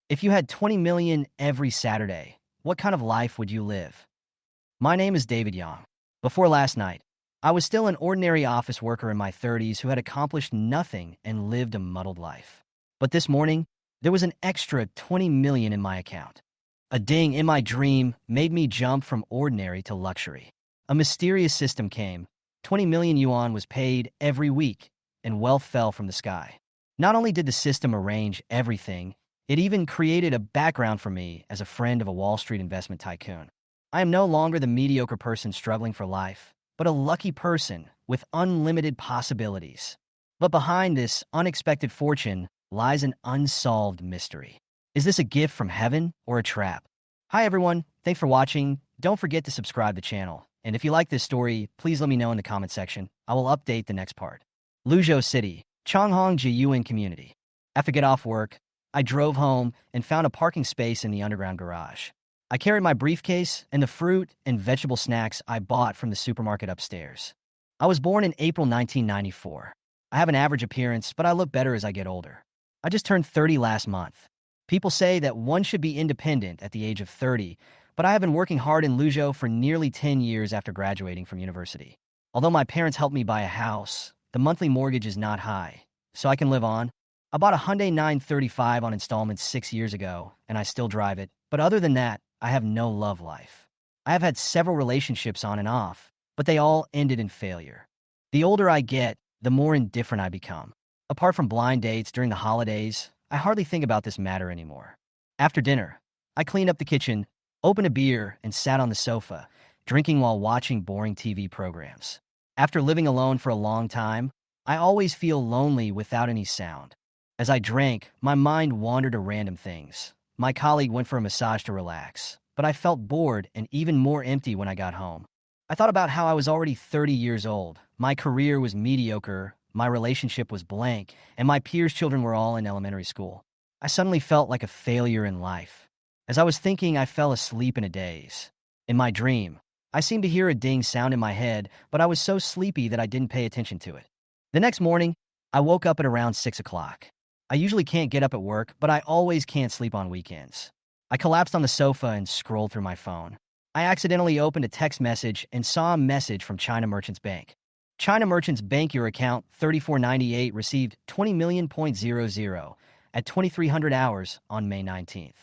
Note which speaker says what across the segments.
Speaker 1: If you had 20 million every Saturday, what kind of life would you live? My name is David Young. Before last night, I was still an ordinary office worker in my 30s who had accomplished nothing and lived a muddled life. But this morning, there was an extra 20 million in my account. A ding in my dream made me jump from ordinary to luxury. A mysterious system came. 20 million yuan was paid every week, and wealth fell from the sky. Not only did the system arrange everything, it even created a background for me as a friend of a Wall Street investment tycoon. I am no longer the mediocre person struggling for life, but a lucky person with unlimited possibilities. But behind this unexpected fortune lies an unsolved mystery. Is this a gift from heaven or a trap? Hi everyone, thanks for watching. Don't forget to subscribe to the channel. And if you like this story, please let me know in the comment section. I will update the next part. Luzhou City, Changhong Jiyuan Community. After get off work, I drove home and found a parking space in the underground garage. I carried my briefcase and the fruit and vegetable snacks I bought from the supermarket upstairs. I was born in April 1994. I have an average appearance, but I look better as I get older. I just turned 30 last month. People say that one should be independent at the age of 30, but I have been working hard in Luzhou for nearly 10 years after graduating from university. Although my parents helped me buy a house, the monthly mortgage is not high, so I can live on. I bought a Hyundai 935 on installments 6 years ago, and I still drive it. But other than that, I have no love life. I have had several relationships on and off, but they all ended in failure. The older I get, the more indifferent I become. Apart from blind dates during the holidays, I hardly think about this matter anymore. After dinner, I cleaned up the kitchen, opened a beer, and sat on the sofa, drinking while watching boring TV programs. After living alone for a long time, I always feel lonely without any sound. As I drank, my mind wandered to random things. My colleague went for a massage to relax, but I felt bored and even more empty when I got home. I thought about how I was already 30 years old. My career was mediocre, my relationship was blank, and my peers' children were all in elementary school. I suddenly felt like a failure in life. As I was thinking, I fell asleep in a daze. In my dream, I seemed to hear a ding sound in my head, but I was so sleepy that I didn't pay attention to it. The next morning, I woke up at around 6 o'clock. I usually can't get up at work, but I always can't sleep on weekends. I collapsed on the sofa and scrolled through my phone. I accidentally opened a text message and saw a message from China Merchants Bank. China Merchants Bank, your account 3498 received 20 million.00 at 2300 hours on May 19th.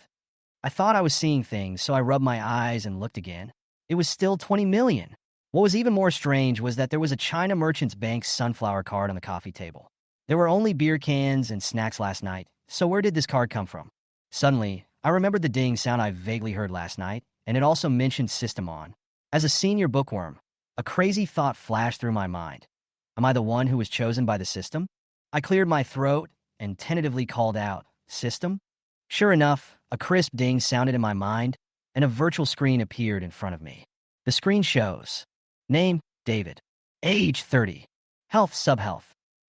Speaker 1: I thought I was seeing things, so I rubbed my eyes and looked again. It was still 20 million. What was even more strange was that there was a China Merchants Bank sunflower card on the coffee table. There were only beer cans and snacks last night, so where did this card come from? Suddenly, I remembered the ding sound I vaguely heard last night, and it also mentioned System On. As a senior bookworm, a crazy thought flashed through my mind. Am I the one who was chosen by the system? I cleared my throat and tentatively called out, System? Sure enough, a crisp ding sounded in my mind, and a virtual screen appeared in front of me. The screen shows: name, David. Age, 30. Health, subhealth.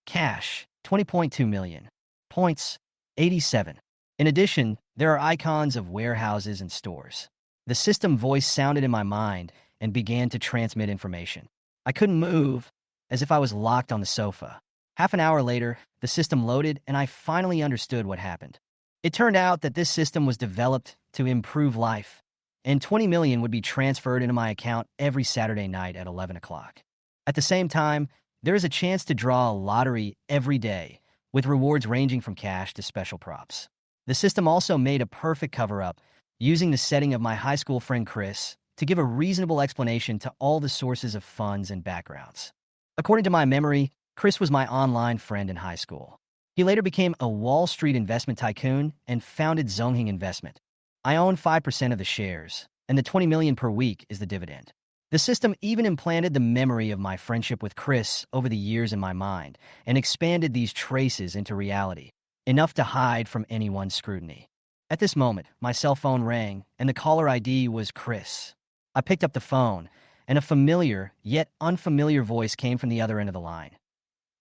Speaker 1: Cash, 20.2 million. Points, 87. In addition, there are icons of warehouses and stores. The system voice sounded in my mind and began to transmit information. I couldn't move, as if I was locked on the sofa. Half an hour later, the system loaded and I finally understood what happened. It turned out that this system was developed to improve life, and 20 million would be transferred into my account every Saturday night at 11 o'clock. At the same time, there is a chance to draw a lottery every day, with rewards ranging from cash to special props. The system also made a perfect cover-up, using the setting of my high school friend Chris to give a reasonable explanation to all the sources of funds and backgrounds. According to my memory, Chris was my online friend in high school. He later became a Wall Street investment tycoon and founded Zongheng Investment. I own 5% of the shares, and the 20 million per week is the dividend. The system even implanted the memory of my friendship with Chris over the years in my mind and expanded these traces into reality, enough to hide from anyone's scrutiny. At this moment, my cell phone rang, and the caller ID was Chris. I picked up the phone, and a familiar, yet unfamiliar voice came from the other end of the line.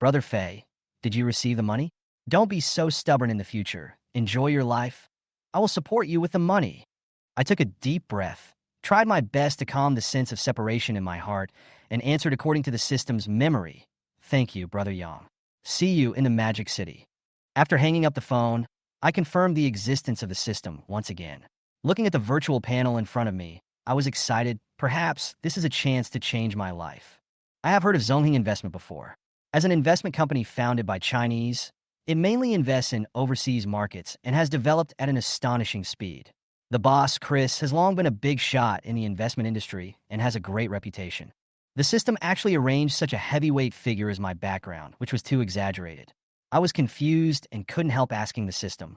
Speaker 1: Brother Fei, did you receive the money? Don't be so stubborn in the future. Enjoy your life. I will support you with the money. I took a deep breath, tried my best to calm the sense of separation in my heart, and answered according to the system's memory. Thank you, Brother Yang. See you in the Magic City. After hanging up the phone, I confirmed the existence of the system once again. Looking at the virtual panel in front of me, I was excited. Perhaps this is a chance to change my life. I have heard of Zongheng Investment before. As an investment company founded by Chinese, it mainly invests in overseas markets and has developed at an astonishing speed. The boss, Chris, has long been a big shot in the investment industry and has a great reputation. The system actually arranged such a heavyweight figure as my background, which was too exaggerated. I was confused and couldn't help asking the system,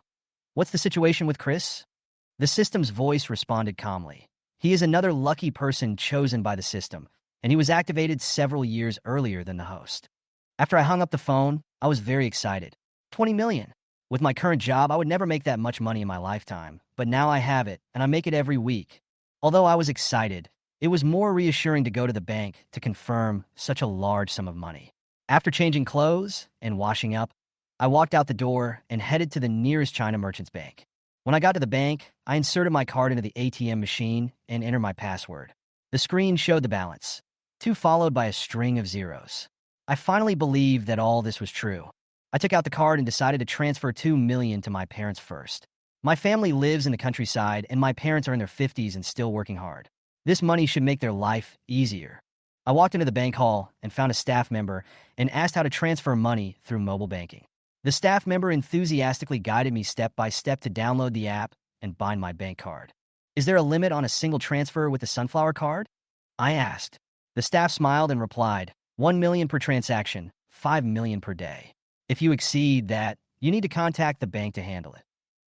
Speaker 1: "What's the situation with Chris?" The system's voice responded calmly. "He is another lucky person chosen by the system, and he was activated several years earlier than the host." After I hung up the phone, I was very excited. 20 million. With my current job, I would never make that much money in my lifetime, but now I have it, and I make it every week. Although I was excited, it was more reassuring to go to the bank to confirm such a large sum of money. After changing clothes and washing up, I walked out the door and headed to the nearest China Merchants Bank. When I got to the bank, I inserted my card into the ATM machine and entered my password. The screen showed the balance, 2 followed by a string of zeros. I finally believed that all this was true. I took out the card and decided to transfer 2 million to my parents first. My family lives in the countryside and my parents are in their 50s and still working hard. This money should make their life easier. I walked into the bank hall and found a staff member and asked how to transfer money through mobile banking. The staff member enthusiastically guided me step by step to download the app and bind my bank card. "Is there a limit on a single transfer with the Sunflower card?" I asked. The staff smiled and replied, 1 million per transaction, 5 million per day. If you exceed that, you need to contact the bank to handle it.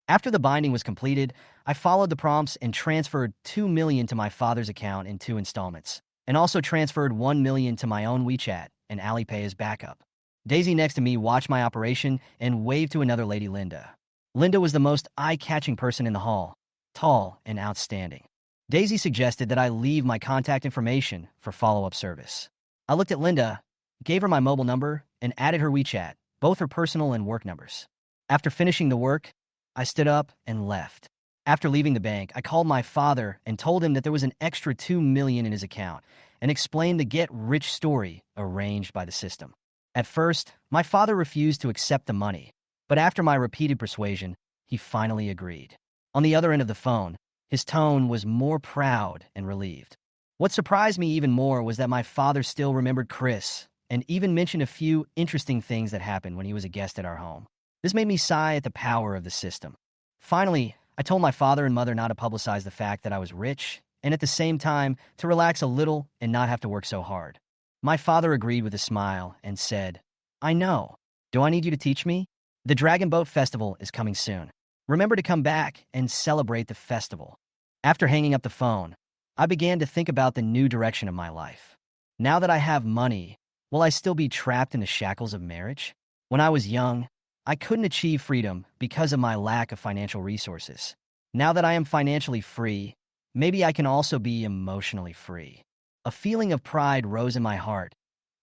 Speaker 1: After the binding was completed, I followed the prompts and transferred 2 million to my father's account in 2 installments, and also transferred 1 million to my own WeChat and Alipay as backup. Daisy next to me watched my operation and waved to another lady, Linda. Linda was the most eye-catching person in the hall, tall and outstanding. Daisy suggested that I leave my contact information for follow-up service. I looked at Linda, gave her my mobile number, and added her WeChat, both her personal and work numbers. After finishing the work, I stood up and left. After leaving the bank, I called my father and told him that there was an extra 2 million in his account and explained the get-rich story arranged by the system. At first, my father refused to accept the money, but after my repeated persuasion, he finally agreed. On the other end of the phone, his tone was more proud and relieved. What surprised me even more was that my father still remembered Chris and even mentioned a few interesting things that happened when he was a guest at our home. This made me sigh at the power of the system. Finally, I told my father and mother not to publicize the fact that I was rich, and at the same time, to relax a little and not have to work so hard. My father agreed with a smile and said, "I know. Do I need you to teach me? The Dragon Boat Festival is coming soon. Remember to come back and celebrate the festival." After hanging up the phone, I began to think about the new direction of my life. Now that I have money, will I still be trapped in the shackles of marriage? When I was young, I couldn't achieve freedom because of my lack of financial resources. Now that I am financially free, maybe I can also be emotionally free. A feeling of pride rose in my heart.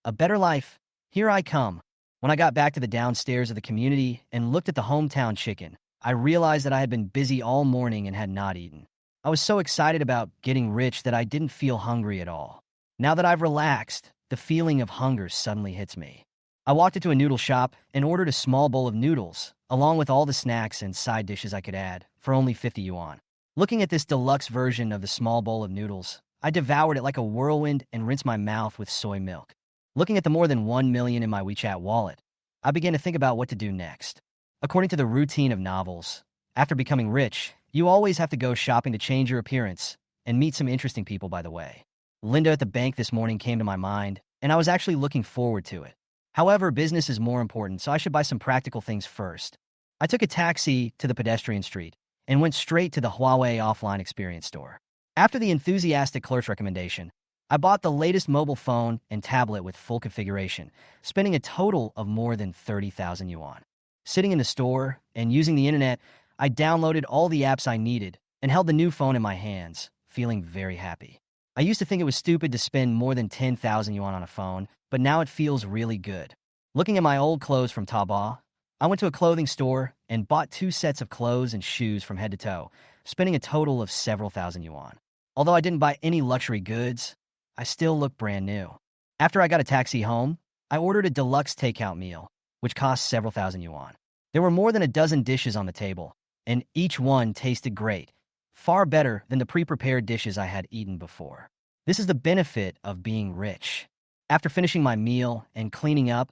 Speaker 1: A better life, here I come. When I got back to the downstairs of the community and looked at the hometown chicken, I realized that I had been busy all morning and had not eaten. I was so excited about getting rich that I didn't feel hungry at all. Now that I've relaxed, the feeling of hunger suddenly hits me. I walked into a noodle shop and ordered a small bowl of noodles, along with all the snacks and side dishes I could add, for only 50 yuan. Looking at this deluxe version of the small bowl of noodles, I devoured it like a whirlwind and rinsed my mouth with soy milk. Looking at the more than 1 million in my WeChat wallet, I began to think about what to do next. According to the routine of novels, after becoming rich, you always have to go shopping to change your appearance and meet some interesting people by the way. Linda at the bank this morning came to my mind, and I was actually looking forward to it. However, business is more important, so I should buy some practical things first. I took a taxi to the pedestrian street and went straight to the Huawei offline experience store. After the enthusiastic clerk's recommendation, I bought the latest mobile phone and tablet with full configuration, spending a total of more than 30,000 yuan. Sitting in the store and using the internet, I downloaded all the apps I needed and held the new phone in my hands, feeling very happy. I used to think it was stupid to spend more than 10,000 yuan on a phone, but now it feels really good. Looking at my old clothes from Taobao, I went to a clothing store and bought 2 sets of clothes and shoes from head to toe, spending a total of several thousand yuan. Although I didn't buy any luxury goods, I still look brand new. After I got a taxi home, I ordered a deluxe takeout meal, which cost several thousand yuan. There were more than a dozen dishes on the table, and each one tasted great, far better than the pre-prepared dishes I had eaten before. This is the benefit of being rich. After finishing my meal and cleaning up,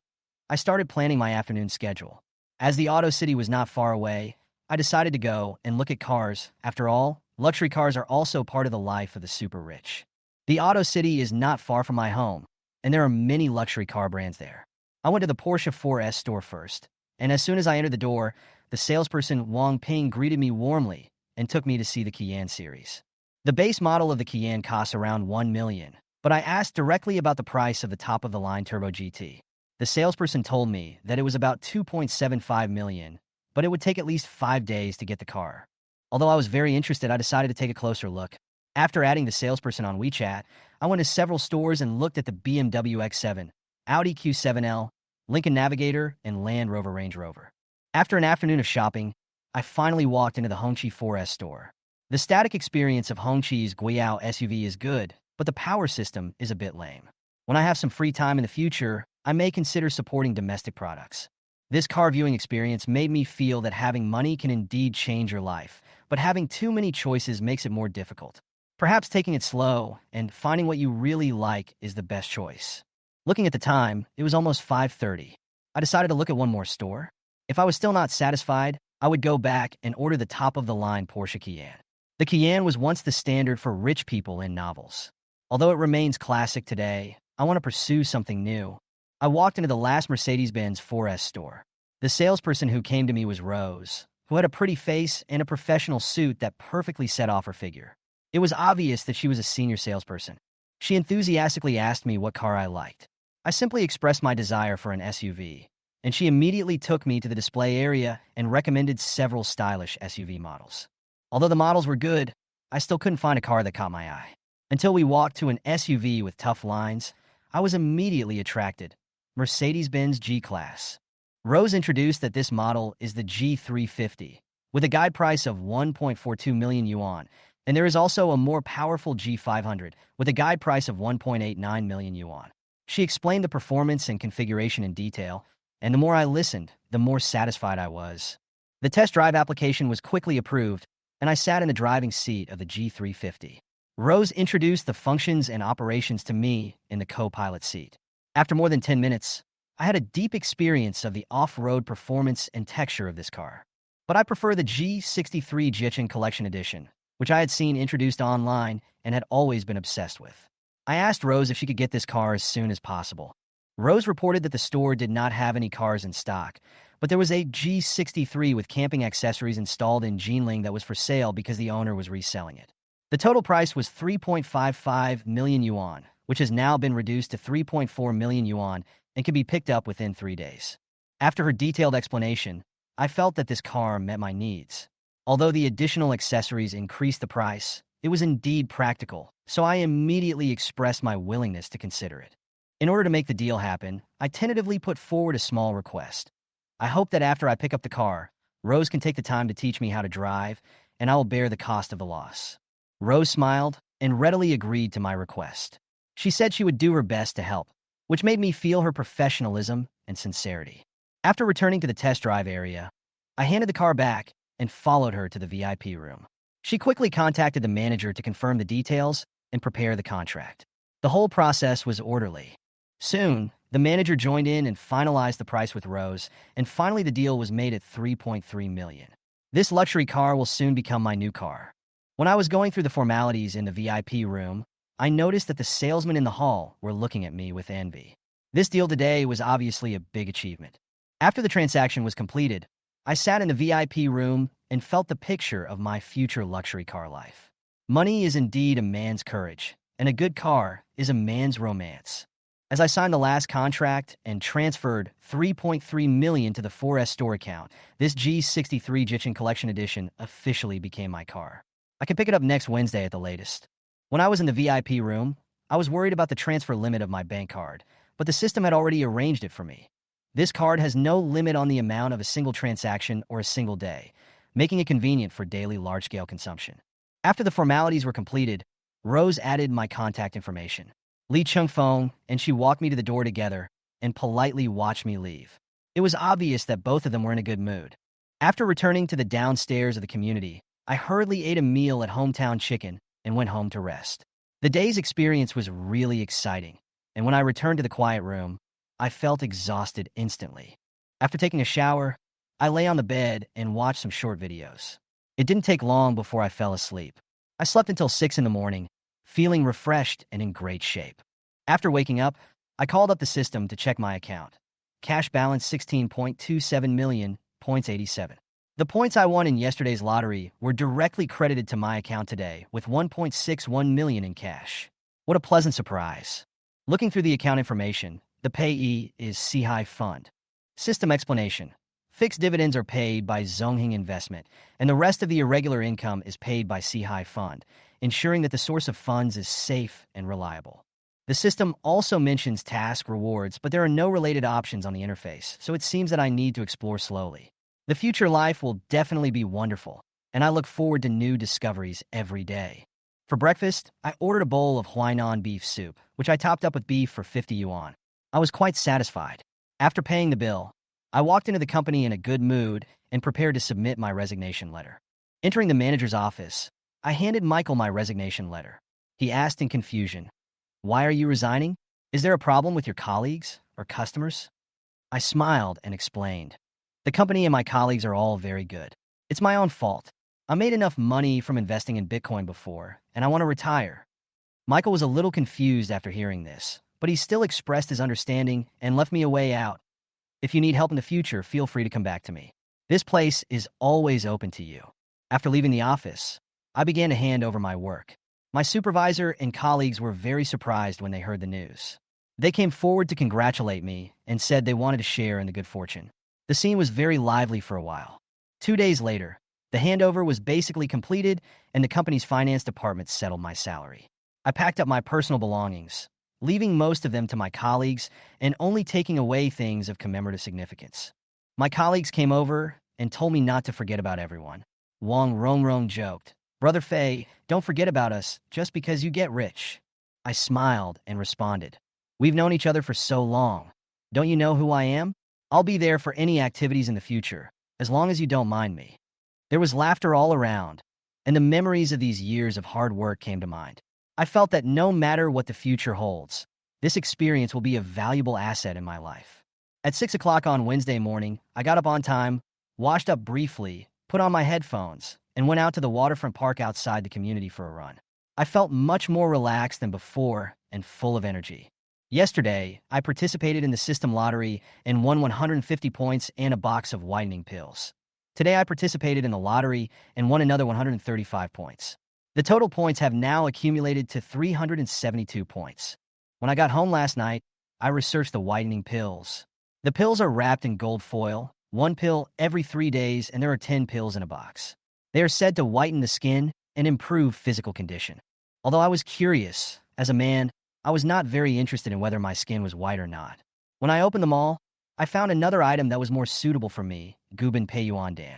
Speaker 1: I started planning my afternoon schedule. As the Auto City was not far away, I decided to go and look at cars. After all, luxury cars are also part of the life of the super rich. The Auto City is not far from my home, and there are many luxury car brands there. I went to the Porsche 4S store first, and as soon as I entered the door, the salesperson Wang Ping greeted me warmly and took me to see the Cayenne series. The base model of the Cayenne costs around $1 million, but I asked directly about the price of the top-of-the-line Turbo GT. The salesperson told me that it was about $2.75 million, but it would take at least 5 days to get the car. Although I was very interested, I decided to take a closer look. After adding the salesperson on WeChat, I went to several stores and looked at the BMW X7, Audi Q7L, Lincoln Navigator, and Land Rover Range Rover. After an afternoon of shopping, I finally walked into the Hongqi 4S store. The static experience of Hongqi's Guiyao SUV is good, but the power system is a bit lame. When I have some free time in the future, I may consider supporting domestic products. This car viewing experience made me feel that having money can indeed change your life, but having too many choices makes it more difficult. Perhaps taking it slow and finding what you really like is the best choice. Looking at the time, it was almost 5:30. I decided to look at one more store. If I was still not satisfied, I would go back and order the top-of-the-line Porsche Cayenne. The Cayenne was once the standard for rich people in novels. Although it remains classic today, I want to pursue something new. I walked into the last Mercedes-Benz 4S store. The salesperson who came to me was Rose, who had a pretty face and a professional suit that perfectly set off her figure. It was obvious that she was a senior salesperson. She enthusiastically asked me what car I liked. I simply expressed my desire for an SUV, and she immediately took me to the display area and recommended several stylish SUV models. Although the models were good, I still couldn't find a car that caught my eye. Until we walked to an SUV with tough lines, I was immediately attracted. Mercedes-Benz G-Class. Rose introduced that this model is the G350, with a guide price of 1.42 million yuan, and there is also a more powerful G500, with a guide price of 1.89 million yuan. She explained the performance and configuration in detail, and the more I listened, the more satisfied I was. The test drive application was quickly approved, and I sat in the driving seat of the G350. Rose introduced the functions and operations to me in the co-pilot seat. After more than 10 minutes, I had a deep experience of the off-road performance and texture of this car. But I prefer the G63 Jichin Collection Edition, which I had seen introduced online and had always been obsessed with. I asked Rose if she could get this car as soon as possible. Rose reported that the store did not have any cars in stock, but there was a G63 with camping accessories installed in Jinling that was for sale because the owner was reselling it. The total price was 3.55 million yuan, which has now been reduced to 3.4 million yuan and can be picked up within 3 days. After her detailed explanation, I felt that this car met my needs. Although the additional accessories increased the price, it was indeed practical, so I immediately expressed my willingness to consider it. In order to make the deal happen, I tentatively put forward a small request. I hope that after I pick up the car, Rose can take the time to teach me how to drive, and I will bear the cost of the loss. Rose smiled and readily agreed to my request. She said she would do her best to help, which made me feel her professionalism and sincerity. After returning to the test drive area, I handed the car back and followed her to the VIP room. She quickly contacted the manager to confirm the details and prepare the contract. The whole process was orderly. Soon, the manager joined in and finalized the price with Rose, and finally the deal was made at 3.3 million. This luxury car will soon become my new car. When I was going through the formalities in the VIP room, I noticed that the salesmen in the hall were looking at me with envy. This deal today was obviously a big achievement. After the transaction was completed, I sat in the VIP room and felt the picture of my future luxury car life. Money is indeed a man's courage, and a good car is a man's romance. As I signed the last contract and transferred 3.3 million to the 4S store account, this G63 Jichin Collection Edition officially became my car. I can pick it up next Wednesday at the latest. When I was in the VIP room, I was worried about the transfer limit of my bank card, but the system had already arranged it for me. This card has no limit on the amount of a single transaction or a single day, making it convenient for daily large-scale consumption. After the formalities were completed, Rose added my contact information, Li Chengfeng, and she walked me to the door together and politely watched me leave. It was obvious that both of them were in a good mood. After returning to the downstairs of the community, I hurriedly ate a meal at Hometown Chicken and went home to rest. The day's experience was really exciting, and when I returned to the quiet room, I felt exhausted instantly. After taking a shower, I lay on the bed and watched some short videos. It didn't take long before I fell asleep. I slept until 6 in the morning, feeling refreshed and in great shape. After waking up, I called up the system to check my account. Cash balance 16.27 million, points 87. The points I won in yesterday's lottery were directly credited to my account today with 1.61 million in cash. What a pleasant surprise. Looking through the account information, the payee is Sihai Fund. System explanation. Fixed dividends are paid by Zongheng Investment, and the rest of the irregular income is paid by Sihai Fund, ensuring that the source of funds is safe and reliable. The system also mentions task rewards, but there are no related options on the interface, so it seems that I need to explore slowly. The future life will definitely be wonderful, and I look forward to new discoveries every day. For breakfast, I ordered a bowl of Huainan beef soup, which I topped up with beef for 50 yuan. I was quite satisfied. After paying the bill, I walked into the company in a good mood and prepared to submit my resignation letter. Entering the manager's office, I handed Michael my resignation letter. He asked in confusion, "Why are you resigning? Is there a problem with your colleagues or customers?" I smiled and explained. The company and my colleagues are all very good. It's my own fault. I made enough money from investing in Bitcoin before, and I want to retire. Michael was a little confused after hearing this, but he still expressed his understanding and left me a way out. If you need help in the future, feel free to come back to me. This place is always open to you. After leaving the office, I began to hand over my work. My supervisor and colleagues were very surprised when they heard the news. They came forward to congratulate me and said they wanted to share in the good fortune. The scene was very lively for a while. 2 days later, the handover was basically completed and the company's finance department settled my salary. I packed up my personal belongings, leaving most of them to my colleagues and only taking away things of commemorative significance. My colleagues came over and told me not to forget about everyone. Wang Rongrong joked, "Brother Fei, don't forget about us just because you get rich." I smiled and responded, "We've known each other for so long. Don't you know who I am? I'll be there for any activities in the future, as long as you don't mind me." There was laughter all around, and the memories of these years of hard work came to mind. I felt that no matter what the future holds, this experience will be a valuable asset in my life. At 6 o'clock on Wednesday morning, I got up on time, washed up briefly, put on my headphones, and went out to the waterfront park outside the community for a run. I felt much more relaxed than before and full of energy. Yesterday, I participated in the system lottery and won 150 points and a box of whitening pills. Today, I participated in the lottery and won another 135 points. The total points have now accumulated to 372 points. When I got home last night, I researched the whitening pills. The pills are wrapped in gold foil, 1 pill every 3 days, and there are 10 pills in a box. They are said to whiten the skin and improve physical condition. Although I was curious, as a man, I was not very interested in whether my skin was white or not. When I opened them all, I found another item that was more suitable for me, Guban Peiyuandan.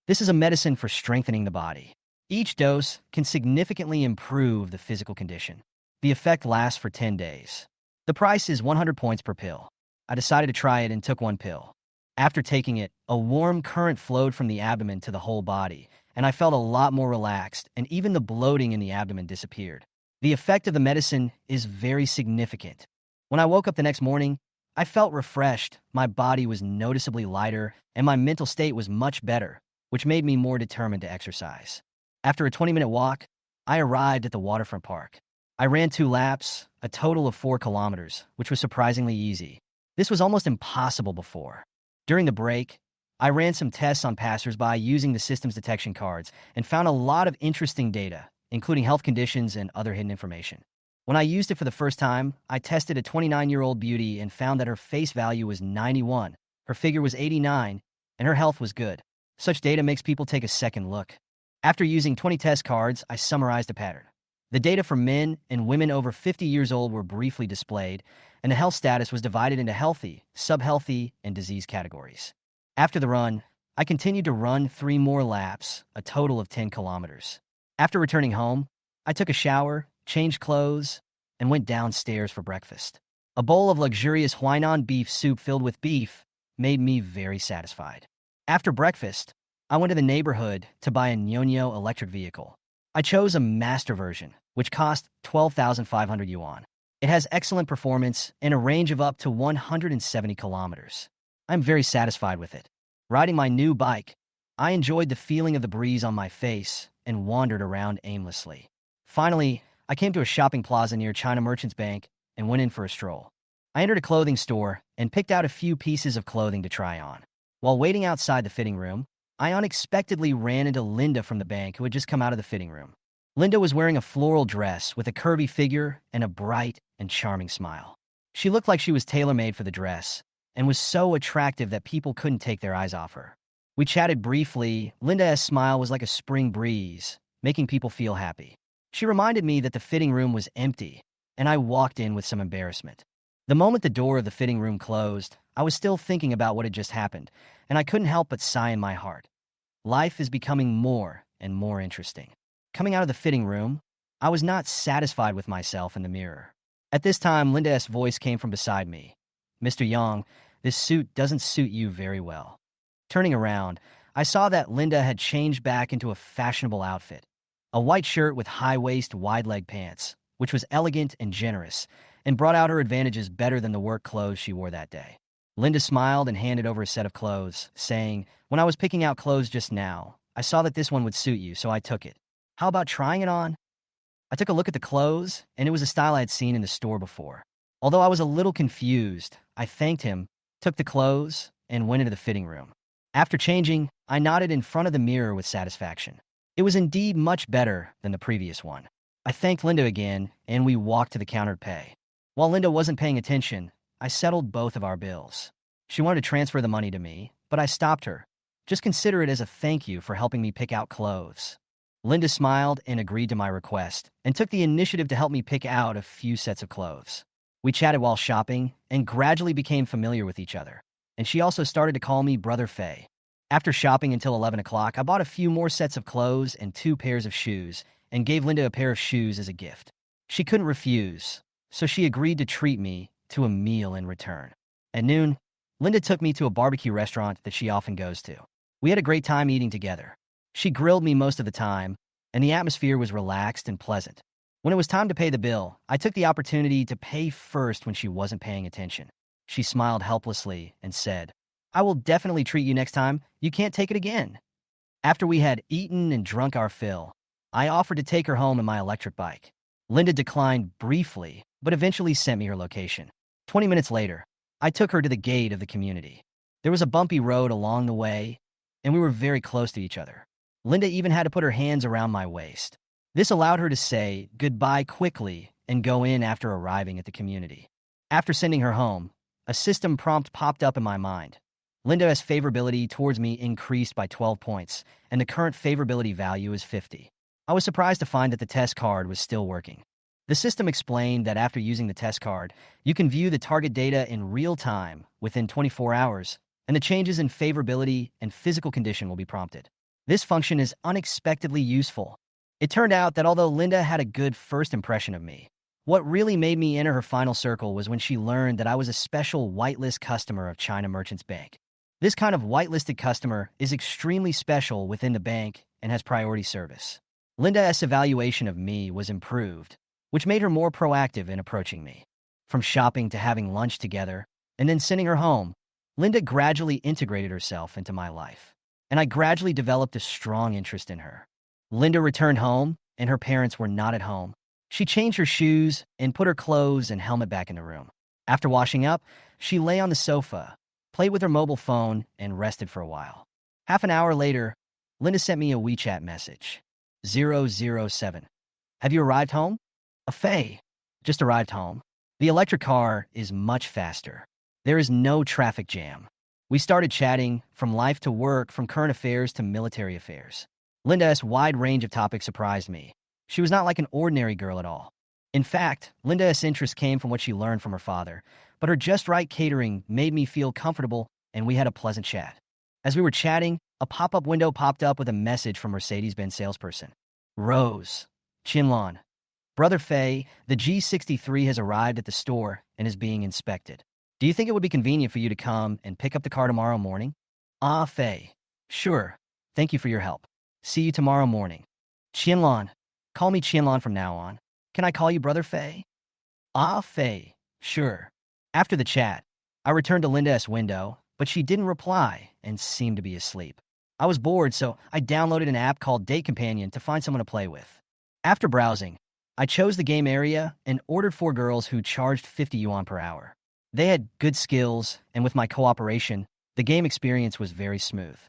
Speaker 1: This is a medicine for strengthening the body. Each dose can significantly improve the physical condition. The effect lasts for 10 days. The price is 100 points per pill. I decided to try it and took 1 pill. After taking it, a warm current flowed from the abdomen to the whole body, and I felt a lot more relaxed, and even the bloating in the abdomen disappeared. The effect of the medicine is very significant. When I woke up the next morning, I felt refreshed, my body was noticeably lighter, and my mental state was much better, which made me more determined to exercise. After a 20-minute walk, I arrived at the waterfront park. I ran 2 laps, a total of 4 kilometers, which was surprisingly easy. This was almost impossible before. During the break, I ran some tests on passersby using the system's detection cards and found a lot of interesting data, including health conditions and other hidden information. When I used it for the first time, I tested a 29-year-old beauty and found that her face value was 91, her figure was 89, and her health was good. Such data makes people take a second look. After using 20 test cards, I summarized a pattern. The data for men and women over 50 years old were briefly displayed, and the health status was divided into healthy, subhealthy, and disease categories. After the run, I continued to run 3 more laps, a total of 10 kilometers. After returning home, I took a shower, changed clothes, and went downstairs for breakfast. A bowl of luxurious Huainan beef soup filled with beef, made me very satisfied. After breakfast, I went to the neighborhood to buy a Nyonyo electric vehicle. I chose a master version, which cost 12,500 yuan. It has excellent performance and a range of up to 170 kilometers. I'm very satisfied with it. Riding my new bike, I enjoyed the feeling of the breeze on my face and wandered around aimlessly. Finally, I came to a shopping plaza near China Merchants Bank and went in for a stroll. I entered a clothing store and picked out a few pieces of clothing to try on. While waiting outside the fitting room, I unexpectedly ran into Linda from the bank who had just come out of the fitting room. Linda was wearing a floral dress with a curvy figure and a bright and charming smile. She looked like she was tailor-made for the dress and was so attractive that people couldn't take their eyes off her. We chatted briefly. Linda's smile was like a spring breeze, making people feel happy. She reminded me that the fitting room was empty, and I walked in with some embarrassment. The moment the door of the fitting room closed, I was still thinking about what had just happened, and I couldn't help but sigh in my heart. Life is becoming more and more interesting. Coming out of the fitting room, I was not satisfied with myself in the mirror. At this time, Linda's voice came from beside me. "Mr. Yang, this suit doesn't suit you very well." Turning around, I saw that Linda had changed back into a fashionable outfit. A white shirt with high-waist, wide-leg pants, which was elegant and generous, and brought out her advantages better than the work clothes she wore that day. Linda smiled and handed over a set of clothes, saying, "When I was picking out clothes just now, I saw that this one would suit you, so I took it. How about trying it on?" I took a look at the clothes, and it was a style I had seen in the store before. Although I was a little confused, I thanked him, took the clothes, and went into the fitting room. After changing, I nodded in front of the mirror with satisfaction. It was indeed much better than the previous one. I thanked Linda again, and we walked to the counter to pay. While Linda wasn't paying attention, I settled both of our bills. She wanted to transfer the money to me, but I stopped her. "Just consider it as a thank you for helping me pick out clothes." Linda smiled and agreed to my request, and took the initiative to help me pick out a few sets of clothes. We chatted while shopping, and gradually became familiar with each other, and she also started to call me Brother Fei. After shopping until 11 o'clock, I bought a few more sets of clothes and 2 pairs of shoes, and gave Linda a pair of shoes as a gift. She couldn't refuse, so she agreed to treat me to a meal in return. At noon, Linda took me to a barbecue restaurant that she often goes to. We had a great time eating together. She grilled me most of the time, and the atmosphere was relaxed and pleasant. When it was time to pay the bill, I took the opportunity to pay first when she wasn't paying attention. She smiled helplessly and said, "I will definitely treat you next time. You can't take it again." After we had eaten and drunk our fill, I offered to take her home in my electric bike. Linda declined briefly, but eventually sent me her location. 20 minutes later, I took her to the gate of the community. There was a bumpy road along the way, and we were very close to each other. Linda even had to put her hands around my waist. This allowed her to say goodbye quickly and go in after arriving at the community. After sending her home, a system prompt popped up in my mind. Linda's favorability towards me increased by 12 points, and the current favorability value is 50. I was surprised to find that the test card was still working. The system explained that after using the test card, you can view the target data in real time within 24 hours, and the changes in favorability and physical condition will be prompted. This function is unexpectedly useful. It turned out that although Linda had a good first impression of me, what really made me enter her final circle was when she learned that I was a special whitelist customer of China Merchants Bank. This kind of whitelisted customer is extremely special within the bank and has priority service. Linda's evaluation of me was improved, which made her more proactive in approaching me. From shopping to having lunch together, and then sending her home, Linda gradually integrated herself into my life, and I gradually developed a strong interest in her. Linda returned home, and her parents were not at home. She changed her shoes and put her clothes and helmet back in the room. After washing up, she lay on the sofa, played with her mobile phone, and rested for a while. Half an hour later, Linda sent me a WeChat message. 007. "Have you arrived home?" "A Faye. Just arrived home. The electric car is much faster. There is no traffic jam." We started chatting, from life to work, from current affairs to military affairs. Linda's wide range of topics surprised me. She was not like an ordinary girl at all. In fact, Linda's interest came from what she learned from her father, but her just right catering made me feel comfortable, and we had a pleasant chat. As we were chatting, a pop-up window popped up with a message from Mercedes-Benz salesperson. "Rose. Chinlon. Brother Fei, the G63 has arrived at the store and is being inspected. Do you think it would be convenient for you to come and pick up the car tomorrow morning? Ah, Fei. Sure. Thank you for your help. See you tomorrow morning. Qianlon. Call me Qianlon from now on. Can I call you Brother Fei? Ah, Fei. Sure. After the chat, I returned to Linda's window, but she didn't reply and seemed to be asleep. I was bored, so I downloaded an app called Date Companion to find someone to play with. After browsing, I chose the game area and ordered 4 girls who charged 50 yuan per hour. They had good skills, and with my cooperation, the game experience was very smooth.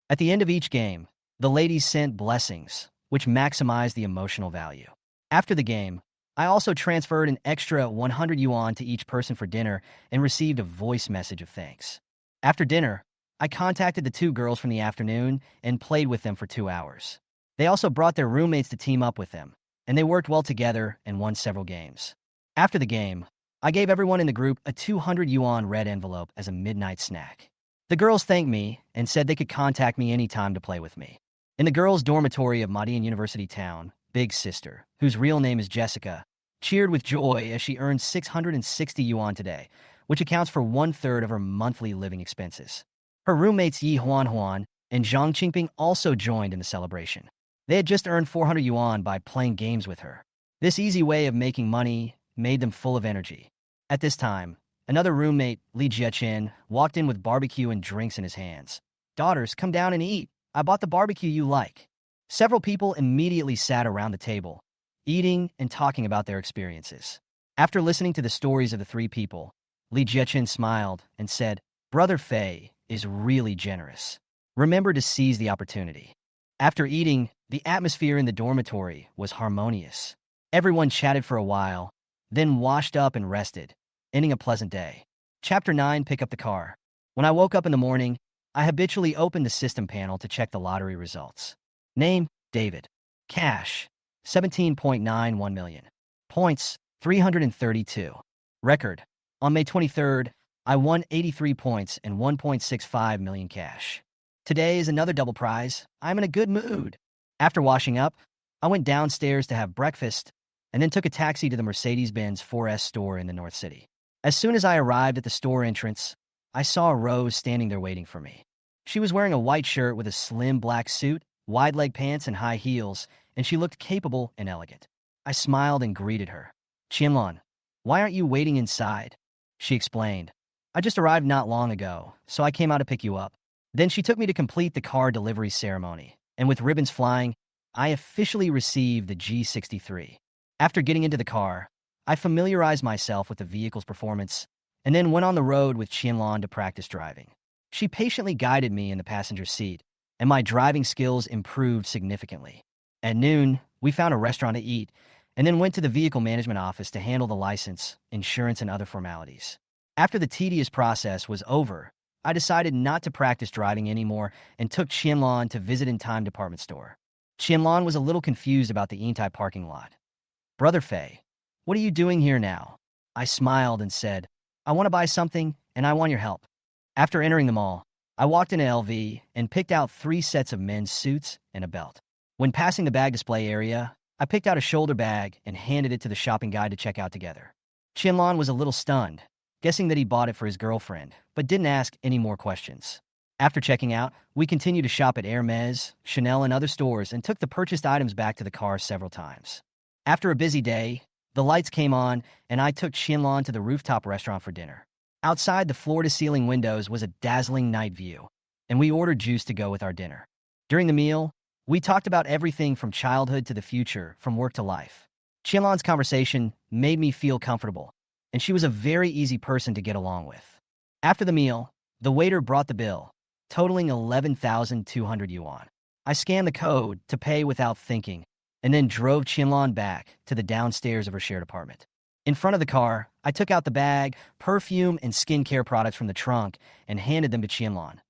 Speaker 1: At the end of each game, the ladies sent blessings, which maximized the emotional value. After the game, I also transferred an extra 100 yuan to each person for dinner and received a voice message of thanks. After dinner, I contacted the 2 girls from the afternoon and played with them for 2 hours. They also brought their roommates to team up with them, and they worked well together and won several games. After the game, I gave everyone in the group a 200 yuan red envelope as a midnight snack. The girls thanked me and said they could contact me anytime to play with me. In the girls' dormitory of Madian University Town, Big Sister, whose real name is Jessica, cheered with joy as she earned 660 yuan today, which accounts for 1/3 of her monthly living expenses. Her roommates Yi Huan and Zhang Qingping also joined in the celebration. They had just earned 400 yuan by playing games with her. This easy way of making money made them full of energy. At this time, another roommate, Li Jiechen, walked in with barbecue and drinks in his hands. "Daughters, come down and eat. I bought the barbecue you like." Several people immediately sat around the table, eating and talking about their experiences. After listening to the stories of the 3 people, Li Jiechen smiled and said, "Brother Fei is really generous. Remember to seize the opportunity." After eating, the atmosphere in the dormitory was harmonious. Everyone chatted for a while, then washed up and rested, ending a pleasant day. Chapter 9, Pick Up the Car. When I woke up in the morning, I habitually opened the system panel to check the lottery results. Name, David. Cash, 17.91 million. Points, 332. Record. On May 23rd, I won 83 points and 1.65 million cash. Today is another double prize. I'm in a good mood. After washing up, I went downstairs to have breakfast and then took a taxi to the Mercedes-Benz 4S store in the North City. As soon as I arrived at the store entrance, I saw Rose standing there waiting for me. She was wearing a white shirt with a slim black suit, wide-leg pants, and high heels, and she looked capable and elegant. I smiled and greeted her. "Qianlon, why aren't you waiting inside?" She explained. "I just arrived not long ago, so I came out to pick you up." Then she took me to complete the car delivery ceremony, and with ribbons flying, I officially received the G63. After getting into the car, I familiarized myself with the vehicle's performance and then went on the road with Qianlon to practice driving. She patiently guided me in the passenger seat, and my driving skills improved significantly. At noon, we found a restaurant to eat and then went to the vehicle management office to handle the license, insurance, and other formalities. After the tedious process was over, I decided not to practice driving anymore and took Qianlon to visit in time department store. Qianlon was a little confused about the Intai parking lot. "Brother Fei, what are you doing here now?" I smiled and said, "I want to buy something, and I want your help." After entering the mall, I walked into LV and picked out 3 sets of men's suits and a belt. When passing the bag display area, I picked out a shoulder bag and handed it to the shopping guide to check out together. Qianlon was a little stunned, guessing that he bought it for his girlfriend, but didn't ask any more questions. After checking out, we continued to shop at Hermes, Chanel, and other stores and took the purchased items back to the car several times. After a busy day, the lights came on, and I took Qianlon to the rooftop restaurant for dinner. Outside the floor-to-ceiling windows was a dazzling night view, and we ordered juice to go with our dinner. During the meal, we talked about everything from childhood to the future, from work to life. Qianlon's conversation made me feel comfortable, and she was a very easy person to get along with. After the meal, the waiter brought the bill, totaling 11,200 yuan. I scanned the code to pay without thinking, and then drove Qianlon back to the downstairs of her shared apartment. In front of the car, I took out the bag, perfume, and skincare products from the trunk and handed them to Qianlon.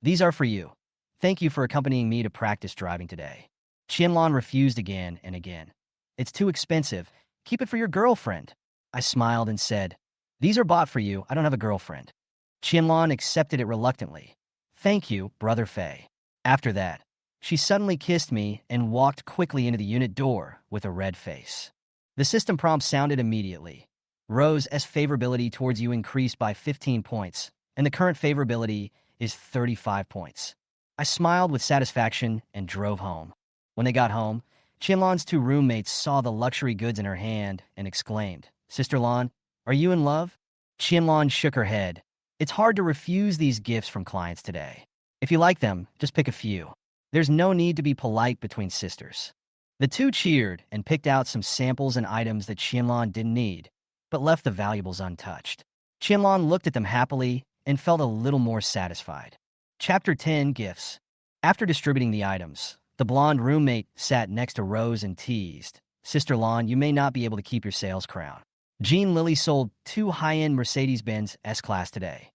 Speaker 1: "These are for you. Thank you for accompanying me to practice driving today." Qianlon refused again and again. "It's too expensive. Keep it for your girlfriend." I smiled and said, "These are bought for you. I don't have a girlfriend." Qianlon accepted it reluctantly. "Thank you, Brother Fei." After that, she suddenly kissed me and walked quickly into the unit door with a red face. The system prompt sounded immediately. Rose's favorability towards you increased by 15 points, and the current favorability is 35 points. I smiled with satisfaction and drove home. When they got home, Qianlon's two roommates saw the luxury goods in her hand and exclaimed, "Sister Lon, are you in love?" Qianlon shook her head. It's hard to refuse these gifts from clients today. If you like them, just pick a few. There's no need to be polite between sisters. The two cheered and picked out some samples and items that Qianlon didn't need, but left the valuables untouched. Qianlon looked at them happily and felt a little more satisfied. Chapter 10, Gifts. After distributing the items, the blonde roommate sat next to Rose and teased, "Sister Lon, you may not be able to keep your sales crown. Jean Lilly sold 2 high-end Mercedes-Benz S-Class today."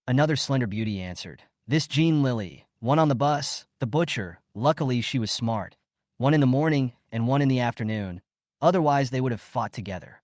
Speaker 1: Another slender beauty answered, "This Jean Lilly, one on the bus, the butcher, luckily she was smart. One in the morning and one in the afternoon. Otherwise they would have fought together."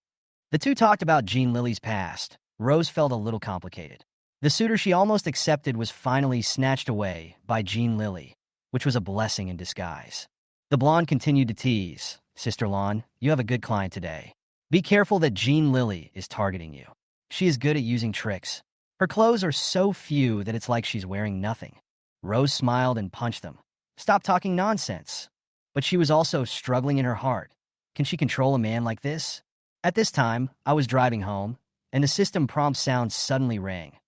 Speaker 1: The two talked about Jean Lilly's past. Rose felt a little complicated. The suitor she almost accepted was finally snatched away by Jean Lilly, which was a blessing in disguise. The blonde continued to tease, "Sister Lon, you have a good client today. Be careful that Jean Lilly is targeting you. She is good at using tricks. Her clothes are so few that it's like she's wearing nothing." Rose smiled and punched them. "Stop talking nonsense." But she was also struggling in her heart. Can she control a man like this? At this time, I was driving home, and the system prompt sound suddenly rang.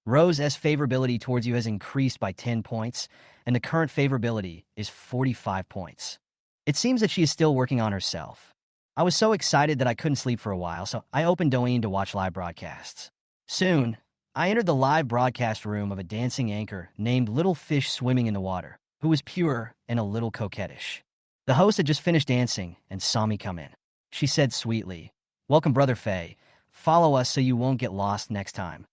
Speaker 1: Rose's favorability towards you has increased by 10 points, and the current favorability is 45 points. It seems that she is still working on herself. I was so excited that I couldn't sleep for a while, so I opened Douyin to watch live broadcasts. Soon, I entered the live broadcast room of a dancing anchor named Little Fish Swimming in the Water, who was pure and a little coquettish. The host had just finished dancing and saw me come in. She said sweetly, "Welcome, Brother Fei. Follow us so you won't get lost next time."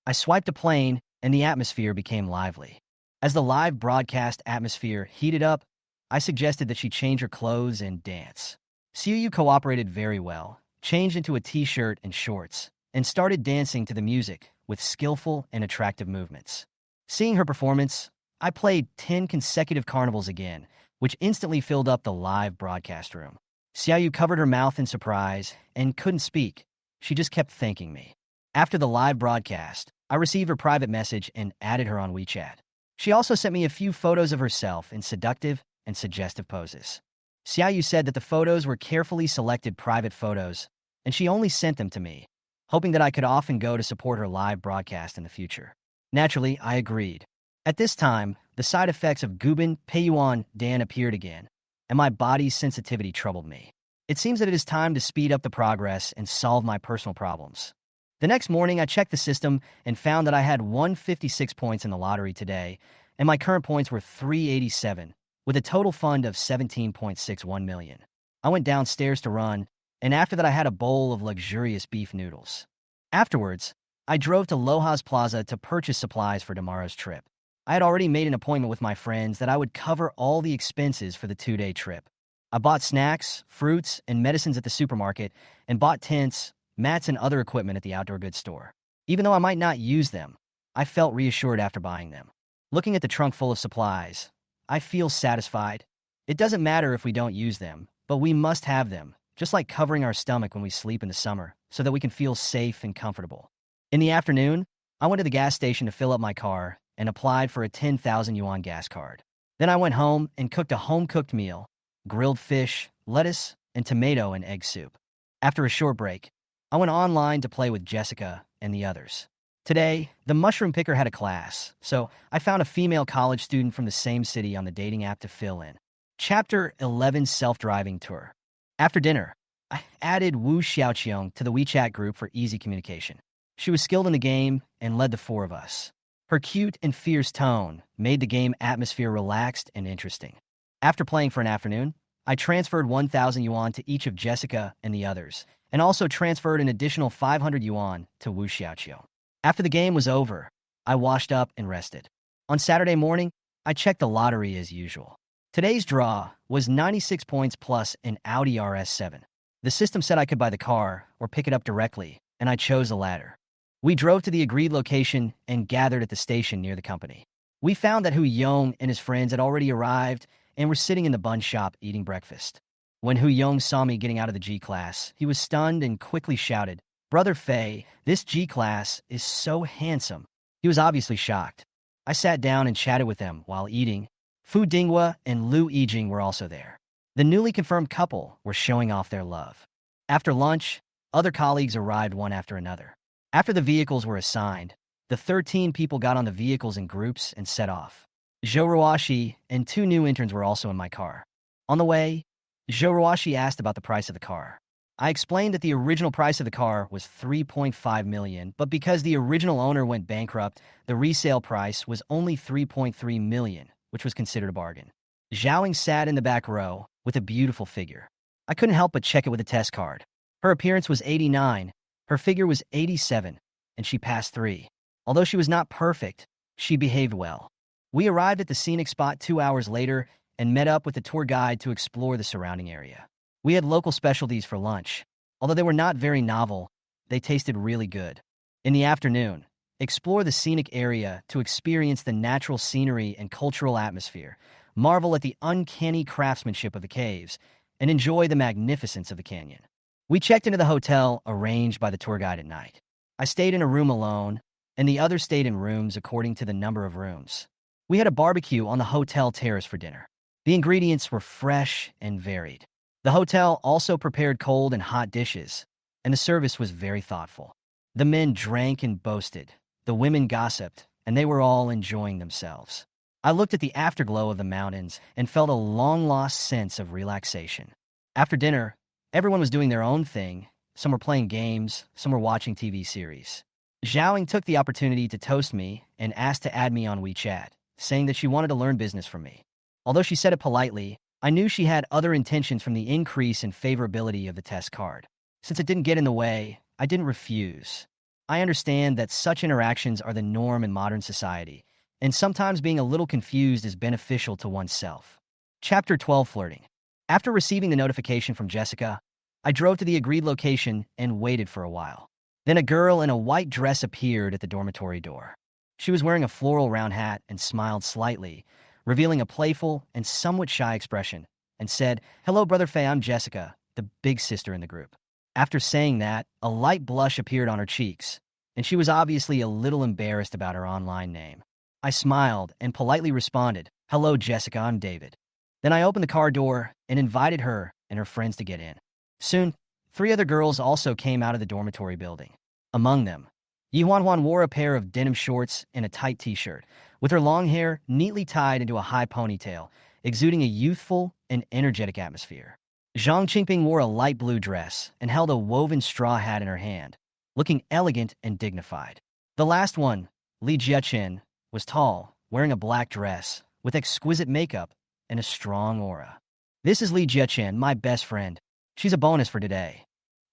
Speaker 1: I swiped a plane, and the atmosphere became lively. As the live broadcast atmosphere heated up, I suggested that she change her clothes and dance. Xiu cooperated very well, changed into a t-shirt and shorts, and started dancing to the music with skillful and attractive movements. Seeing her performance, I played 10 consecutive carnivals again, which instantly filled up the live broadcast room. Xiaoyu covered her mouth in surprise and couldn't speak. She just kept thanking me. After the live broadcast, I received her private message and added her on WeChat. She also sent me a few photos of herself in seductive and suggestive poses. Xiaoyu said that the photos were carefully selected private photos, and she only sent them to me, hoping that I could often go to support her live broadcast in the future. Naturally, I agreed. At this time, the side effects of Gubin Peiyuan Dan appeared again, and my body's sensitivity troubled me. It seems that it is time to speed up the progress and solve my personal problems. The next morning, I checked the system and found that I had 156 points in the lottery today, and my current points were 387, with a total fund of 17.61 million. I went downstairs to run, and after that I had a bowl of luxurious beef noodles. Afterwards, I drove to Loha's Plaza to purchase supplies for tomorrow's trip. I had already made an appointment with my friends that I would cover all the expenses for the 2-day trip. I bought snacks, fruits, and medicines at the supermarket, and bought tents, mats, and other equipment at the outdoor goods store. Even though I might not use them, I felt reassured after buying them. Looking at the trunk full of supplies, I feel satisfied. It doesn't matter if we don't use them, but we must have them, just like covering our stomach when we sleep in the summer, so that we can feel safe and comfortable. In the afternoon, I went to the gas station to fill up my car and applied for a 10,000 yuan gas card. Then I went home and cooked a home-cooked meal, grilled fish, lettuce, and tomato and egg soup. After a short break, I went online to play with Jessica and the others. Today, the mushroom picker had a class, so I found a female college student from the same city on the dating app to fill in. Chapter 11, Self-Driving Tour. After dinner, I added Wu Xiaoqiong to the WeChat group for easy communication. She was skilled in the game and led the 4 of us. Her cute and fierce tone made the game atmosphere relaxed and interesting. After playing for an afternoon, I transferred 1,000 yuan to each of Jessica and the others, and also transferred an additional 500 yuan to Wu Xiaoqiu. After the game was over, I washed up and rested. On Saturday morning, I checked the lottery as usual. Today's draw was 96 points plus an Audi RS7. The system said I could buy the car or pick it up directly, and I chose the latter. We drove to the agreed location and gathered at the station near the company. We found that Hu Yong and his friends had already arrived and were sitting in the bun shop eating breakfast. When Hu Yong saw me getting out of the G-Class, he was stunned and quickly shouted, Brother Fei, this G-class is so handsome. He was obviously shocked. I sat down and chatted with them while eating. Fu Dinghua and Lu Yijing were also there. The newly confirmed couple were showing off their love. After lunch, other colleagues arrived one after another. After the vehicles were assigned, the 13 people got on the vehicles in groups and set off. Zhou and 2 new interns were also in my car. On the way, Zhou asked about the price of the car. I explained that the original price of the car was 3.5 million, but because the original owner went bankrupt, the resale price was only 3.3 million, which was considered a bargain. Zhaoing sat in the back row with a beautiful figure. I couldn't help but check it with a test card. Her appearance was 89, her figure was 87, and she passed 3. Although she was not perfect, she behaved well. We arrived at the scenic spot 2 hours later and met up with the tour guide to explore the surrounding area. We had local specialties for lunch. Although they were not very novel, they tasted really good. In the afternoon, explore the scenic area to experience the natural scenery and cultural atmosphere, marvel at the uncanny craftsmanship of the caves, and enjoy the magnificence of the canyon. We checked into the hotel arranged by the tour guide at night. I stayed in a room alone, and the others stayed in rooms according to the number of rooms. We had a barbecue on the hotel terrace for dinner. The ingredients were fresh and varied. The hotel also prepared cold and hot dishes, and the service was very thoughtful. The men drank and boasted, the women gossiped, and they were all enjoying themselves. I looked at the afterglow of the mountains and felt a long-lost sense of relaxation. After dinner, everyone was doing their own thing. Some were playing games, some were watching TV series. Zhaoing took the opportunity to toast me and asked to add me on WeChat, saying that she wanted to learn business from me. Although she said it politely, I knew she had other intentions from the increase in favorability of the test card. Since it didn't get in the way, I didn't refuse. I understand that such interactions are the norm in modern society, and sometimes being a little confused is beneficial to oneself. Chapter 12, Flirting. After receiving the notification from Jessica, I drove to the agreed location and waited for a while. Then a girl in a white dress appeared at the dormitory door. She was wearing a floral round hat and smiled slightly, revealing a playful and somewhat shy expression, and said, "Hello, Brother Fei, I'm Jessica, the big sister in the group." After saying that, a light blush appeared on her cheeks, and she was obviously a little embarrassed about her online name. I smiled and politely responded, "Hello, Jessica, I'm David." Then I opened the car door and invited her and her friends to get in. Soon, 3 other girls also came out of the dormitory building. Among them, Yi Huan wore a pair of denim shorts and a tight t-shirt, with her long hair neatly tied into a high ponytail, exuding a youthful and energetic atmosphere. Zhang Qingping wore a light blue dress and held a woven straw hat in her hand, looking elegant and dignified. The last one, Li Jiechen, was tall, wearing a black dress, with exquisite makeup and a strong aura. "This is Li Jiechen, my best friend. She's a bonus for today."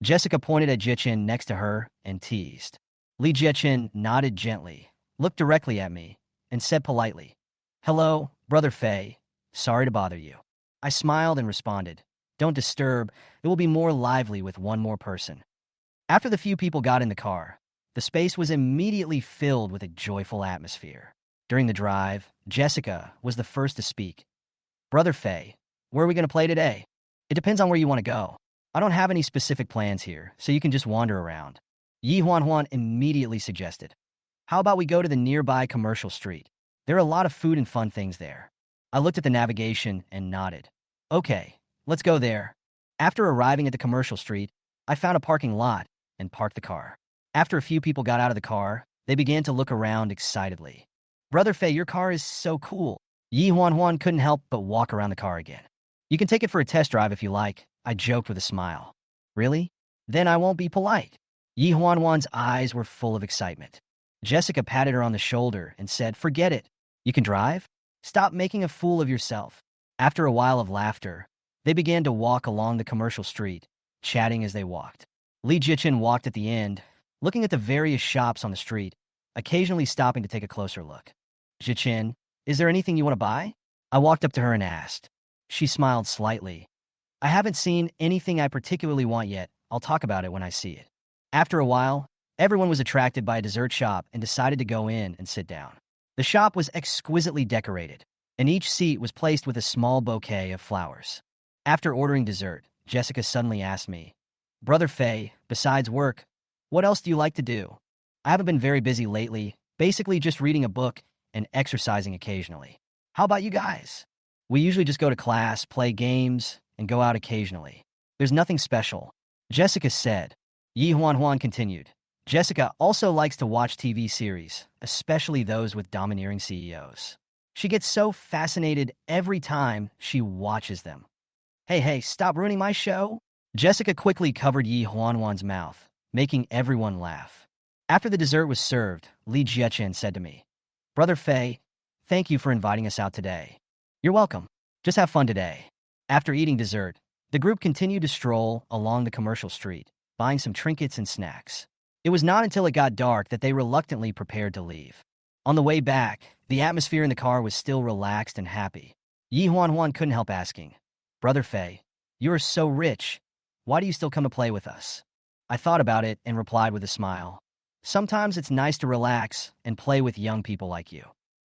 Speaker 1: Jessica pointed at Jiechen next to her and teased. Li Jiechen nodded gently, looked directly at me, and said politely, "Hello, Brother Fei. Sorry to bother you." I smiled and responded, "Don't disturb. It will be more lively with one more person." After the few people got in the car, the space was immediately filled with a joyful atmosphere. During the drive, Jessica was the first to speak. "Brother Fei, where are we going to play today?" "It depends on where you want to go. I don't have any specific plans here, so you can just wander around." Yi Huan immediately suggested, "How about we go to the nearby commercial street? There are a lot of food and fun things there." I looked at the navigation and nodded. "Okay, let's go there." After arriving at the commercial street, I found a parking lot and parked the car. After a few people got out of the car, they began to look around excitedly. "Brother Fei, your car is so cool." Yi Huan couldn't help but walk around the car again. "You can take it for a test drive if you like," I joked with a smile. "Really? Then I won't be polite." Yi Huan's eyes were full of excitement. Jessica patted her on the shoulder and said, "Forget it. You can drive? Stop making a fool of yourself." After a while of laughter, they began to walk along the commercial street, chatting as they walked. Li Jiechen walked at the end, looking at the various shops on the street, occasionally stopping to take a closer look. "Jiechen, is there anything you want to buy?" I walked up to her and asked. She smiled slightly. "I haven't seen anything I particularly want yet. I'll talk about it when I see it." After a while, everyone was attracted by a dessert shop and decided to go in and sit down. The shop was exquisitely decorated, and each seat was placed with a small bouquet of flowers. After ordering dessert, Jessica suddenly asked me, "Brother Fei, besides work, What else do you like to do? I haven't been very busy lately, basically just reading a book and exercising occasionally. How about you guys? We usually just go to class, play games, and go out occasionally. There's nothing special, Jessica said. Yi Huan Huan continued. Jessica also likes to watch TV series, especially those with domineering CEOs. She gets so fascinated every time she watches them. Hey, stop ruining my show. Jessica quickly covered Yi Huanhuan's mouth, making everyone laugh. After the dessert was served, Li Jiechen said to me, Brother Fei, thank you for inviting us out today. You're welcome. Just have fun today. After eating dessert, the group continued to stroll along the commercial street, buying some trinkets and snacks. It was not until it got dark that they reluctantly prepared to leave. On the way back, the atmosphere in the car was still relaxed and happy. Yi Huanhuan couldn't help asking, Brother Fei, you are so rich. Why do you still come to play with us? I thought about it and replied with a smile. Sometimes it's nice to relax and play with young people like you.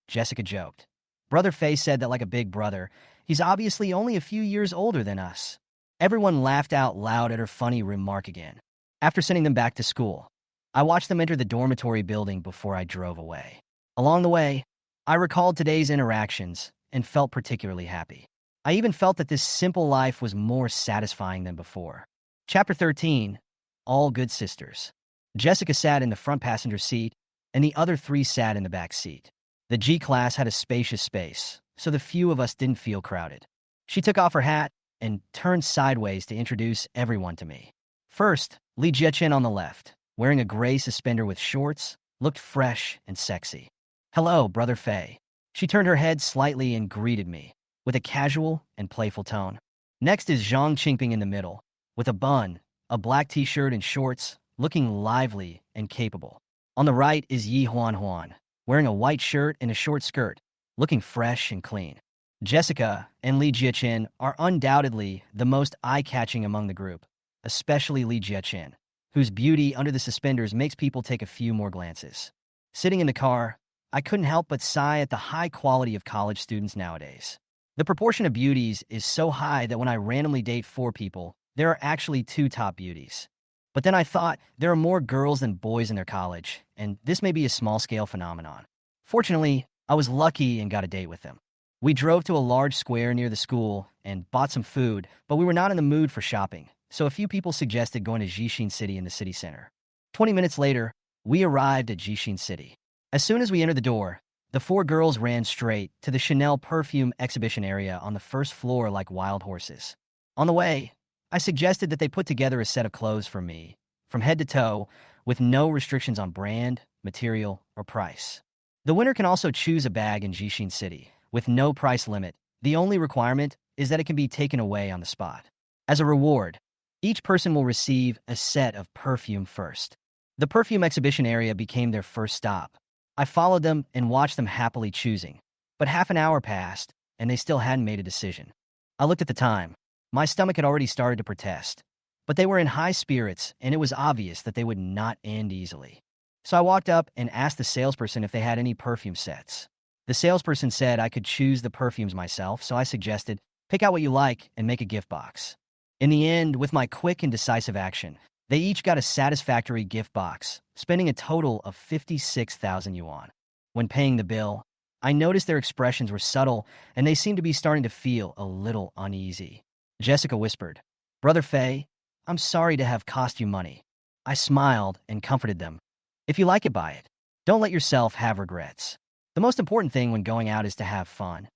Speaker 1: Jessica joked. Brother Fei said that like a big brother, he's obviously only a few years older than us. Everyone laughed out loud at her funny remark again. After sending them back to school, I watched them enter the dormitory building before I drove away. Along the way, I recalled today's interactions and felt particularly happy. I even felt that this simple life was more satisfying than before. Chapter 13, All Good Sisters. Jessica sat in the front passenger seat, and the other three sat in the back seat. The G class had a spacious space, so the few of us didn't feel crowded. She took off her hat and turned sideways to introduce everyone to me. First, Li Jiechen on the left, wearing a gray suspender with shorts, looked fresh and sexy. Hello, Brother Fei. She turned her head slightly and greeted me, with a casual and playful tone. Next is Zhang Qingping in the middle, with a bun, a black t-shirt and shorts, looking lively and capable. On the right is Yi Huanhuan, wearing a white shirt and a short skirt, looking fresh and clean. Jessica and Li Jiechen are undoubtedly the most eye-catching among the group, especially Li Jiechen, whose beauty under the suspenders makes people take a few more glances. Sitting in the car, I couldn't help but sigh at the high quality of college students nowadays. The proportion of beauties is so high that when I randomly date 4 people, there are actually 2 top beauties. But then I thought there are more girls than boys in their college, and this may be a small-scale phenomenon. Fortunately, I was lucky and got a date with them. We drove to a large square near the school and bought some food, but we were not in the mood for shopping, so a few people suggested going to Jixin City in the city center. 20 minutes later, we arrived at Jixin City. As soon as we entered the door, the 4 girls ran straight to the Chanel perfume exhibition area on the first floor like wild horses. On the way, I suggested that they put together a set of clothes for me, from head to toe, with no restrictions on brand, material, or price. The winner can also choose a bag in Jixin City, with no price limit. The only requirement is that it can be taken away on the spot. As a reward, each person will receive a set of perfume first. The perfume exhibition area became their first stop. I followed them and watched them happily choosing, but half an hour passed, and they still hadn't made a decision. I looked at the time. My stomach had already started to protest, but they were in high spirits, and it was obvious that they would not end easily. So I walked up and asked the salesperson if they had any perfume sets. The salesperson said I could choose the perfumes myself, so I suggested, pick out what you like and make a gift box. In the end, with my quick and decisive action, they each got a satisfactory gift box, spending a total of 56,000 yuan. When paying the bill, I noticed their expressions were subtle, and they seemed to be starting to feel a little uneasy. Jessica whispered, Brother Fei, I'm sorry to have cost you money. I smiled and comforted them. If you like it, buy it. Don't let yourself have regrets. The most important thing when going out is to have fun.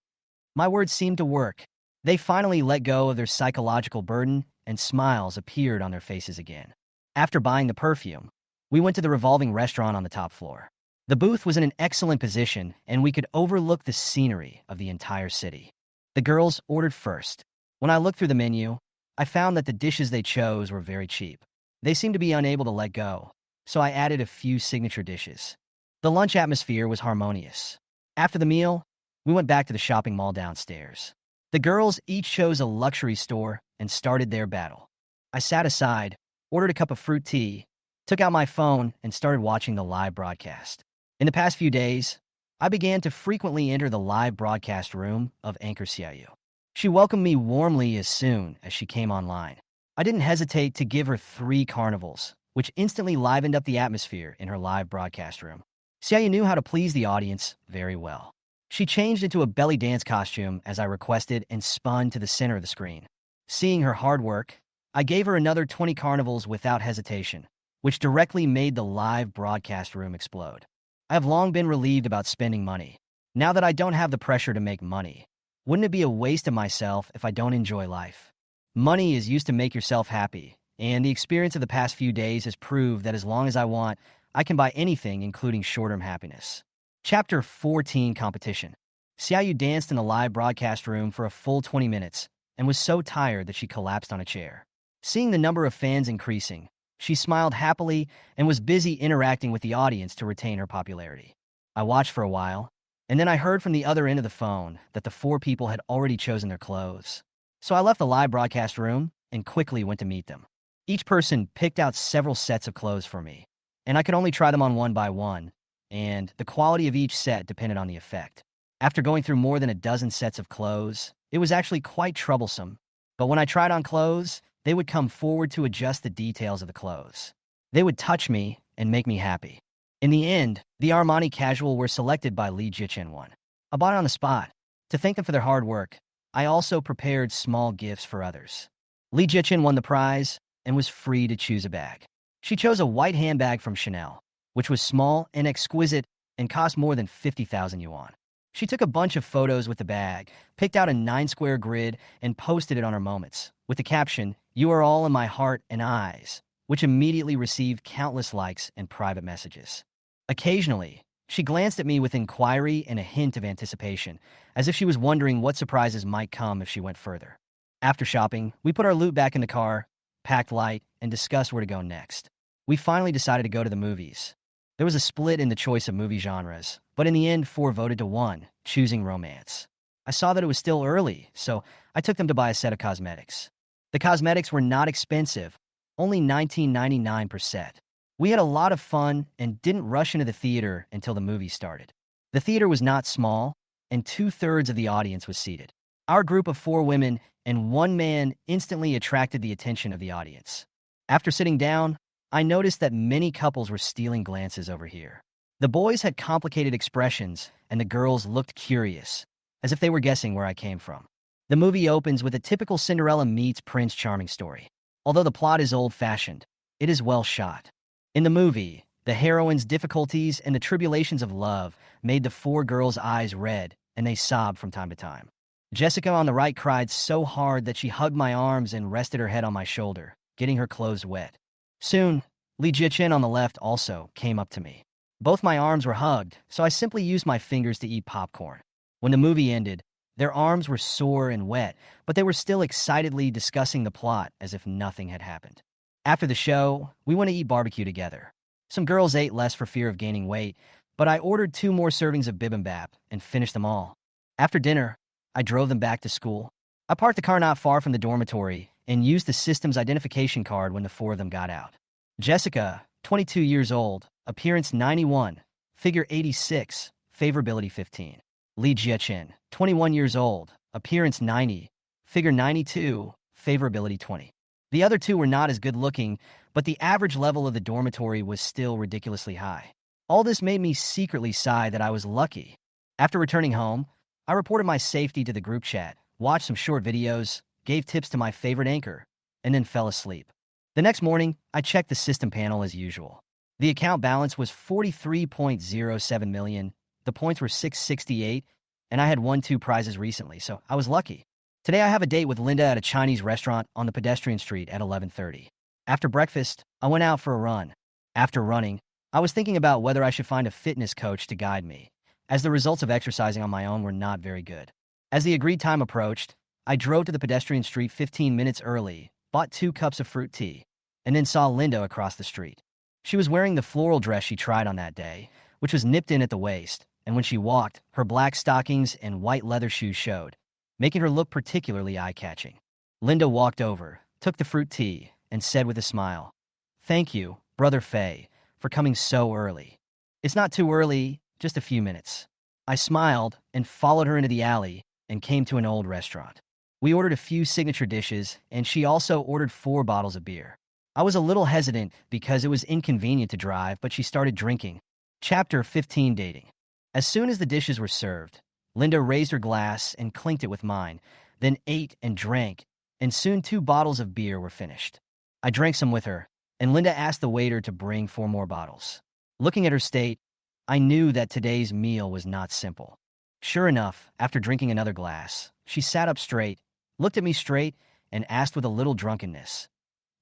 Speaker 1: My words seemed to work. They finally let go of their psychological burden, and smiles appeared on their faces again. After buying the perfume, we went to the revolving restaurant on the top floor. The booth was in an excellent position, and we could overlook the scenery of the entire city. The girls ordered first. When I looked through the menu, I found that the dishes they chose were very cheap. They seemed to be unable to let go, so I added a few signature dishes. The lunch atmosphere was harmonious. After the meal, we went back to the shopping mall downstairs. The girls each chose a luxury store and started their battle. I sat aside, ordered a cup of fruit tea, took out my phone, and started watching the live broadcast. In the past few days, I began to frequently enter the live broadcast room of Anchor Xiaoyu. She welcomed me warmly as soon as she came online. I didn't hesitate to give her 3 carnivals, which instantly livened up the atmosphere in her live broadcast room. Xiaoyu knew how to please the audience very well. She changed into a belly dance costume as I requested and spun to the center of the screen. Seeing her hard work, I gave her another 20 carnivals without hesitation, which directly made the live broadcast room explode. I have long been relieved about spending money. Now that I don't have the pressure to make money, wouldn't it be a waste of myself if I don't enjoy life? Money is used to make yourself happy, and the experience of the past few days has proved that as long as I want, I can buy anything, including short-term happiness. Chapter 14 Competition. Xiaoyu danced in the live broadcast room for a full 20 minutes and was so tired that she collapsed on a chair. Seeing the number of fans increasing, she smiled happily and was busy interacting with the audience to retain her popularity. I watched for a while, and then I heard from the other end of the phone that the 4 people had already chosen their clothes. So I left the live broadcast room and quickly went to meet them. Each person picked out several sets of clothes for me, and I could only try them on one by one, and the quality of each set depended on the effect. After going through more than a dozen sets of clothes, it was actually quite troublesome. But when I tried on clothes, they would come forward to adjust the details of the clothes. They would touch me and make me happy. In the end, the Armani casual were selected by Lee Jichen-won. I bought it on the spot. To thank them for their hard work, I also prepared small gifts for others. Lee Jichen won the prize and was free to choose a bag. She chose a white handbag from Chanel, which was small and exquisite and cost more than 50,000 yuan. She took a bunch of photos with the bag, picked out a 9-square grid, and posted it on her Moments, with the caption, "You are all in my heart and eyes," which immediately received countless likes and private messages. Occasionally, she glanced at me with inquiry and a hint of anticipation, as if she was wondering what surprises might come if she went further. After shopping, we put our loot back in the car, packed light, and discussed where to go next. We finally decided to go to the movies. There was a split in the choice of movie genres, but in the end 4 voted to 1, choosing romance. I saw that it was still early, so I took them to buy a set of cosmetics. The cosmetics were not expensive, only $19.99 per set. We had a lot of fun and didn't rush into the theater until the movie started. The theater was not small, and 2/3 of the audience was seated. Our group of 4 women and 1 man instantly attracted the attention of the audience. After sitting down, I noticed that many couples were stealing glances over here. The boys had complicated expressions, and the girls looked curious, as if they were guessing where I came from. The movie opens with a typical Cinderella meets Prince Charming story. Although the plot is old-fashioned, it is well shot. In the movie, the heroine's difficulties and the tribulations of love made the 4 girls' eyes red, and they sobbed from time to time. Jessica on the right cried so hard that she hugged my arms and rested her head on my shoulder, getting her clothes wet. Soon, Lee Jichen on the left also came up to me. Both my arms were hugged, so I simply used my fingers to eat popcorn. When the movie ended, their arms were sore and wet, but they were still excitedly discussing the plot as if nothing had happened. After the show, we went to eat barbecue together. Some girls ate less for fear of gaining weight, but I ordered 2 more servings of bibimbap and finished them all. After dinner, I drove them back to school. I parked the car not far from the dormitory and used the system's identification card when the 4 of them got out. Jessica, 22 years old, appearance 91, figure 86, favorability 15. Lee Jichen, 21 years old, appearance 90, figure 92, favorability 20. The other 2 were not as good looking, but the average level of the dormitory was still ridiculously high. All this made me secretly sigh that I was lucky. After returning home, I reported my safety to the group chat, watched some short videos, gave tips to my favorite anchor, and then fell asleep. The next morning, I checked the system panel as usual. The account balance was 43.07 million, the points were 668, and I had won 2 prizes recently, so I was lucky. Today I have a date with Linda at a Chinese restaurant on the pedestrian street at 11:30. After breakfast, I went out for a run. After running, I was thinking about whether I should find a fitness coach to guide me, as the results of exercising on my own were not very good. As the agreed time approached, I drove to the pedestrian street 15 minutes early, bought 2 cups of fruit tea, and then saw Linda across the street. She was wearing the floral dress she tried on that day, which was nipped in at the waist, and when she walked, her black stockings and white leather shoes showed, making her look particularly eye-catching. Linda walked over, took the fruit tea, and said with a smile, "Thank you, Brother Fei, for coming so early. It's not too early, just a few minutes." I smiled and followed her into the alley and came to an old restaurant. We ordered a few signature dishes, and she also ordered 4 bottles of beer. I was a little hesitant because it was inconvenient to drive, but she started drinking. Chapter 15, Dating. As soon as the dishes were served, Linda raised her glass and clinked it with mine, then ate and drank, and soon 2 bottles of beer were finished. I drank some with her, and Linda asked the waiter to bring 4 more bottles. Looking at her state, I knew that today's meal was not simple. Sure enough, after drinking another glass, she sat up straight, looked at me straight, and asked with a little drunkenness,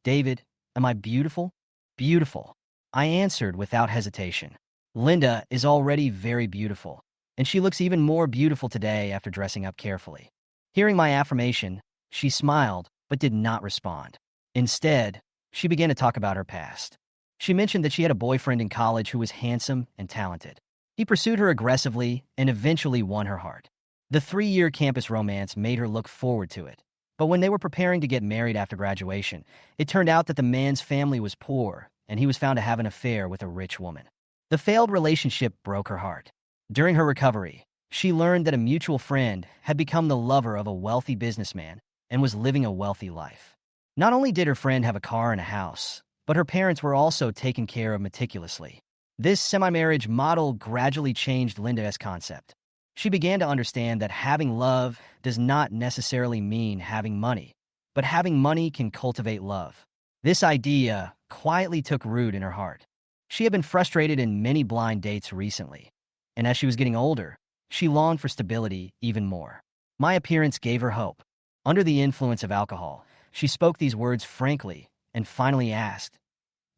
Speaker 1: "David, am I beautiful?" "Beautiful," I answered without hesitation. Linda is already very beautiful, and she looks even more beautiful today after dressing up carefully. Hearing my affirmation, she smiled but did not respond. Instead, she began to talk about her past. She mentioned that she had a boyfriend in college who was handsome and talented. He pursued her aggressively and eventually won her heart. The 3-year campus romance made her look forward to it. But when they were preparing to get married after graduation, it turned out that the man's family was poor and he was found to have an affair with a rich woman. The failed relationship broke her heart. During her recovery, she learned that a mutual friend had become the lover of a wealthy businessman and was living a wealthy life. Not only did her friend have a car and a house, but her parents were also taken care of meticulously. This semi-marriage model gradually changed Linda's concept. She began to understand that having love does not necessarily mean having money, but having money can cultivate love. This idea quietly took root in her heart. She had been frustrated in many blind dates recently, and as she was getting older, she longed for stability even more. My appearance gave her hope. Under the influence of alcohol, she spoke these words frankly and finally asked,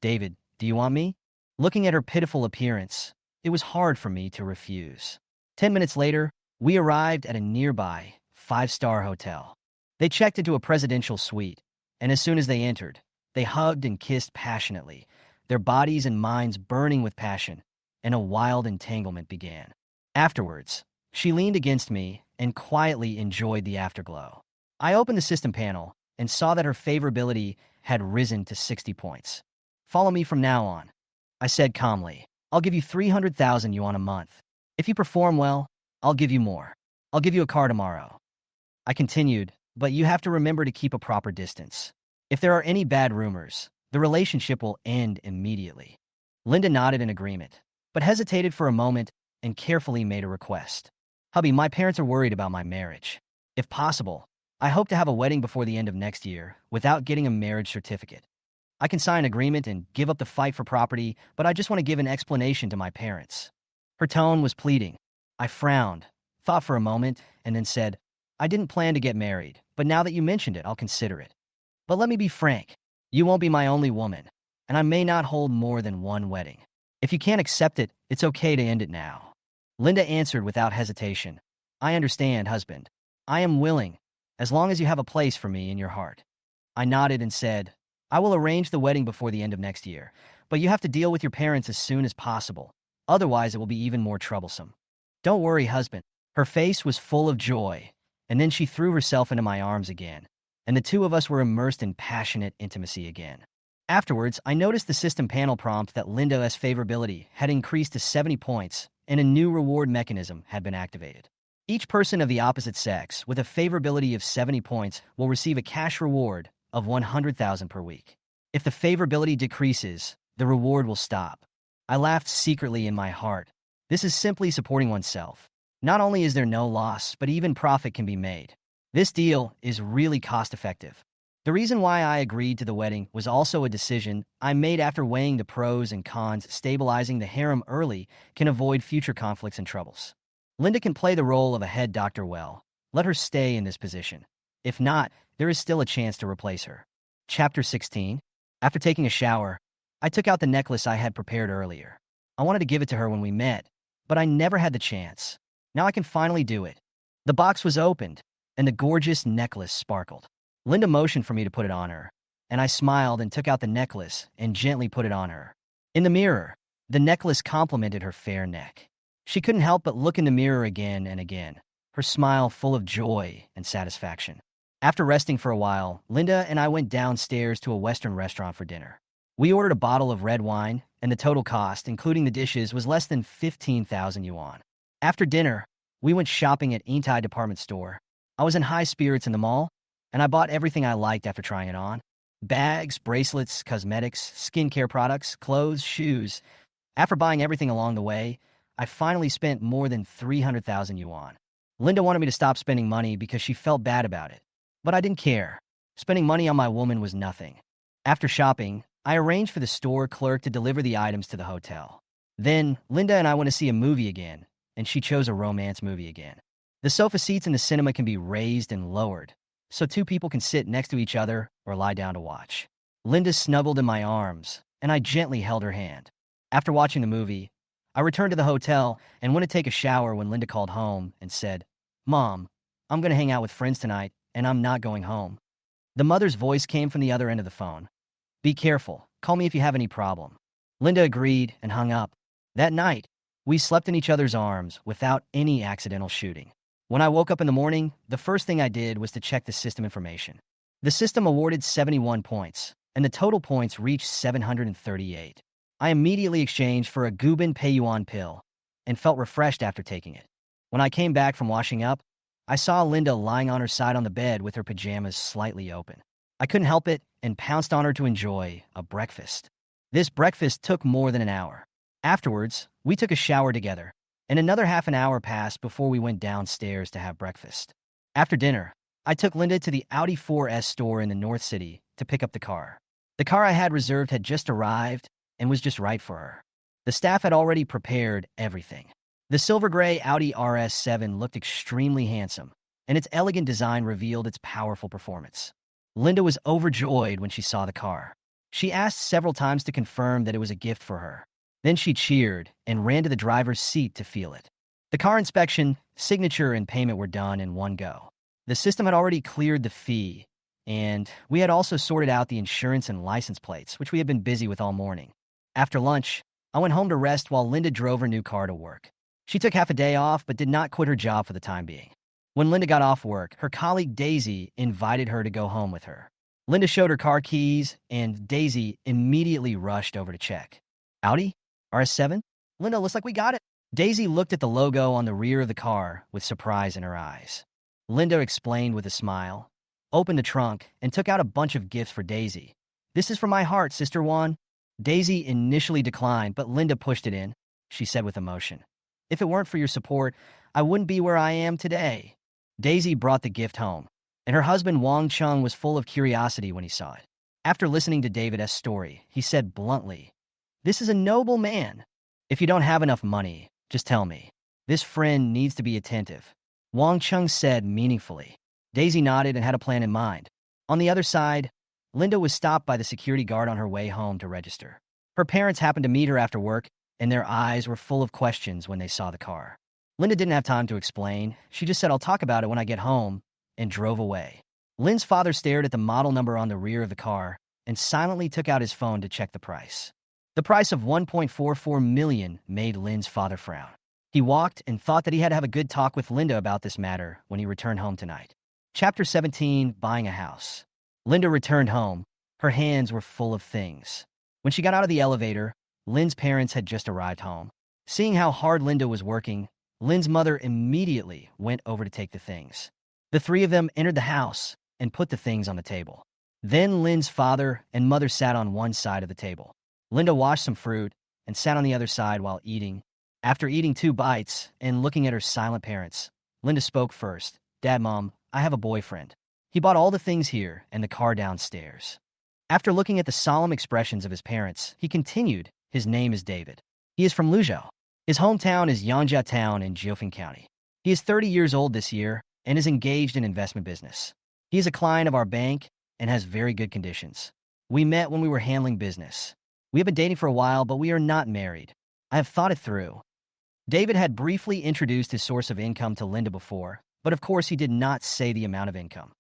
Speaker 1: "David, do you want me?" Looking at her pitiful appearance, it was hard for me to refuse. 10 minutes later, we arrived at a nearby 5-star hotel. They checked into a presidential suite, and as soon as they entered, they hugged and kissed passionately, their bodies and minds burning with passion, and a wild entanglement began. Afterwards, she leaned against me and quietly enjoyed the afterglow. I opened the system panel and saw that her favorability had risen to 60 points. "Follow me from now on," I said calmly. "I'll give you 300,000 yuan a month. If you perform well, I'll give you more. I'll give you a car tomorrow." I continued, "But you have to remember to keep a proper distance. If there are any bad rumors, the relationship will end immediately." Linda nodded in agreement, but hesitated for a moment and carefully made a request. "Hubby, my parents are worried about my marriage. If possible, I hope to have a wedding before the end of next year without getting a marriage certificate. I can sign an agreement and give up the fight for property, but I just want to give an explanation to my parents." Her tone was pleading. I frowned, thought for a moment, and then said, "I didn't plan to get married, but now that you mentioned it, I'll consider it. But let me be frank. You won't be my only woman, and I may not hold more than one wedding. If you can't accept it, it's okay to end it now." Linda answered without hesitation, "I understand, husband. I am willing, as long as you have a place for me in your heart." I nodded and said, "I will arrange the wedding before the end of next year, but you have to deal with your parents as soon as possible. Otherwise, it will be even more troublesome." "Don't worry, husband." Her face was full of joy, and then she threw herself into my arms again, and the two of us were immersed in passionate intimacy again. Afterwards, I noticed the system panel prompt that Linda's favorability had increased to 70 points, and a new reward mechanism had been activated. Each person of the opposite sex with a favorability of 70 points will receive a cash reward of 100,000 per week. If the favorability decreases, the reward will stop. I laughed secretly in my heart. This is simply supporting oneself. Not only is there no loss, but even profit can be made. This deal is really cost-effective. The reason why I agreed to the wedding was also a decision I made after weighing the pros and cons. Stabilizing the harem early can avoid future conflicts and troubles. Linda can play the role of a head doctor well. Let her stay in this position. If not, there is still a chance to replace her. Chapter 16. After taking a shower, I took out the necklace I had prepared earlier. I wanted to give it to her when we met, but I never had the chance. Now I can finally do it. The box was opened, and the gorgeous necklace sparkled. Linda motioned for me to put it on her, and I smiled and took out the necklace and gently put it on her. In the mirror, the necklace complemented her fair neck. She couldn't help but look in the mirror again and again, her smile full of joy and satisfaction. After resting for a while, Linda and I went downstairs to a Western restaurant for dinner. We ordered a bottle of red wine, and the total cost, including the dishes, was less than 15,000 yuan. After dinner, we went shopping at Intai department store. I was in high spirits in the mall, and I bought everything I liked after trying it on. Bags, bracelets, cosmetics, skincare products, clothes, shoes. After buying everything along the way, I finally spent more than 300,000 yuan. Linda wanted me to stop spending money because she felt bad about it. But I didn't care. Spending money on my woman was nothing. After shopping, I arranged for the store clerk to deliver the items to the hotel. Then, Linda and I went to see a movie again, and she chose a romance movie again. The sofa seats in the cinema can be raised and lowered, so two people can sit next to each other or lie down to watch. Linda snuggled in my arms, and I gently held her hand. After watching the movie, I returned to the hotel and went to take a shower when Linda called home and said, "Mom, I'm going to hang out with friends tonight, and I'm not going home." The mother's voice came from the other end of the phone. "Be careful. Call me if you have any problem." Linda agreed and hung up. That night, we slept in each other's arms without any accidental shooting. When I woke up in the morning, the first thing I did was to check the system information. The system awarded 71 points, and the total points reached 738. I immediately exchanged for a Gubin Peiyuan pill and felt refreshed after taking it. When I came back from washing up, I saw Linda lying on her side on the bed with her pajamas slightly open. I couldn't help it and pounced on her to enjoy a breakfast. This breakfast took more than an hour. Afterwards, we took a shower together, and another half an hour passed before we went downstairs to have breakfast. After dinner, I took Linda to the Audi 4S store in the North City to pick up the car. The car I had reserved had just arrived and was just right for her. The staff had already prepared everything. The silver gray Audi RS7 looked extremely handsome, and its elegant design revealed its powerful performance. Linda was overjoyed when she saw the car. She asked several times to confirm that it was a gift for her. Then she cheered and ran to the driver's seat to feel it. The car inspection, signature, and payment were done in one go. The system had already cleared the fee, and we had also sorted out the insurance and license plates, which we had been busy with all morning. After lunch, I went home to rest while Linda drove her new car to work. She took half a day off but did not quit her job for the time being. When Linda got off work, her colleague Daisy invited her to go home with her. Linda showed her car keys, and Daisy immediately rushed over to check. "Audi? RS7? Linda, looks like we got it." Daisy looked at the logo on the rear of the car with surprise in her eyes. Linda explained with a smile, opened the trunk, and took out a bunch of gifts for Daisy. "This is from my heart, Sister Juan." Daisy initially declined, but Linda pushed it in. She said with emotion, "If it weren't for your support, I wouldn't be where I am today." Daisy brought the gift home, and her husband Wang Chung was full of curiosity when he saw it. After listening to David's story, he said bluntly, "This is a noble man. If you don't have enough money, just tell me. This friend needs to be attentive." Wang Chung said meaningfully. Daisy nodded and had a plan in mind. On the other side, Linda was stopped by the security guard on her way home to register. Her parents happened to meet her after work, and their eyes were full of questions when they saw the car. Linda didn't have time to explain. She just said, "I'll talk about it when I get home," and drove away. Lynn's father stared at the model number on the rear of the car and silently took out his phone to check the price. The price of 1.44 million made Lynn's father frown. He walked and thought that he had to have a good talk with Linda about this matter when he returned home tonight. Chapter 17, Buying a House. Linda returned home. Her hands were full of things. When she got out of the elevator, Lynn's parents had just arrived home. Seeing how hard Linda was working, Lynn's mother immediately went over to take the things. The three of them entered the house and put the things on the table. Then Lynn's father and mother sat on one side of the table. Linda washed some fruit and sat on the other side while eating. After eating 2 bites and looking at her silent parents, Linda spoke first. "Dad, Mom, I have a boyfriend. He bought all the things here and the car downstairs." After looking at the solemn expressions of his parents, he continued, "His name is David. He is from Luzhou. His hometown is Yangjia Town in Jiufeng County. He is 30 years old this year and is engaged in investment business. He is a client of our bank and has very good conditions. We met when we were handling business. We have been dating for a while, but we are not married. I have thought it through." David had briefly introduced his source of income to Linda before, but of course he did not say the amount of income.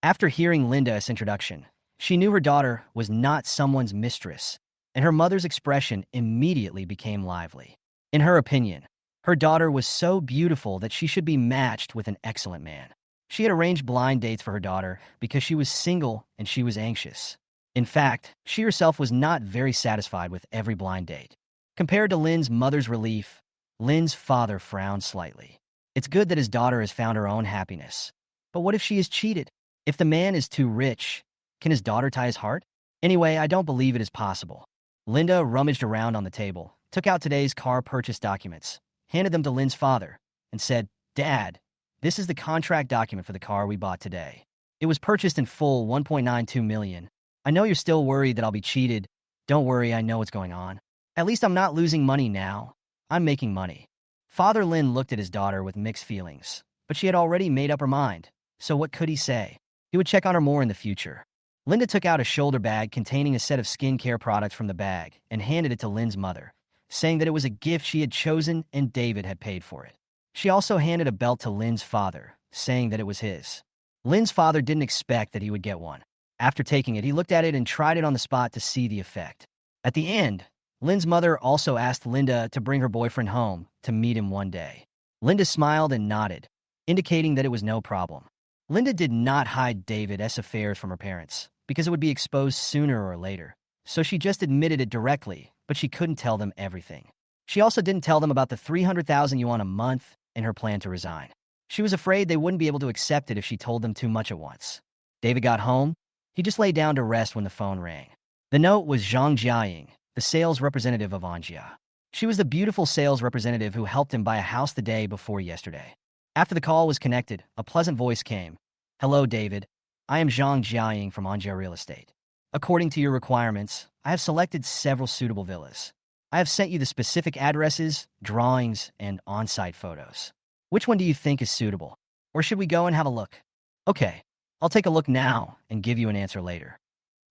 Speaker 1: After hearing Linda's introduction, she knew her daughter was not someone's mistress, and her mother's expression immediately became lively. In her opinion, her daughter was so beautiful that she should be matched with an excellent man. She had arranged blind dates for her daughter because she was single and she was anxious. In fact, she herself was not very satisfied with every blind date. Compared to Lynn's mother's relief, Lynn's father frowned slightly. It's good that his daughter has found her own happiness. But what if she is cheated? If the man is too rich, Can his daughter tie his heart? Anyway, I don't believe it is possible. Linda rummaged around on the table, took out today's car purchase documents, handed them to Lynn's father, and said, "Dad, this is the contract document for the car we bought today. It was purchased in full, 1.92 million. I know you're still worried that I'll be cheated. Don't worry, I know what's going on. At least I'm not losing money now. I'm making money." Father Lin looked at his daughter with mixed feelings, but she had already made up her mind, so what could he say? He would check on her more in the future. Linda took out a shoulder bag containing a set of skincare products from the bag and handed it to Lynn's mother, saying that it was a gift she had chosen and David had paid for it. She also handed a belt to Lynn's father, saying that it was his. Lynn's father didn't expect that he would get one. After taking it, he looked at it and tried it on the spot to see the effect. At the end, Lynn's mother also asked Linda to bring her boyfriend home to meet him one day. Linda smiled and nodded, indicating that it was no problem. Linda did not hide David's affairs from her parents, because it would be exposed sooner or later, so she just admitted it directly, but she couldn't tell them everything. She also didn't tell them about the 300,000 yuan a month and her plan to resign. She was afraid they wouldn't be able to accept it if she told them too much at once. David got home. He just lay down to rest when the phone rang. The note was Zhang Jiaying, the sales representative of Anjia. She was the beautiful sales representative who helped him buy a house the day before yesterday. After the call was connected, a pleasant voice came. "Hello, David. I am Zhang Jiaying from Anjia Real Estate. According to your requirements, I have selected several suitable villas. I have sent you the specific addresses, drawings, and on-site photos. Which one do you think is suitable? Or should we go and have a look?" "Okay, I'll take a look now and give you an answer later."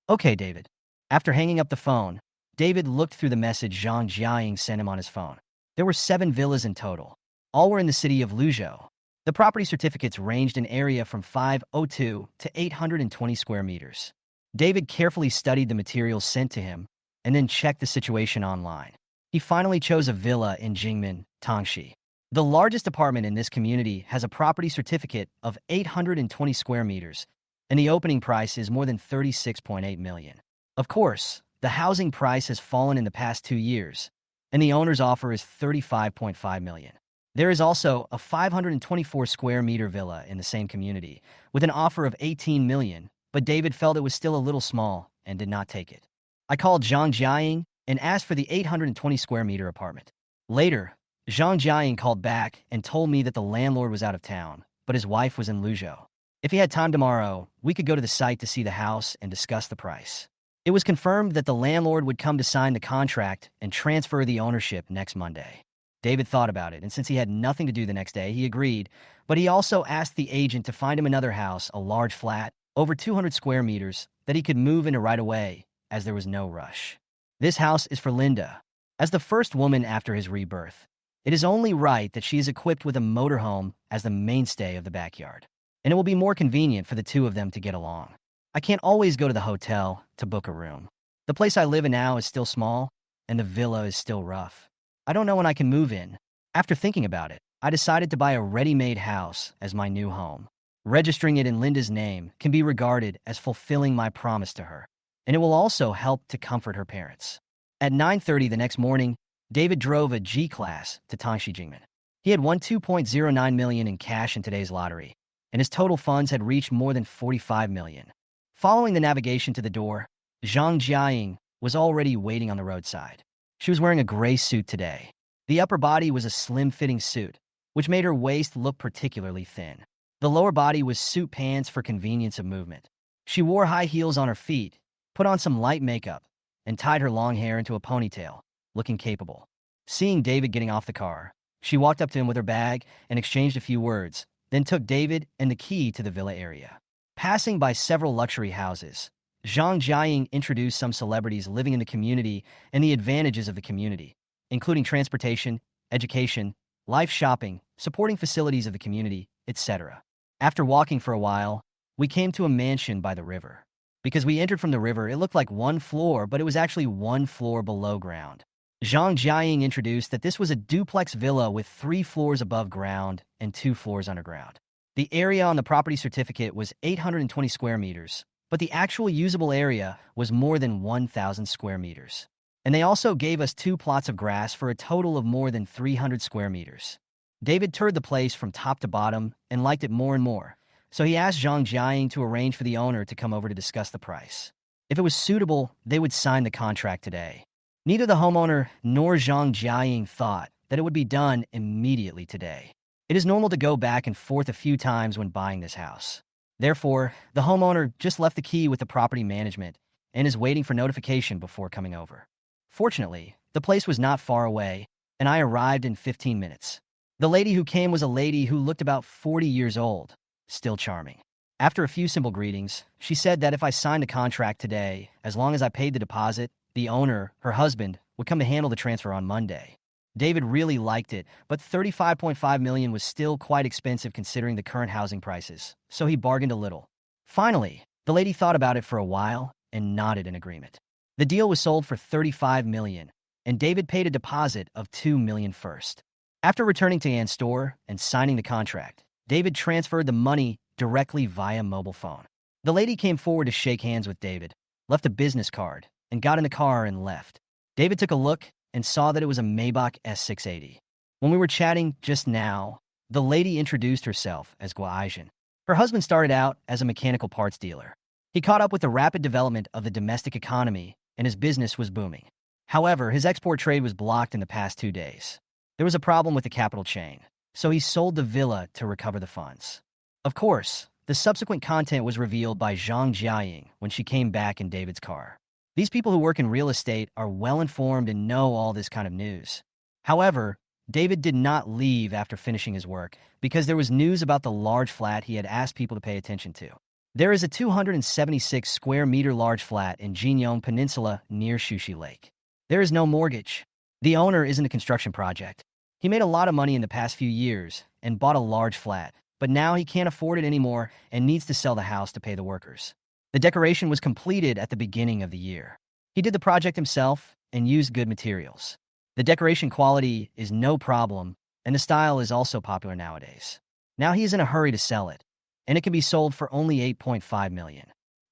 Speaker 1: "Okay, David." After hanging up the phone, David looked through the message Zhang Jiaying sent him on his phone. There were 7 villas in total. All were in the city of Luzhou. The property certificates ranged in area from 502 to 820 square meters. David carefully studied the materials sent to him and then checked the situation online. He finally chose a villa in Jingmen, Tangxi. The largest apartment in this community has a property certificate of 820 square meters, and the opening price is more than 36.8 million. Of course, the housing price has fallen in the past 2 years, and the owner's offer is 35.5 million. There is also a 524 square meter villa in the same community with an offer of 18 million, but David felt it was still a little small and did not take it. I called Zhang Jiaying and asked for the 820 square meter apartment. Later, Zhang Jiaying called back and told me that the landlord was out of town, but his wife was in Luzhou. If he had time tomorrow, we could go to the site to see the house and discuss the price. It was confirmed that the landlord would come to sign the contract and transfer the ownership next Monday. David thought about it, and since he had nothing to do the next day, he agreed, but he also asked the agent to find him another house, a large flat, over 200 square meters, that he could move into right away, as there was no rush. This house is for Linda. As the first woman after his rebirth, it is only right that she is equipped with a motorhome as the mainstay of the backyard, and it will be more convenient for the two of them to get along. I can't always go to the hotel to book a room. The place I live in now is still small, and the villa is still rough. I don't know when I can move in. After thinking about it, I decided to buy a ready-made house as my new home. Registering it in Linda's name can be regarded as fulfilling my promise to her, and it will also help to comfort her parents. At 9:30 the next morning, David drove a G-Class to Tangxi Jingmen. He had won 2.09 million in cash in today's lottery, and his total funds had reached more than 45 million. Following the navigation to the door, Zhang Jiaying was already waiting on the roadside. She was wearing a gray suit today. The upper body was a slim-fitting suit, which made her waist look particularly thin. The lower body was suit pants for convenience of movement. She wore high heels on her feet, put on some light makeup, and tied her long hair into a ponytail, looking capable. Seeing David getting off the car, she walked up to him with her bag and exchanged a few words, then took David and the key to the villa area. Passing by several luxury houses, Zhang Jiaying introduced some celebrities living in the community and the advantages of the community, including transportation, education, life shopping, supporting facilities of the community, etc. After walking for a while, we came to a mansion by the river. Because we entered from the river, it looked like one floor, but it was actually one floor below ground. Zhang Jiaying introduced that this was a duplex villa with 3 floors above ground and 2 floors underground. The area on the property certificate was 820 square meters, but the actual usable area was more than 1,000 square meters. And they also gave us 2 plots of grass for a total of more than 300 square meters. David toured the place from top to bottom and liked it more and more, So he asked Zhang Jiaying to arrange for the owner to come over to discuss the price. If it was suitable, they would sign the contract today. Neither the homeowner nor Zhang Jiaying thought that it would be done immediately today. It is normal to go back and forth a few times when buying this house. Therefore, the homeowner just left the key with the property management and is waiting for notification before coming over. Fortunately, the place was not far away, and I arrived in 15 minutes. The lady who came was a lady who looked about 40 years old, still charming. After a few simple greetings, she said that if I signed a contract today, as long as I paid the deposit, the owner, her husband, would come to handle the transfer on Monday. David really liked it, but $35.5 million was still quite expensive considering the current housing prices, so he bargained a little. Finally, the lady thought about it for a while and nodded in agreement. The deal was sold for $35 million, and David paid a deposit of $2 million first. After returning to Anne's store and signing the contract, David transferred the money directly via mobile phone. The lady came forward to shake hands with David, left a business card, and got in the car and left. David took a look and saw that it was a Maybach S680. When we were chatting just now, the lady introduced herself as Guaijin. Her husband started out as a mechanical parts dealer. He caught up with the rapid development of the domestic economy, and his business was booming. However, his export trade was blocked in the past 2 days. There was a problem with the capital chain, so he sold the villa to recover the funds. Of course, the subsequent content was revealed by Zhang Jiaying when she came back in David's car. These people who work in real estate are well informed and know all this kind of news. However, David did not leave after finishing his work because there was news about the large flat he had asked people to pay attention to. There is a 276 square meter large flat in Jinyong Peninsula near Shushi Lake. There is no mortgage. The owner isn't a construction project. He made a lot of money in the past few years and bought a large flat, but now he can't afford it anymore and needs to sell the house to pay the workers. The decoration was completed at the beginning of the year. He did the project himself and used good materials. The decoration quality is no problem, and the style is also popular nowadays. Now he is in a hurry to sell it, and it can be sold for only $8.5 million.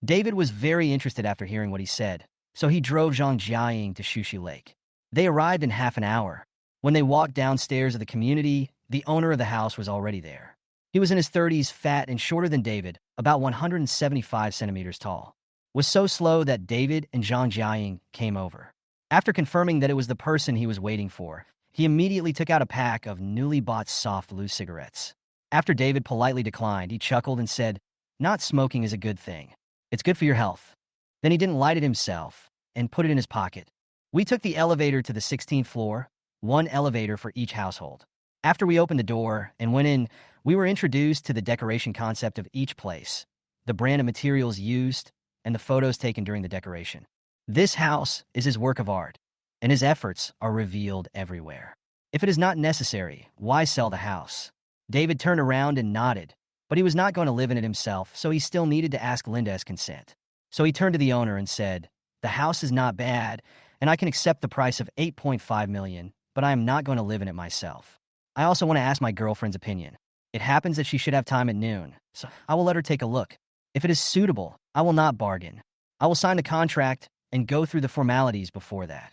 Speaker 1: David was very interested after hearing what he said, so he drove Zhang Jiaying to Shushi Lake. They arrived in half an hour. When they walked downstairs of the community, the owner of the house was already there. He was in his 30s, fat and shorter than David, about 175 centimeters tall. Was so slow that David and Zhang Jiaying came over. After confirming that it was the person he was waiting for, he immediately took out a pack of newly bought soft loose cigarettes. After David politely declined, he chuckled and said, "Not smoking is a good thing. It's good for your health." Then he didn't light it himself and put it in his pocket. We took the elevator to the 16th floor, one elevator for each household. After we opened the door and went in, we were introduced to the decoration concept of each place, the brand of materials used, and the photos taken during the decoration. This house is his work of art, and his efforts are revealed everywhere. If it is not necessary, why sell the house? David turned around and nodded, but he was not going to live in it himself, so he still needed to ask Linda's consent. So he turned to the owner and said, "The house is not bad, and I can accept the price of $8.5 million, but I am not going to live in it myself. I also want to ask my girlfriend's opinion. It happens that she should have time at noon, so I will let her take a look. If it is suitable, I will not bargain. I will sign the contract and go through the formalities before that."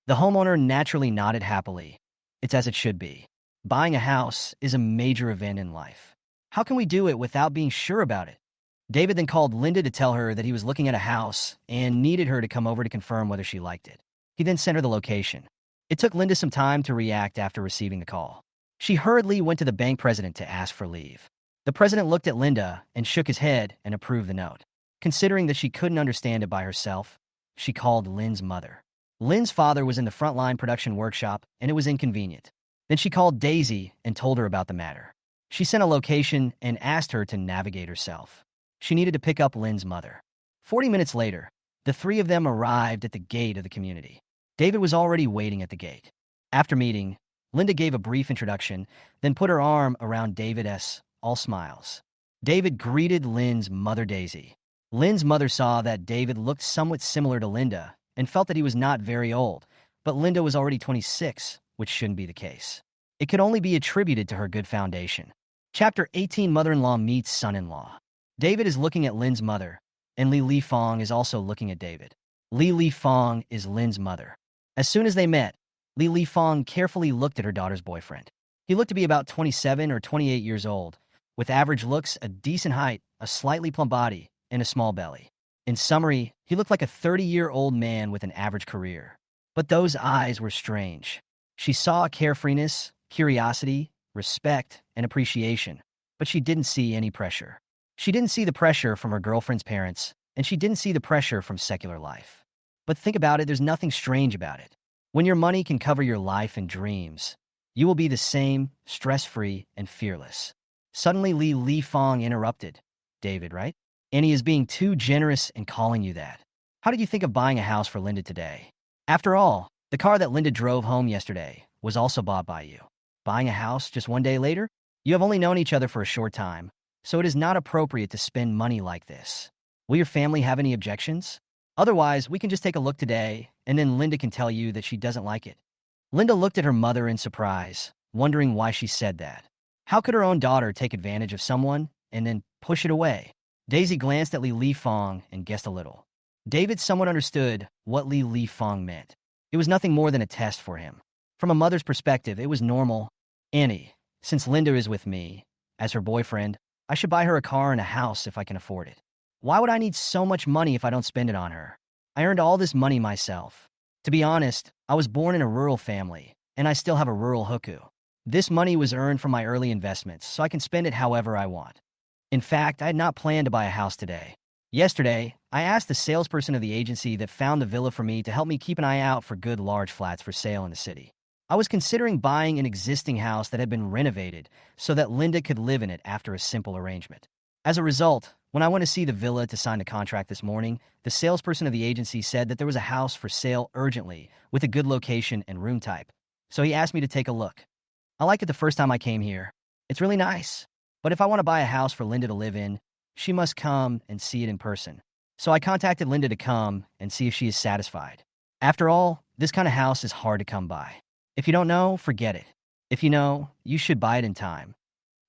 Speaker 1: The homeowner naturally nodded happily. It's as it should be. Buying a house is a major event in life. How can we do it without being sure about it? David then called Linda to tell her that he was looking at a house and needed her to come over to confirm whether she liked it. He then sent her the location. It took Linda some time to react after receiving the call. She hurriedly went to the bank president to ask for leave. The president looked at Linda and shook his head and approved the note. Considering that she couldn't understand it by herself, she called Lynn's mother. Lynn's father was in the frontline production workshop, and it was inconvenient. Then she called Daisy and told her about the matter. She sent a location and asked her to navigate herself. She needed to pick up Lynn's mother. 40 minutes later, the three of them arrived at the gate of the community. David was already waiting at the gate. After meeting, Linda gave a brief introduction, then put her arm around David's, all smiles. David greeted Lynn's mother, Daisy. Lynn's mother saw that David looked somewhat similar to Linda and felt that he was not very old, but Linda was already 26, which shouldn't be the case. It could only be attributed to her good foundation. Chapter 18: Mother-in-law meets son-in-law. David is looking at Lynn's mother, and Li Fong is also looking at David. Li Fong is Lynn's mother. As soon as they met, Li Fong carefully looked at her daughter's boyfriend. He looked to be about 27 or 28 years old, with average looks, a decent height, a slightly plump body, and a small belly. In summary, he looked like a 30-year-old man with an average career. But those eyes were strange. She saw carefreeness, curiosity, respect, and appreciation, but she didn't see any pressure. She didn't see the pressure from her girlfriend's parents, and she didn't see the pressure from secular life. But think about it, there's nothing strange about it. When your money can cover your life and dreams, you will be the same, stress-free, and fearless. Suddenly, Li Fong interrupted. David, right? Annie is being too generous in calling you that. How did you think of buying a house for Linda today? After all, the car that Linda drove home yesterday was also bought by you. Buying a house just one day later? You have only known each other for a short time, so it is not appropriate to spend money like this. Will your family have any objections? Otherwise, we can just take a look today, and then Linda can tell you that she doesn't like it. Linda looked at her mother in surprise, wondering why she said that. How could her own daughter take advantage of someone and then push it away? Daisy glanced at Li Fong and guessed a little. David somewhat understood what Li Fong meant. It was nothing more than a test for him. From a mother's perspective, it was normal. Annie, since Linda is with me, as her boyfriend, I should buy her a car and a house if I can afford it. Why would I need so much money if I don't spend it on her? I earned all this money myself. To be honest, I was born in a rural family, and I still have a rural hukou. This money was earned from my early investments, so I can spend it however I want. In fact, I had not planned to buy a house today. Yesterday, I asked the salesperson of the agency that found the villa for me to help me keep an eye out for good large flats for sale in the city. I was considering buying an existing house that had been renovated so that Linda could live in it after a simple arrangement. As a result, when I went to see the villa to sign the contract this morning, the salesperson of the agency said that there was a house for sale urgently with a good location and room type. So he asked me to take a look. I liked it the first time I came here. It's really nice. But if I want to buy a house for Linda to live in, she must come and see it in person. So I contacted Linda to come and see if she is satisfied. After all, this kind of house is hard to come by. If you don't know, forget it. If you know, you should buy it in time.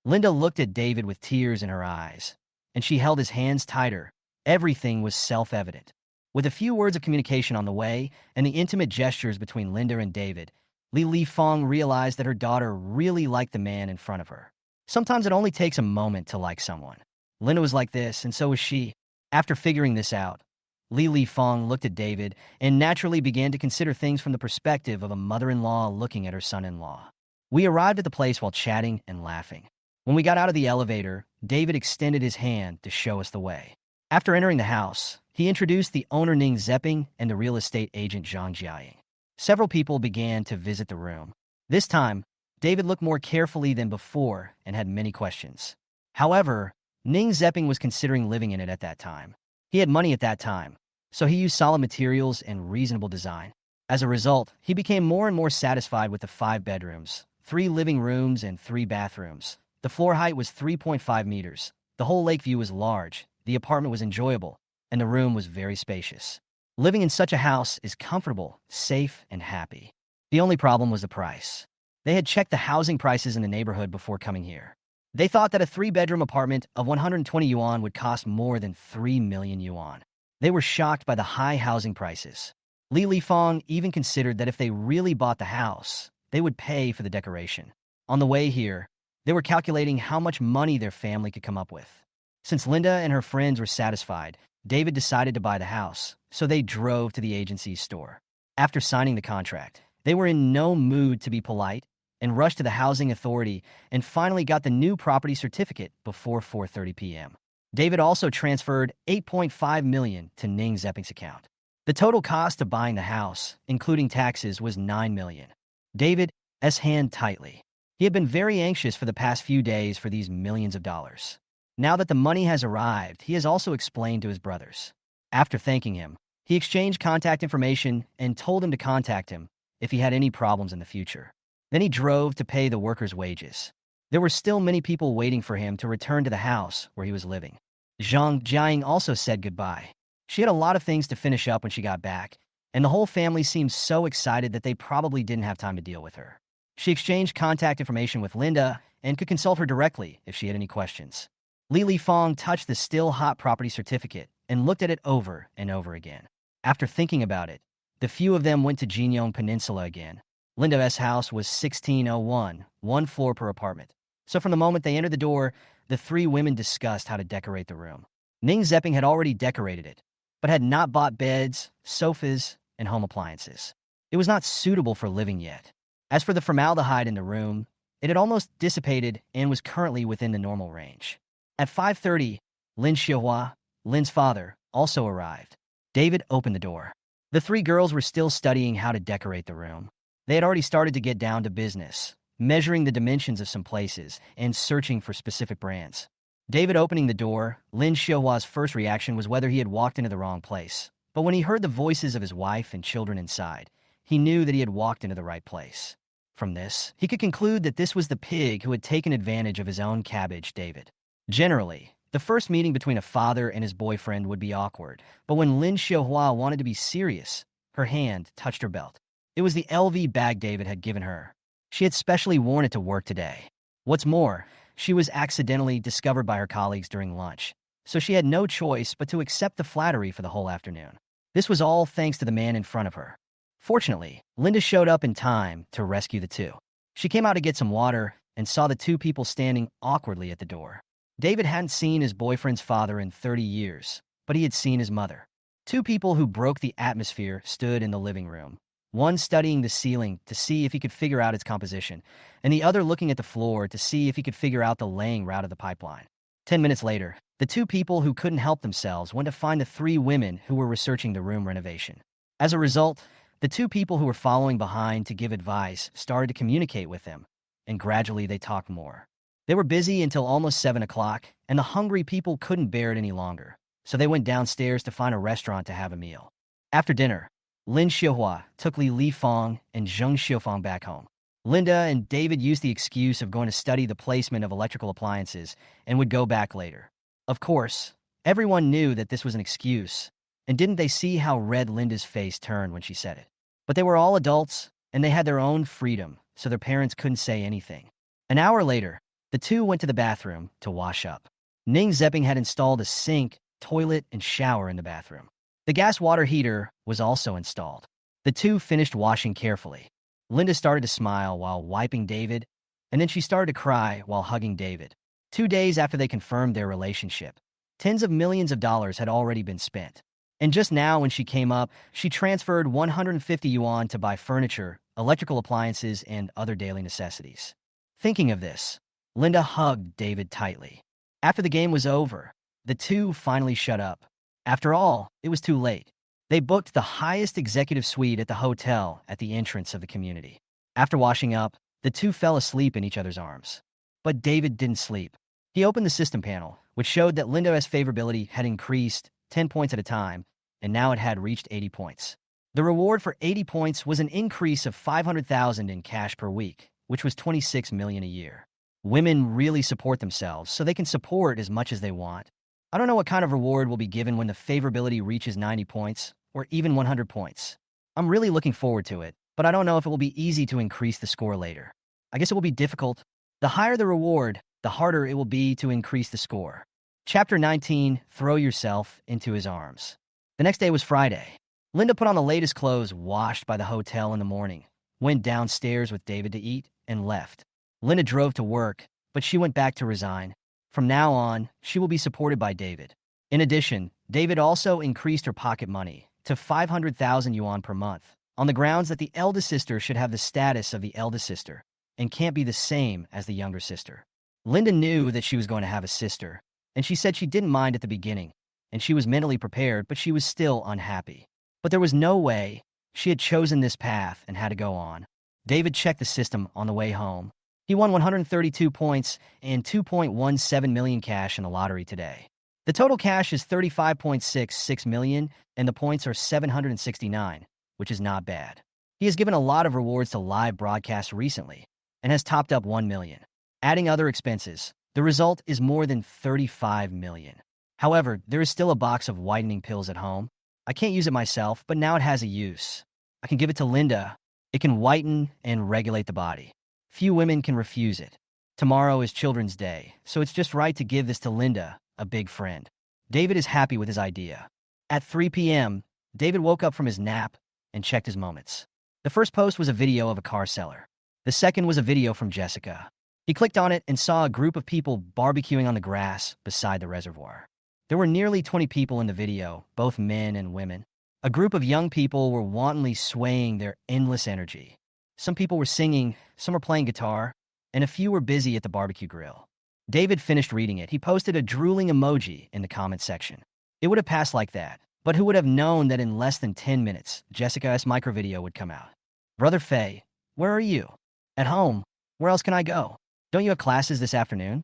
Speaker 1: Linda looked at David with tears in her eyes, and she held his hands tighter. Everything was self-evident. With a few words of communication on the way and the intimate gestures between Linda and David, Li Fong realized that her daughter really liked the man in front of her. Sometimes it only takes a moment to like someone. Linda was like this, and so was she. After figuring this out, Li Fong looked at David and naturally began to consider things from the perspective of a mother-in-law looking at her son-in-law. We arrived at the place while chatting and laughing. When we got out of the elevator, David extended his hand to show us the way. After entering the house, he introduced the owner Ning Zepping and the real estate agent Zhang Jiaying. Several people began to visit the room. This time, David looked more carefully than before and had many questions. However, Ning Zepping was considering living in it at that time. He had money at that time, so he used solid materials and reasonable design. As a result, he became more and more satisfied with the 5 bedrooms, 3 living rooms, and 3 bathrooms. The floor height was 3.5 meters. The whole lake view was large, the apartment was enjoyable, and the room was very spacious. Living in such a house is comfortable, safe, and happy. The only problem was the price. They had checked the housing prices in the neighborhood before coming here. They thought that a 3-bedroom apartment of 120 yuan would cost more than 3 million yuan. They were shocked by the high housing prices. Li Fong even considered that if they really bought the house, they would pay for the decoration. On the way here, they were calculating how much money their family could come up with. Since Linda and her friends were satisfied, David decided to buy the house, so they drove to the agency's store. After signing the contract, they were in no mood to be polite and rushed to the housing authority and finally got the new property certificate before 4:30 p.m. David also transferred 8.5 million to Ning Zepping's account. The total cost of buying the house, including taxes, was 9 million. David's hand tightly. He had been very anxious for the past few days for these millions of dollars. Now that the money has arrived, he has also explained to his brothers. After thanking him, he exchanged contact information and told him to contact him if he had any problems in the future. Then he drove to pay the workers' wages. There were still many people waiting for him to return to the house where he was living. Zhang Jiaying also said goodbye. She had a lot of things to finish up when she got back, and the whole family seemed so excited that they probably didn't have time to deal with her. She exchanged contact information with Linda and could consult her directly if she had any questions. Li Fong touched the still-hot property certificate and looked at it over and over again. After thinking about it, the few of them went to Jinyong Peninsula again. Linda's house was 1601, 1 floor per apartment. So from the moment they entered the door, the three women discussed how to decorate the room. Ning Zepping had already decorated it, but had not bought beds, sofas, and home appliances. It was not suitable for living yet. As for the formaldehyde in the room, it had almost dissipated and was currently within the normal range. At 5:30, Lin Xiuhua, Lin's father, also arrived. David opened the door. The three girls were still studying how to decorate the room. They had already started to get down to business, measuring the dimensions of some places and searching for specific brands. David opening the door, Lin Xiuhua's first reaction was whether he had walked into the wrong place. But when he heard the voices of his wife and children inside, he knew that he had walked into the right place. From this, he could conclude that this was the pig who had taken advantage of his own cabbage, David. Generally, the first meeting between a father and his boyfriend would be awkward, but when Lin Xiuhua wanted to be serious, her hand touched her belt. It was the LV bag David had given her. She had specially worn it to work today. What's more, she was accidentally discovered by her colleagues during lunch, so she had no choice but to accept the flattery for the whole afternoon. This was all thanks to the man in front of her. Fortunately, Linda showed up in time to rescue the two. She came out to get some water and saw the two people standing awkwardly at the door. David hadn't seen his boyfriend's father in 30 years, but he had seen his mother. Two people who broke the atmosphere stood in the living room, one studying the ceiling to see if he could figure out its composition, and the other looking at the floor to see if he could figure out the laying route of the pipeline. 10 minutes later, the two people who couldn't help themselves went to find the three women who were researching the room renovation. As a result, the two people who were following behind to give advice started to communicate with them, and gradually they talked more. They were busy until almost 7 o'clock, and the hungry people couldn't bear it any longer, so they went downstairs to find a restaurant to have a meal. After dinner, Lin Xiuhua took Li Fong and Zheng Xiufang back home. Linda and David used the excuse of going to study the placement of electrical appliances and would go back later. Of course, everyone knew that this was an excuse, and didn't they see how red Linda's face turned when she said it? But they were all adults, and they had their own freedom, so their parents couldn't say anything. An hour later, the two went to the bathroom to wash up. Ning Zepping had installed a sink, toilet, and shower in the bathroom. The gas water heater was also installed. The two finished washing carefully. Linda started to smile while wiping David, and then she started to cry while hugging David. 2 days after they confirmed their relationship, tens of millions of dollars had already been spent. And just now when she came up, she transferred 150 yuan to buy furniture, electrical appliances, and other daily necessities. Thinking of this, Linda hugged David tightly. After the game was over, the two finally shut up. After all, it was too late. They booked the highest executive suite at the hotel at the entrance of the community. After washing up, the two fell asleep in each other's arms. But David didn't sleep. He opened the system panel, which showed that Linda's favorability had increased 10 points at a time, and now it had reached 80 points. The reward for 80 points was an increase of 500,000 in cash per week, which was 26 million a year. Women really support themselves, so they can support as much as they want. I don't know what kind of reward will be given when the favorability reaches 90 points, or even 100 points. I'm really looking forward to it, but I don't know if it will be easy to increase the score later. I guess it will be difficult. The higher the reward, the harder it will be to increase the score. Chapter 19, Throw Yourself into His Arms. The next day was Friday. Linda put on the latest clothes washed by the hotel in the morning, went downstairs with David to eat, and left. Linda drove to work, but she went back to resign. From now on, she will be supported by David. In addition, David also increased her pocket money to 500,000 yuan per month, on the grounds that the eldest sister should have the status of the eldest sister and can't be the same as the younger sister. Linda knew that she was going to have a sister, and she said she didn't mind at the beginning, and she was mentally prepared, but she was still unhappy. But there was no way. She had chosen this path and had to go on. David checked the system on the way home. He won 132 points and 2.17 million cash in the lottery today. The total cash is 35.66 million, and the points are 769, which is not bad. He has given a lot of rewards to live broadcasts recently, and has topped up 1 million. Adding other expenses, the result is more than 35 million. However, there is still a box of whitening pills at home. I can't use it myself, but now it has a use. I can give it to Linda. It can whiten and regulate the body. Few women can refuse it. Tomorrow is Children's Day, so it's just right to give this to Linda, a big friend. David is happy with his idea. At 3 p.m., David woke up from his nap and checked his moments. The first post was a video of a car seller. The second was a video from Jessica. He clicked on it and saw a group of people barbecuing on the grass beside the reservoir. There were nearly 20 people in the video, both men and women. A group of young people were wantonly swaying their endless energy. Some people were singing, some were playing guitar, and a few were busy at the barbecue grill. David finished reading it. He posted a drooling emoji in the comment section. It would have passed like that, but who would have known that in less than 10 minutes, Jessica's microvideo would come out. Brother Faye, where are you? At home. Where else can I go? Don't you have classes this afternoon?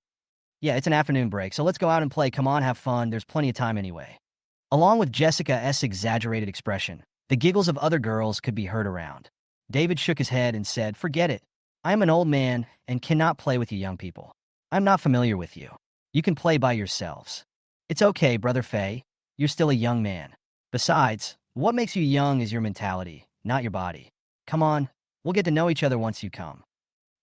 Speaker 1: Yeah, it's an afternoon break, so let's go out and play. Come on, have fun. There's plenty of time anyway. Along with Jessica's exaggerated expression, the giggles of other girls could be heard around. David shook his head and said, "Forget it. I am an old man and cannot play with you young people. I'm not familiar with you. You can play by yourselves." "It's okay, Brother Faye. You're still a young man. Besides, what makes you young is your mentality, not your body. Come on, we'll get to know each other once you come."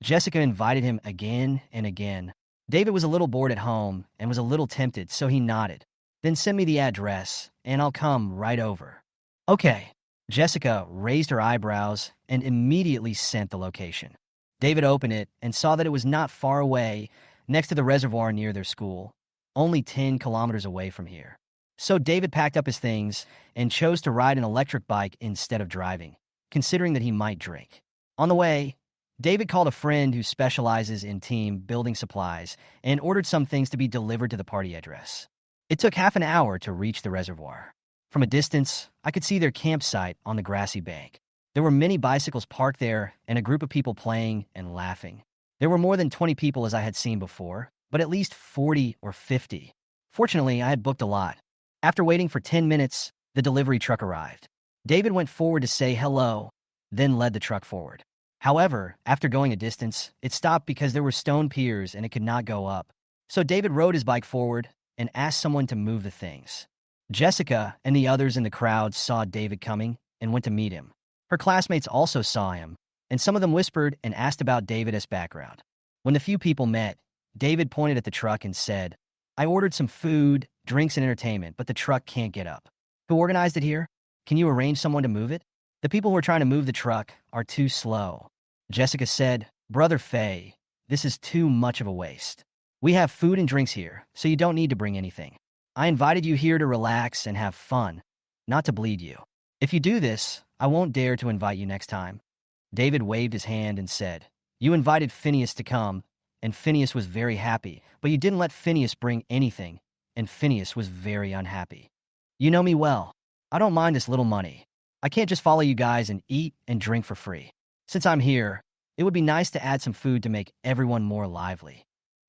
Speaker 1: Jessica invited him again and again. David was a little bored at home and was a little tempted, so he nodded. "Then send me the address, and I'll come right over." "Okay." Jessica raised her eyebrows and immediately sent the location. David opened it and saw that it was not far away, next to the reservoir near their school, only 10 kilometers away from here. So David packed up his things and chose to ride an electric bike instead of driving, considering that he might drink. On the way, David called a friend who specializes in team building supplies and ordered some things to be delivered to the party address. It took half an hour to reach the reservoir. From a distance, I could see their campsite on the grassy bank. There were many bicycles parked there and a group of people playing and laughing. There were more than 20 people as I had seen before, but at least 40 or 50. Fortunately, I had booked a lot. After waiting for 10 minutes, the delivery truck arrived. David went forward to say hello, then led the truck forward. However, after going a distance, it stopped because there were stone piers and it could not go up. So David rode his bike forward and asked someone to move the things. Jessica and the others in the crowd saw David coming and went to meet him. Her classmates also saw him, and some of them whispered and asked about David's background. When the few people met, David pointed at the truck and said, "I ordered some food, drinks, and entertainment, but the truck can't get up. Who organized it here? Can you arrange someone to move it? The people who are trying to move the truck are too slow." Jessica said, "Brother Faye, this is too much of a waste. We have food and drinks here, so you don't need to bring anything. I invited you here to relax and have fun, not to bleed you. If you do this, I won't dare to invite you next time." David waved his hand and said, "You invited Phineas to come, and Phineas was very happy, but you didn't let Phineas bring anything, and Phineas was very unhappy. You know me well. I don't mind this little money. I can't just follow you guys and eat and drink for free. Since I'm here, it would be nice to add some food to make everyone more lively."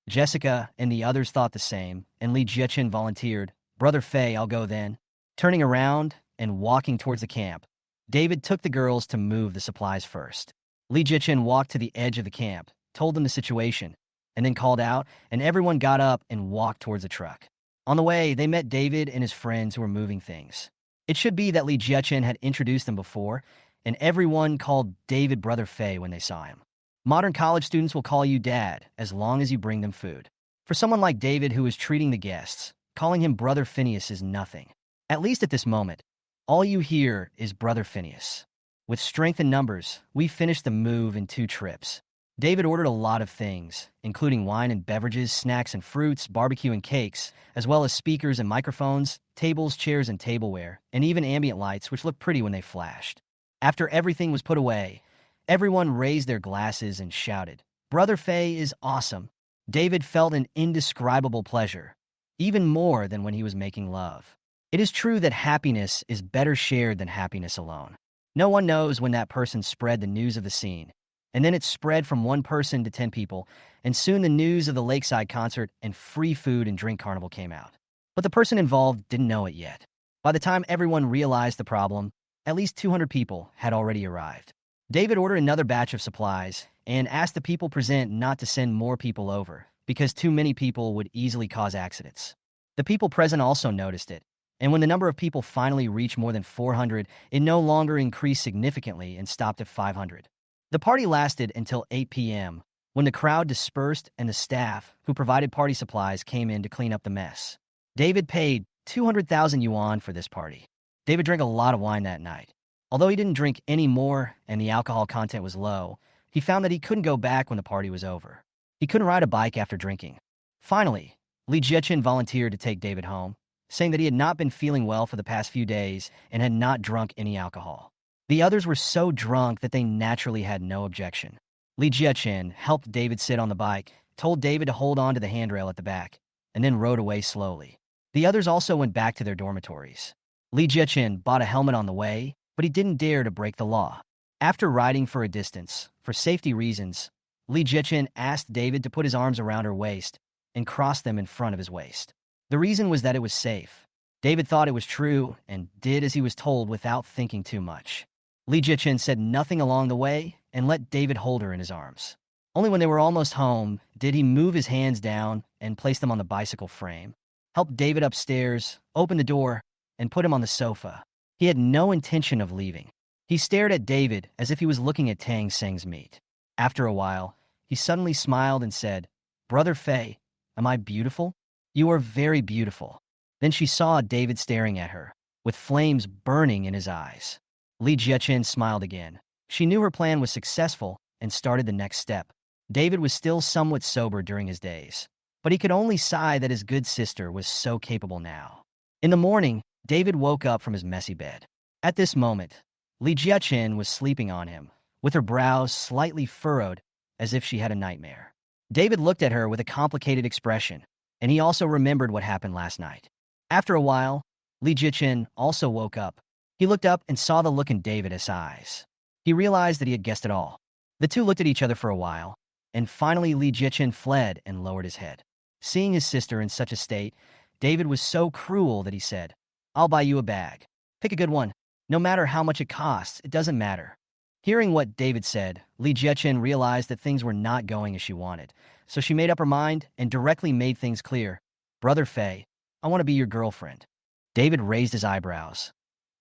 Speaker 1: Jessica and the others thought the same, and Li Jiechin volunteered, "Brother Faye, I'll go then." Turning around and walking towards the camp, David took the girls to move the supplies first. Li Jiechin walked to the edge of the camp, told them the situation, and then called out, and everyone got up and walked towards the truck. On the way, they met David and his friends who were moving things. It should be that Li Jiechin had introduced them before, and everyone called David Brother Faye when they saw him. Modern college students will call you Dad as long as you bring them food. For someone like David who is treating the guests, calling him Brother Phineas is nothing. At least at this moment, all you hear is Brother Phineas. With strength in numbers, we finished the move in 2 trips. David ordered a lot of things, including wine and beverages, snacks and fruits, barbecue and cakes, as well as speakers and microphones, tables, chairs, and tableware, and even ambient lights, which looked pretty when they flashed. After everything was put away, everyone raised their glasses and shouted, "Brother Faye is awesome." David felt an indescribable pleasure, even more than when he was making love. It is true that happiness is better shared than happiness alone. No one knows when that person spread the news of the scene, and then it spread from 1 person to 10 people, and soon the news of the lakeside concert and free food and drink carnival came out. But the person involved didn't know it yet. By the time everyone realized the problem, at least 200 people had already arrived. David ordered another batch of supplies and asked the people present not to send more people over, because too many people would easily cause accidents. The people present also noticed it, and when the number of people finally reached more than 400, it no longer increased significantly and stopped at 500. The party lasted until 8 p.m., when the crowd dispersed and the staff, who provided party supplies, came in to clean up the mess. David paid 200,000 yuan for this party. David drank a lot of wine that night. Although he didn't drink any more and the alcohol content was low, he found that he couldn't go back when the party was over. He He couldn't ride a bike after drinking. Finally, Lee Jiechin volunteered to take David home, saying that he had not been feeling well for the past few days and had not drunk any alcohol. The others were so drunk that they naturally had no objection. Lee Jiechin helped David sit on the bike, told David to hold on to the handrail at the back, and then rode away slowly. The others also went back to their dormitories. Lee Jiechin bought a helmet on the way, but he didn't dare to break the law. After riding for a distance, for safety reasons, Lee Jiechin asked David to put his arms around her waist and cross them in front of his waist. The reason was that it was safe. David thought it was true and did as he was told without thinking too much. Lee Jiechin said nothing along the way and let David hold her in his arms. Only when they were almost home did he move his hands down and place them on the bicycle frame, help David upstairs, open the door, and put him on the sofa. He had no intention of leaving. He stared at David as if he was looking at Tang Seng's meat. After a while, he suddenly smiled and said, "Brother Fei, am I beautiful? You are very beautiful." Then she saw David staring at her, with flames burning in his eyes. Lee Jiechin smiled again. She knew her plan was successful and started the next step. David was still somewhat sober during his days, but he could only sigh that his good sister was so capable now. In the morning, David woke up from his messy bed. At this moment, Lee Jiechin was sleeping on him, with her brows slightly furrowed as if she had a nightmare. David looked at her with a complicated expression, and he also remembered what happened last night. After a while, Lee Jiechin also woke up. He looked up and saw the look in David's eyes. He realized that he had guessed it all. The two looked at each other for a while, and finally Lee Jiechin fled and lowered his head. Seeing his sister in such a state, David was so cruel that he said, "I'll buy you a bag. Pick a good one. No matter how much it costs, it doesn't matter." Hearing what David said, Lee Jiechin realized that things were not going as she wanted, so she made up her mind and directly made things clear. "Brother Fei, I want to be your girlfriend." David raised his eyebrows.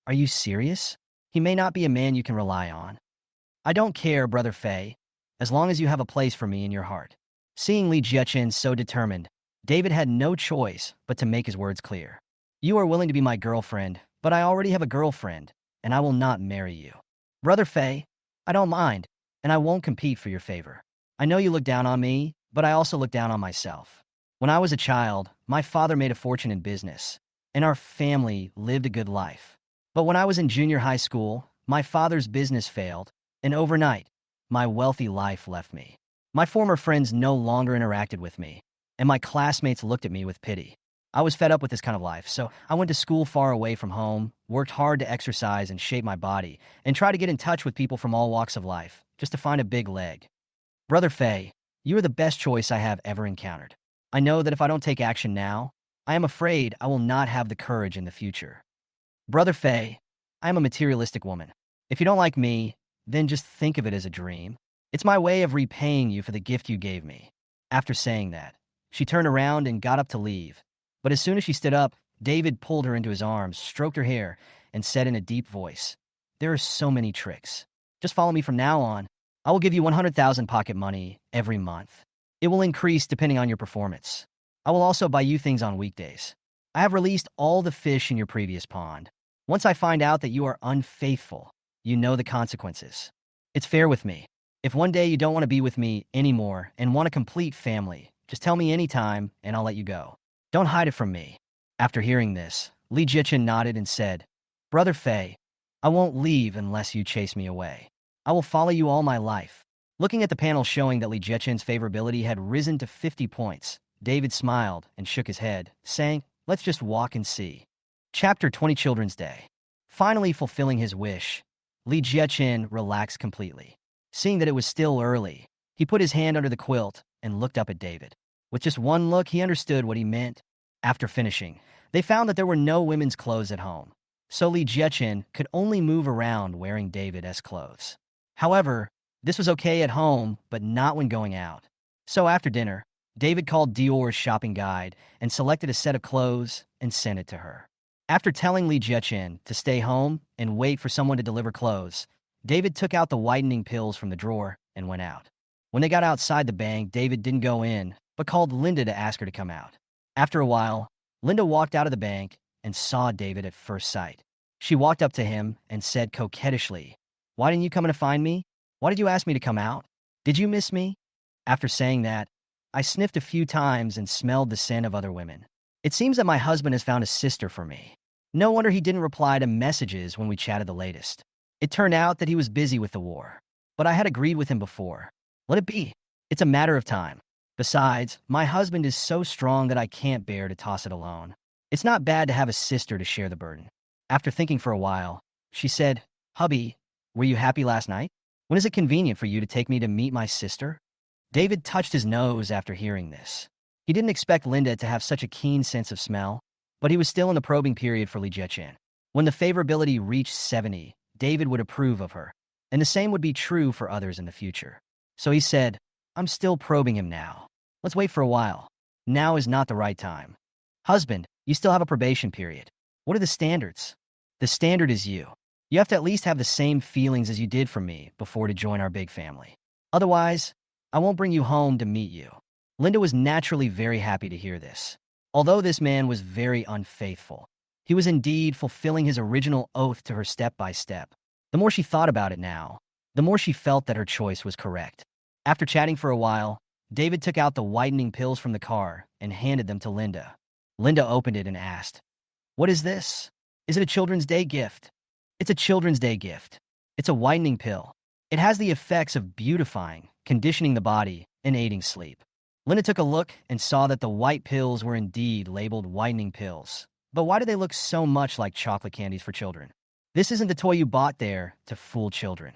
Speaker 1: "Are you serious? He may not be a man you can rely on." "I don't care, Brother Fei, as long as you have a place for me in your heart." Seeing Lee Jiechin so determined, David had no choice but to make his words clear. "You are willing to be my girlfriend, but I already have a girlfriend, and I will not marry you. Brother Fei, I don't mind, and I won't compete for your favor. I know you look down on me, but I also look down on myself. When I was a child, my father made a fortune in business, and our family lived a good life. But when I was in junior high school, my father's business failed, and overnight, my wealthy life left me. My former friends no longer interacted with me, and my classmates looked at me with pity. I was fed up with this kind of life, so I went to school far away from home, worked hard to exercise and shape my body, and tried to get in touch with people from all walks of life, just to find a big leg. Brother Fei, you are the best choice I have ever encountered. I know that if I don't take action now, I am afraid I will not have the courage in the future. Brother Fei, I am a materialistic woman. If you don't like me, then just think of it as a dream. It's my way of repaying you for the gift you gave me." After saying that, she turned around and got up to leave. But as soon as she stood up, David pulled her into his arms, stroked her hair, and said in a deep voice, "There are so many tricks. Just follow me from now on. I will give you 100,000 pocket money every month. It will increase depending on your performance. I will also buy you things on weekdays. I have released all the fish in your previous pond. Once I find out that you are unfaithful, you know the consequences. It's fair with me. If one day you don't want to be with me anymore and want a complete family, just tell me anytime and I'll let you go. Don't hide it from me." After hearing this, Lee Jiechin nodded and said, "Brother Fei, I won't leave unless you chase me away. I will follow you all my life." Looking at the panel showing that Lee Jiechin's favorability had risen to 50 points, David smiled and shook his head, saying, "Let's just walk and see." Chapter 20 Children's Day. Finally fulfilling his wish, Lee Jiechin relaxed completely. Seeing that it was still early, he put his hand under the quilt and looked up at David. With just one look, he understood what he meant. After finishing, they found that there were no women's clothes at home, so Lee Jiechin could only move around wearing David's clothes. However, this was okay at home, but not when going out. So after dinner, David called Dior's shopping guide and selected a set of clothes and sent it to her. After telling Lee Jiechin to stay home and wait for someone to deliver clothes, David took out the whitening pills from the drawer and went out. When they got outside the bank, David didn't go in, but called Linda to ask her to come out. After a while, Linda walked out of the bank and saw David at first sight. She walked up to him and said coquettishly, "Why didn't you come in to find me? Why did you ask me to come out? Did you miss me?" After saying that, I sniffed a few times and smelled the scent of other women. It seems that my husband has found a sister for me. No wonder he didn't reply to messages when we chatted the latest. It turned out that he was busy with the war. But I had agreed with him before. Let it be. It's a matter of time. Besides, my husband is so strong that I can't bear to toss it alone. It's not bad to have a sister to share the burden. After thinking for a while, she said, "Hubby, were you happy last night? When is it convenient for you to take me to meet my sister?" David touched his nose after hearing this. He didn't expect Linda to have such a keen sense of smell, but he was still in the probing period for Lee Jie-chin. When the favorability reached 70, David would approve of her, and the same would be true for others in the future. So he said, "I'm still probing him now. Let's wait for a while. Now is not the right time. Husband, you still have a probation period. What are the standards?" "The standard is you. You have to at least have the same feelings as you did for me before to join our big family. Otherwise, I won't bring you home to meet you." Linda was naturally very happy to hear this. Although this man was very unfaithful, he was indeed fulfilling his original oath to her step by step. The more she thought about it now, the more she felt that her choice was correct. After chatting for a while, David took out the whitening pills from the car and handed them to Linda. Linda opened it and asked, "What is this? Is it a Children's Day gift?" "It's a Children's Day gift. It's a whitening pill. It has the effects of beautifying, conditioning the body, and aiding sleep." Linda took a look and saw that the white pills were indeed labeled whitening pills. But why do they look so much like chocolate candies for children? This isn't the toy you bought there to fool children.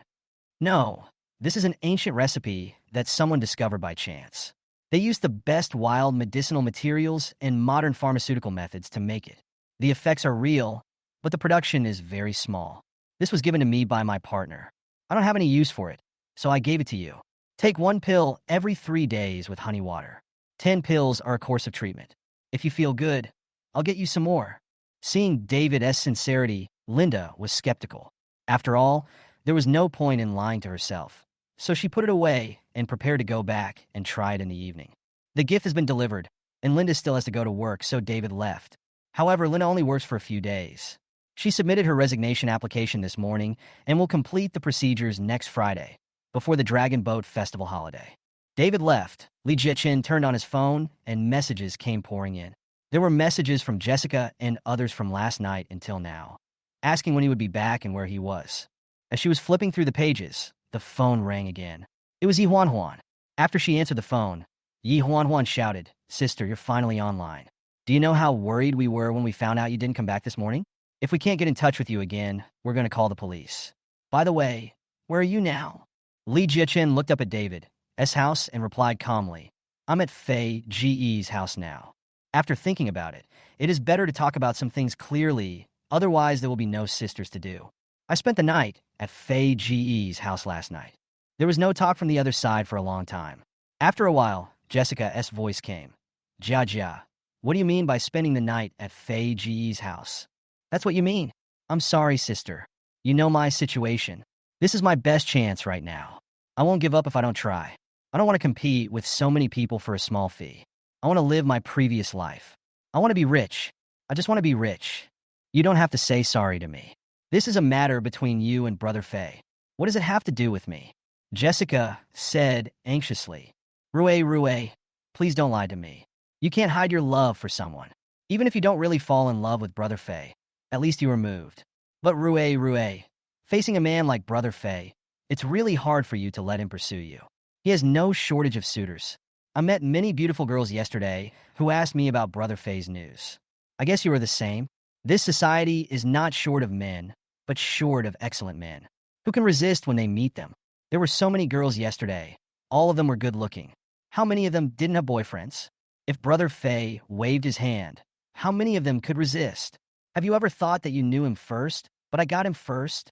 Speaker 1: No, this is an ancient recipe that someone discovered by chance. They used the best wild medicinal materials and modern pharmaceutical methods to make it. The effects are real, but the production is very small. This was given to me by my partner. I don't have any use for it, so I gave it to you. Take 1 pill every 3 days with honey water. 10 pills are a course of treatment. If you feel good, I'll get you some more. Seeing David's sincerity, Linda was skeptical. After all, there was no point in lying to herself. So she put it away and prepared to go back and try it in the evening. The gift has been delivered, and Linda still has to go to work, so David left. However, Linda only works for a few days. She submitted her resignation application this morning and will complete the procedures next Friday, before the Dragon Boat Festival holiday. David left. Lee Jie-chin turned on his phone, and messages came pouring in. There were messages from Jessica and others from last night until now, asking when he would be back and where he was. As she was flipping through the pages, the phone rang again. It was Yi Huan. After she answered the phone, Yi Huan shouted, "Sister, you're finally online. Do you know how worried we were when we found out you didn't come back this morning? If we can't get in touch with you again, we're going to call the police. By the way, where are you now?" Lee Jie-chin looked up at David's house and replied calmly, "I'm at Fei Ge's house now." After thinking about it, it is better to talk about some things clearly, otherwise there will be no sisters to do. "I spent the night at Fei Ge's house last night." There was no talk from the other side for a long time. After a while, Jessica's voice came. "Jia, what do you mean by spending the night at Fei Ge's house?" "That's what you mean. I'm sorry, sister. You know my situation. This is my best chance right now. I won't give up if I don't try. I don't want to compete with so many people for a small fee. I want to live my previous life. I want to be rich. I just want to be rich. You don't have to say sorry to me. This is a matter between you and Brother Fei. What does it have to do with me?" Jessica said anxiously. Rue, please don't lie to me. You can't hide your love for someone. Even if you don't really fall in love with Brother Fei, at least you were moved. But Rue, facing a man like Brother Fei, it's really hard for you to let him pursue you. He has no shortage of suitors. I met many beautiful girls yesterday who asked me about Brother Fei's news. I guess you are the same. This society is not short of men, but short of excellent men. Who can resist when they meet them? There were so many girls yesterday. All of them were good looking. How many of them didn't have boyfriends? If Brother Fei waved his hand, how many of them could resist? Have you ever thought that you knew him first, but I got him first?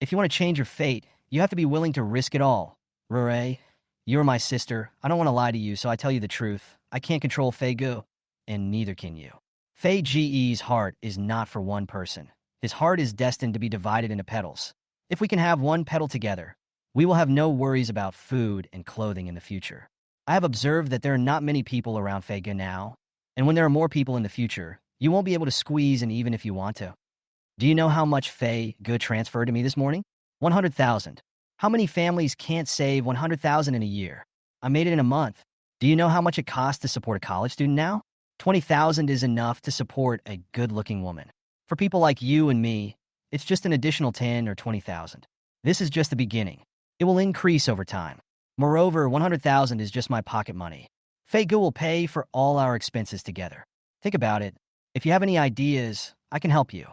Speaker 1: If you want to change your fate, you have to be willing to risk it all. Rure, you're my sister. I don't want to lie to you, so I tell you the truth. I can't control Fei Gu, and neither can you. Fei Ge's heart is not for one person. His heart is destined to be divided into petals. If we can have one petal together, we will have no worries about food and clothing in the future. I have observed that there are not many people around Fei Gu now, and when there are more people in the future, you won't be able to squeeze in even if you want to. Do you know how much Fei Gu transferred to me this morning? 100,000. How many families can't save 100,000 in a year? I made it in a month. Do you know how much it costs to support a college student now? 20,000 is enough to support a good-looking woman. For people like you and me, it's just an additional 10 or 20,000. This is just the beginning. It will increase over time. Moreover, 100,000 is just my pocket money. Feigu will pay for all our expenses together. Think about it. If you have any ideas, I can help you.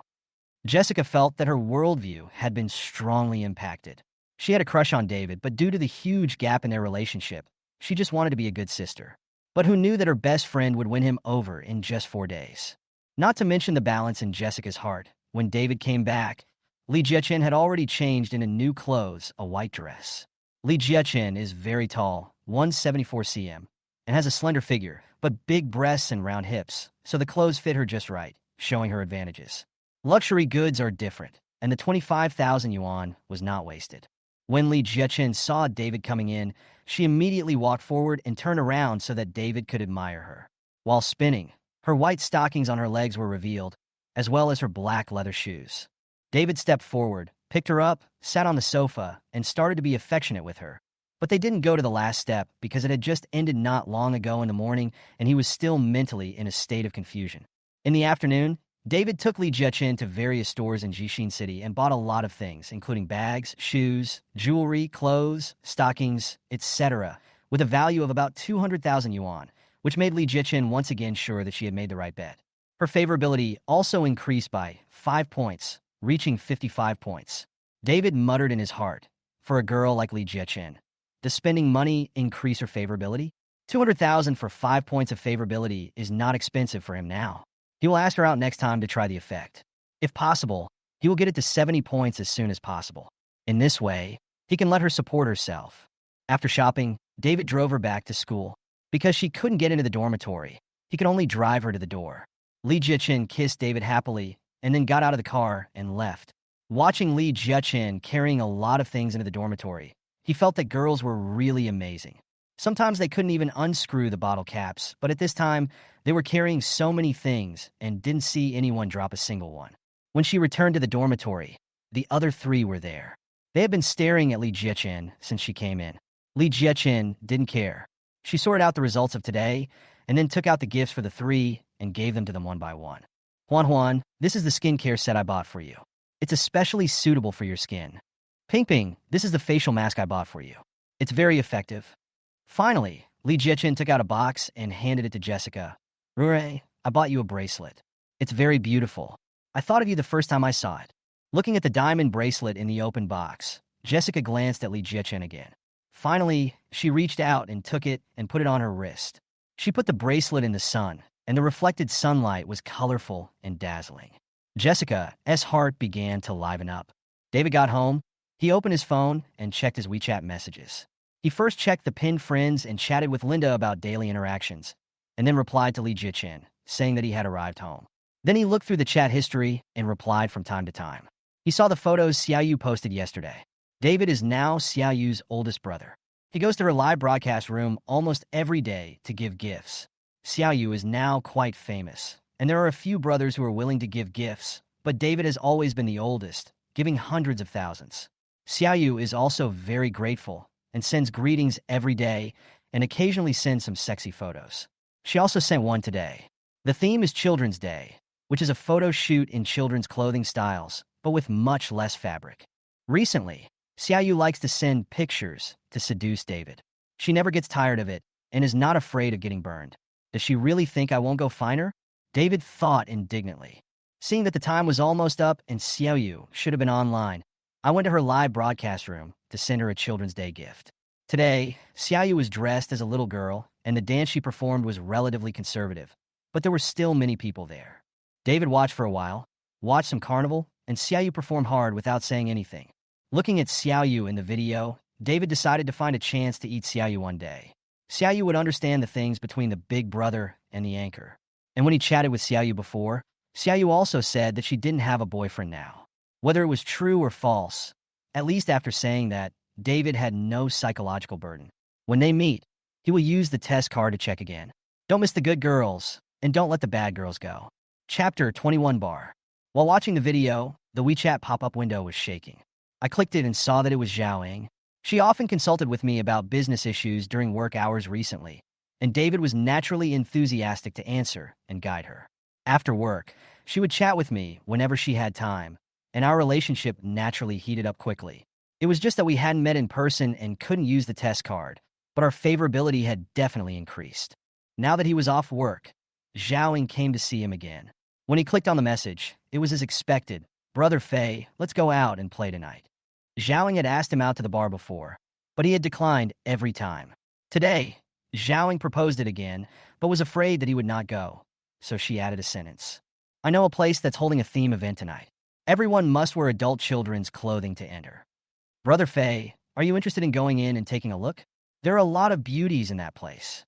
Speaker 1: Jessica felt that her worldview had been strongly impacted. She had a crush on David, but due to the huge gap in their relationship, she just wanted to be a good sister. But who knew that her best friend would win him over in just 4 days? Not to mention the balance in Jessica's heart. When David came back, Lee Jiechen had already changed into new clothes, a white dress. Lee Jiechen is very tall, 174 cm, and has a slender figure, but big breasts and round hips, so the clothes fit her just right, showing her advantages. Luxury goods are different, and the 25,000 yuan was not wasted. When Lee Jiechen saw David coming in, she immediately walked forward and turned around so that David could admire her. While spinning, her white stockings on her legs were revealed, as well as her black leather shoes. David stepped forward, picked her up, sat on the sofa, and started to be affectionate with her. But they didn't go to the last step because it had just ended not long ago in the morning, and he was still mentally in a state of confusion. In the afternoon, David took Lee Jiechen to various stores in Jixin City and bought a lot of things, including bags, shoes, jewelry, clothes, stockings, etc., with a value of about 200,000 yuan, which made Lee Jiechen once again sure that she had made the right bet. Her favorability also increased by 5 points, reaching 55 points. David muttered in his heart, for a girl like Lee Jiechen, does spending money increase her favorability? 200,000 for 5 points of favorability is not expensive for him now. He will ask her out next time to try the effect. If possible, he will get it to 70 points as soon as possible. In this way, he can let her support herself. After shopping, David drove her back to school. Because she couldn't get into the dormitory, he could only drive her to the door. Lee Jiechen kissed David happily and then got out of the car and left. Watching Lee Jiechen carrying a lot of things into the dormitory, he felt that girls were really amazing. Sometimes they couldn't even unscrew the bottle caps, but at this time, they were carrying so many things and didn't see anyone drop a single one. When she returned to the dormitory, the other three were there. They had been staring at Lee Jiechen since she came in. Lee Jiechen didn't care. She sorted out the results of today and then took out the gifts for the three and gave them to them one by one. Huan, this is the skincare set I bought for you. It's especially suitable for your skin. Ping, this is the facial mask I bought for you. It's very effective. Finally, Lee Jiechen took out a box and handed it to Jessica. Rure, I bought you a bracelet. It's very beautiful. I thought of you the first time I saw it. Looking at the diamond bracelet in the open box, Jessica glanced at Lee Jiechen again. Finally, she reached out and took it and put it on her wrist. She put the bracelet in the sun, and the reflected sunlight was colorful and dazzling. Jessica's heart began to liven up. David got home. He opened his phone and checked his WeChat messages. He first checked the pinned friends and chatted with Linda about daily interactions, and then replied to Lee Jiechen, saying that he had arrived home. Then he looked through the chat history and replied from time to time. He saw the photos Xiaoyu posted yesterday. David is now Xiaoyu's oldest brother. He goes to her live broadcast room almost every day to give gifts. Xiaoyu is now quite famous, and there are a few brothers who are willing to give gifts, but David has always been the oldest, giving hundreds of thousands. Xiaoyu is also very grateful and sends greetings every day and occasionally sends some sexy photos. She also sent one today. The theme is Children's Day, which is a photo shoot in children's clothing styles, but with much less fabric. Recently, Xiaoyu likes to send pictures to seduce David. She never gets tired of it and is not afraid of getting burned. Does she really think I won't go find her? David thought indignantly. Seeing that the time was almost up and Xiaoyu should have been online, I went to her live broadcast room to send her a Children's Day gift. Today, Xiaoyu was dressed as a little girl, and the dance she performed was relatively conservative, but there were still many people there. David watched for a while, watched some carnival, and Xiaoyu performed hard without saying anything. Looking at Xiaoyu in the video, David decided to find a chance to eat Xiaoyu one day. Xiaoyu would understand the things between the big brother and the anchor. And when he chatted with Xiaoyu before, Xiaoyu also said that she didn't have a boyfriend now. Whether it was true or false, at least after saying that, David had no psychological burden. When they meet, he will use the test card to check again. Don't miss the good girls, and don't let the bad girls go. Chapter 21 bar. While watching the video, the WeChat pop-up window was shaking. I clicked it and saw that it was Zhao Ing. She often consulted with me about business issues during work hours recently, and David was naturally enthusiastic to answer and guide her. After work, she would chat with me whenever she had time, and our relationship naturally heated up quickly. It was just that we hadn't met in person and couldn't use the test card, but our favorability had definitely increased. Now that he was off work, Zhaoing came to see him again. When he clicked on the message, it was as expected. "Brother Fei, let's go out and play tonight." Zhaoing had asked him out to the bar before, but he had declined every time. Today, Zhaoing proposed it again, but was afraid that he would not go, so she added a sentence. "I know a place that's holding a theme event tonight. Everyone must wear adult children's clothing to enter. Brother Fei, are you interested in going in and taking a look? There are a lot of beauties in that place."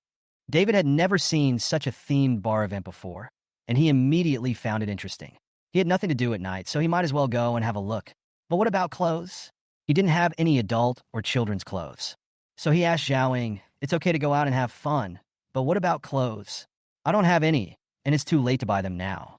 Speaker 1: David had never seen such a themed bar event before, and he immediately found it interesting. He had nothing to do at night, so he might as well go and have a look. But what about clothes? He didn't have any adult or children's clothes. So he asked Zhaoing, "It's okay to go out and have fun, but what about clothes?" "I don't have any, and it's too late to buy them now."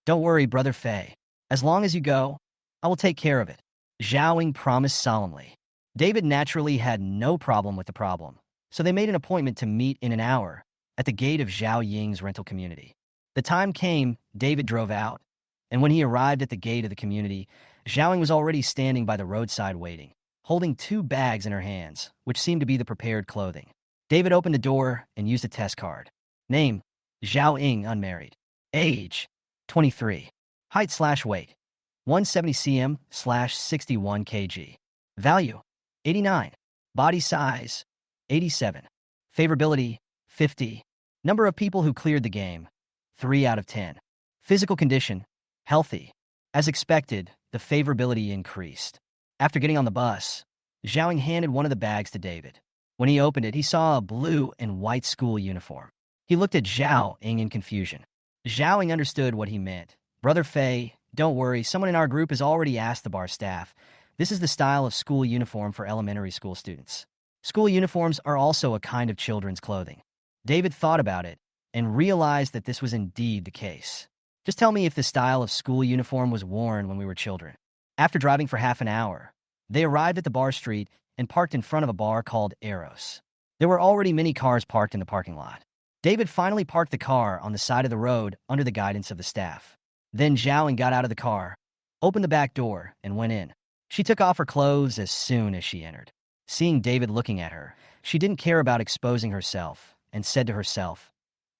Speaker 1: "Don't worry, Brother Fei. As long as you go, I will take care of it," Zhaoing promised solemnly. David naturally had no problem with the problem, so they made an appointment to meet in an hour at the gate of Zhao Ying's rental community. The time came, David drove out, and when he arrived at the gate of the community, Zhaoing was already standing by the roadside waiting, holding 2 bags in her hands, which seemed to be the prepared clothing. David opened the door and used a test card. Name, Zhao Ying, unmarried. Age, 23. Height/weight, 170 cm/61 kg. Value, 89. Body size, 87. Favorability, 50. Number of people who cleared the game, 3 out of 10. Physical condition, healthy. As expected, the favorability increased. After getting on the bus, Zhaoing handed one of the bags to David. When he opened it, he saw a blue and white school uniform. He looked at Zhao Ying in confusion. Zhaoing understood what he meant. "Brother Fei, don't worry, someone in our group has already asked the bar staff. This is the style of school uniform for elementary school students. School uniforms are also a kind of children's clothing." David thought about it and realized that this was indeed the case. "Just tell me if the style of school uniform was worn when we were children." After driving for half an hour, they arrived at the bar street and parked in front of a bar called Eros. There were already many cars parked in the parking lot. David finally parked the car on the side of the road under the guidance of the staff. Then Zhaoing got out of the car, opened the back door, and went in. She took off her clothes as soon as she entered. Seeing David looking at her, she didn't care about exposing herself and said to herself,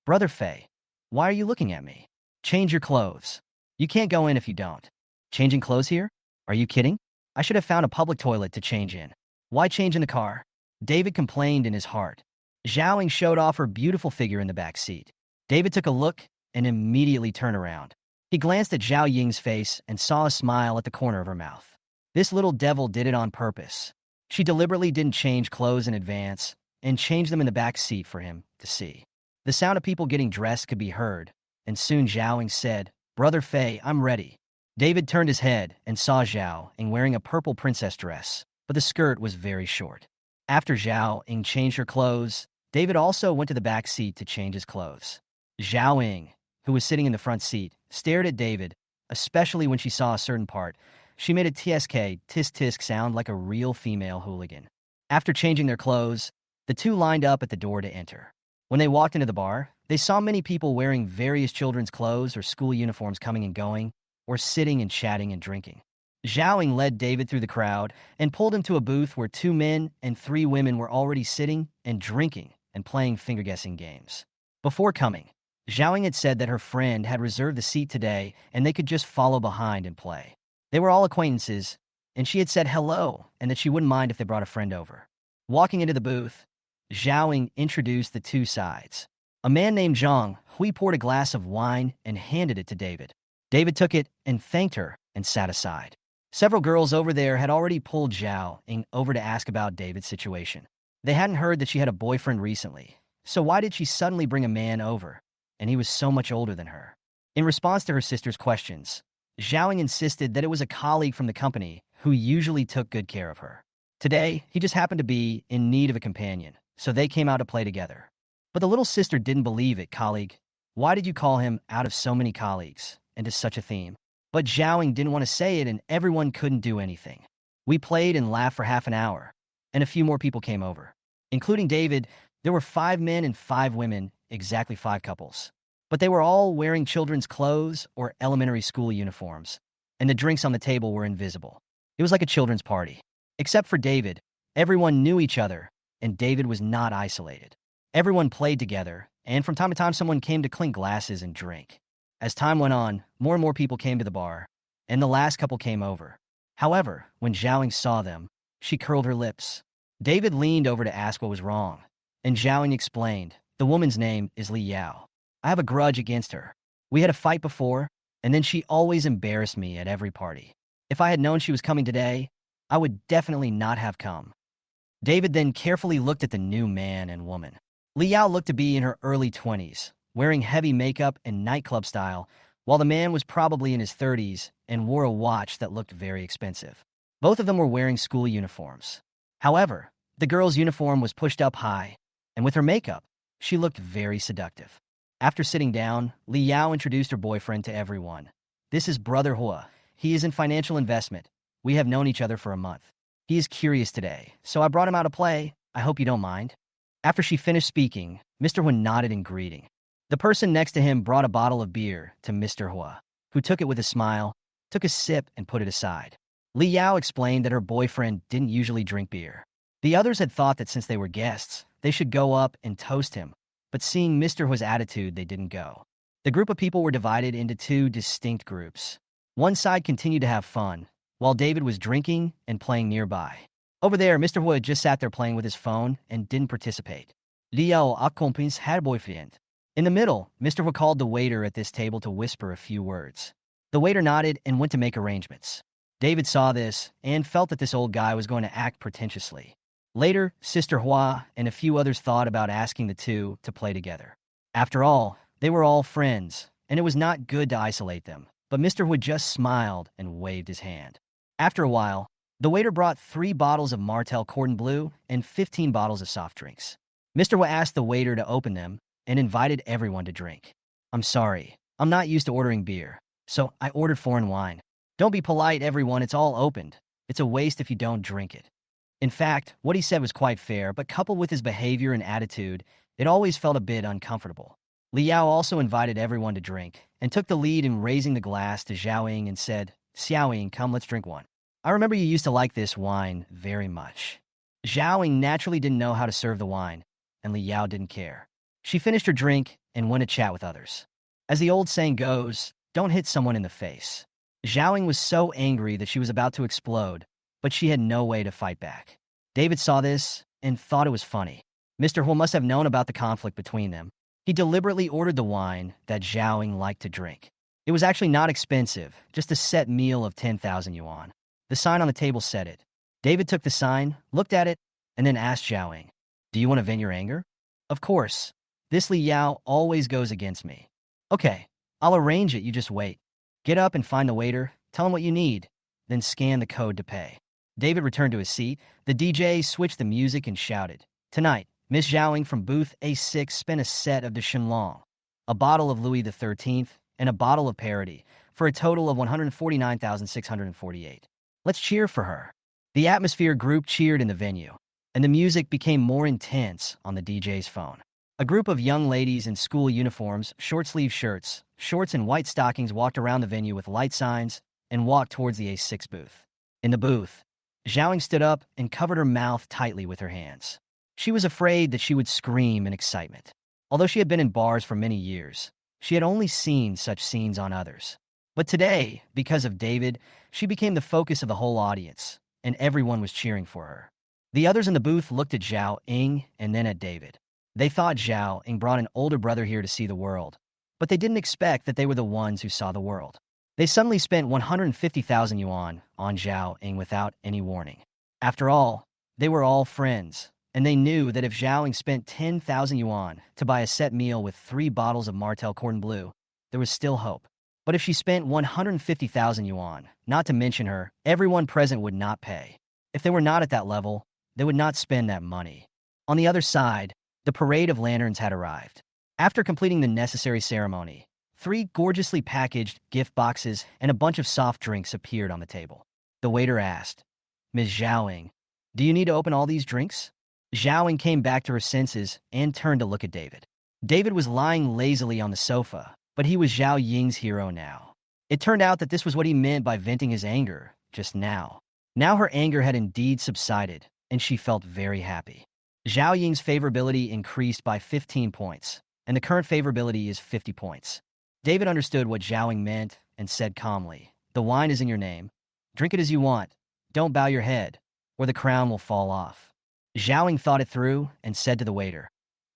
Speaker 1: "Brother Fei, why are you looking at me? Change your clothes. You can't go in if you don't." "Changing clothes here? Are you kidding? I should have found a public toilet to change in. Why change in the car?" David complained in his heart. Zhaoing showed off her beautiful figure in the back seat. David took a look and immediately turned around. He glanced at Zhao Ying's face and saw a smile at the corner of her mouth. This little devil did it on purpose. She deliberately didn't change clothes in advance and changed them in the back seat for him to see. The sound of people getting dressed could be heard, and soon Zhaoing said, "Brother Fei, I'm ready." David turned his head and saw Zhao Ying wearing a purple princess dress, but the skirt was very short. After Zhao Ying changed her clothes, David also went to the back seat to change his clothes. Zhao Ying, who was sitting in the front seat, stared at David, especially when she saw a certain part. She made a TSK, tisk tisk sound like a real female hooligan. After changing their clothes, the two lined up at the door to enter. When they walked into the bar, they saw many people wearing various children's clothes or school uniforms coming and going, or sitting and chatting and drinking. Zhao Ying led David through the crowd and pulled him to a booth where 2 men and 3 women were already sitting and drinking and playing finger-guessing games. Before coming, Zhao Ying had said that her friend had reserved the seat today and they could just follow behind and play. They were all acquaintances, and she had said hello and that she wouldn't mind if they brought a friend over. Walking into the booth, Zhao Ying introduced the 2 sides. A man named Zhang, Hui poured a glass of wine and handed it to David. David took it and thanked her and sat aside. Several girls over there had already pulled Zhao Ying over to ask about David's situation. They hadn't heard that she had a boyfriend recently, so why did she suddenly bring a man over? And he was so much older than her. In response to her sister's questions, Zhao Ying insisted that it was a colleague from the company who usually took good care of her. Today, he just happened to be in need of a companion, so they came out to play together. But the little sister didn't believe it. "Colleague? Why did you call him out of so many colleagues into such a theme?" But Zhao Ying didn't want to say it and everyone couldn't do anything. "We played and laughed for half an hour, and a few more people came over, including David. There were 5 men and 5 women, exactly 5 couples. But they were all wearing children's clothes or elementary school uniforms, and the drinks on the table were invisible. It was like a children's party. Except for David, everyone knew each other, and David was not isolated. Everyone played together, and from time to time someone came to clink glasses and drink. As time went on, more and more people came to the bar, and the last couple came over. However, when Zhaoing saw them, she curled her lips. David leaned over to ask what was wrong, and Zhaoing explained, "The woman's name is Li Yao. I have a grudge against her. We had a fight before, and then she always embarrassed me at every party. If I had known she was coming today, I would definitely not have come." David then carefully looked at the new man and woman. Li Yao looked to be in her early 20s, wearing heavy makeup and nightclub style, while the man was probably in his 30s and wore a watch that looked very expensive. Both of them were wearing school uniforms. However, the girl's uniform was pushed up high, and with her makeup, she looked very seductive. After sitting down, Li Yao introduced her boyfriend to everyone. "This is Brother Hua. He is in financial investment. We have known each other for a month. He is curious today, so I brought him out to play. I hope you don't mind." After she finished speaking, Mr. Hua nodded in greeting. The person next to him brought a bottle of beer to Mr. Hua, who took it with a smile, took a sip, and put it aside. Li Yao explained that her boyfriend didn't usually drink beer. The others had thought that since they were guests, they should go up and toast him, but seeing Mr. Hua's attitude, they didn't go. The group of people were divided into 2 distinct groups. One side continued to have fun, while David was drinking and playing nearby. Over there, Mr. Hua just sat there playing with his phone and didn't participate. Li Yao accompagnes her boyfriend. In the middle, Mr. Hua called the waiter at this table to whisper a few words. The waiter nodded and went to make arrangements. David saw this and felt that this old guy was going to act pretentiously. Later, Sister Hua and a few others thought about asking the two to play together. After all, they were all friends, and it was not good to isolate them, but Mr. Hua just smiled and waved his hand. After a while, the waiter brought 3 bottles of Martell Cordon Bleu and 15 bottles of soft drinks. Mr. Hua asked the waiter to open them and invited everyone to drink. "I'm sorry, I'm not used to ordering beer, so I ordered foreign wine. Don't be polite, everyone, it's all opened. It's a waste if you don't drink it." In fact, what he said was quite fair, but coupled with his behavior and attitude, it always felt a bit uncomfortable. Li Yao also invited everyone to drink and took the lead in raising the glass to Zhaoing and said, "Xiaoing, come, let's drink one. I remember you used to like this wine very much." Zhaoing naturally didn't know how to serve the wine, and Li Yao didn't care. She finished her drink and went to chat with others. As the old saying goes, don't hit someone in the face. Zhaoing was so angry that she was about to explode, but she had no way to fight back. David saw this and thought it was funny. Mr. Hua must have known about the conflict between them. He deliberately ordered the wine that Zhaoing liked to drink. It was actually not expensive, just a set meal of 10,000 yuan. The sign on the table said it. David took the sign, looked at it, and then asked Zhaoing, "Do you want to vent your anger?" "Of course. This Li Yao always goes against me." "Okay, I'll arrange it, you just wait. Get up and find the waiter, tell him what you need, then scan the code to pay." David returned to his seat. The DJ switched the music and shouted, "Tonight, Miss Zhaoing from booth A6 spent a set of de Shenlong, a bottle of Louis XIII, and a bottle of Parody, for a total of 149,648. Let's cheer for her." The atmosphere group cheered in the venue, and the music became more intense on the DJ's phone. A group of young ladies in school uniforms, short-sleeve shirts, shorts and white stockings walked around the venue with light signs and walked towards the A6 booth. In the booth, Zhaoing stood up and covered her mouth tightly with her hands. She was afraid that she would scream in excitement. Although she had been in bars for many years, she had only seen such scenes on others. But today, because of David, she became the focus of the whole audience, and everyone was cheering for her. The others in the booth looked at Zhao Ying and then at David. They thought Zhao Ying brought an older brother here to see the world, but they didn't expect that they were the ones who saw the world. They suddenly spent 150,000 yuan on Zhao Ying without any warning. After all, they were all friends, and they knew that if Zhao Ying spent 10,000 yuan to buy a set meal with 3 bottles of Martell Cordon Bleu, there was still hope. But if she spent 150,000 yuan, not to mention her, everyone present would not pay. If they were not at that level, they would not spend that money. On the other side, the parade of lanterns had arrived. After completing the necessary ceremony, 3 gorgeously packaged gift boxes and a bunch of soft drinks appeared on the table. The waiter asked, "Ms. Zhaoing, do you need to open all these drinks?" Zhao Ying came back to her senses and turned to look at David. David was lying lazily on the sofa, but he was Zhao Ying's hero now. It turned out that this was what he meant by venting his anger just now. Now her anger had indeed subsided, and she felt very happy. Zhao Ying's favorability increased by 15 points, and the current favorability is 50 points. David understood what Zhao Ying meant and said calmly, "The wine is in your name. Drink it as you want. Don't bow your head, or the crown will fall off." Zhao Ying thought it through and said to the waiter,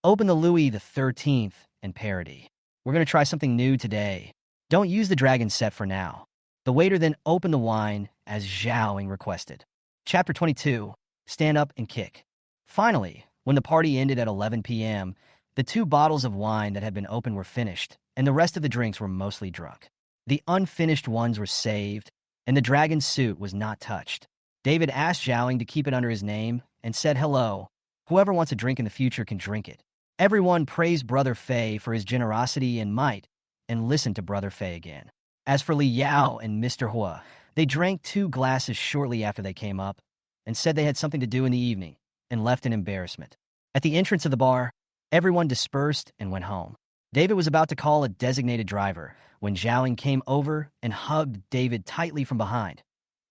Speaker 1: "Open the Louis XIII and parody. We're going to try something new today. Don't use the dragon set for now." The waiter then opened the wine as Zhao Ying requested. Chapter 22, Stand Up and Kick. Finally, when the party ended at 11 p.m., the 2 bottles of wine that had been opened were finished, and the rest of the drinks were mostly drunk. The unfinished ones were saved, and the dragon's suit was not touched. David asked Zhao Ying to keep it under his name and said, "Hello. Whoever wants a drink in the future can drink it." Everyone praised Brother Fei for his generosity and might, and listened to Brother Fei again. As for Li Yao and Mr. Hua, they drank 2 glasses shortly after they came up, and said they had something to do in the evening, and left in embarrassment. At the entrance of the bar, everyone dispersed and went home. David was about to call a designated driver when Zhao Ying came over and hugged David tightly from behind.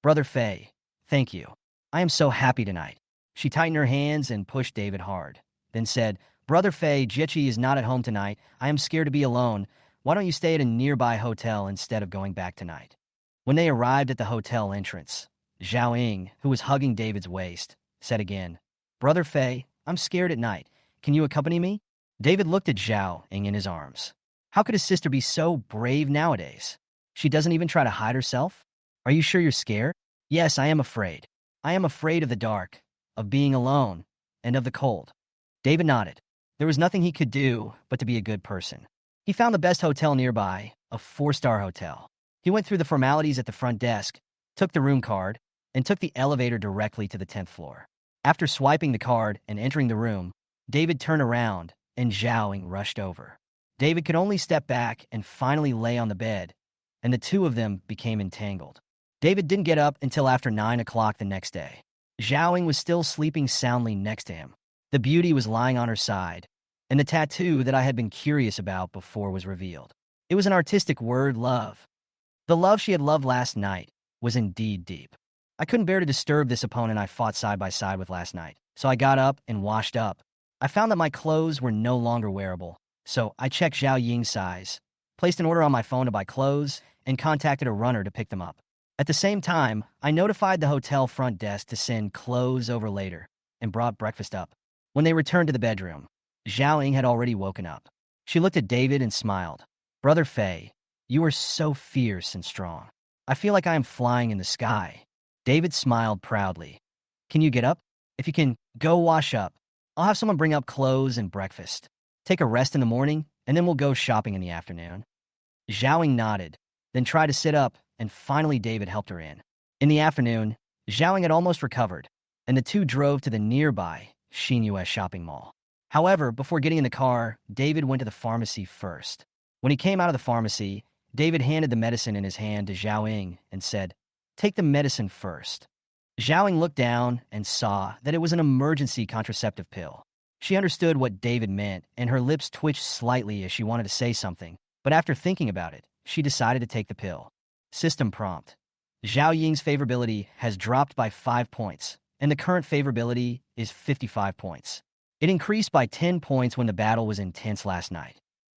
Speaker 1: "Brother Fei, thank you. I am so happy tonight." She tightened her hands and pushed David hard, then said, "Brother Fei, Jiechi is not at home tonight. I am scared to be alone. Why don't you stay at a nearby hotel instead of going back tonight?" When they arrived at the hotel entrance, Zhao Ying, who was hugging David's waist, said again, "Brother Fei, I'm scared at night. Can you accompany me?" David looked at Zhao Ying in his arms. How could his sister be so brave nowadays? She doesn't even try to hide herself? "Are you sure you're scared?" "Yes, I am afraid. I am afraid of the dark, of being alone, and of the cold." David nodded. There was nothing he could do but to be a good person. He found the best hotel nearby, a 4-star hotel. He went through the formalities at the front desk, took the room card, and took the elevator directly to the 10th floor. After swiping the card and entering the room, David turned around and Zhao Ying rushed over. David could only step back and finally lay on the bed, and the 2 of them became entangled. David didn't get up until after 9 o'clock the next day. Zhao Ying was still sleeping soundly next to him. The beauty was lying on her side, and the tattoo that I had been curious about before was revealed. It was an artistic word, love. The love she had loved last night was indeed deep. I couldn't bear to disturb this opponent I fought side by side with last night, so I got up and washed up. I found that my clothes were no longer wearable, so I checked Zhao Ying's size, placed an order on my phone to buy clothes, and contacted a runner to pick them up. At the same time, I notified the hotel front desk to send clothes over later and brought breakfast up. When they returned to the bedroom, Zhao Ying had already woken up. She looked at David and smiled. "Brother Fei, you are so fierce and strong. I feel like I am flying in the sky." David smiled proudly. "Can you get up? If you can, go wash up. I'll have someone bring up clothes and breakfast. Take a rest in the morning, and then we'll go shopping in the afternoon." Zhao Ying nodded, then tried to sit up, and finally David helped her in. In the afternoon, Zhao Ying had almost recovered, and the 2 drove to the nearby Xinyue shopping mall. However, before getting in the car, David went to the pharmacy first. When he came out of the pharmacy, David handed the medicine in his hand to Zhao Ying and said, "Take the medicine first." Zhao Ying looked down and saw that it was an emergency contraceptive pill. She understood what David meant, and her lips twitched slightly as she wanted to say something, but after thinking about it, she decided to take the pill. System prompt. Zhao Ying's favorability has dropped by 5 points, and the current favorability is 55 points. It increased by 10 points when the battle was intense last night.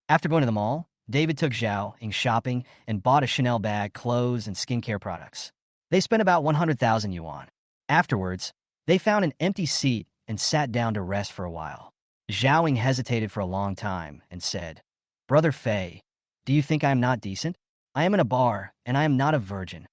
Speaker 1: After going to the mall, David took Zhao Ying shopping and bought a Chanel bag, clothes, and skincare products. They spent about 100,000 yuan. Afterwards, they found an empty seat and sat down to rest for a while. Zhao Ying hesitated for a long time and said, "Brother Fei, do you think I am not decent? I am in a bar, and I am not a virgin."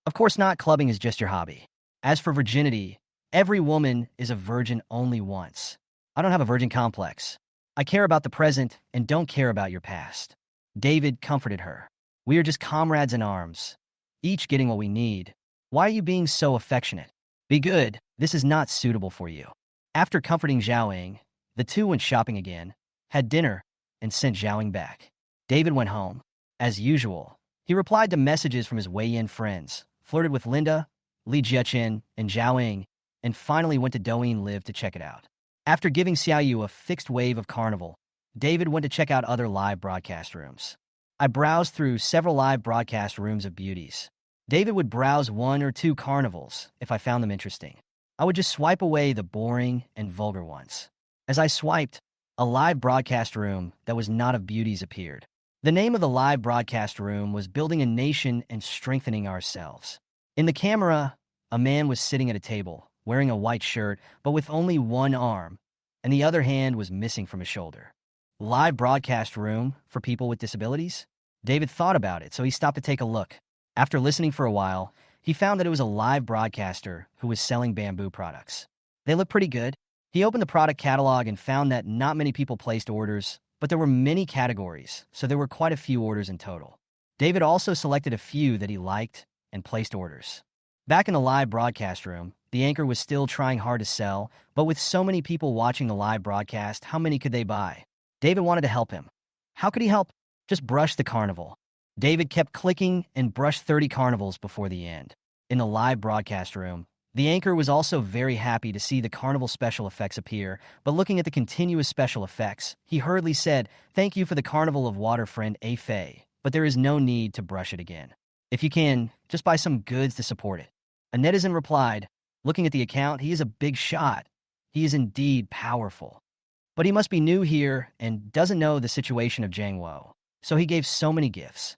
Speaker 1: "Of course not, clubbing is just your hobby. As for virginity, every woman is a virgin only once. I don't have a virgin complex. I care about the present and don't care about your past." David comforted her. "We are just comrades in arms, each getting what we need. Why are you being so affectionate? Be good, this is not suitable for you." After comforting Zhao Ying, the 2 went shopping again, had dinner, and sent Zhao Ying back. David went home. As usual, he replied to messages from his Wei-Yin friends, flirted with Linda, Li Jiachen, and Zhao Ying, and finally went to Douyin Live to check it out. After giving Xiaoyu a fixed wave of carnival, David went to check out other live broadcast rooms. I browsed through several live broadcast rooms of beauties. David would browse one or two carnivals if I found them interesting. I would just swipe away the boring and vulgar ones. As I swiped, a live broadcast room that was not of beauties appeared. The name of the live broadcast room was Building a Nation and Strengthening Ourselves. In the camera, a man was sitting at a table, wearing a white shirt, but with only one arm, and the other hand was missing from his shoulder. Live broadcast room for people with disabilities? David thought about it, so he stopped to take a look. After listening for a while, he found that it was a live broadcaster who was selling bamboo products. They looked pretty good. He opened the product catalog and found that not many people placed orders, but there were many categories, so there were quite a few orders in total. David also selected a few that he liked and placed orders. Back in the live broadcast room, the anchor was still trying hard to sell, but with so many people watching the live broadcast, how many could they buy? David wanted to help him. How could he help? Just brush the carnival. David kept clicking and brushed 30 carnivals before the end. In the live broadcast room, the anchor was also very happy to see the carnival special effects appear, but looking at the continuous special effects, he hurriedly said, "Thank you for the carnival of water, friend A. Fei, but there is no need to brush it again. If you can, just buy some goods to support it." A netizen replied, "Looking at the account, he is a big shot. He is indeed powerful. But he must be new here and doesn't know the situation of Jiang Wo, so he gave so many gifts."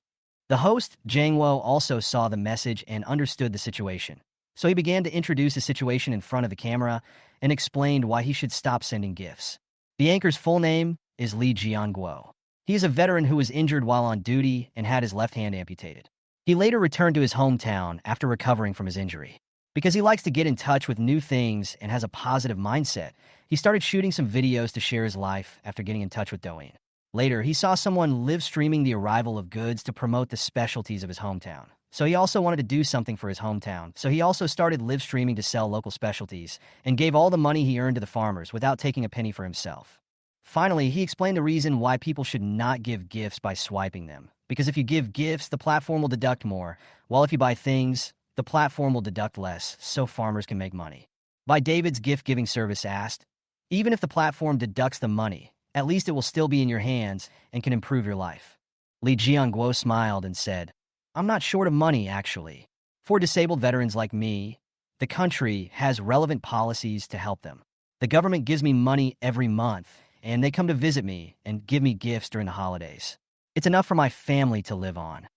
Speaker 1: The host, Jiang Wo, also saw the message and understood the situation. So he began to introduce the situation in front of the camera and explained why he should stop sending gifts. The anchor's full name is Li Jianguo. He is a veteran who was injured while on duty and had his left hand amputated. He later returned to his hometown after recovering from his injury. Because he likes to get in touch with new things and has a positive mindset, he started shooting some videos to share his life after getting in touch with Douyin. Later, he saw someone live streaming the arrival of goods to promote the specialties of his hometown. So he also wanted to do something for his hometown. So he also started live streaming to sell local specialties and gave all the money he earned to the farmers without taking a penny for himself. Finally, he explained the reason why people should not give gifts by swiping them. Because if you give gifts, the platform will deduct more, while if you buy things, the platform will deduct less, so farmers can make money. By David's gift-giving service asked, even if the platform deducts the money, at least it will still be in your hands and can improve your life. Li Jianguo smiled and said, "I'm not short of money, actually. For disabled veterans like me, the country has relevant policies to help them. The government gives me money every month, and they come to visit me and give me gifts during the holidays. It's enough for my family to live on.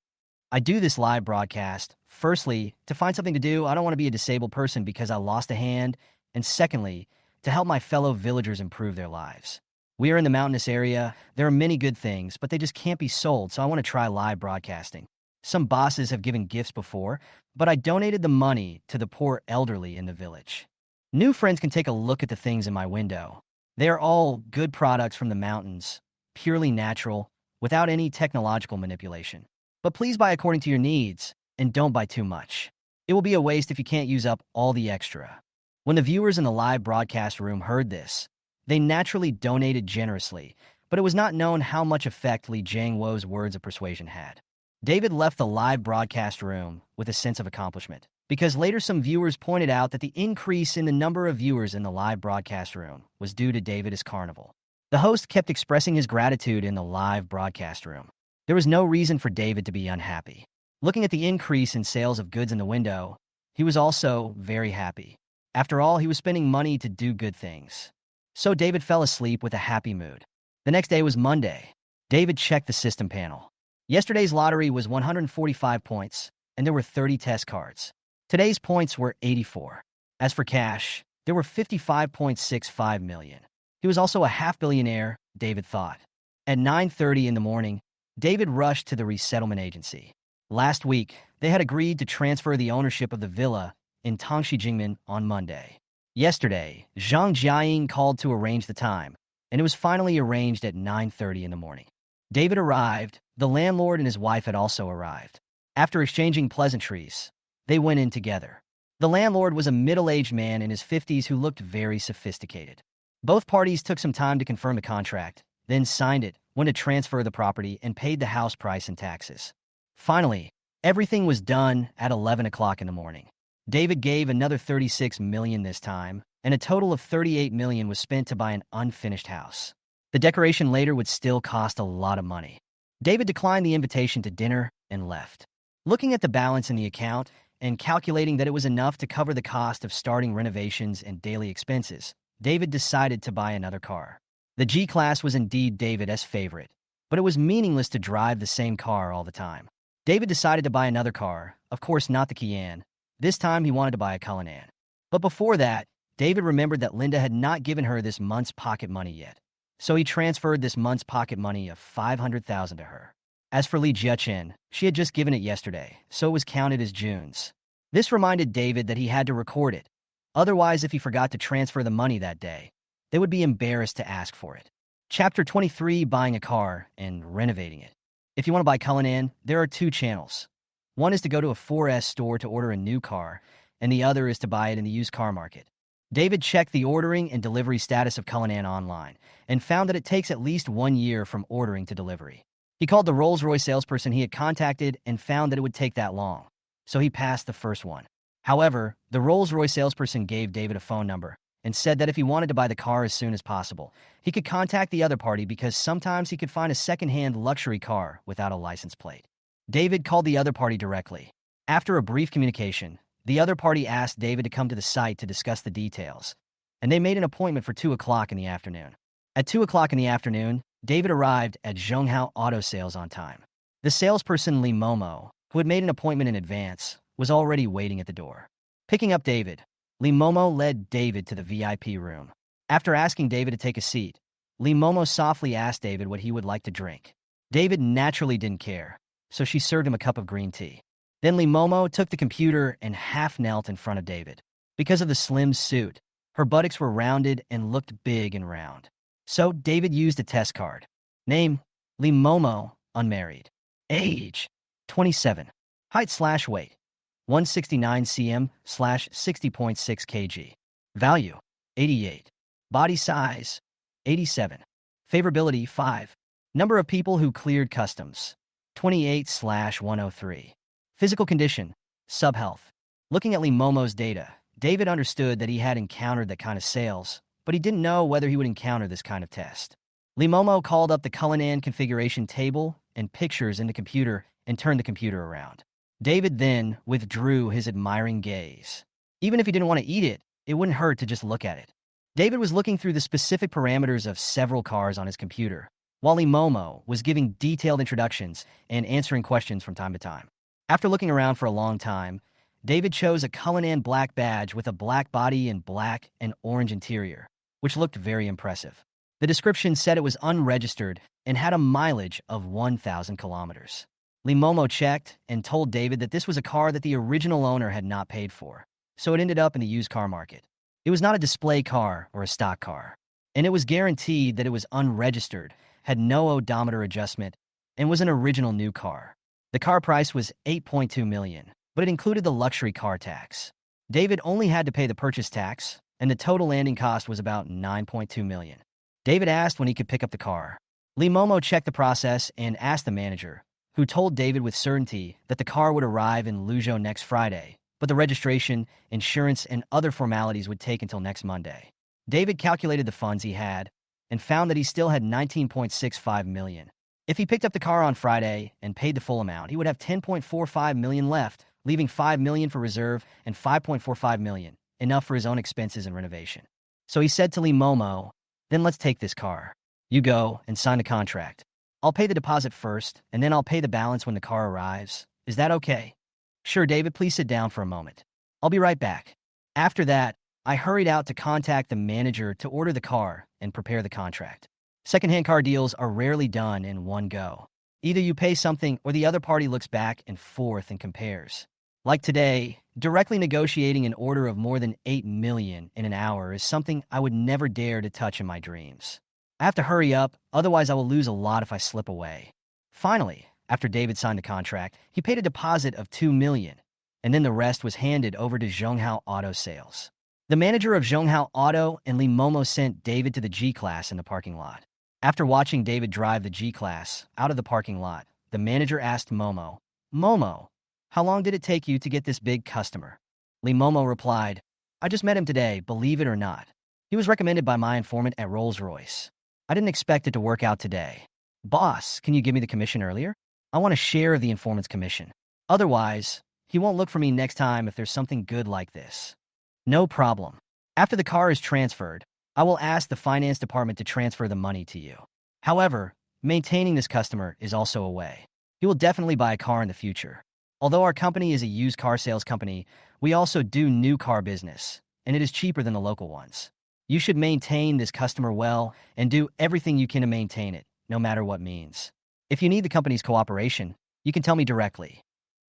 Speaker 1: I do this live broadcast, firstly, to find something to do. I don't want to be a disabled person because I lost a hand, and secondly, to help my fellow villagers improve their lives. We are in the mountainous area. There are many good things, but they just can't be sold, so I want to try live broadcasting. Some bosses have given gifts before, but I donated the money to the poor elderly in the village. New friends can take a look at the things in my window. They are all good products from the mountains, purely natural, without any technological manipulation. But please buy according to your needs, and don't buy too much. It will be a waste if you can't use up all the extra." When the viewers in the live broadcast room heard this, they naturally donated generously, but it was not known how much effect Li Jianguo's words of persuasion had. David left the live broadcast room with a sense of accomplishment, because later some viewers pointed out that the increase in the number of viewers in the live broadcast room was due to David's carnival. The host kept expressing his gratitude in the live broadcast room. There was no reason for David to be unhappy. Looking at the increase in sales of goods in the window, he was also very happy. After all, he was spending money to do good things. So David fell asleep with a happy mood. The next day was Monday. David checked the system panel. Yesterday's lottery was 145 points, and there were 30 test cards. Today's points were 84. As for cash, there were 55.65 million. He was also a half-billionaire, David thought. At 9:30 in the morning, David rushed to the resettlement agency. Last week, they had agreed to transfer the ownership of the villa in Tongxijingmen on Monday. Yesterday, Zhang Jiaying called to arrange the time, and it was finally arranged at 9:30 in the morning. David arrived. The landlord and his wife had also arrived. After exchanging pleasantries, they went in together. The landlord was a middle-aged man in his 50s who looked very sophisticated. Both parties took some time to confirm the contract, then signed it, went to transfer the property, and paid the house price and taxes. Finally, everything was done at 11 o'clock in the morning. David gave another 36 million this time, and a total of 38 million was spent to buy an unfinished house. The decoration later would still cost a lot of money. David declined the invitation to dinner and left. Looking at the balance in the account and calculating that it was enough to cover the cost of starting renovations and daily expenses, David decided to buy another car. The G-Class was indeed David's favorite, but it was meaningless to drive the same car all the time. David decided to buy another car, of course not the Kian. This time he wanted to buy a Cullinan. But before that, David remembered that Linda had not given her this month's pocket money yet. So he transferred this month's pocket money of 500,000 to her. As for Li Jiachen, she had just given it yesterday, so it was counted as June's. This reminded David that he had to record it. Otherwise, if he forgot to transfer the money that day, they would be embarrassed to ask for it. Chapter 23, Buying a Car and Renovating it. If you want to buy Cullinan, there are two channels. One is to go to a 4S store to order a new car, and the other is to buy it in the used car market. David checked the ordering and delivery status of Cullinan online and found that it takes at least 1 year from ordering to delivery. He called the Rolls-Royce salesperson he had contacted and found that it would take that long, so he passed the first one. However, the Rolls-Royce salesperson gave David a phone number and said that if he wanted to buy the car as soon as possible, he could contact the other party because sometimes he could find a second-hand luxury car without a license plate. David called the other party directly. After a brief communication, the other party asked David to come to the site to discuss the details, and they made an appointment for 2 o'clock in the afternoon. At 2 o'clock in the afternoon, David arrived at Zhonghao Auto Sales on time. The salesperson Li Momo, who had made an appointment in advance, was already waiting at the door. Picking up David, Li Momo led David to the VIP room. After asking David to take a seat, Li Momo softly asked David what he would like to drink. David naturally didn't care, so she served him a cup of green tea. Then Li Momo took the computer and half-knelt in front of David. Because of the slim suit, her buttocks were rounded and looked big and round. So David used a test card. Name, Li Momo, unmarried. Age, 27. Height/weight, 169 cm/60.6 kg. Value, 88. Body size, 87. Favorability, 5. Number of people who cleared customs, 28/103. Physical condition, subhealth. Looking at Li Momo's data, David understood that he had encountered that kind of sales, but he didn't know whether he would encounter this kind of test. Li Momo called up the Cullinan configuration table and pictures in the computer and turned the computer around. David then withdrew his admiring gaze. Even if he didn't want to eat it, it wouldn't hurt to just look at it. David was looking through the specific parameters of several cars on his computer, while Li Momo was giving detailed introductions and answering questions from time to time. After looking around for a long time, David chose a Cullinan black badge with a black body and black and orange interior, which looked very impressive. The description said it was unregistered and had a mileage of 1,000 kilometers. Li Momo checked and told David that this was a car that the original owner had not paid for, so it ended up in the used car market. It was not a display car or a stock car, and it was guaranteed that it was unregistered, had no odometer adjustment, and was an original new car. The car price was 8.2 million, but it included the luxury car tax. David only had to pay the purchase tax, and the total landing cost was about 9.2 million. David asked when he could pick up the car. Li Momo checked the process and asked the manager, who told David with certainty that the car would arrive in Luzhou next Friday, but the registration, insurance, and other formalities would take until next Monday. David calculated the funds he had and found that he still had 19.65 million. If he picked up the car on Friday and paid the full amount, he would have 10.45 million left, leaving 5 million for reserve and 5.45 million, enough for his own expenses and renovation. So he said to Li Momo, "Then let's take this car. You go and sign the contract. I'll pay the deposit first, and then I'll pay the balance when the car arrives. Is that okay?" "Sure, David, please sit down for a moment. I'll be right back." After that, I hurried out to contact the manager to order the car and prepare the contract. Second-hand car deals are rarely done in one go. Either you pay something or the other party looks back and forth and compares. Like today, directly negotiating an order of more than 8 million in an hour is something I would never dare to touch in my dreams. I have to hurry up, otherwise I will lose a lot if I slip away. Finally, after David signed the contract, he paid a deposit of 2 million, and then the rest was handed over to Zhonghao Auto Sales. The manager of Zhonghao Auto and Li Momo sent David to the G-Class in the parking lot. After watching David drive the G-Class out of the parking lot, the manager asked Momo, "Momo, how long did it take you to get this big customer?" Li Momo replied, I just met him today, believe it or not. He was recommended by my informant at Rolls-Royce. I didn't expect it to work out today. Boss, can you give me the commission earlier? I want a share of the informant's commission. Otherwise, he won't look for me next time if there's something good like this. No problem. After the car is transferred, I will ask the finance department to transfer the money to you. However, maintaining this customer is also a way. He will definitely buy a car in the future. Although our company is a used car sales company, we also do new car business, and it is cheaper than the local ones. You should maintain this customer well and do everything you can to maintain it, no matter what means. If you need the company's cooperation, you can tell me directly.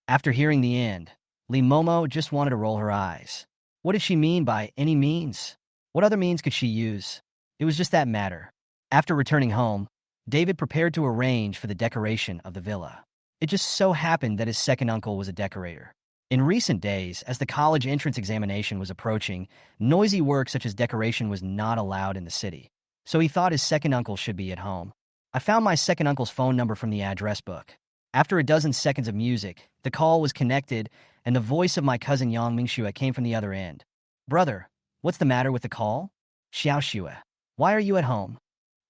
Speaker 1: After hearing the end, Lee Momo just wanted to roll her eyes. What did she mean by any means? What other means could she use? It was just that matter. After returning home, David prepared to arrange for the decoration of the villa. It just so happened that his second uncle was a decorator. In recent days, as the college entrance examination was approaching, noisy work such as decoration was not allowed in the city. So he thought his second uncle should be at home. I found my second uncle's phone number from the address book. After a dozen seconds of music, the call was connected, and the voice of my cousin Yang Mingxue came from the other end. Brother, what's the matter with the call? Xiao Xue, why are you at home?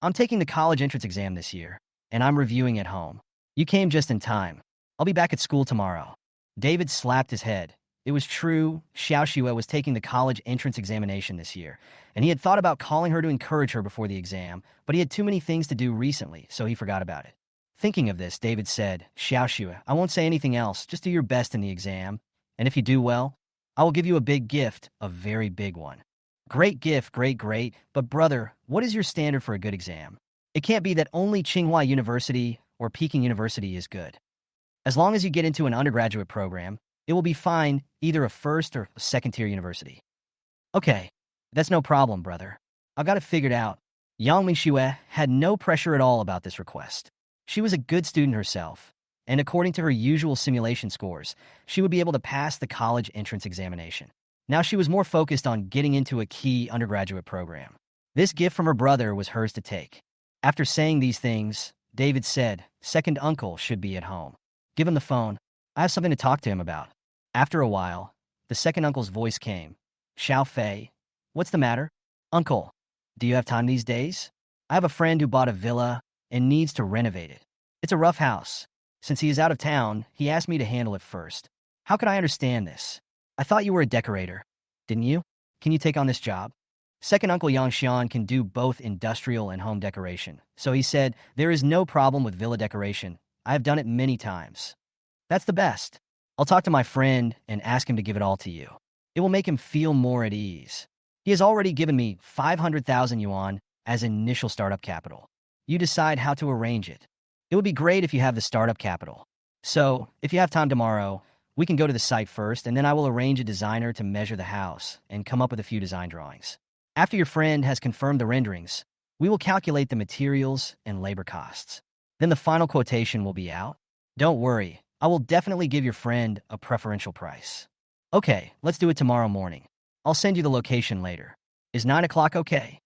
Speaker 1: I'm taking the college entrance exam this year, and I'm reviewing at home. You came just in time. I'll be back at school tomorrow. David slapped his head. It was true, Xiao Xue was taking the college entrance examination this year, and he had thought about calling her to encourage her before the exam, but he had too many things to do recently, so he forgot about it. Thinking of this, David said, Xiao Xue, I won't say anything else, just do your best in the exam, and if you do well, I will give you a big gift, a very big one. Great gift, great, but brother, what is your standard for a good exam? It can't be that only Tsinghua University or Peking University is good. As long as you get into an undergraduate program, it will be fine, either a first or a second-tier university. Okay, that's no problem, brother. I've got it figured out. Yang Mingxue had no pressure at all about this request. She was a good student herself, and according to her usual simulation scores, she would be able to pass the college entrance examination. Now she was more focused on getting into a key undergraduate program. This gift from her brother was hers to take. After saying these things, David said, second uncle should be at home. Give him the phone. I have something to talk to him about. After a while, the second uncle's voice came. Xiao Fei, what's the matter? Uncle, do you have time these days? I have a friend who bought a villa and needs to renovate it. It's a rough house. Since he is out of town, he asked me to handle it first. How could I understand this? I thought you were a decorator. Didn't you? Can you take on this job? Second uncle Yang Xian can do both industrial and home decoration. So he said, there is no problem with villa decoration. I have done it many times. That's the best. I'll talk to my friend and ask him to give it all to you. It will make him feel more at ease. He has already given me 500,000 yuan as initial startup capital. You decide how to arrange it. It would be great if you have the startup capital. So, if you have time tomorrow, we can go to the site first, and then I will arrange a designer to measure the house and come up with a few design drawings. After your friend has confirmed the renderings, we will calculate the materials and labor costs. Then the final quotation will be out. Don't worry, I will definitely give your friend a preferential price. Okay, let's do it tomorrow morning. I'll send you the location later. Is 9 o'clock okay?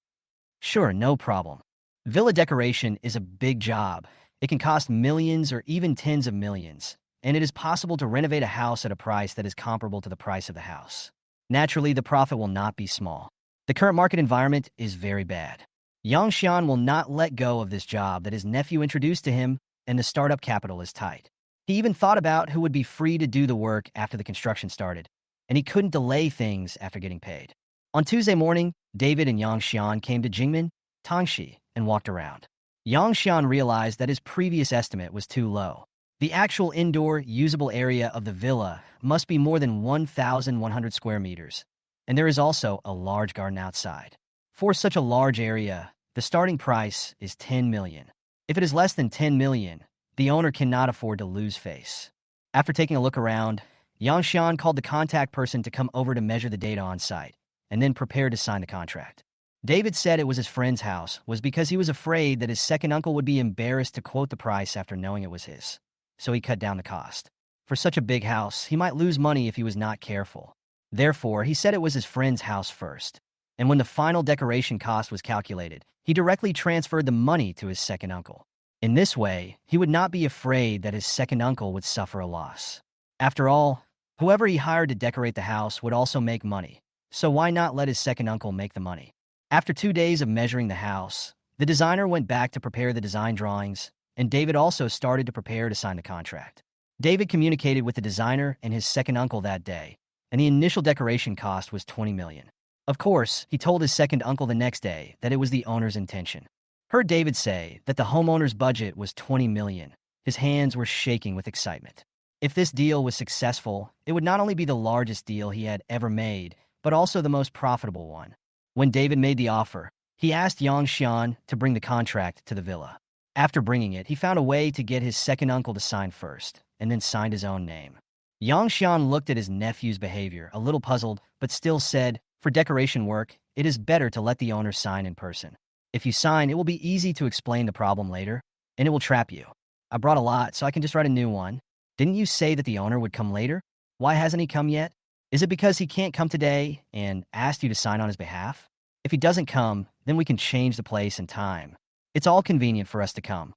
Speaker 1: Sure, no problem. Villa decoration is a big job. It can cost millions or even tens of millions, and it is possible to renovate a house at a price that is comparable to the price of the house. Naturally, the profit will not be small. The current market environment is very bad. Yang Xian will not let go of this job that his nephew introduced to him, and the startup capital is tight. He even thought about who would be free to do the work after the construction started, and he couldn't delay things after getting paid. On Tuesday morning, David and Yang Xian came to Jingmen, Tangxi, and walked around. Yang Xian realized that his previous estimate was too low. The actual indoor, usable area of the villa must be more than 1,100 square meters, and there is also a large garden outside. For such a large area, the starting price is 10 million. If it is less than 10 million, the owner cannot afford to lose face. After taking a look around, Yang Xian called the contact person to come over to measure the data on site, and then prepared to sign the contract. David said it was his friend's house was because he was afraid that his second uncle would be embarrassed to quote the price after knowing it was his. So he cut down the cost. For such a big house, he might lose money if he was not careful. Therefore, he said it was his friend's house first. And when the final decoration cost was calculated, he directly transferred the money to his second uncle. In this way, he would not be afraid that his second uncle would suffer a loss. After all, whoever he hired to decorate the house would also make money, so why not let his second uncle make the money? After 2 days of measuring the house, the designer went back to prepare the design drawings, and David also started to prepare to sign the contract. David communicated with the designer and his second uncle that day, and the initial decoration cost was $20 million. Of course, he told his second uncle the next day that it was the owner's intention. Heard David say that the homeowner's budget was $20 million. His hands were shaking with excitement. If this deal was successful, it would not only be the largest deal he had ever made, but also the most profitable one. When David made the offer, he asked Yang Xian to bring the contract to the villa. After bringing it, he found a way to get his second uncle to sign first, and then signed his own name. Yang Xian looked at his nephew's behavior, a little puzzled, but still said, "For decoration work, it is better to let the owner sign in person. If you sign, it will be easy to explain the problem later, and it will trap you. I brought a lot, so I can just write a new one. Didn't you say that the owner would come later? Why hasn't he come yet? Is it because he can't come today and asked you to sign on his behalf? If he doesn't come, then we can change the place and time. It's all convenient for us to come.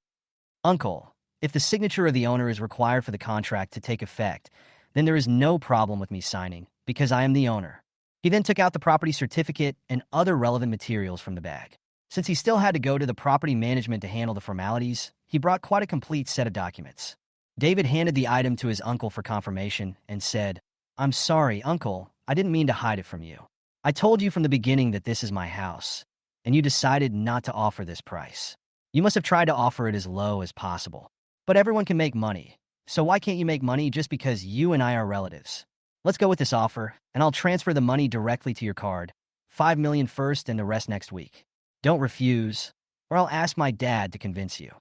Speaker 1: Uncle, if the signature of the owner is required for the contract to take effect, then there is no problem with me signing, because I am the owner." He then took out the property certificate and other relevant materials from the bag. Since he still had to go to the property management to handle the formalities, he brought quite a complete set of documents. David handed the item to his uncle for confirmation and said, "I'm sorry, Uncle, I didn't mean to hide it from you. I told you from the beginning that this is my house, and you decided not to offer this price. You must have tried to offer it as low as possible. But everyone can make money, so why can't you make money just because you and I are relatives? Let's go with this offer, and I'll transfer the money directly to your card. 5 million first and the rest next week. Don't refuse, or I'll ask my dad to convince you."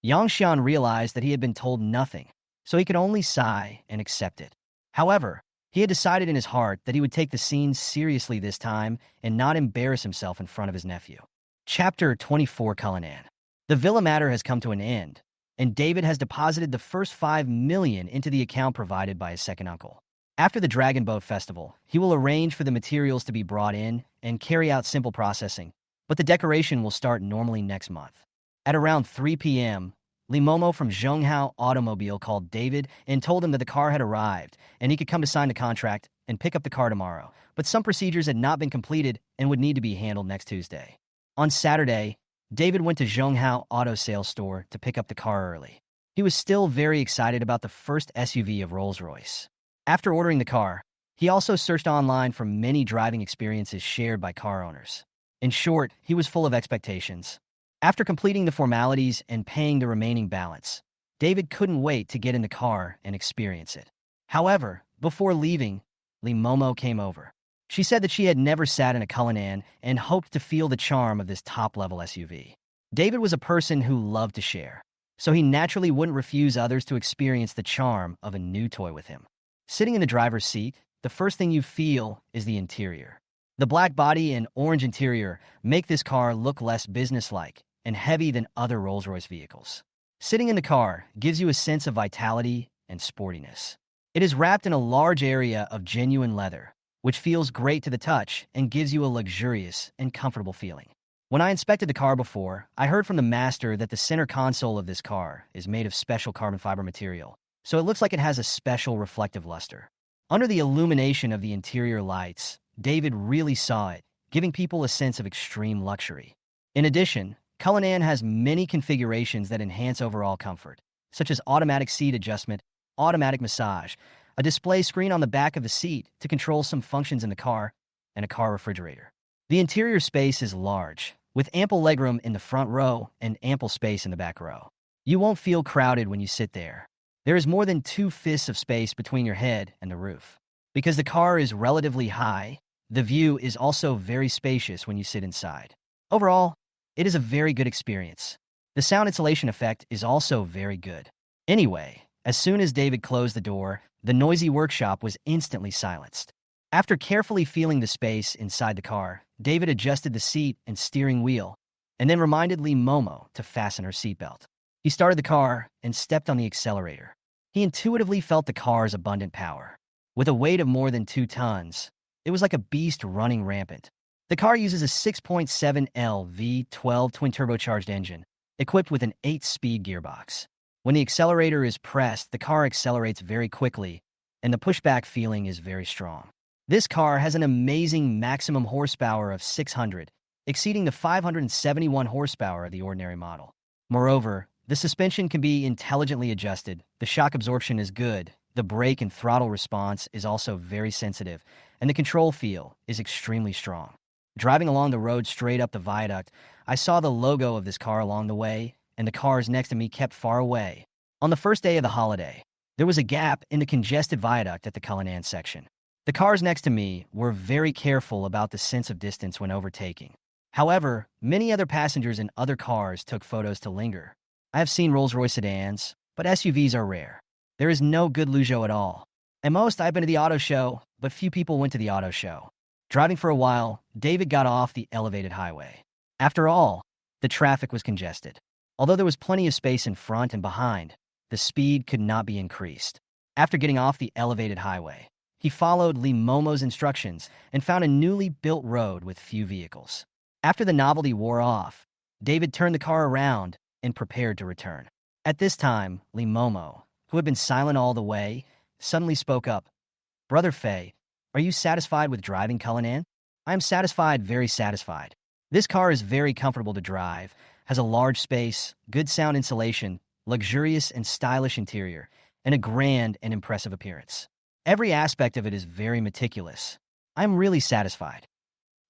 Speaker 1: Yang Xian realized that he had been told nothing, so he could only sigh and accept it. However, he had decided in his heart that he would take the scene seriously this time and not embarrass himself in front of his nephew. Chapter 24 Cullinan. The villa matter has come to an end, and David has deposited the first 5 million into the account provided by his second uncle. After the Dragon Boat Festival, he will arrange for the materials to be brought in and carry out simple processing, but the decoration will start normally next month. At around 3 p.m., Li Momo from Zhonghao Automobile called David and told him that the car had arrived and he could come to sign the contract and pick up the car tomorrow, but some procedures had not been completed and would need to be handled next Tuesday. On Saturday, David went to Zhonghao Auto Sales Store to pick up the car early. He was still very excited about the first SUV of Rolls-Royce. After ordering the car, he also searched online for many driving experiences shared by car owners. In short, he was full of expectations. After completing the formalities and paying the remaining balance, David couldn't wait to get in the car and experience it. However, before leaving, Li Momo came over. She said that she had never sat in a Cullinan and hoped to feel the charm of this top-level SUV. David was a person who loved to share, so he naturally wouldn't refuse others to experience the charm of a new toy with him. Sitting in the driver's seat, the first thing you feel is the interior. The black body and orange interior make this car look less businesslike and heavy than other Rolls-Royce vehicles. Sitting in the car gives you a sense of vitality and sportiness. It is wrapped in a large area of genuine leather, which feels great to the touch and gives you a luxurious and comfortable feeling. When I inspected the car before, I heard from the master that the center console of this car is made of special carbon fiber material, so it looks like it has a special reflective luster. Under the illumination of the interior lights, David really saw it, giving people a sense of extreme luxury. In addition, Cullinan has many configurations that enhance overall comfort, such as automatic seat adjustment, automatic massage, a display screen on the back of the seat to control some functions in the car, and a car refrigerator. The interior space is large, with ample legroom in the front row and ample space in the back row. You won't feel crowded when you sit there. There is more than 2 fists of space between your head and the roof. Because the car is relatively high, the view is also very spacious when you sit inside. Overall, it is a very good experience. The sound insulation effect is also very good. Anyway, as soon as David closed the door, the noisy workshop was instantly silenced. After carefully feeling the space inside the car, David adjusted the seat and steering wheel, and then reminded Li Momo to fasten her seatbelt. He started the car and stepped on the accelerator. He intuitively felt the car's abundant power. With a weight of more than 2 tons, it was like a beast running rampant. The car uses a 6.7L V12 twin-turbocharged engine, equipped with an 8-speed gearbox. When the accelerator is pressed, the car accelerates very quickly, and the pushback feeling is very strong. This car has an amazing maximum horsepower of 600, exceeding the 571 horsepower of the ordinary model. Moreover, the suspension can be intelligently adjusted, the shock absorption is good, the brake and throttle response is also very sensitive, and the control feel is extremely strong. Driving along the road straight up the viaduct, I saw the logo of this car along the way, and the cars next to me kept far away. On the first day of the holiday, there was a gap in the congested viaduct at the Cullinan section. The cars next to me were very careful about the sense of distance when overtaking. However, many other passengers in other cars took photos to linger. I have seen Rolls-Royce sedans, but SUVs are rare. There is no good Lujo at all. At most, I've been to the auto show, but few people went to the auto show. Driving for a while, David got off the elevated highway. After all, the traffic was congested. Although there was plenty of space in front and behind, the speed could not be increased. After getting off the elevated highway, he followed Lee Momo's instructions and found a newly built road with few vehicles. After the novelty wore off, David turned the car around and prepared to return. At this time, Lee Momo, who had been silent all the way, suddenly spoke up. "Brother Fei, are you satisfied with driving Cullinan?" "I am satisfied, very satisfied. This car is very comfortable to drive, has a large space, good sound insulation, luxurious and stylish interior, and a grand and impressive appearance. Every aspect of it is very meticulous. I am really satisfied.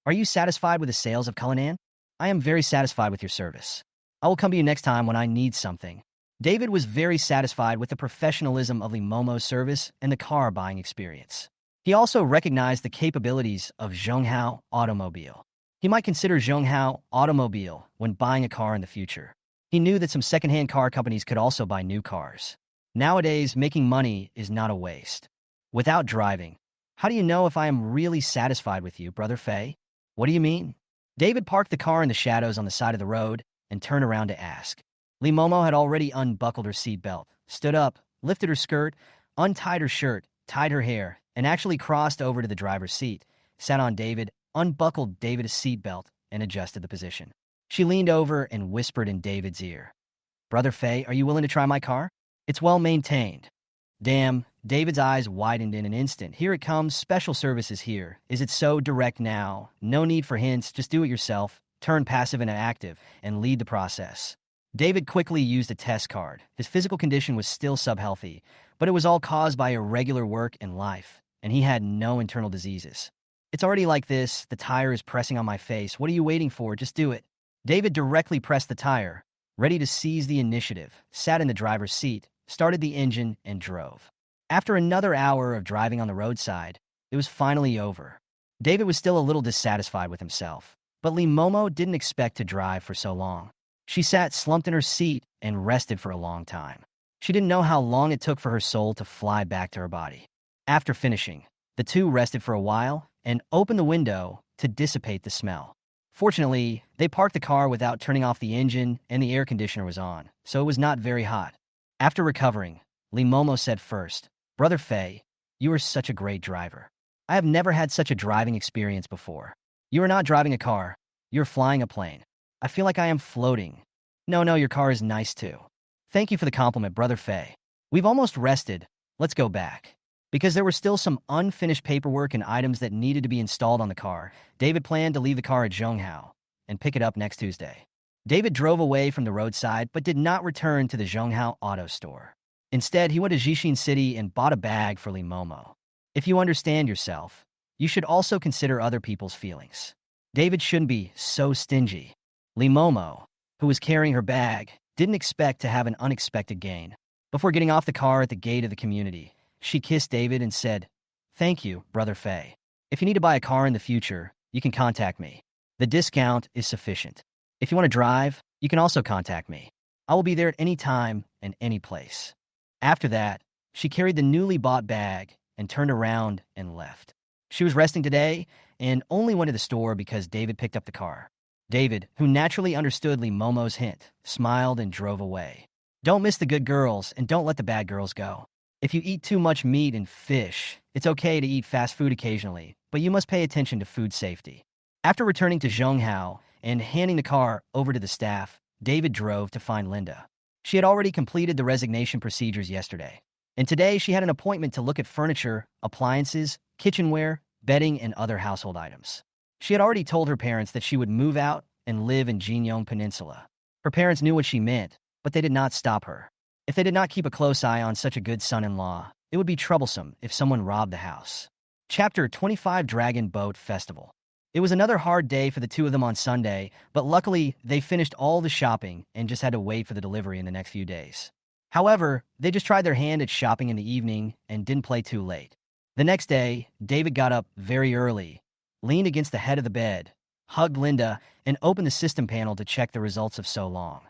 Speaker 1: Are you satisfied with the sales of Cullinan?" "I am very satisfied with your service. I will come to you next time when I need something." David was very satisfied with the professionalism of Lee Momo's service and the car buying experience. He also recognized the capabilities of Zhonghao Automobile. He might consider Zhonghao Automobile when buying a car in the future. He knew that some second-hand car companies could also buy new cars. Nowadays, making money is not a waste. Without driving, how do you know if I am really satisfied with you, Brother Fei? What do you mean? David parked the car in the shadows on the side of the road and turned around to ask. Lee Momo had already unbuckled her seatbelt, stood up, lifted her skirt, untied her shirt, tied her hair, and actually crossed over to the driver's seat, sat on David, unbuckled David's seatbelt, and adjusted the position. She leaned over and whispered in David's ear. "Brother Fei, are you willing to try my car? It's well maintained." Damn, David's eyes widened in an instant. Here it comes, special services here. Is it so direct now? No need for hints, just do it yourself. Turn passive into active, and lead the process. David quickly used a test card. His physical condition was still subhealthy, but it was all caused by irregular work and life, and he had no internal diseases. "It's already like this. The tire is pressing on my face. What are you waiting for? Just do it." David directly pressed the tire, ready to seize the initiative, sat in the driver's seat, started the engine, and drove. After another hour of driving on the roadside, it was finally over. David was still a little dissatisfied with himself, but Lee Momo didn't expect to drive for so long. She sat slumped in her seat and rested for a long time. She didn't know how long it took for her soul to fly back to her body. After finishing, the two rested for a while and opened the window to dissipate the smell. Fortunately, they parked the car without turning off the engine and the air conditioner was on, so it was not very hot. After recovering, Lee Momo said first, "Brother Fei, you are such a great driver. I have never had such a driving experience before. You are not driving a car, you're flying a plane. I feel like I am floating." No, your car is nice too." "Thank you for the compliment, Brother Fei. We've almost rested. Let's go back." Because there were still some unfinished paperwork and items that needed to be installed on the car, David planned to leave the car at Zhonghao and pick it up next Tuesday. David drove away from the roadside but did not return to the Zhonghao auto store. Instead, he went to Jixin City and bought a bag for Lee Momo. If you understand yourself, you should also consider other people's feelings. David shouldn't be so stingy. Lee Momo, who was carrying her bag, didn't expect to have an unexpected gain. Before getting off the car at the gate of the community, she kissed David and said, "Thank you, Brother Fei. If you need to buy a car in the future, you can contact me. The discount is sufficient. If you want to drive, you can also contact me. I will be there at any time and any place." After that, she carried the newly bought bag and turned around and left. She was resting today and only went to the store because David picked up the car. David, who naturally understood Lee Momo's hint, smiled and drove away. Don't miss the good girls and don't let the bad girls go. If you eat too much meat and fish, it's okay to eat fast food occasionally, but you must pay attention to food safety. After returning to Zhonghao and handing the car over to the staff, David drove to find Linda. She had already completed the resignation procedures yesterday, and today she had an appointment to look at furniture, appliances, kitchenware, bedding, and other household items. She had already told her parents that she would move out and live in Jinyong Peninsula. Her parents knew what she meant, but they did not stop her. If they did not keep a close eye on such a good son-in-law, it would be troublesome if someone robbed the house. Chapter 25: Dragon Boat Festival. It was another hard day for the two of them on Sunday, but luckily they finished all the shopping and just had to wait for the delivery in the next few days. However, they just tried their hand at shopping in the evening and didn't play too late. The next day, David got up very early, leaned against the head of the bed, hugged Linda, and opened the system panel to check the results of so long.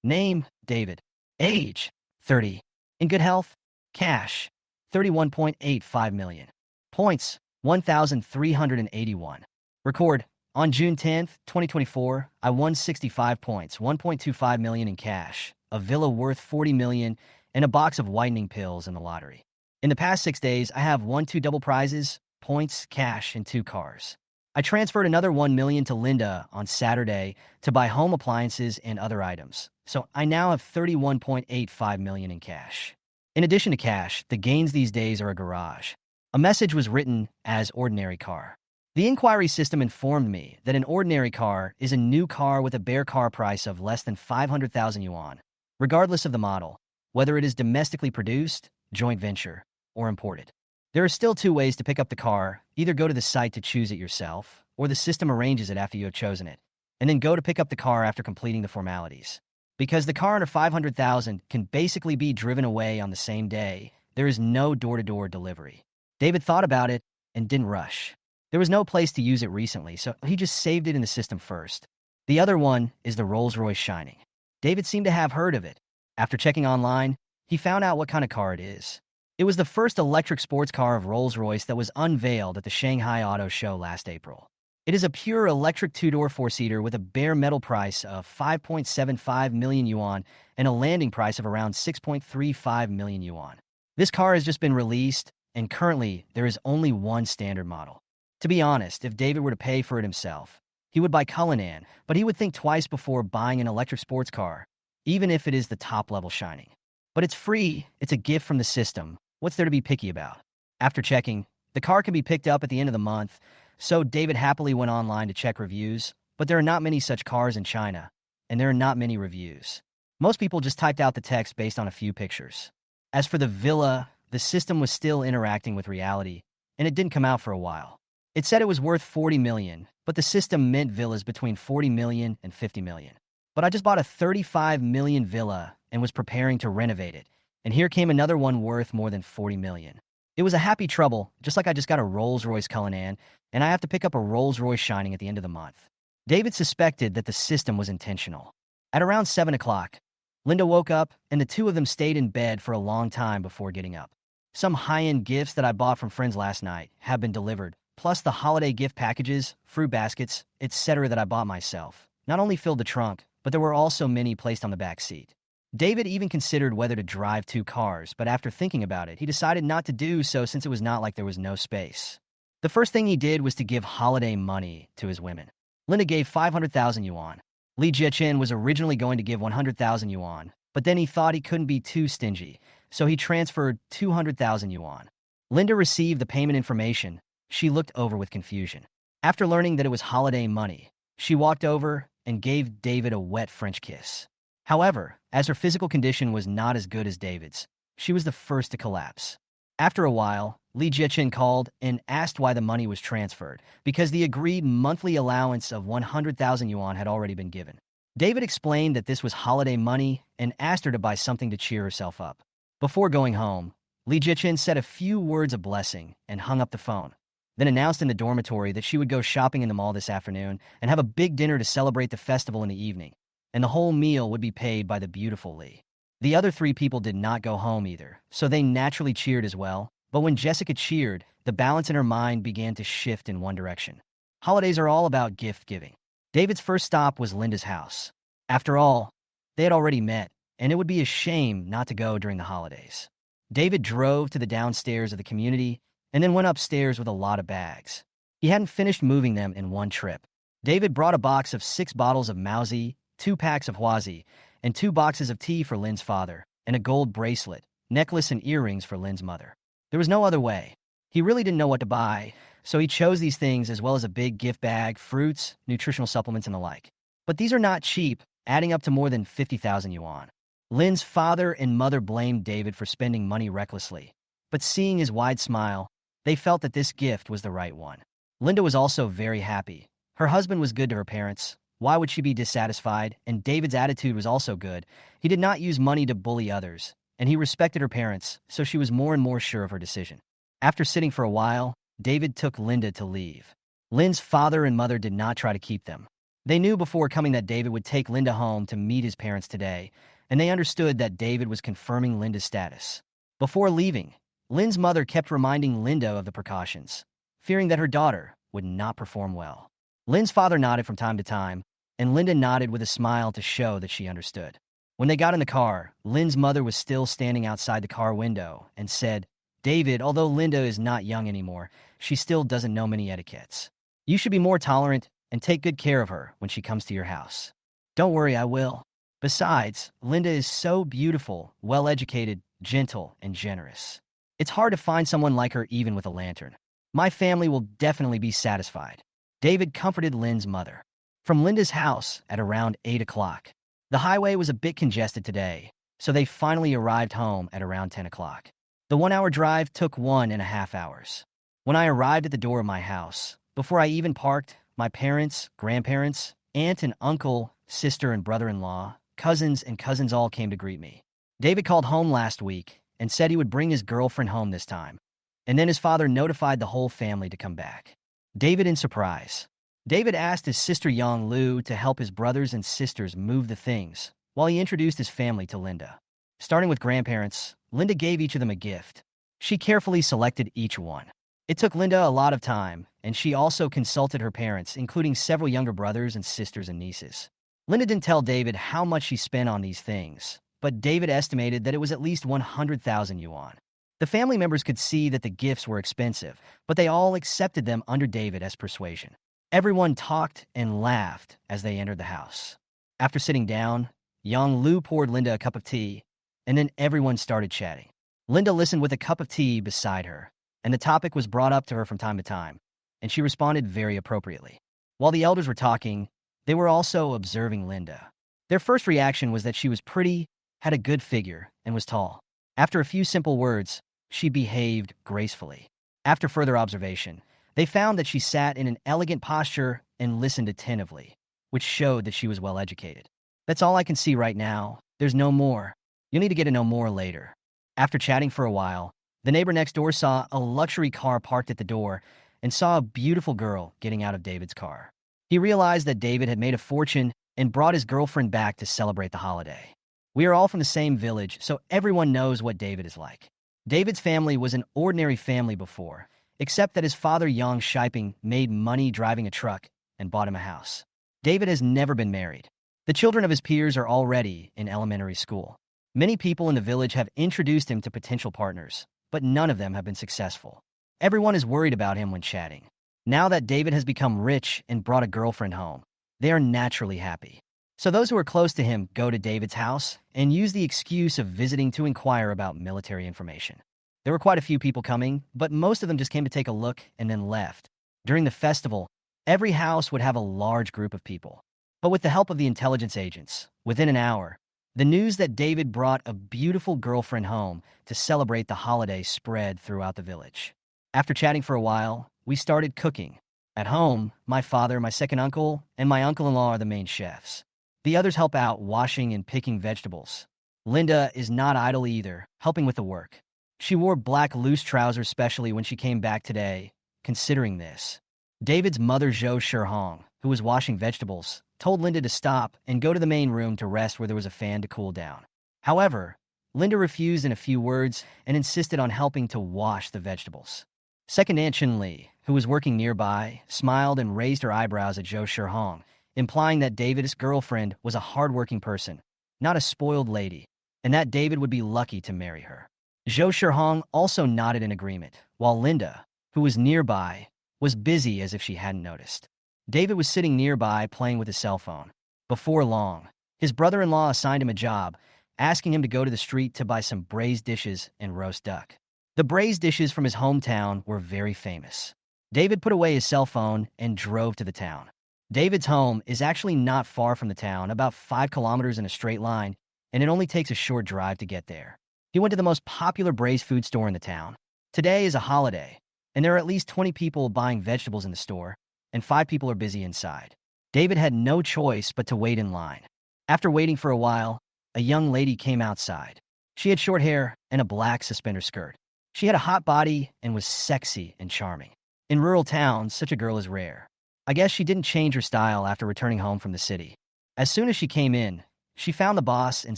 Speaker 1: Name: David. Age: 30. In good health? Cash: 31.85 million. Points: 1,381. Record: on June 10th, 2024, I won 65 points, 1.25 million in cash, a villa worth 40 million, and a box of whitening pills in the lottery. In the past 6 days, I have won 2 double prizes, points, cash, and 2 cars. I transferred another 1 million to Linda on Saturday to buy home appliances and other items, so I now have 31.85 million in cash. In addition to cash, the gains these days are a garage. A message was written as ordinary car. The inquiry system informed me that an ordinary car is a new car with a bare car price of less than 500,000 yuan, regardless of the model, whether it is domestically produced, joint venture, or imported. There are still 2 ways to pick up the car: either go to the site to choose it yourself, or the system arranges it after you have chosen it, and then go to pick up the car after completing the formalities. Because the car under 500,000 can basically be driven away on the same day, there is no door-to-door delivery. David thought about it and didn't rush. There was no place to use it recently, so he just saved it in the system first. The other one is the Rolls-Royce Shining. David seemed to have heard of it. After checking online, he found out what kind of car it is. It was the first electric sports car of Rolls-Royce that was unveiled at the Shanghai Auto Show last April. It is a pure electric 2-door 4-seater with a bare metal price of 5.75 million yuan and a landing price of around 6.35 million yuan. This car has just been released, and currently there is only one standard model. To be honest, if David were to pay for it himself, he would buy Cullinan, but he would think twice before buying an electric sports car, even if it is the top-level Shining. But it's free, it's a gift from the system. What's there to be picky about? After checking, the car can be picked up at the end of the month, so David happily went online to check reviews, but there are not many such cars in China, and there are not many reviews. Most people just typed out the text based on a few pictures. As for the villa, the system was still interacting with reality, and it didn't come out for a while. It said it was worth 40 million, but the system meant villas between 40 million and 50 million. But I just bought a 35 million villa and was preparing to renovate it, and here came another one worth more than 40 million. It was a happy trouble, just like I just got a Rolls-Royce Cullinan, and I have to pick up a Rolls-Royce Shining at the end of the month. David suspected that the system was intentional. At around 7 o'clock, Linda woke up, and the two of them stayed in bed for a long time before getting up. Some high-end gifts that I bought from friends last night have been delivered, plus the holiday gift packages, fruit baskets, etc. that I bought myself. Not only filled the trunk, but there were also many placed on the back seat. David even considered whether to drive 2 cars, but after thinking about it, he decided not to do so since it was not like there was no space. The first thing he did was to give holiday money to his women. Linda gave 500,000 yuan. Li Jiaqin was originally going to give 100,000 yuan, but then he thought he couldn't be too stingy, so he transferred 200,000 yuan. Linda received the payment information. She looked over with confusion. After learning that it was holiday money, she walked over and gave David a wet French kiss. However, as her physical condition was not as good as David's, she was the first to collapse. After a while, Li Jiaqin called and asked why the money was transferred, because the agreed monthly allowance of 100,000 yuan had already been given. David explained that this was holiday money and asked her to buy something to cheer herself up. Before going home, Li Jiaqin said a few words of blessing and hung up the phone, then announced in the dormitory that she would go shopping in the mall this afternoon and have a big dinner to celebrate the festival in the evening, and the whole meal would be paid by the beautiful Li. The other 3 people did not go home either, so they naturally cheered as well, but when Jessica cheered, the balance in her mind began to shift in one direction. Holidays are all about gift-giving. David's first stop was Linda's house. After all, they had already met, and it would be a shame not to go during the holidays. David drove to the downstairs of the community and then went upstairs with a lot of bags. He hadn't finished moving them in one trip. David brought a box of 6 bottles of Mauzi, 2 packs of Huazi, and 2 boxes of tea for Lin's father, and a gold bracelet, necklace, and earrings for Lin's mother. There was no other way. He really didn't know what to buy, So he chose these things as well as a big gift bag, fruits, nutritional supplements, and the like. But these are not cheap, adding up to more than 50,000 yuan. Lin's father and mother blamed David for spending money recklessly, but seeing his wide smile, they felt that this gift was the right one. Linda was also very happy. Her husband was good to her parents. Why would she be dissatisfied? And David's attitude was also good. He did not use money to bully others, and he respected her parents, so she was more and more sure of her decision. After sitting for a while, David took Linda to leave. Lin's father and mother did not try to keep them. They knew before coming that David would take Linda home to meet his parents today, and they understood that David was confirming Linda's status. Before leaving, Lin's mother kept reminding Linda of the precautions, fearing that her daughter would not perform well. Lin's father nodded from time to time, and Linda nodded with a smile to show that she understood. When they got in the car, Lin's mother was still standing outside the car window and said, "David, although Linda is not young anymore, she still doesn't know many etiquettes. You should be more tolerant and take good care of her when she comes to your house." "Don't worry, I will. Besides, Linda is so beautiful, well-educated, gentle, and generous. It's hard to find someone like her even with a lantern. My family will definitely be satisfied." David comforted Lin's mother. From Linda's house at around 8 o'clock. The highway was a bit congested today, so they finally arrived home at around 10 o'clock. The 1-hour drive took 1.5 hours. When I arrived at the door of my house, before I even parked, my parents, grandparents, aunt and uncle, sister and brother-in-law, cousins and cousins all came to greet me. David called home last week and said he would bring his girlfriend home this time, and then his father notified the whole family to come back. David in surprise. David asked his sister Yang Lu to help his brothers and sisters move the things, while he introduced his family to Linda. Starting with grandparents, Linda gave each of them a gift. She carefully selected each one. It took Linda a lot of time, and she also consulted her parents, including several younger brothers and sisters and nieces. Linda didn't tell David how much she spent on these things, but David estimated that it was at least 100,000 yuan. The family members could see that the gifts were expensive, but they all accepted them under David as persuasion. Everyone talked and laughed as they entered the house. After sitting down, Yang Lu poured Linda a cup of tea, and then everyone started chatting. Linda listened with a cup of tea beside her, and the topic was brought up to her from time to time, and she responded very appropriately. While the elders were talking, they were also observing Linda. Their first reaction was that she was pretty, had a good figure, and was tall. After a few simple words, she behaved gracefully. After further observation, they found that she sat in an elegant posture and listened attentively, which showed that she was well educated. "That's all I can see right now. There's no more. You'll need to get to know more later." After chatting for a while, the neighbor next door saw a luxury car parked at the door and saw a beautiful girl getting out of David's car. He realized that David had made a fortune and brought his girlfriend back to celebrate the holiday. We are all from the same village, so everyone knows what David is like. David's family was an ordinary family before, except that his father Yang Shiping made money driving a truck and bought him a house. David has never been married. The children of his peers are already in elementary school. Many people in the village have introduced him to potential partners, but none of them have been successful. Everyone is worried about him when chatting. Now that David has become rich and brought a girlfriend home, they are naturally happy. So those who are close to him go to David's house and use the excuse of visiting to inquire about military information. There were quite a few people coming, but most of them just came to take a look and then left. During the festival, every house would have a large group of people. But with the help of the intelligence agents, within an hour, the news that David brought a beautiful girlfriend home to celebrate the holiday spread throughout the village. After chatting for a while, we started cooking. At home, my father, my second uncle, and my uncle-in-law are the main chefs. The others help out washing and picking vegetables. Linda is not idle either, helping with the work. She wore black loose trousers specially when she came back today, considering this. David's mother, Zhou Shihong, who was washing vegetables, told Linda to stop and go to the main room to rest where there was a fan to cool down. However, Linda refused in a few words and insisted on helping to wash the vegetables. Second Aunt Chen Li, who was working nearby, smiled and raised her eyebrows at Zhou Shihong, implying that David's girlfriend was a hardworking person, not a spoiled lady, and that David would be lucky to marry her. Zhou Shihong also nodded in agreement, while Linda, who was nearby, was busy as if she hadn't noticed. David was sitting nearby playing with his cell phone. Before long, his brother-in-law assigned him a job, asking him to go to the street to buy some braised dishes and roast duck. The braised dishes from his hometown were very famous. David put away his cell phone and drove to the town. David's home is actually not far from the town, about 5 kilometers in a straight line, and it only takes a short drive to get there. He went to the most popular braised food store in the town. Today is a holiday, and there are at least 20 people buying vegetables in the store, and 5 people are busy inside. David had no choice but to wait in line. After waiting for a while, a young lady came outside. She had short hair and a black suspender skirt. She had a hot body and was sexy and charming. In rural towns, such a girl is rare. I guess she didn't change her style after returning home from the city. As soon as she came in, she found the boss and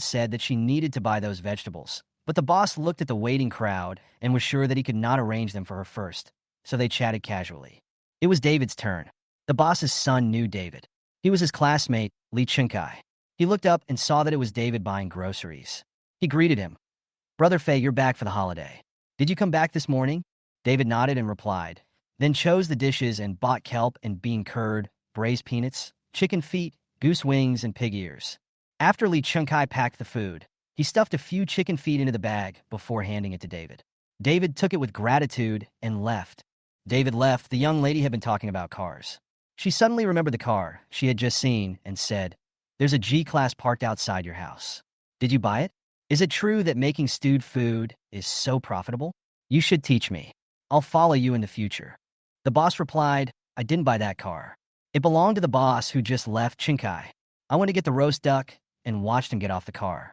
Speaker 1: said that she needed to buy those vegetables. But the boss looked at the waiting crowd and was sure that he could not arrange them for her first, so they chatted casually. It was David's turn. The boss's son knew David. He was his classmate, Lee Chunkai. He looked up and saw that it was David buying groceries. He greeted him. "Brother Fei, you're back for the holiday. Did you come back this morning?" David nodded and replied, then chose the dishes and bought kelp and bean curd, braised peanuts, chicken feet, goose wings, and pig ears. After Lee Chunkai packed the food, he stuffed a few chicken feet into the bag before handing it to David. David took it with gratitude and left. David left. The young lady had been talking about cars. She suddenly remembered the car she had just seen and said, "There's a G-Class parked outside your house. Did you buy it? Is it true that making stewed food is so profitable? You should teach me. I'll follow you in the future." The boss replied, "I didn't buy that car. It belonged to the boss who just left Chinkai. I went to get the roast duck and watched him get off the car."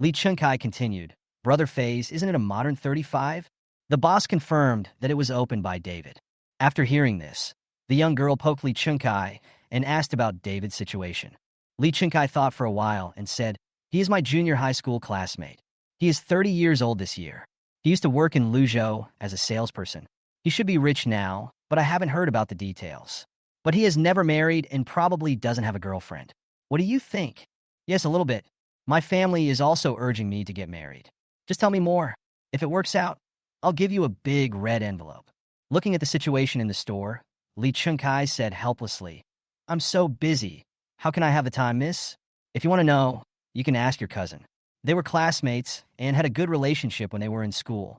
Speaker 1: Lee Chunkai continued, "Brother Faze, isn't it a modern 35? The boss confirmed that it was opened by David. After hearing this, the young girl poked Lee Chunkai and asked about David's situation. Lee Chunkai thought for a while and said, "He is my junior high school classmate. He is 30 years old this year. He used to work in Luzhou as a salesperson. He should be rich now, but I haven't heard about the details. But he has never married and probably doesn't have a girlfriend. What do you think?" "Yes, a little bit. My family is also urging me to get married. Just tell me more. If it works out, I'll give you a big red envelope." Looking at the situation in the store, Lee Chunkai said helplessly, "I'm so busy. How can I have the time, miss? If you want to know, you can ask your cousin. They were classmates and had a good relationship when they were in school."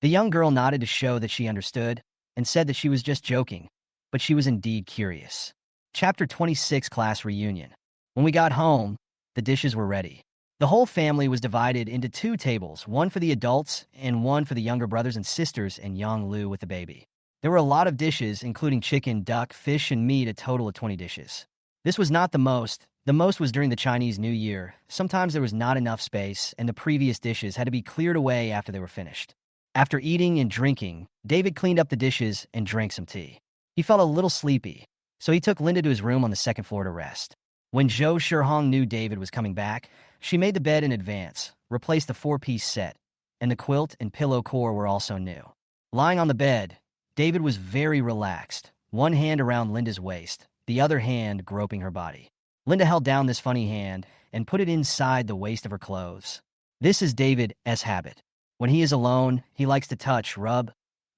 Speaker 1: The young girl nodded to show that she understood and said that she was just joking, but she was indeed curious. Chapter 26, Class Reunion. When we got home, the dishes were ready. The whole family was divided into 2 tables, one for the adults and one for the younger brothers and sisters and Yang Lu with the baby. There were a lot of dishes, including chicken, duck, fish, and meat, a total of 20 dishes. This was not the most. The most was during the Chinese New Year. Sometimes there was not enough space, and the previous dishes had to be cleared away after they were finished. After eating and drinking, David cleaned up the dishes and drank some tea. He felt a little sleepy, so he took Linda to his room on the 2nd floor to rest. When Zhou Shihong knew David was coming back, she made the bed in advance, replaced the 4-piece set, and the quilt and pillow core were also new. Lying on the bed, David was very relaxed, one hand around Linda's waist, the other hand groping her body. Linda held down this funny hand and put it inside the waist of her clothes. This is David's habit. When he is alone, he likes to touch, rub,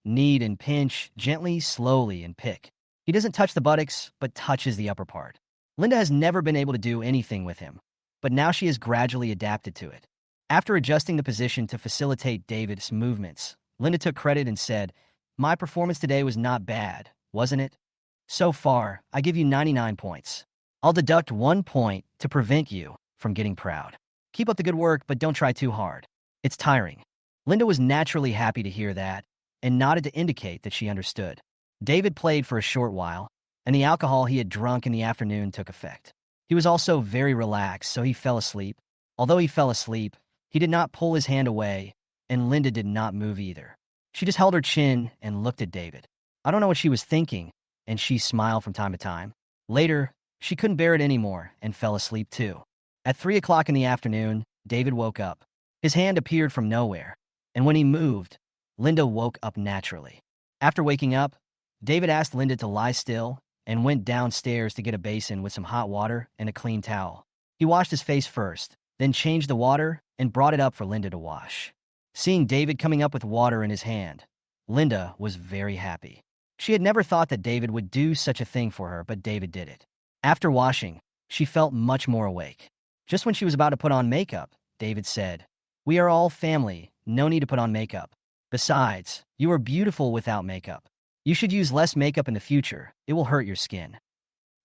Speaker 1: knead, and pinch, gently, slowly, and pick. He doesn't touch the buttocks, but touches the upper part. Linda has never been able to do anything with him, but now she has gradually adapted to it. After adjusting the position to facilitate David's movements, Linda took credit and said, "My performance today was not bad, wasn't it? So far, I give you 99 points. I'll deduct 1 point to prevent you from getting proud. Keep up the good work, but don't try too hard. It's tiring." Linda was naturally happy to hear that and nodded to indicate that she understood. David played for a short while, and the alcohol he had drunk in the afternoon took effect. He was also very relaxed, so he fell asleep. Although he fell asleep, he did not pull his hand away, and Linda did not move either. She just held her chin and looked at David. I don't know what she was thinking, and she smiled from time to time. Later, she couldn't bear it anymore and fell asleep too. At 3 o'clock in the afternoon, David woke up. His hand appeared from nowhere, and when he moved, Linda woke up naturally. After waking up, David asked Linda to lie still and went downstairs to get a basin with some hot water and a clean towel. He washed his face first, then changed the water and brought it up for Linda to wash. Seeing David coming up with water in his hand, Linda was very happy. She had never thought that David would do such a thing for her, but David did it. After washing, she felt much more awake. Just when she was about to put on makeup, David said, "We are all family, no need to put on makeup. Besides, you are beautiful without makeup." You should use less makeup in the future. It will hurt your skin.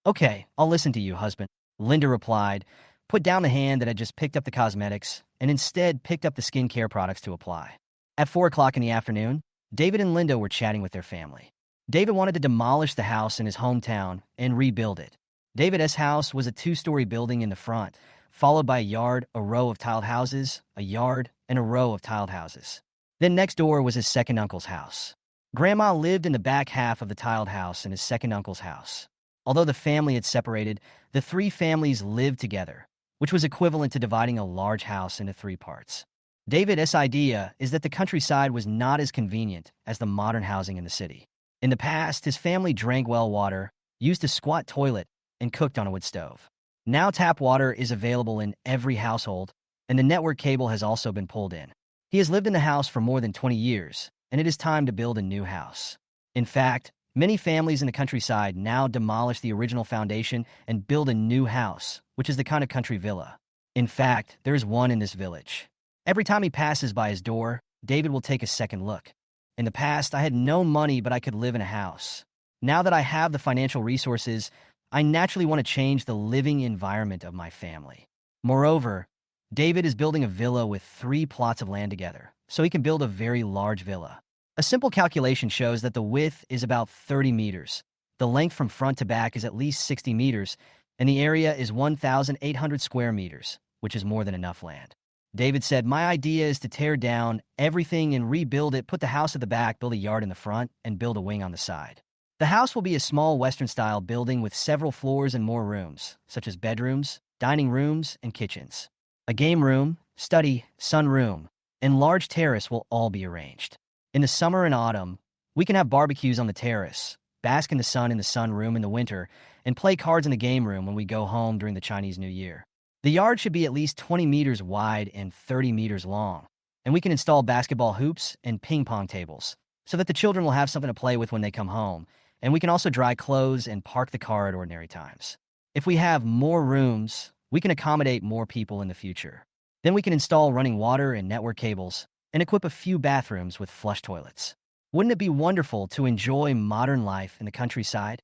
Speaker 1: Okay, I'll listen to you, husband. Linda replied, put down the hand that had just picked up the cosmetics, and instead picked up the skincare products to apply. At 4 o'clock in the afternoon, David and Linda were chatting with their family. David wanted to demolish the house in his hometown and rebuild it. David's house was a two-story building in the front, followed by a yard, a row of tiled houses, a yard, and a row of tiled houses. Then next door was his second uncle's house. Grandma lived in the back half of the tiled house in his second uncle's house. Although the family had separated, the three families lived together, which was equivalent to dividing a large house into three parts. David's idea is that the countryside was not as convenient as the modern housing in the city. In the past, his family drank well water, used a squat toilet, and cooked on a wood stove. Now tap water is available in every household, and the network cable has also been pulled in. He has lived in the house for more than 20 years, and it is time to build a new house. In fact, many families in the countryside now demolish the original foundation and build a new house, which is the kind of country villa. In fact, there is one in this village. Every time he passes by his door, David will take a second look. In the past, I had no money, but I could live in a house. Now that I have the financial resources, I naturally want to change the living environment of my family. Moreover, David is building a villa with 3 plots of land together, so he can build a very large villa. A simple calculation shows that the width is about 30 meters, the length from front to back is at least 60 meters, and the area is 1,800 square meters, which is more than enough land. David said, my idea is to tear down everything and rebuild it, put the house at the back, build a yard in the front, and build a wing on the side. The house will be a small Western-style building with several floors and more rooms, such as bedrooms, dining rooms, and kitchens. A game room, study, sunroom, and large terrace will all be arranged. In the summer and autumn, we can have barbecues on the terrace, bask in the sunroom in the winter, and play cards in the game room when we go home during the Chinese New Year. The yard should be at least 20 meters wide and 30 meters long, and we can install basketball hoops and ping pong tables so that the children will have something to play with when they come home, and we can also dry clothes and park the car at ordinary times. If we have more rooms, we can accommodate more people in the future. Then we can install running water and network cables and equip a few bathrooms with flush toilets. Wouldn't it be wonderful to enjoy modern life in the countryside?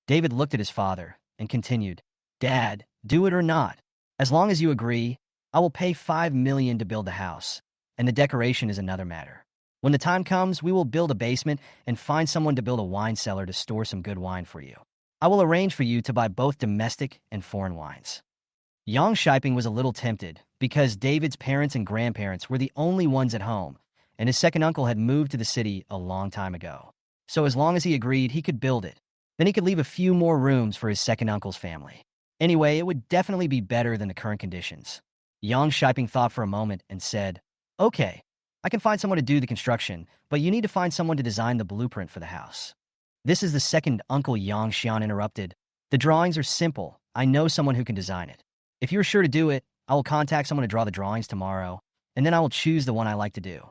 Speaker 1: David looked at his father and continued, Dad, do it or not. As long as you agree, I will pay $5 million to build the house, and the decoration is another matter. When the time comes, we will build a basement and find someone to build a wine cellar to store some good wine for you. I will arrange for you to buy both domestic and foreign wines. Yang Shiping was a little tempted because David's parents and grandparents were the only ones at home, and his second uncle had moved to the city a long time ago. So as long as he agreed, he could build it. Then he could leave a few more rooms for his second uncle's family. Anyway, it would definitely be better than the current conditions. Yang Shiping thought for a moment and said, Okay, I can find someone to do the construction, but you need to find someone to design the blueprint for the house. This is the second uncle, Yang Xian interrupted. The drawings are simple. I know someone who can design it. If you're sure to do it, I will contact someone to draw the drawings tomorrow, and then I will choose the one I like to do.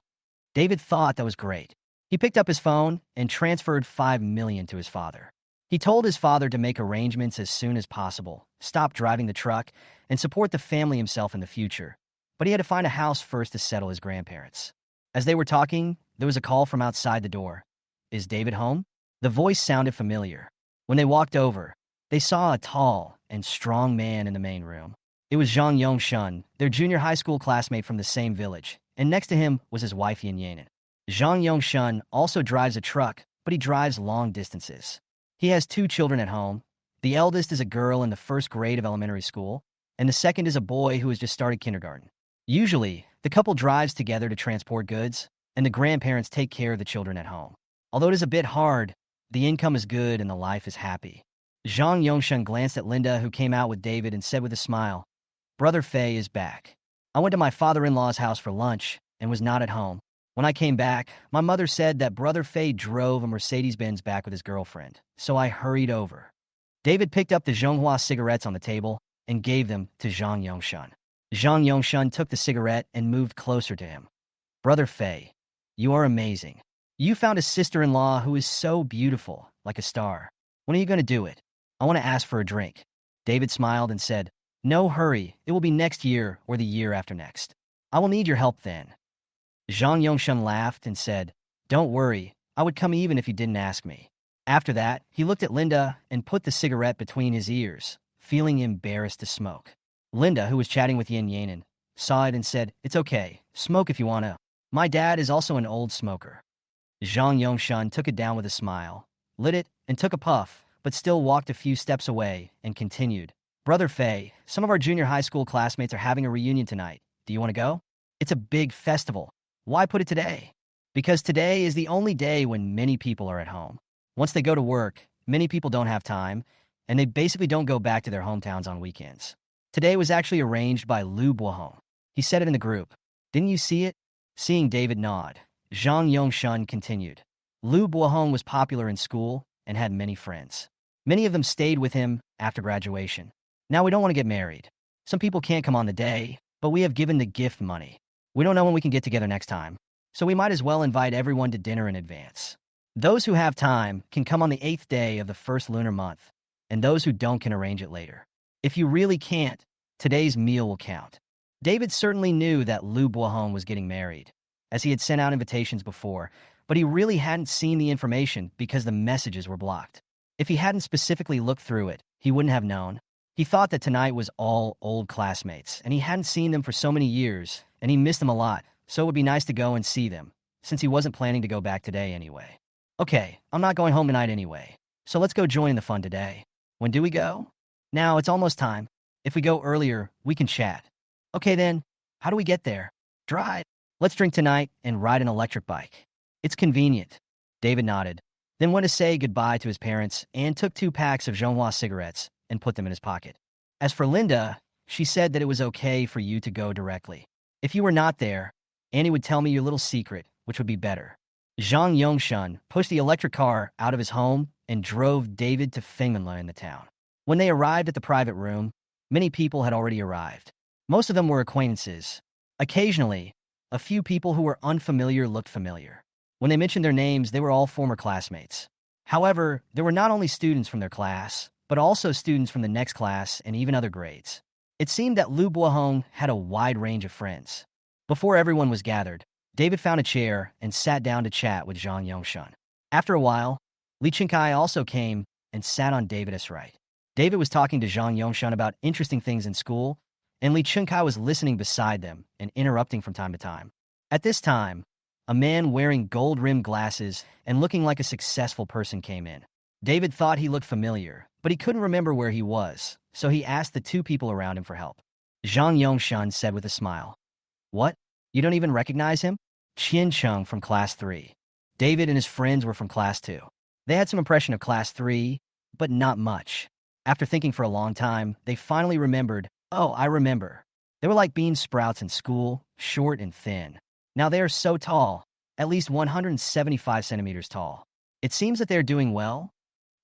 Speaker 1: David thought that was great. He picked up his phone and transferred $5 million to his father. He told his father to make arrangements as soon as possible, stop driving the truck, and support the family himself in the future. But he had to find a house first to settle his grandparents. As they were talking, there was a call from outside the door. Is David home? The voice sounded familiar. When they walked over, they saw a tall and strong man in the main room. It was Zhang Yongshun, their junior high school classmate from the same village, and next to him was his wife Yin Yanin. Zhang Yongshun also drives a truck, but he drives long distances. He has 2 children at home. The eldest is a girl in the 1st grade of elementary school, and the second is a boy who has just started kindergarten. Usually, the couple drives together to transport goods, and the grandparents take care of the children at home. Although it is a bit hard, the income is good and the life is happy. Zhang Yongshun glanced at Linda, who came out with David, and said with a smile, Brother Fei is back. I went to my father-in-law's house for lunch and was not at home. When I came back, my mother said that Brother Fei drove a Mercedes-Benz back with his girlfriend, so I hurried over. David picked up the Zhonghua cigarettes on the table and gave them to Zhang Yongshun. Zhang Yongshun took the cigarette and moved closer to him. Brother Fei, you are amazing. You found a sister-in-law who is so beautiful, like a star. When are you going to do it? I want to ask for a drink. David smiled and said, No hurry, it will be next year or the year after next. I will need your help then. Zhang Yongshun laughed and said, Don't worry, I would come even if you didn't ask me. After that, he looked at Linda and put the cigarette between his ears, feeling embarrassed to smoke. Linda, who was chatting with Yin Yanin, saw it and said, "It's okay, smoke if you want to. My dad is also an old smoker." Zhang Yongshun took it down with a smile, lit it, and took a puff, but still walked a few steps away and continued. "Brother Fei, some of our junior high school classmates are having a reunion tonight. Do you want to go? It's a big festival. Why put it today? Because today is the only day when many people are at home. Once they go to work, many people don't have time, and they basically don't go back to their hometowns on weekends. Today was actually arranged by Lu Bohong. He said it in the group. Didn't you see it?" Seeing David nod, Zhang Yongshun continued. Lu Bohong was popular in school and had many friends. Many of them stayed with him after graduation. Now we don't want to get married. Some people can't come on the day, but we have given the gift money. We don't know when we can get together next time, so we might as well invite everyone to dinner in advance. Those who have time can come on the 8th day of the first lunar month, and those who don't can arrange it later. If you really can't, today's meal will count. David certainly knew that Lu Bohong was getting married, as he had sent out invitations before, but he really hadn't seen the information because the messages were blocked. If he hadn't specifically looked through it, he wouldn't have known. He thought that tonight was all old classmates, and he hadn't seen them for so many years, and he missed them a lot, so it would be nice to go and see them, since he wasn't planning to go back today anyway. "Okay, I'm not going home tonight anyway, so let's go join the fun today. When do we go?" "Now, it's almost time. If we go earlier, we can chat." "Okay then, how do we get there?" "Drive. Let's drink tonight and ride an electric bike. It's convenient." David nodded, then went to say goodbye to his parents and took 2 packs of Manhwa cigarettes and put them in his pocket. As for Linda, she said that it was okay for you to go directly. If you were not there, Annie would tell me your little secret, which would be better. Zhang Yongshun pushed the electric car out of his home and drove David to Fengmenla in the town. When they arrived at the private room, many people had already arrived. Most of them were acquaintances. Occasionally, a few people who were unfamiliar looked familiar. When they mentioned their names, they were all former classmates. However, there were not only students from their class, but also students from the next class and even other grades. It seemed that Lu Bohong had a wide range of friends. Before everyone was gathered, David found a chair and sat down to chat with Zhang Yongshun. After a while, Li Chenkai also came and sat on David's right. David was talking to Zhang Yongshun about interesting things in school, and Li Chenkai was listening beside them and interrupting from time to time. At this time, a man wearing gold-rimmed glasses and looking like a successful person came in. David thought he looked familiar, but he couldn't remember where he was, so he asked the 2 people around him for help. Zhang Yongshun said with a smile, "What? You don't even recognize him?" Qian Cheng from Class 3. David and his friends were from Class 2. They had some impression of Class 3, but not much. After thinking for a long time, they finally remembered, "Oh, I remember. They were like bean sprouts in school, short and thin. Now they are so tall, at least 175 centimeters tall. It seems that they're doing well.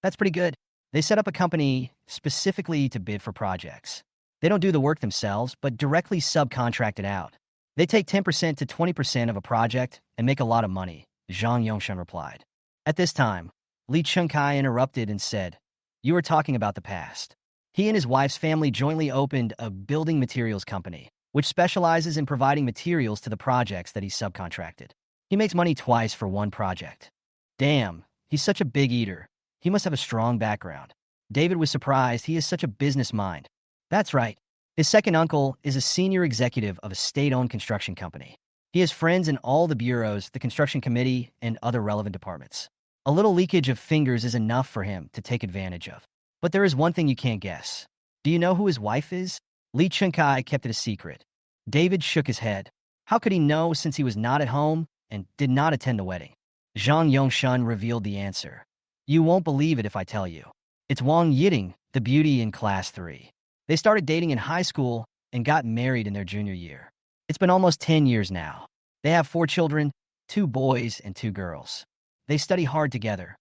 Speaker 1: That's pretty good. They set up a company specifically to bid for projects. They don't do the work themselves, but directly subcontract it out. They take 10% to 20% of a project and make a lot of money," Zhang Yongshun replied. At this time, Li Chenkai interrupted and said, "You are talking about the past. He and his wife's family jointly opened a building materials company, which specializes in providing materials to the projects that he subcontracted. He makes money twice for one project. Damn, he's such a big eater. He must have a strong background." David was surprised. He has such a business mind. That's right. His second uncle is a senior executive of a state-owned construction company. He has friends in all the bureaus, the construction committee, and other relevant departments. A little leakage of fingers is enough for him to take advantage of. But there is one thing you can't guess. Do you know who his wife is? Li Chenkai kept it a secret. David shook his head. How could he know since he was not at home and did not attend the wedding? Zhang Yongshun revealed the answer. You won't believe it if I tell you. It's Wang Yiting, the beauty in Class 3. They started dating in high school and got married in their junior year. It's been almost 10 years now. They have 4 children, 2 boys and 2 girls. They study hard together.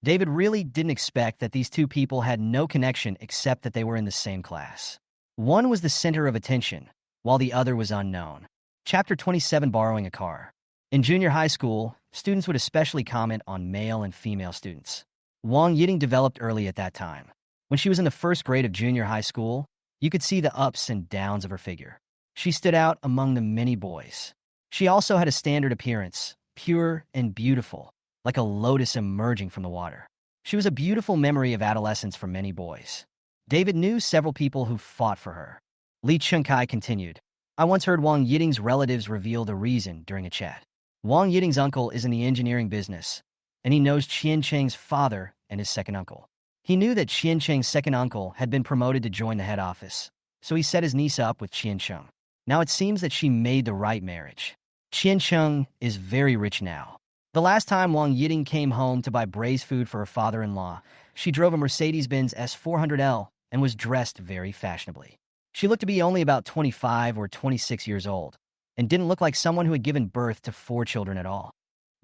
Speaker 1: David really didn't expect that these 2 people had no connection except that they were in the same class. One was the center of attention, while the other was unknown. Chapter 27, Borrowing a Car. In junior high school, students would especially comment on male and female students. Wang Yiting developed early at that time. When she was in the first grade of junior high school, you could see the ups and downs of her figure. She stood out among the many boys. She also had a standard appearance, pure and beautiful, like a lotus emerging from the water. She was a beautiful memory of adolescence for many boys. David knew several people who fought for her. Lee Chung-kai continued, I once heard Wang Yiting's relatives reveal the reason during a chat. Wang Yiting's uncle is in the engineering business, and he knows Qian Cheng's father and his second uncle. He knew that Qian Cheng's second uncle had been promoted to join the head office, so he set his niece up with Qian Cheng. Now it seems that she made the right marriage. Qian Cheng is very rich now. The last time Wang Yiting came home to buy braised food for her father-in-law, she drove a Mercedes-Benz S400L and was dressed very fashionably. She looked to be only about 25 or 26 years old, and didn't look like someone who had given birth to 4 children at all.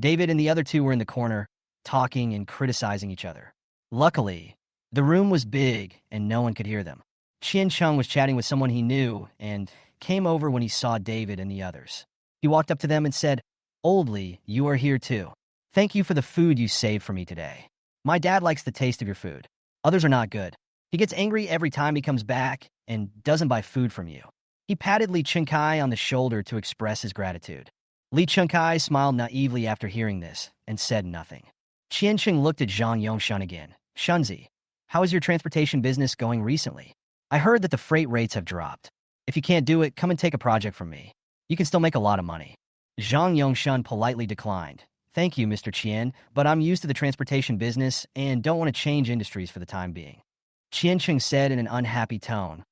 Speaker 1: David and the other two were in the corner, talking and criticizing each other. Luckily, the room was big and no one could hear them. Qian Cheng was chatting with someone he knew and came over when he saw David and the others. He walked up to them and said, Old Lee, you are here too. Thank you for the food you saved for me today. My dad likes the taste of your food. Others are not good. He gets angry every time he comes back and doesn't buy food from you. He patted Lee Chung-kai on the shoulder to express his gratitude. Lee Chung-kai smiled naively after hearing this and said nothing. Qian Cheng looked at Zhang Yongshun again. Shunzi, how is your transportation business going recently? I heard that the freight rates have dropped. If you can't do it, come and take a project from me. You can still make a lot of money. Zhang Yongshun politely declined. Thank you, Mr. Qian, but I'm used to the transportation business and don't want to change industries for the time being. Qian Cheng said in an unhappy tone.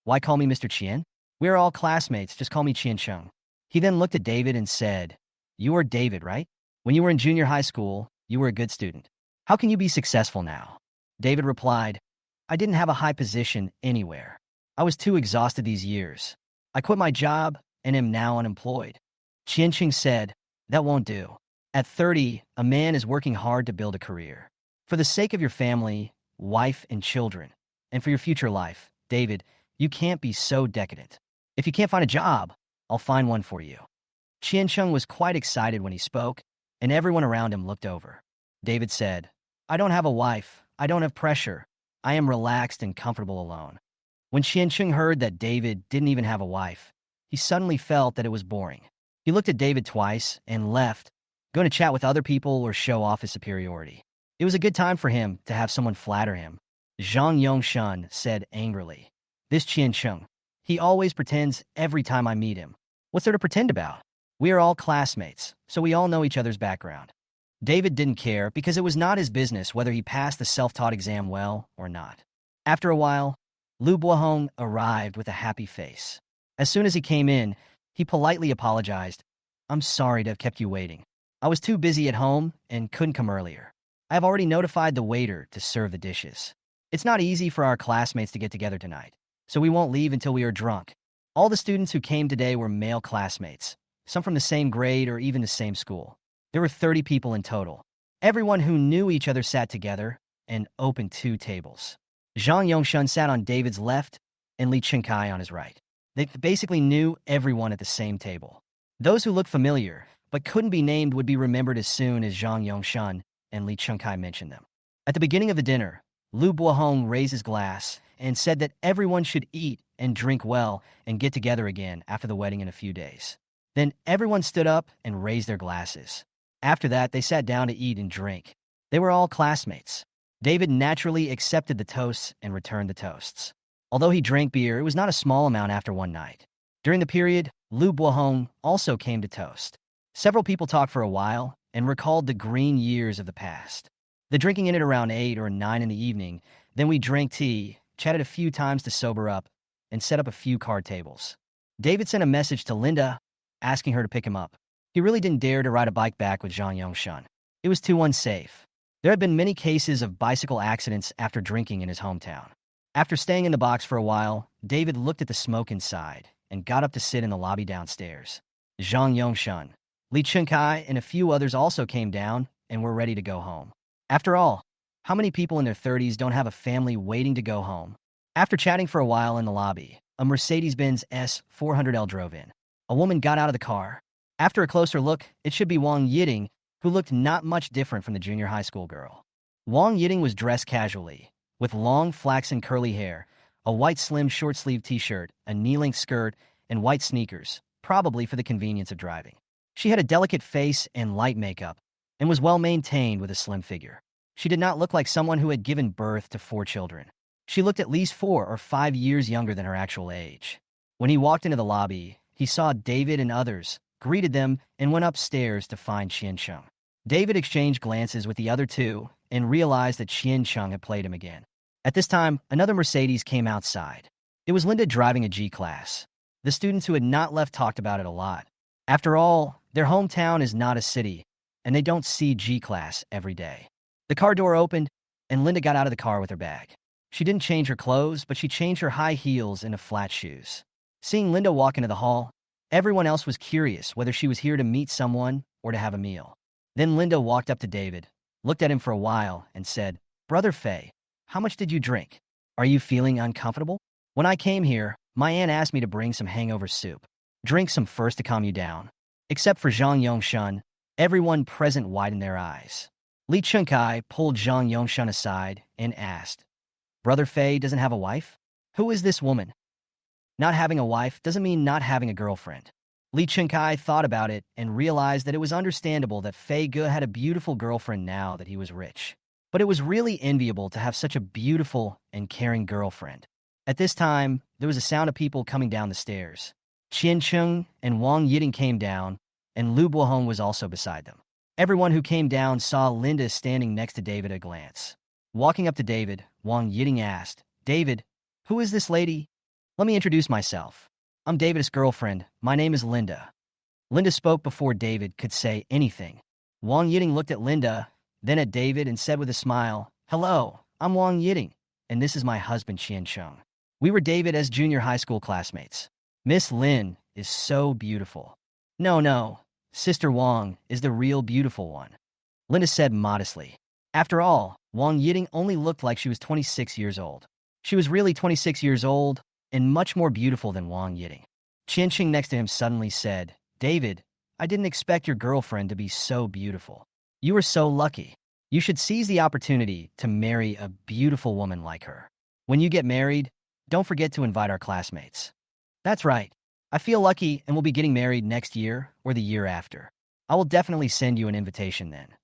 Speaker 1: Why call me Mr. Qian? We're all classmates, just call me Qian Cheng. He then looked at David and said, You are David, right? When you were in junior high school, you were a good student. How can you be successful now? David replied, I didn't have a high position anywhere. I was too exhausted these years. I quit my job and am now unemployed. Qian Cheng said, That won't do. At 30, a man is working hard to build a career. For the sake of your family, wife, and children, and for your future life, David, you can't be so decadent. If you can't find a job, I'll find one for you. Qian Cheng was quite excited when he spoke, and everyone around him looked over. David said, I don't have a wife. I don't have pressure. I am relaxed and comfortable alone. When Qian Cheng heard that David didn't even have a wife, he suddenly felt that it was boring. He looked at David twice and left, going to chat with other people or show off his superiority. It was a good time for him to have someone flatter him. Zhang Yongshun said angrily, This Qian Cheng, he always pretends every time I meet him. What's there to pretend about? We are all classmates, so we all know each other's background. David didn't care because it was not his business whether he passed the self-taught exam well or not. After a while, Lu Buohong arrived with a happy face. As soon as he came in, he politely apologized. I'm sorry to have kept you waiting. I was too busy at home and couldn't come earlier. I have already notified the waiter to serve the dishes. It's not easy for our classmates to get together tonight, so we won't leave until we are drunk. All the students who came today were male classmates, some from the same grade or even the same school. There were 30 people in total. Everyone who knew each other sat together and opened 2 tables. Zhang Yongshun sat on David's left and Lee Chung-kai on his right. They basically knew everyone at the same table. Those who looked familiar but couldn't be named would be remembered as soon as Zhang Yongshun and Lee Chung-kai mentioned them. At the beginning of the dinner, Lu Buohong raised his glass and said that everyone should eat and drink well and get together again after the wedding in a few days. Then everyone stood up and raised their glasses. After that, they sat down to eat and drink. They were all classmates. David naturally accepted the toasts and returned the toasts. Although he drank beer, it was not a small amount after one night. During the period, Lu Buohong also came to toast. Several people talked for a while and recalled the green years of the past. The drinking ended around 8 or 9 in the evening. Then we drank tea, chatted a few times to sober up, and set up a few card tables. David sent a message to Linda, asking her to pick him up. He really didn't dare to ride a bike back with Zhang Yongshun. It was too unsafe. There had been many cases of bicycle accidents after drinking in his hometown. After staying in the box for a while, David looked at the smoke inside and got up to sit in the lobby downstairs. Zhang Yongshun, Lee Chung-kai, and a few others also came down and were ready to go home. After all, how many people in their 30s don't have a family waiting to go home? After chatting for a while in the lobby, a Mercedes-Benz S400L drove in. A woman got out of the car. After a closer look, it should be Wang Yiting, who looked not much different from the junior high school girl. Wang Yiting was dressed casually, with long flaxen curly hair, a white slim short-sleeved t-shirt, a knee-length skirt, and white sneakers, probably for the convenience of driving. She had a delicate face and light makeup, and was well-maintained with a slim figure. She did not look like someone who had given birth to 4 children. She looked at least 4 or 5 years younger than her actual age. When he walked into the lobby, he saw David and others, greeted them, and went upstairs to find Qian-chung. David exchanged glances with the other two and realized that Qian-chung had played him again. At this time, another Mercedes came outside. It was Linda driving a G-Class. The students who had not left talked about it a lot. After all, their hometown is not a city, and they don't see G-Class every day. The car door opened, and Linda got out of the car with her bag. She didn't change her clothes, but she changed her high heels into flat shoes. Seeing Linda walk into the hall, everyone else was curious whether she was here to meet someone or to have a meal. Then Linda walked up to David, looked at him for a while, and said, "Brother Fei, how much did you drink? Are you feeling uncomfortable? When I came here, my aunt asked me to bring some hangover soup. Drink some first to calm you down." Except for Zhang Yongshun, everyone present widened their eyes. Li Chunkai pulled Zhang Yongshun aside and asked, "Brother Fei doesn't have a wife? Who is this woman?" Not having a wife doesn't mean not having a girlfriend. Li Chunkai thought about it and realized that it was understandable that Fei Ge had a beautiful girlfriend now that he was rich. But it was really enviable to have such a beautiful and caring girlfriend. At this time, there was a sound of people coming down the stairs. Qian-chung and Wang Yiding came down, and Lu Bohong was also beside them. Everyone who came down saw Linda standing next to David at a glance. Walking up to David, Wang Yiding asked, "David, who is this lady?" "Let me introduce myself. I'm David's girlfriend. My name is Linda." Linda spoke before David could say anything. Wang Yiding looked at Linda, then at David and said with a smile, "Hello, I'm Wang Yiding, and this is my husband Qian-chung. We were David as junior high school classmates. Miss Lin is so beautiful." No, Sister Wang is the real beautiful one," Linda said modestly. After all, Wang Yiding only looked like she was 26 years old. She was really 26 years old and much more beautiful than Wang Yiding. Qian-chung next to him suddenly said, "David, I didn't expect your girlfriend to be so beautiful. You are so lucky. You should seize the opportunity to marry a beautiful woman like her. When you get married, don't forget to invite our classmates." "That's right. I feel lucky and will be getting married next year or the year after. I will definitely send you an invitation then."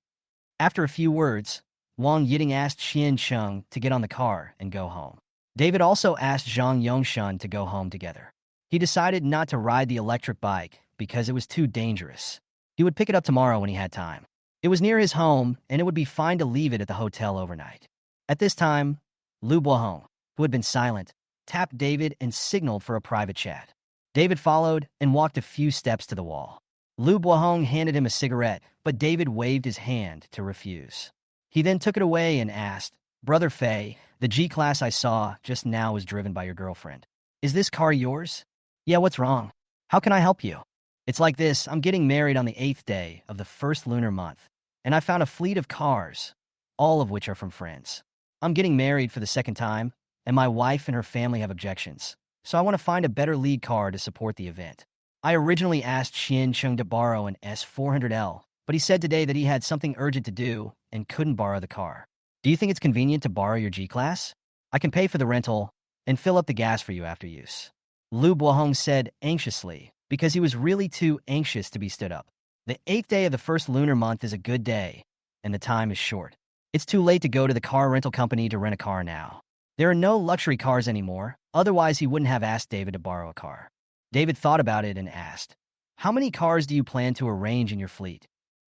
Speaker 1: After a few words, Wang Yiding asked Qian-chung to get on the car and go home. David also asked Zhang Yongshun to go home together. He decided not to ride the electric bike because it was too dangerous. He would pick it up tomorrow when he had time. It was near his home, and it would be fine to leave it at the hotel overnight. At this time, Lu Bohong, who had been silent, tapped David and signaled for a private chat. David followed and walked a few steps to the wall. Lu Bohong handed him a cigarette, but David waved his hand to refuse. He then took it away and asked, "Brother Fei, the G-Class I saw just now was driven by your girlfriend. Is this car yours?" "Yeah, what's wrong? How can I help you?" "It's like this, I'm getting married on the 8th day of the first lunar month, and I found a fleet of cars, all of which are from friends. I'm getting married for the second time, and my wife and her family have objections, so I want to find a better lead car to support the event. I originally asked Qian-chung to borrow an S400L, but he said today that he had something urgent to do and couldn't borrow the car. Do you think it's convenient to borrow your G-Class? I can pay for the rental and fill up the gas for you after use." Lu Bohong said anxiously, because he was really too anxious to be stood up. The 8th day of the first lunar month is a good day, and the time is short. It's too late to go to the car rental company to rent a car now. There are no luxury cars anymore, otherwise he wouldn't have asked David to borrow a car. David thought about it and asked, "How many cars do you plan to arrange in your fleet?"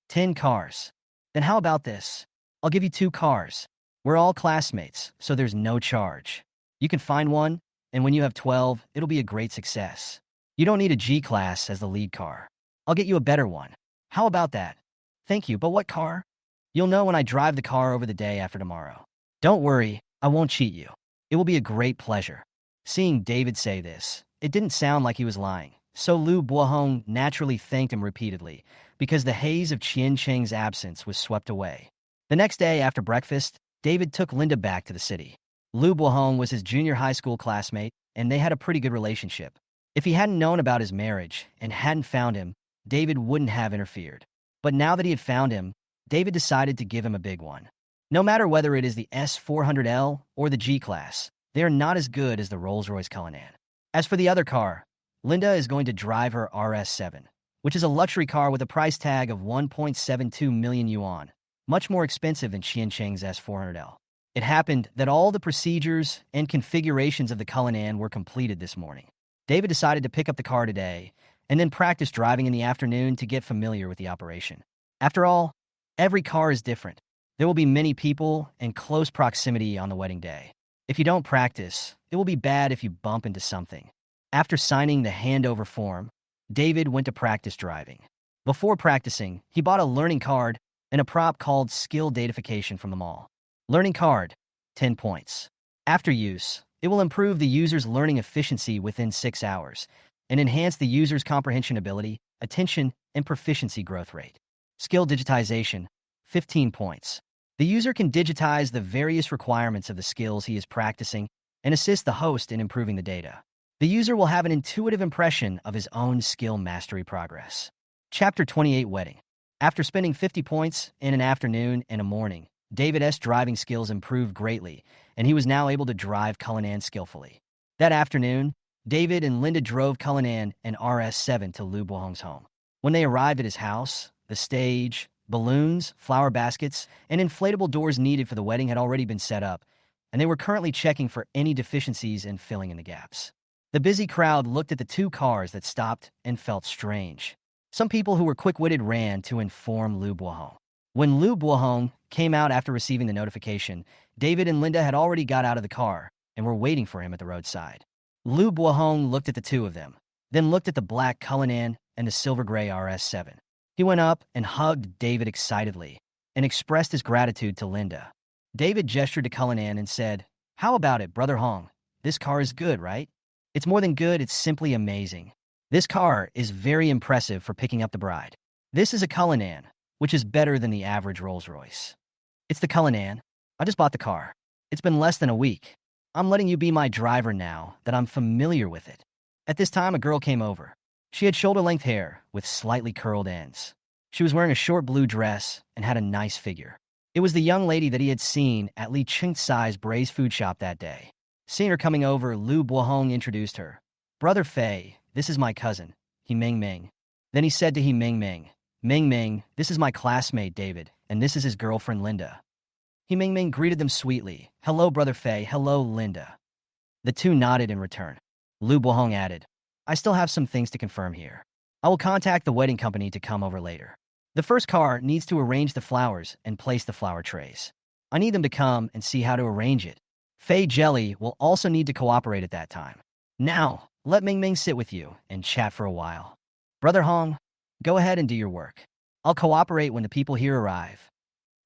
Speaker 1: 10 cars. "Then how about this? I'll give you 2 cars. We're all classmates, so there's no charge. You can find one, and when you have 12, it'll be a great success. You don't need a G-Class as the lead car. I'll get you a better one. How about that?" "Thank you, but what car?" "You'll know when I drive the car over the day after tomorrow. Don't worry, I won't cheat you. It will be a great pleasure." Seeing David say this, it didn't sound like he was lying, so Lu Bohong naturally thanked him repeatedly, because the haze of Qian-cheng's absence was swept away. The next day after breakfast, David took Linda back to the city. Lu Bohong was his junior high school classmate, and they had a pretty good relationship. If he hadn't known about his marriage and hadn't found him, David wouldn't have interfered. But now that he had found him, David decided to give him a big one. No matter whether it is the S400L or the G-Class, they are not as good as the Rolls-Royce Cullinan. As for the other car, Linda is going to drive her RS7, which is a luxury car with a price tag of 1.72 million yuan. much more expensive than Qiancheng's S400L. It happened that all the procedures and configurations of the Cullinan were completed this morning. David decided to pick up the car today and then practice driving in the afternoon to get familiar with the operation. After all, every car is different. There will be many people and close proximity on the wedding day. If you don't practice, it will be bad if you bump into something. After signing the handover form, David went to practice driving. Before practicing, he bought a learning card and a prop called Skill Datification from the mall. Learning card, 10 points. After use, it will improve the user's learning efficiency within 6 hours and enhance the user's comprehension ability, attention, and proficiency growth rate. Skill digitization, 15 points. The user can digitize the various requirements of the skills he is practicing and assist the host in improving the data. The user will have an intuitive impression of his own skill mastery progress. Chapter 28 Wedding. After spending 50 points in an afternoon and a morning, David's driving skills improved greatly, and he was now able to drive Cullinan skillfully. That afternoon, David and Linda drove Cullinan and RS7 to Lu Buohong's home. When they arrived at his house, the stage, balloons, flower baskets, and inflatable doors needed for the wedding had already been set up, and they were currently checking for any deficiencies and filling in the gaps. The busy crowd looked at the two cars that stopped and felt strange. Some people who were quick-witted ran to inform Lu Buohong. When Lu Buohong came out after receiving the notification, David and Linda had already got out of the car and were waiting for him at the roadside. Lu Buohong looked at the two of them, then looked at the black Cullinan and the silver-gray RS7. He went up and hugged David excitedly and expressed his gratitude to Linda. David gestured to Cullinan and said, "How about it, Brother Hong? This car is good, right? It's more than good, it's simply amazing. This car is very impressive for picking up the bride. This is a Cullinan, which is better than the average Rolls-Royce. It's the Cullinan. I just bought the car. It's been less than a week. I'm letting you be my driver now that I'm familiar with it." At this time, a girl came over. She had shoulder-length hair with slightly curled ends. She was wearing a short blue dress and had a nice figure. It was the young lady that he had seen at Li Chingtsai's braised food shop that day. Seeing her coming over, Lu Buohong introduced her. "Brother Fei, this is my cousin, He Ming Ming." Then he said to He Ming Ming, "Ming Ming, this is my classmate David, and this is his girlfriend Linda." He Ming Ming greeted them sweetly. "Hello, Brother Fei. Hello, Linda." The two nodded in return. Lu Buohong added, "I still have some things to confirm here. I will contact the wedding company to come over later. The first car needs to arrange the flowers and place the flower trays. I need them to come and see how to arrange it. Fei Jelly will also need to cooperate at that time. Now, let Ming Ming sit with you and chat for a while. Brother Hong, go ahead and do your work. I'll cooperate when the people here arrive."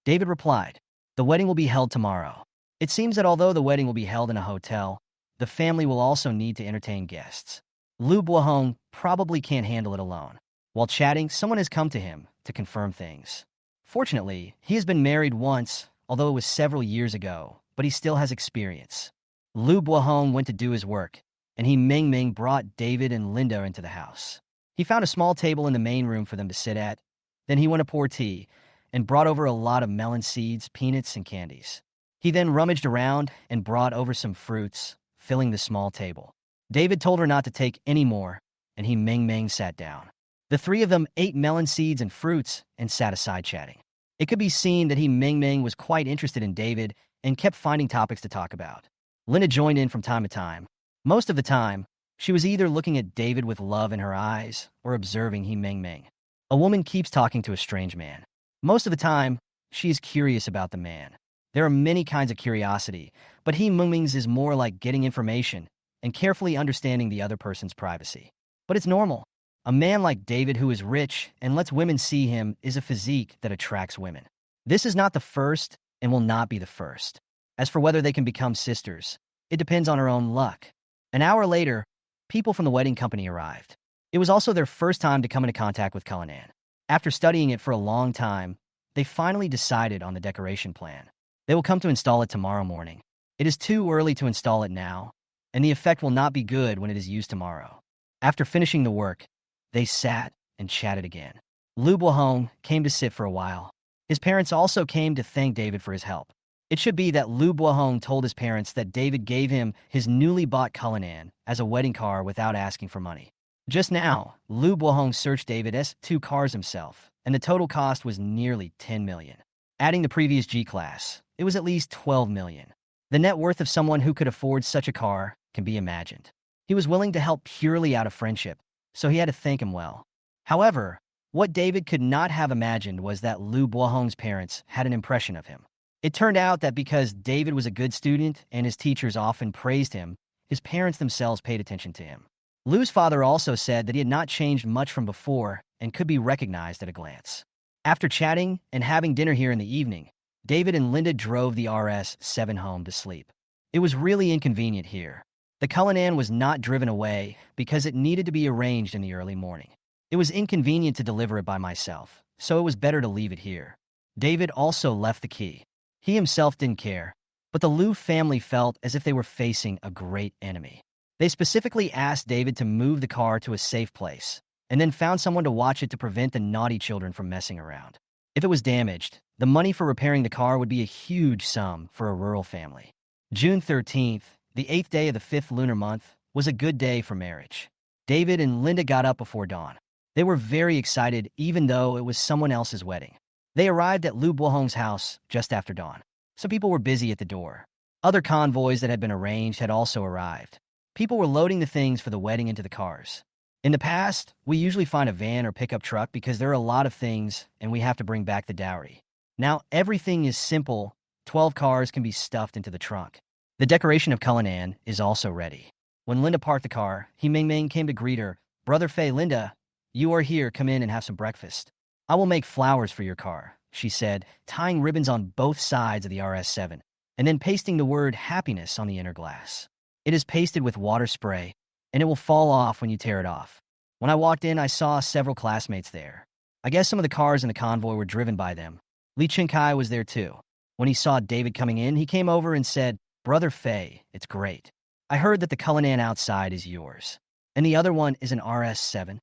Speaker 1: David replied, "The wedding will be held tomorrow. It seems that although the wedding will be held in a hotel, the family will also need to entertain guests. Lu Buohong probably can't handle it alone." While chatting, someone has come to him to confirm things. Fortunately, he has been married once, although it was several years ago, but he still has experience. Lu Buohong went to do his work, and He Ming Ming brought David and Linda into the house. He found a small table in the main room for them to sit at. Then he went to pour tea and brought over a lot of melon seeds, peanuts, and candies. He then rummaged around and brought over some fruits, filling the small table. David told her not to take any more, and He Ming Ming sat down. The three of them ate melon seeds and fruits and sat aside chatting. It could be seen that He Ming Ming was quite interested in David and kept finding topics to talk about. Linda joined in from time to time. Most of the time, she was either looking at David with love in her eyes or observing He Ming Ming. A woman keeps talking to a strange man. Most of the time, she is curious about the man. There are many kinds of curiosity, but He Ming Ming's is more like getting information and carefully understanding the other person's privacy. But it's normal. A man like David who is rich and lets women see him is a physique that attracts women. This is not the first and will not be the first. As for whether they can become sisters, it depends on her own luck. An hour later, people from the wedding company arrived. It was also their first time to come into contact with Cullinan. After studying it for a long time, they finally decided on the decoration plan. They will come to install it tomorrow morning. It is too early to install it now, and the effect will not be good when it is used tomorrow. After finishing the work, they sat and chatted again. Lu Buohong came to sit for a while. His parents also came to thank David for his help. It should be that Lu Buohong told his parents that David gave him his newly bought Cullinan as a wedding car without asking for money. Just now, Lu Buohong searched David's two cars himself, and the total cost was nearly 10 million. Adding the previous G-Class, it was at least 12 million. The net worth of someone who could afford such a car can be imagined. He was willing to help purely out of friendship, so he had to thank him well. However, what David could not have imagined was that Liu Bohong's parents had an impression of him. It turned out that because David was a good student and his teachers often praised him, his parents themselves paid attention to him. Liu's father also said that he had not changed much from before and could be recognized at a glance. After chatting and having dinner here in the evening, David and Linda drove the RS-7 home to sleep. It was really inconvenient here. The Cullinan was not driven away because it needed to be arranged in the early morning. It was inconvenient to deliver it by myself, so it was better to leave it here. David also left the key. He himself didn't care, but the Liu family felt as if they were facing a great enemy. They specifically asked David to move the car to a safe place, and then found someone to watch it to prevent the naughty children from messing around. If it was damaged, the money for repairing the car would be a huge sum for a rural family. June 13th, the 8th day of the 5th lunar month, was a good day for marriage. David and Linda got up before dawn. They were very excited even though it was someone else's wedding. They arrived at Liu Bohong's house just after dawn. Some people were busy at the door. Other convoys that had been arranged had also arrived. People were loading the things for the wedding into the cars. In the past, we usually find a van or pickup truck because there are a lot of things and we have to bring back the dowry. Now, everything is simple. 12 cars can be stuffed into the trunk. The decoration of Cullinan is also ready. When Linda parked the car, He Ming came to greet her. "Brother Fei, Linda, you are here. Come in and have some breakfast. I will make flowers for your car," she said, tying ribbons on both sides of the RS-7, and then pasting the word happiness on the inner glass. It is pasted with water spray, and it will fall off when you tear it off. When I walked in, I saw several classmates there. I guess some of the cars in the convoy were driven by them. Li Chenkai was there too. When he saw David coming in, he came over and said, "Brother Fei, it's great. I heard that the Cullinan outside is yours, and the other one is an RS-7.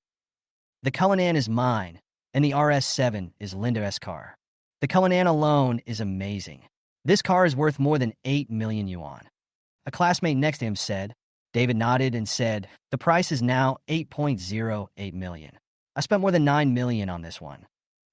Speaker 1: The Cullinan is mine, and the RS-7 is Linda's car. The Cullinan alone is amazing. This car is worth more than 8 million yuan." A classmate next to him said. David nodded and said, "The price is now 8.08 million. I spent more than 9 million on this one."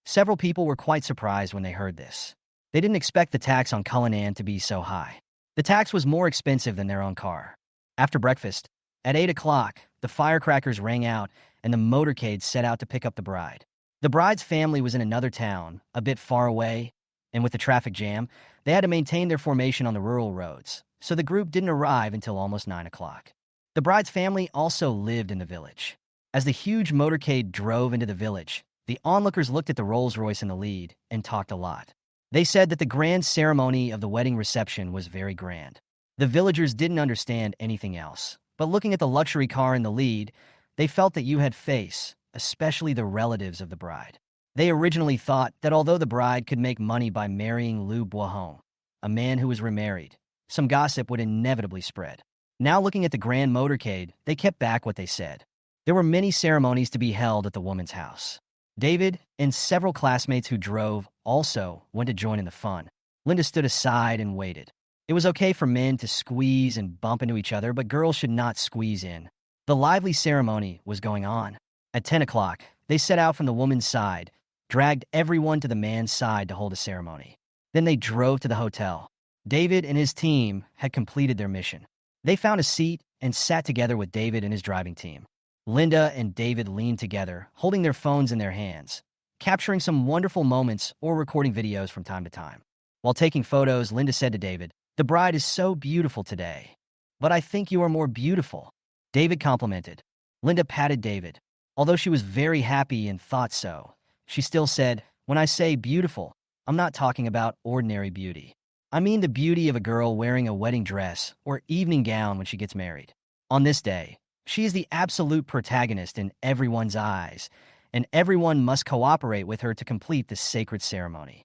Speaker 1: Several people were quite surprised when they heard this. They didn't expect the tax on Cullinan to be so high. The tax was more expensive than their own car. After breakfast, at 8 o'clock, the firecrackers rang out and the motorcade set out to pick up the bride. The bride's family was in another town, a bit far away, and with the traffic jam, they had to maintain their formation on the rural roads, so the group didn't arrive until almost 9 o'clock. The bride's family also lived in the village. As the huge motorcade drove into the village, the onlookers looked at the Rolls-Royce in the lead and talked a lot. They said that the grand ceremony of the wedding reception was very grand. The villagers didn't understand anything else, but looking at the luxury car in the lead, they felt that you had face, especially the relatives of the bride. They originally thought that although the bride could make money by marrying Liu Bohong, a man who was remarried, some gossip would inevitably spread. Now looking at the grand motorcade, they kept back what they said. There were many ceremonies to be held at the woman's house. David and several classmates who drove also went to join in the fun. Linda stood aside and waited. It was okay for men to squeeze and bump into each other, but girls should not squeeze in. The lively ceremony was going on. At 10 o'clock, they set out from the woman's side, dragged everyone to the man's side to hold a ceremony. Then they drove to the hotel. David and his team had completed their mission. They found a seat and sat together with David and his driving team. Linda and David leaned together, holding their phones in their hands, capturing some wonderful moments or recording videos from time to time. While taking photos, Linda said to David, "The bride is so beautiful today, but I think you are more beautiful." David complimented. Linda patted David. Although she was very happy and thought so, she still said, "When I say beautiful, I'm not talking about ordinary beauty. I mean the beauty of a girl wearing a wedding dress or evening gown when she gets married. On this day, she is the absolute protagonist in everyone's eyes, and everyone must cooperate with her to complete this sacred ceremony."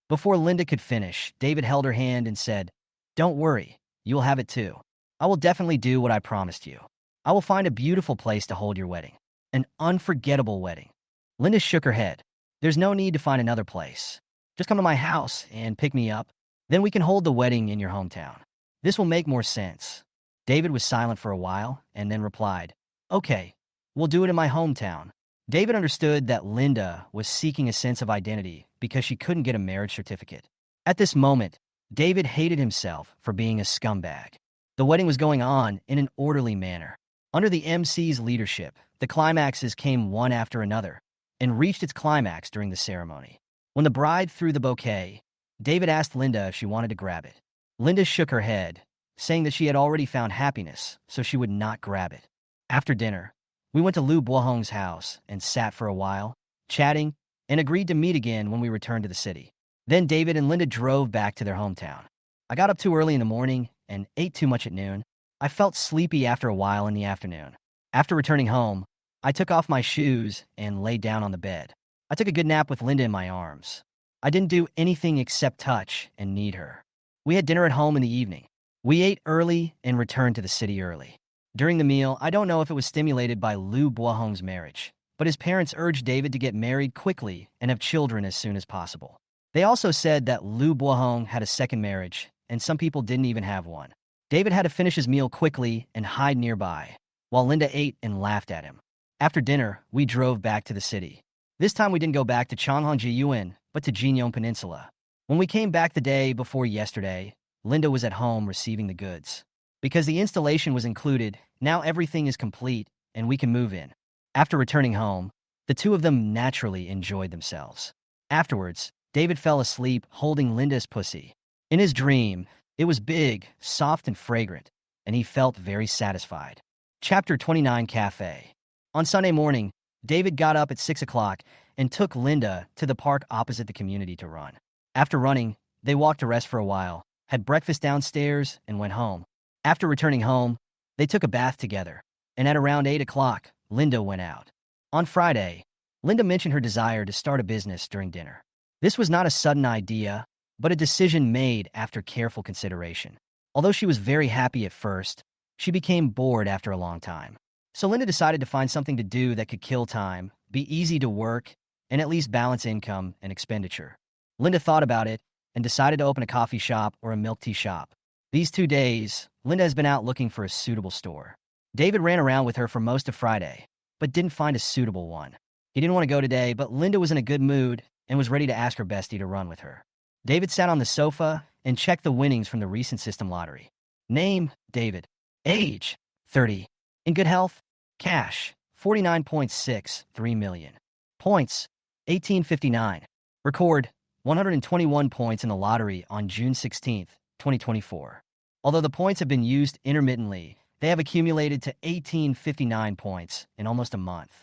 Speaker 1: Before Linda could finish, David held her hand and said, "Don't worry, you'll have it too. I will definitely do what I promised you. I will find a beautiful place to hold your wedding. An unforgettable wedding." Linda shook her head. "There's no need to find another place. Just come to my house and pick me up. Then we can hold the wedding in your hometown. This will make more sense." David was silent for a while and then replied, "Okay, we'll do it in my hometown." David understood that Linda was seeking a sense of identity because she couldn't get a marriage certificate. At this moment, David hated himself for being a scumbag. The wedding was going on in an orderly manner. Under the MC's leadership, the climaxes came one after another and reached its climax during the ceremony. When the bride threw the bouquet, David asked Linda if she wanted to grab it. Linda shook her head, saying that she had already found happiness, so she would not grab it. After dinner, we went to Lu Bohong's house and sat for a while, chatting, and agreed to meet again when we returned to the city. Then David and Linda drove back to their hometown. I got up too early in the morning and ate too much at noon. I felt sleepy after a while in the afternoon. After returning home, I took off my shoes and lay down on the bed. I took a good nap with Linda in my arms. I didn't do anything except touch and need her. We had dinner at home in the evening. We ate early and returned to the city early. During the meal, I don't know if it was stimulated by Lu Bohong's marriage, but his parents urged David to get married quickly and have children as soon as possible. They also said that Lu Bohong had a second marriage, and some people didn't even have one. David had to finish his meal quickly and hide nearby, while Linda ate and laughed at him. After dinner, we drove back to the city. This time we didn't go back to Changhangjiyuan, but to Jinyong Peninsula. When we came back the day before yesterday, Linda was at home receiving the goods. Because the installation was included, now everything is complete and we can move in. After returning home, the two of them naturally enjoyed themselves. Afterwards, David fell asleep holding Linda's pussy. In his dream, it was big, soft, and fragrant, and he felt very satisfied. Chapter 29 Cafe. On Sunday morning, David got up at 6 o'clock and took Linda to the park opposite the community to run. After running, they walked to rest for a while, had breakfast downstairs, and went home. After returning home, they took a bath together, and at around 8 o'clock, Linda went out. On Friday, Linda mentioned her desire to start a business during dinner. This was not a sudden idea, but a decision made after careful consideration. Although she was very happy at first, she became bored after a long time. So Linda decided to find something to do that could kill time, be easy to work, and at least balance income and expenditure. Linda thought about it and decided to open a coffee shop or a milk tea shop. These 2 days, Linda has been out looking for a suitable store. David ran around with her for most of Friday, but didn't find a suitable one. He didn't want to go today, but Linda was in a good mood and was ready to ask her bestie to run with her. David sat on the sofa and checked the winnings from the recent system lottery. Name, David. Age, 30. In good health? Cash, 49.63 million. Points, 1859. Record, 121 points in the lottery on June 16, 2024. Although the points have been used intermittently, they have accumulated to 1859 points in almost a month.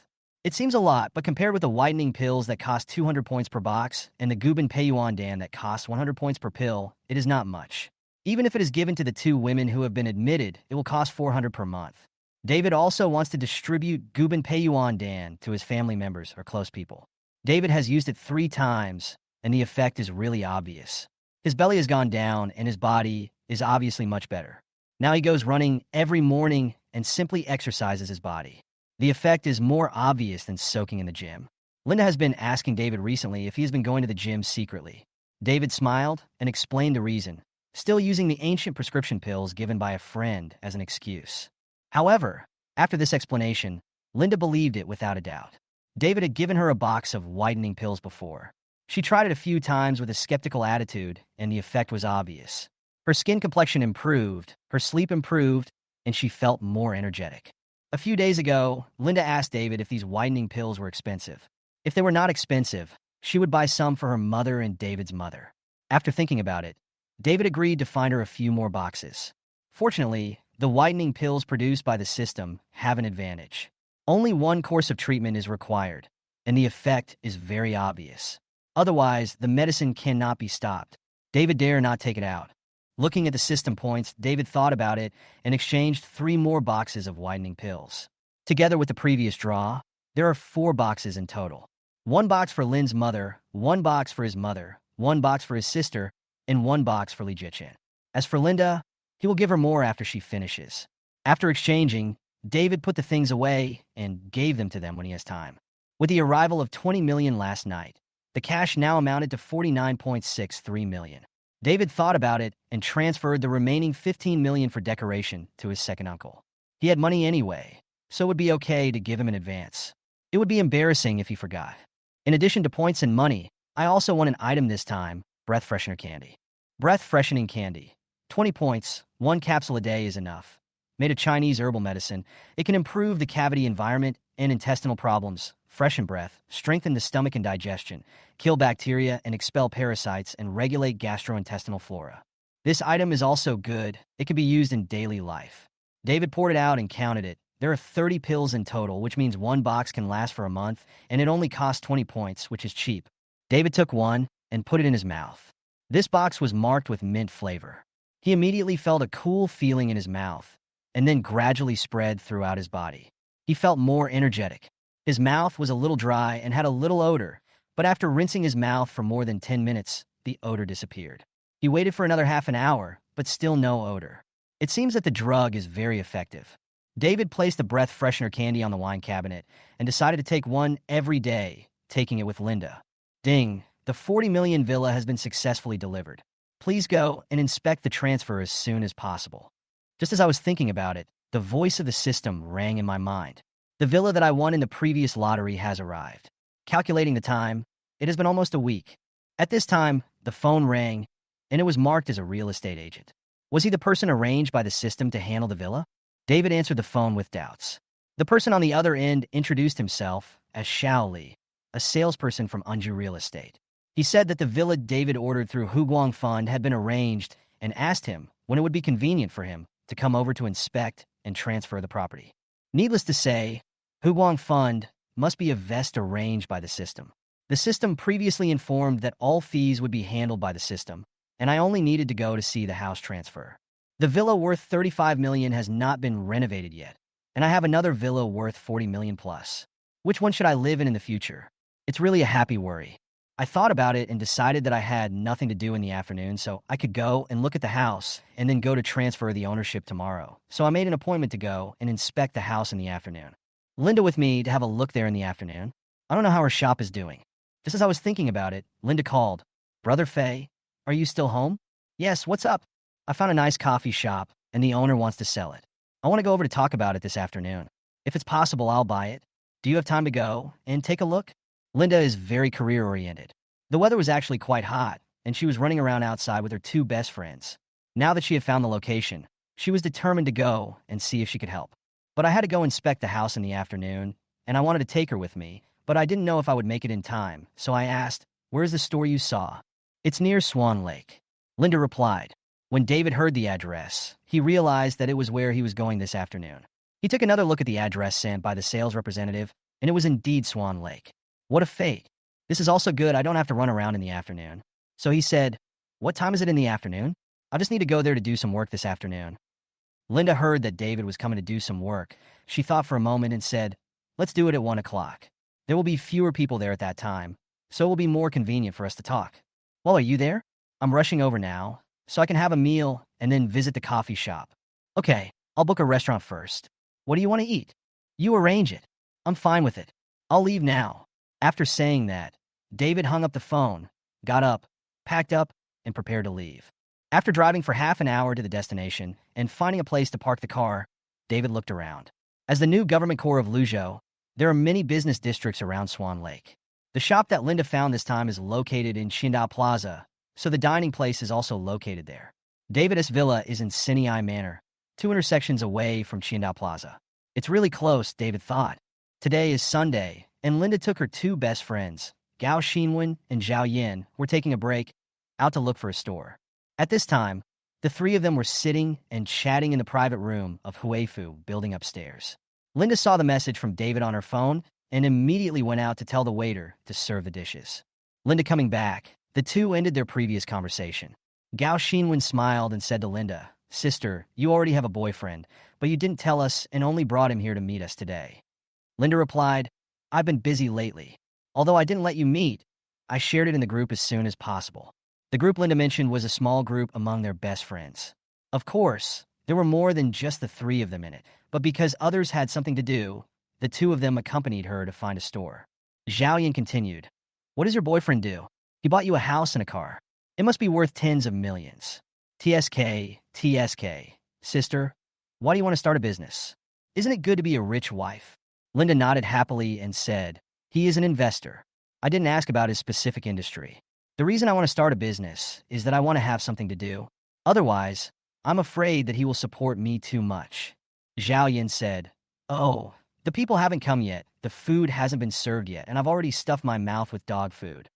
Speaker 1: It seems a lot, but compared with the whitening pills that cost 200 points per box and the Gubin Peiyuan Dan that costs 100 points per pill, it is not much. Even if it is given to the 2 women who have been admitted, it will cost 400 per month. David also wants to distribute Gubin Peiyuan Dan to his family members or close people. David has used it 3 times, and the effect is really obvious. His belly has gone down, and his body is obviously much better. Now he goes running every morning and simply exercises his body. The effect is more obvious than soaking in the gym. Linda has been asking David recently if he has been going to the gym secretly. David smiled and explained the reason, still using the ancient prescription pills given by a friend as an excuse. However, after this explanation, Linda believed it without a doubt. David had given her a box of whitening pills before. She tried it a few times with a skeptical attitude, and the effect was obvious. Her skin complexion improved, her sleep improved, and she felt more energetic. A few days ago, Linda asked David if these whitening pills were expensive. If they were not expensive, she would buy some for her mother and David's mother. After thinking about it, David agreed to find her a few more boxes. Fortunately, the whitening pills produced by the system have an advantage. Only 1 course of treatment is required, and the effect is very obvious. Otherwise, the medicine cannot be stopped. David dare not take it out. Looking at the system points, David thought about it and exchanged 3 more boxes of whitening pills. Together with the previous draw, there are 4 boxes in total. 1 box for Lin's mother, 1 box for his mother, 1 box for his sister, and 1 box for Li Jichen. As for Linda, he will give her more after she finishes. After exchanging, David put the things away and gave them to them when he has time. With the arrival of 20 million last night, the cash now amounted to 49.63 million. David thought about it and transferred the remaining 15 million for decoration to his second uncle. He had money anyway, so it would be okay to give him in advance. It would be embarrassing if he forgot. In addition to points and money, I also want an item this time, breath freshener candy. Breath freshening candy. 20 points, one capsule a day is enough. Made of Chinese herbal medicine, it can improve the cavity environment and intestinal problems, freshen breath, strengthen the stomach and digestion, kill bacteria and expel parasites, and regulate gastrointestinal flora. This item is also good. It can be used in daily life. David poured it out and counted it. There are 30 pills in total, which means one box can last for a month, and it only costs 20 points, which is cheap. David took one and put it in his mouth. This box was marked with mint flavor. He immediately felt a cool feeling in his mouth, and then gradually spread throughout his body. He felt more energetic. His mouth was a little dry and had a little odor, but after rinsing his mouth for more than 10 minutes, the odor disappeared. He waited for another half an hour, but still no odor. It seems that the drug is very effective. David placed the breath freshener candy on the wine cabinet and decided to take one every day, taking it with Linda. Ding, the 40 million villa has been successfully delivered. Please go and inspect the transfer as soon as possible. Just as I was thinking about it, the voice of the system rang in my mind. The villa that I won in the previous lottery has arrived. Calculating the time, it has been almost a week. At this time, the phone rang, and it was marked as a real estate agent. Was he the person arranged by the system to handle the villa? David answered the phone with doubts. The person on the other end introduced himself as Xiao Li, a salesperson from Anju Real Estate. He said that the villa David ordered through Huguang Fund had been arranged and asked him when it would be convenient for him to come over to inspect and transfer the property. Needless to say, Huguang Fund must be a vest arranged by the system. The system previously informed that all fees would be handled by the system, and I only needed to go to see the house transfer. The villa worth 35 million has not been renovated yet, and I have another villa worth 40 million plus. Which one should I live in the future? It's really a happy worry. I thought about it and decided that I had nothing to do in the afternoon, so I could go and look at the house and then go to transfer the ownership tomorrow. So I made an appointment to go and inspect the house in the afternoon. Linda with me to have a look there in the afternoon. I don't know how her shop is doing. Just as I was thinking about it, Linda called. Brother Faye, are you still home? Yes, what's up? I found a nice coffee shop, and the owner wants to sell it. I want to go over to talk about it this afternoon. If it's possible, I'll buy it. Do you have time to go and take a look? Linda is very career-oriented. The weather was actually quite hot, and she was running around outside with her two best friends. Now that she had found the location, she was determined to go and see if she could help. But I had to go inspect the house in the afternoon, and I wanted to take her with me, but I didn't know if I would make it in time, so I asked, "Where's the store you saw?" "It's near Swan Lake." Linda replied. When David heard the address, he realized that it was where he was going this afternoon. He took another look at the address sent by the sales representative, and it was indeed Swan Lake. What a fate. This is also good, I don't have to run around in the afternoon. So he said, "What time is it in the afternoon? I just need to go there to do some work this afternoon." Linda heard that David was coming to do some work. She thought for a moment and said, "Let's do it at 1 o'clock. There will be fewer people there at that time, so it will be more convenient for us to talk." "Well, are you there? I'm rushing over now, so I can have a meal and then visit the coffee shop." "Okay, I'll book a restaurant first. What do you want to eat?" "You arrange it. I'm fine with it. I'll leave now." After saying that, David hung up the phone, got up, packed up, and prepared to leave. After driving for half an hour to the destination and finding a place to park the car, David looked around. As the new government core of Luzhou, there are many business districts around Swan Lake. The shop that Linda found this time is located in Qingdao Plaza, so the dining place is also located there. David's villa is in Sinai Manor, 2 intersections away from Qingdao Plaza. It's really close, David thought. Today is Sunday, and Linda took her two best friends, Gao Xinwen and Zhao Yin, were taking a break, out to look for a store. At this time, the three of them were sitting and chatting in the private room of Huifu building upstairs. Linda saw the message from David on her phone and immediately went out to tell the waiter to serve the dishes. Linda coming back, the two ended their previous conversation. Gao Xinwen smiled and said to Linda, "Sister, you already have a boyfriend, but you didn't tell us and only brought him here to meet us today." Linda replied, "I've been busy lately. Although I didn't let you meet, I shared it in the group as soon as possible." The group Linda mentioned was a small group among their best friends. Of course, there were more than just the three of them in it, but because others had something to do, the two of them accompanied her to find a store. Zhao Yin continued, "What does your boyfriend do? He bought you a house and a car. It must be worth tens of millions. TSK. Sister, why do you want to start a business? Isn't it good to be a rich wife?" Linda nodded happily and said, "He is an investor. I didn't ask about his specific industry. The reason I want to start a business is that I want to have something to do. Otherwise, I'm afraid that he will support me too much. Zhao Yin said, "Oh, the people haven't come yet. The food hasn't been served yet, and I've already stuffed my mouth with dog food."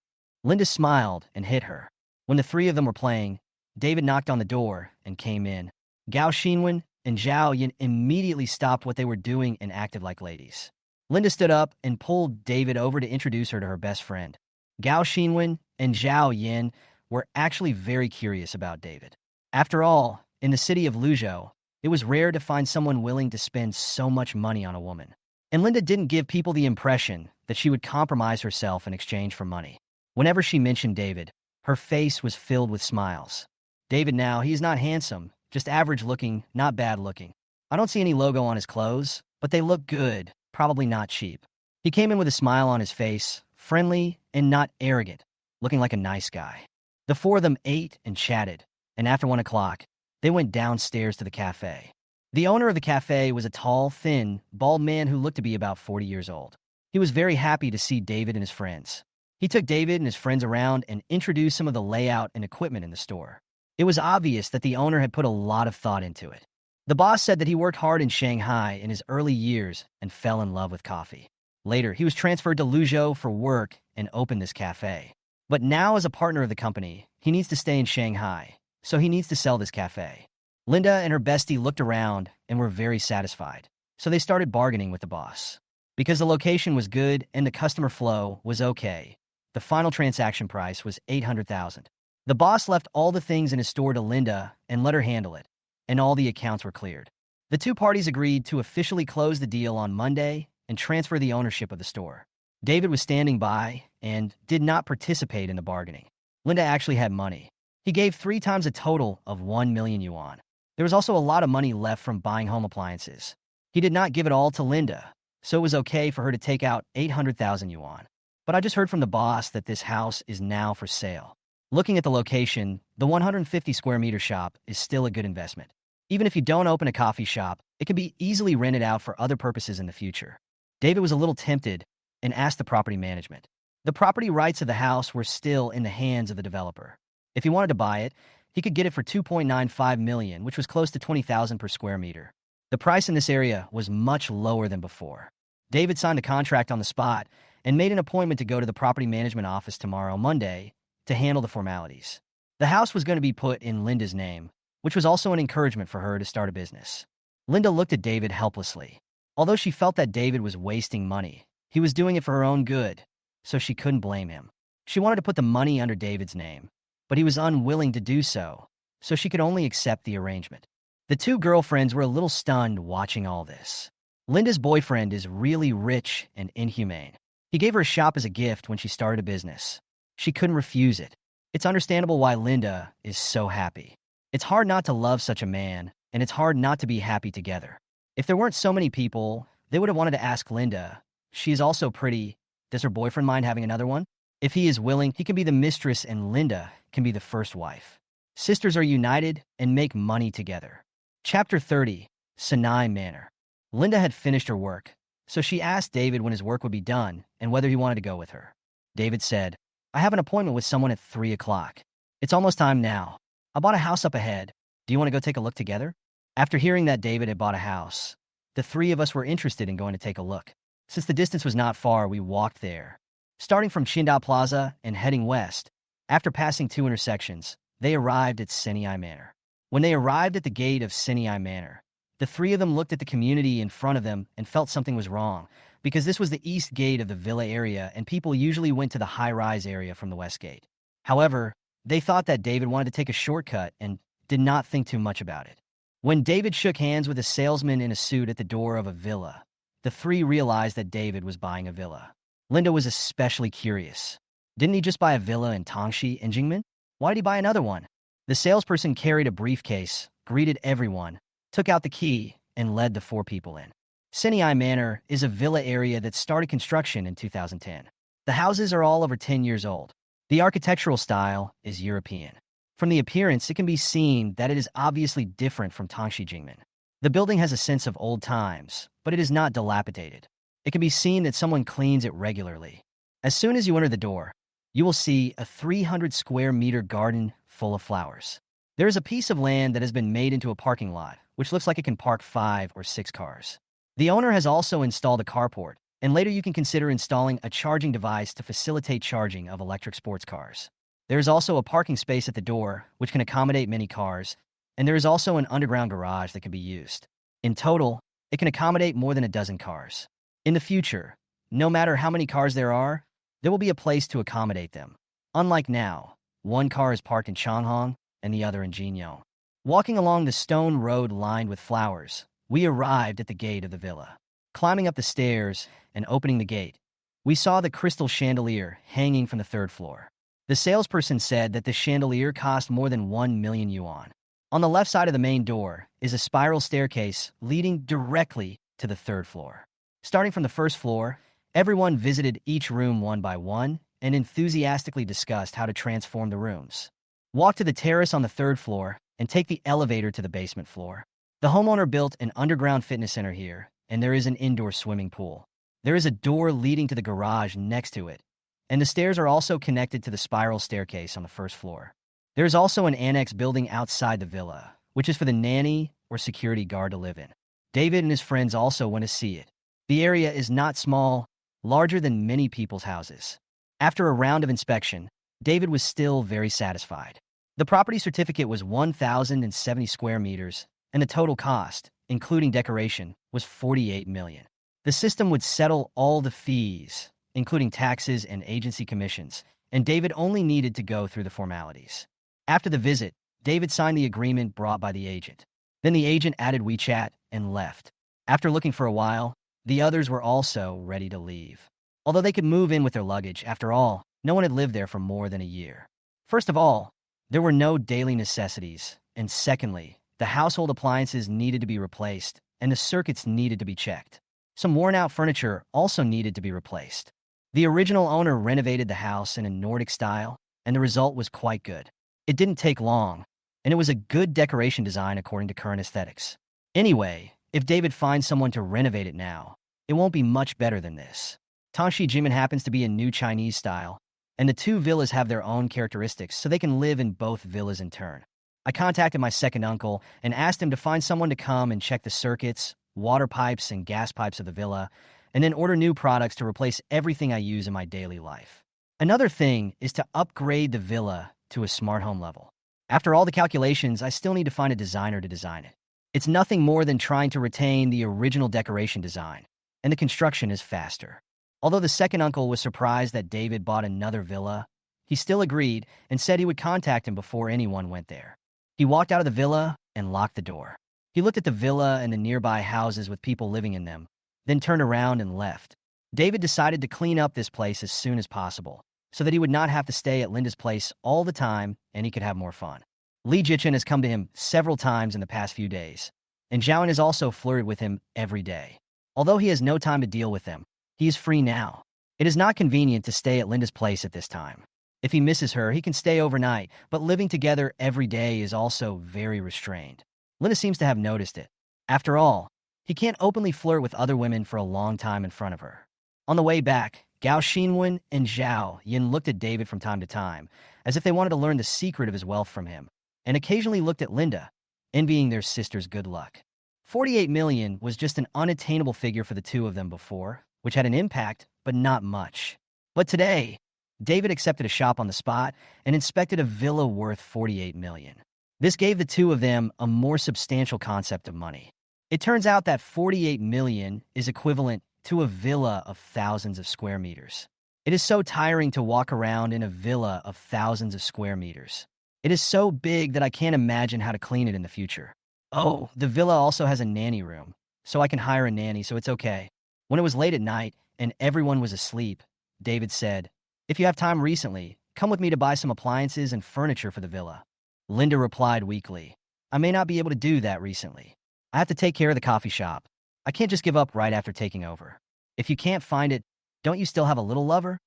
Speaker 1: Linda smiled and hit her. When the three of them were playing, David knocked on the door and came in. Gao Xinwen and Zhao Yin immediately stopped what they were doing and acted like ladies. Linda stood up and pulled David over to introduce her to her best friend. Gao Xinwen and Zhao Yin were actually very curious about David. After all, in the city of Luzhou, it was rare to find someone willing to spend so much money on a woman. And Linda didn't give people the impression that she would compromise herself in exchange for money. Whenever she mentioned David, her face was filled with smiles. David now, he is not handsome, just average looking, not bad looking. I don't see any logo on his clothes, but they look good, probably not cheap. He came in with a smile on his face, friendly and not arrogant, looking like a nice guy. The four of them ate and chatted, and after 1 o'clock, they went downstairs to the cafe. The owner of the cafe was a tall, thin, bald man who looked to be about 40 years old. He was very happy to see David and his friends. He took David and his friends around and introduced some of the layout and equipment in the store. It was obvious that the owner had put a lot of thought into it. The boss said that he worked hard in Shanghai in his early years and fell in love with coffee. Later, he was transferred to Luzhou for work and opened this cafe. But now, as a partner of the company, he needs to stay in Shanghai, so he needs to sell this cafe. Linda and her bestie looked around and were very satisfied, so they started bargaining with the boss. Because the location was good and the customer flow was okay, the final transaction price was $800,000. The boss left all the things in his store to Linda and let her handle it, and all the accounts were cleared. The two parties agreed to officially close the deal on Monday and transfer the ownership of the store. David was standing by and did not participate in the bargaining. Linda actually had money. He gave 3 times a total of 1 million yuan. There was also a lot of money left from buying home appliances. He did not give it all to Linda, so it was okay for her to take out 800,000 yuan. But I just heard from the boss that this house is now for sale. Looking at the location, the 150 square meter shop is still a good investment. Even if you don't open a coffee shop, it can be easily rented out for other purposes in the future. David was a little tempted and asked the property management. The property rights of the house were still in the hands of the developer. If he wanted to buy it, he could get it for 2.95 million, which was close to 20,000 per square meter. The price in this area was much lower than before. David signed a contract on the spot and made an appointment to go to the property management office tomorrow, Monday, to handle the formalities. The house was going to be put in Linda's name, which was also an encouragement for her to start a business. Linda looked at David helplessly. Although she felt that David was wasting money, he was doing it for her own good, so she couldn't blame him. She wanted to put the money under David's name, but he was unwilling to do so she could only accept the arrangement. The two girlfriends were a little stunned watching all this. Linda's boyfriend is really rich and inhumane. He gave her a shop as a gift when she started a business. She couldn't refuse it. It's understandable why Linda is so happy. It's hard not to love such a man, and it's hard not to be happy together. If there weren't so many people, they would have wanted to ask Linda. She is also pretty. Does her boyfriend mind having another one? If he is willing, he can be the mistress and Linda can be the first wife. Sisters are united and make money together. Chapter 30, Sinai Manor. Linda had finished her work, so she asked David when his work would be done and whether he wanted to go with her. David said, "I have an appointment with someone at 3 o'clock. It's almost time now. I bought a house up ahead. Do you want to go take a look together?" After hearing that David had bought a house, the three of us were interested in going to take a look. Since the distance was not far, we walked there. Starting from Qingdao Plaza and heading west, after passing 2 intersections, they arrived at Sinai Manor. When they arrived at the gate of Sinai Manor, the three of them looked at the community in front of them and felt something was wrong, because this was the east gate of the villa area and people usually went to the high-rise area from the west gate. However, they thought that David wanted to take a shortcut and did not think too much about it. When David shook hands with a salesman in a suit at the door of a villa, the three realized that David was buying a villa. Linda was especially curious. Didn't he just buy a villa in Tongxi and Jingmen? Why did he buy another one? The salesperson carried a briefcase, greeted everyone, took out the key, and led the 4 people in. Sinai Manor is a villa area that started construction in 2010. The houses are all over 10 years old. The architectural style is European. From the appearance, it can be seen that it is obviously different from Tongxi Jingmen. The building has a sense of old times, but it is not dilapidated. It can be seen that someone cleans it regularly. As soon as you enter the door, you will see a 300 square meter garden full of flowers. There is a piece of land that has been made into a parking lot, which looks like it can park 5 or 6 cars. The owner has also installed a carport, and later you can consider installing a charging device to facilitate charging of electric sports cars. There is also a parking space at the door, which can accommodate many cars, and there is also an underground garage that can be used. In total, it can accommodate more than a dozen cars. In the future, no matter how many cars there are, there will be a place to accommodate them. Unlike now, one car is parked in Changhong and the other in Jinyong. Walking along the stone road lined with flowers, we arrived at the gate of the villa. Climbing up the stairs and opening the gate, we saw the crystal chandelier hanging from the 3rd floor. The salesperson said that the chandelier cost more than 1 million yuan. On the left side of the main door is a spiral staircase leading directly to the 3rd floor. Starting from the 1st floor, everyone visited each room one by one and enthusiastically discussed how to transform the rooms. Walk to the terrace on the 3rd floor and take the elevator to the basement floor. The homeowner built an underground fitness center here, and there is an indoor swimming pool. There is a door leading to the garage next to it, and the stairs are also connected to the spiral staircase on the 1st floor. There is also an annex building outside the villa, which is for the nanny or security guard to live in. David and his friends also went to see it. The area is not small, larger than many people's houses. After a round of inspection, David was still very satisfied. The property certificate was 1,070 square meters, and the total cost, including decoration, was 48 million. The system would settle all the fees, including taxes and agency commissions, and David only needed to go through the formalities. After the visit, David signed the agreement brought by the agent. Then the agent added WeChat and left. After looking for a while, the others were also ready to leave. Although they could move in with their luggage, after all, no one had lived there for more than a year. First of all, there were no daily necessities, and secondly, the household appliances needed to be replaced, and the circuits needed to be checked. Some worn-out furniture also needed to be replaced. The original owner renovated the house in a Nordic style, and the result was quite good. It didn't take long, and it was a good decoration design according to current aesthetics. Anyway, if David finds someone to renovate it now, it won't be much better than this. Tangshi Jimin happens to be a new Chinese style, and the 2 villas have their own characteristics, so they can live in both villas in turn. I contacted my second uncle and asked him to find someone to come and check the circuits, water pipes, and gas pipes of the villa, and then order new products to replace everything I use in my daily life. Another thing is to upgrade the villa to a smart home level. After all the calculations, I still need to find a designer to design it. It's nothing more than trying to retain the original decoration design, and the construction is faster. Although the second uncle was surprised that David bought another villa, he still agreed and said he would contact him before anyone went there. He walked out of the villa and locked the door. He looked at the villa and the nearby houses with people living in them, then turned around and left. David decided to clean up this place as soon as possible, so that he would not have to stay at Linda's place all the time and he could have more fun. Li Jichen has come to him several times in the past few days, and Zhaoan has also flirted with him every day. Although he has no time to deal with them, he is free now. It is not convenient to stay at Linda's place at this time. If he misses her, he can stay overnight, but living together every day is also very restrained. Linda seems to have noticed it. After all, he can't openly flirt with other women for a long time in front of her. On the way back, Gao Xinwen and Zhao Yin looked at David from time to time, as if they wanted to learn the secret of his wealth from him, and occasionally looked at Linda, envying their sister's good luck. 48 million was just an unattainable figure for the two of them before, which had an impact, but not much. But today, David accepted a shop on the spot and inspected a villa worth 48 million. This gave the two of them a more substantial concept of money. It turns out that 48 million is equivalent to a villa of thousands of square meters. It is so tiring to walk around in a villa of thousands of square meters. It is so big that I can't imagine how to clean it in the future. Oh, the villa also has a nanny room, so I can hire a nanny, so it's okay. When it was late at night and everyone was asleep, David said, "If you have time recently, come with me to buy some appliances and furniture for the villa." Linda replied weakly, "I may not be able to do that recently. I have to take care of the coffee shop. I can't just give up right after taking over. If you can't find it, don't you still have a little lover?"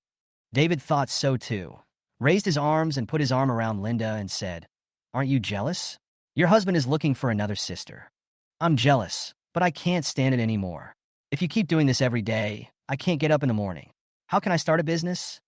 Speaker 1: David thought so too, raised his arms and put his arm around Linda and said, "Aren't you jealous? Your husband is looking for another sister. I'm jealous, but I can't stand it anymore. If you keep doing this every day, I can't get up in the morning. How can I start a business?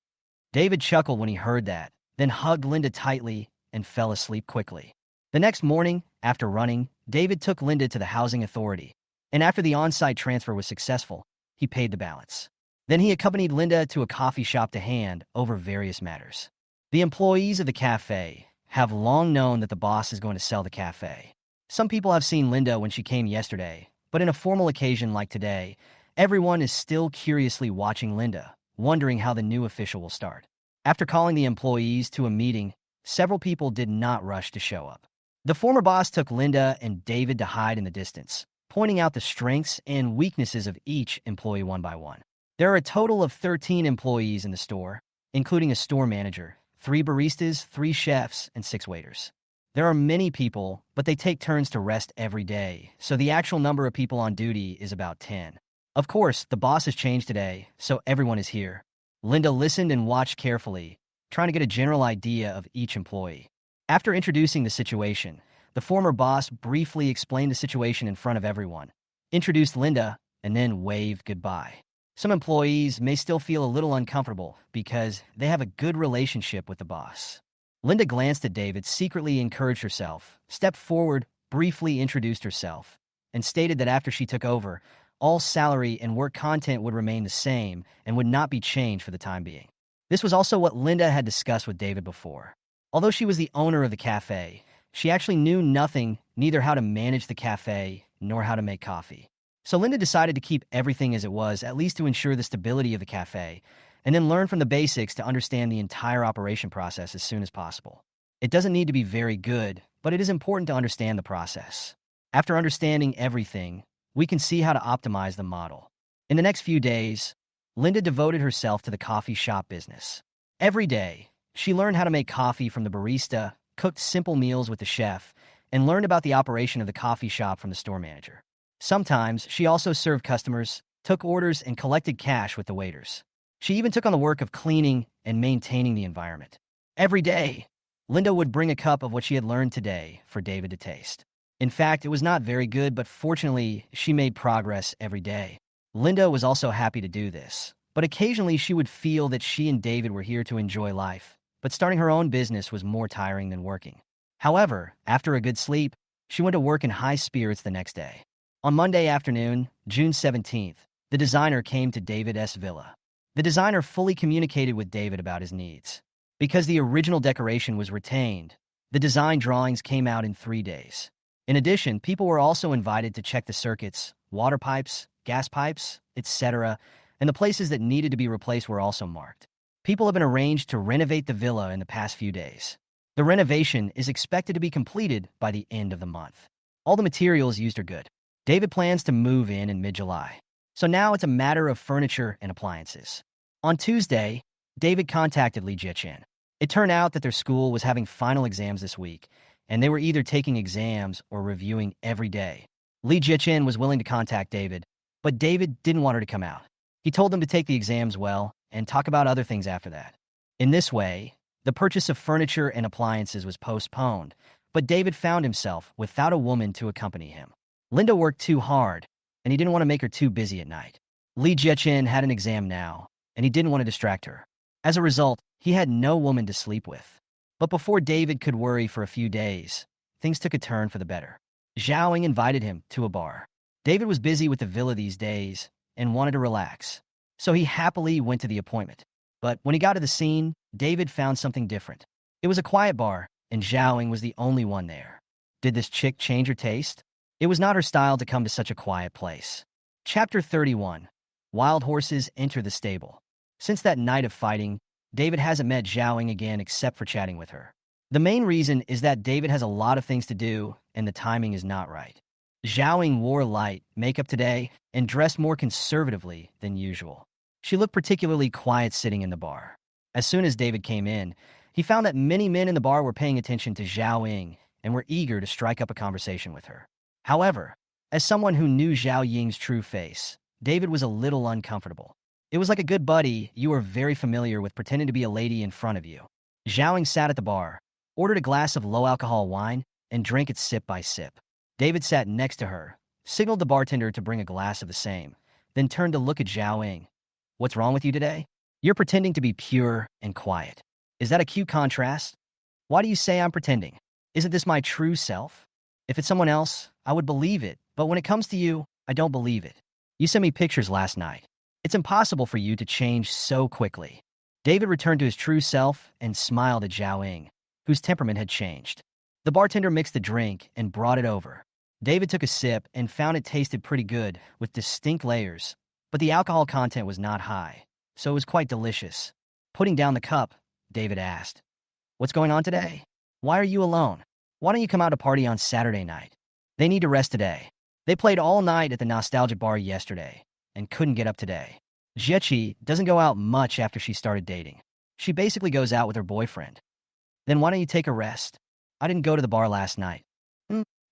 Speaker 1: David chuckled when he heard that, then hugged Linda tightly and fell asleep quickly. The next morning, after running, David took Linda to the housing authority, and after the on-site transfer was successful, he paid the balance. Then he accompanied Linda to a coffee shop to hand over various matters. The employees of the cafe have long known that the boss is going to sell the cafe. Some people have seen Linda when she came yesterday, but in a formal occasion like today, everyone is still curiously watching Linda, wondering how the new official will start. After calling the employees to a meeting, several people did not rush to show up. The former boss took Linda and David to hide in the distance, pointing out the strengths and weaknesses of each employee one by one. There are a total of 13 employees in the store, including a store manager, 3 baristas, 3 chefs, and 6 waiters. There are many people, but they take turns to rest every day, so the actual number of people on duty is about 10. Of course, the boss has changed today, so everyone is here. Linda listened and watched carefully, trying to get a general idea of each employee. After introducing the situation, the former boss briefly explained the situation in front of everyone, introduced Linda, and then waved goodbye. Some employees may still feel a little uncomfortable because they have a good relationship with the boss. Linda glanced at David, secretly encouraged herself, stepped forward, briefly introduced herself, and stated that after she took over, all salary and work content would remain the same and would not be changed for the time being. This was also what Linda had discussed with David before. Although she was the owner of the cafe, she actually knew nothing, neither how to manage the cafe nor how to make coffee. So Linda decided to keep everything as it was, at least to ensure the stability of the cafe, and then learn from the basics to understand the entire operation process as soon as possible. It doesn't need to be very good, but it is important to understand the process. After understanding everything, we can see how to optimize the model. In the next few days, Linda devoted herself to the coffee shop business. Every day, she learned how to make coffee from the barista, cooked simple meals with the chef, and learned about the operation of the coffee shop from the store manager. Sometimes, she also served customers, took orders, and collected cash with the waiters. She even took on the work of cleaning and maintaining the environment. Every day, Linda would bring a cup of what she had learned today for David to taste. In fact, it was not very good, but fortunately, she made progress every day. Linda was also happy to do this, but occasionally she would feel that she and David were here to enjoy life, but starting her own business was more tiring than working. However, after a good sleep, she went to work in high spirits the next day. On Monday afternoon, June 17th, the designer came to David's villa. The designer fully communicated with David about his needs. Because the original decoration was retained, the design drawings came out in 3 days. In addition, people were also invited to check the circuits, water pipes, gas pipes, etc., and the places that needed to be replaced were also marked. People have been arranged to renovate the villa in the past few days. The renovation is expected to be completed by the end of the month. All the materials used are good. David plans to move in mid-July. So now it's a matter of furniture and appliances. On Tuesday, David contacted Lee Jichen. It turned out that their school was having final exams this week, and they were either taking exams or reviewing every day. Lee Jichen was willing to contact David, but David didn't want her to come out. He told them to take the exams well and talk about other things after that. In this way, the purchase of furniture and appliances was postponed, but David found himself without a woman to accompany him. Linda worked too hard, and he didn't want to make her too busy at night. Lee Jichen had an exam now, and he didn't want to distract her. As a result, he had no woman to sleep with. But before David could worry for a few days, things took a turn for the better. Zhaoing invited him to a bar. David was busy with the villa these days and wanted to relax, so he happily went to the appointment. But when he got to the scene, David found something different. It was a quiet bar, and Zhaoing was the only one there. Did this chick change her taste? It was not her style to come to such a quiet place. Chapter 31. Wild horses enter the stable. Since that night of fighting, David hasn't met Zhaoing again except for chatting with her. The main reason is that David has a lot of things to do, and the timing is not right. Zhaoing wore light makeup today and dressed more conservatively than usual. She looked particularly quiet sitting in the bar. As soon as David came in, he found that many men in the bar were paying attention to Zhaoing and were eager to strike up a conversation with her. However, as someone who knew Zhao Ying's true face, David was a little uncomfortable. It was like a good buddy you were very familiar with pretending to be a lady in front of you. Zhaoing sat at the bar, ordered a glass of low-alcohol wine, and drank it sip by sip. David sat next to her, signaled the bartender to bring a glass of the same, then turned to look at Zhaoing. "What's wrong with you today?" You're pretending to be pure and quiet. Is that a cute contrast? Why do you say I'm pretending? Isn't this my true self? If it's someone else, I would believe it, but when it comes to you, I don't believe it. You sent me pictures last night. It's impossible for you to change so quickly. David returned to his true self and smiled at Zhao Ying, whose temperament had changed. The bartender mixed the drink and brought it over. David took a sip and found it tasted pretty good, with distinct layers, but the alcohol content was not high, so it was quite delicious. Putting down the cup, David asked, "What's going on today? Why are you alone? Why don't you come out to party on Saturday night?" They need to rest today. They played all night at the nostalgic bar yesterday and couldn't get up today. Jiechi doesn't go out much after she started dating. She basically goes out with her boyfriend. Then why don't you take a rest? I didn't go to the bar last night.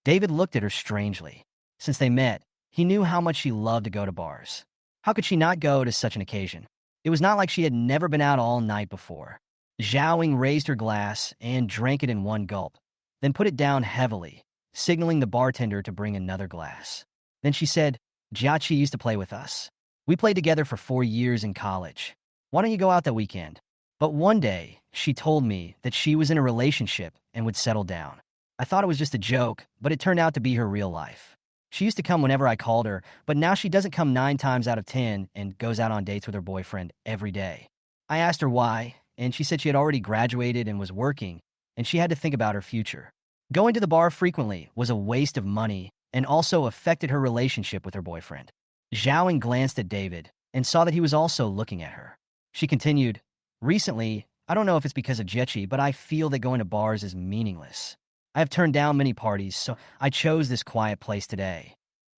Speaker 1: David looked at her strangely. Since they met, he knew how much she loved to go to bars. How could she not go to such an occasion? It was not like she had never been out all night before. Zhao Ying raised her glass and drank it in one gulp, then put it down heavily, signaling the bartender to bring another glass. Then she said, "Jiachi used to play with us. We played together for 4 years in college. Why don't you go out that weekend?" But one day, she told me that she was in a relationship and would settle down. I thought it was just a joke, but it turned out to be her real life. She used to come whenever I called her, but now she doesn't come 9 times out of 10 and goes out on dates with her boyfriend every day. I asked her why, and she said she had already graduated and was working, and she had to think about her future. Going to the bar frequently was a waste of money and also affected her relationship with her boyfriend. Zhao Ying glanced at David and saw that he was also looking at her. She continued, "Recently, I don't know if it's because of Jiechi, but I feel that going to bars is meaningless. I have turned down many parties, so I chose this quiet place today."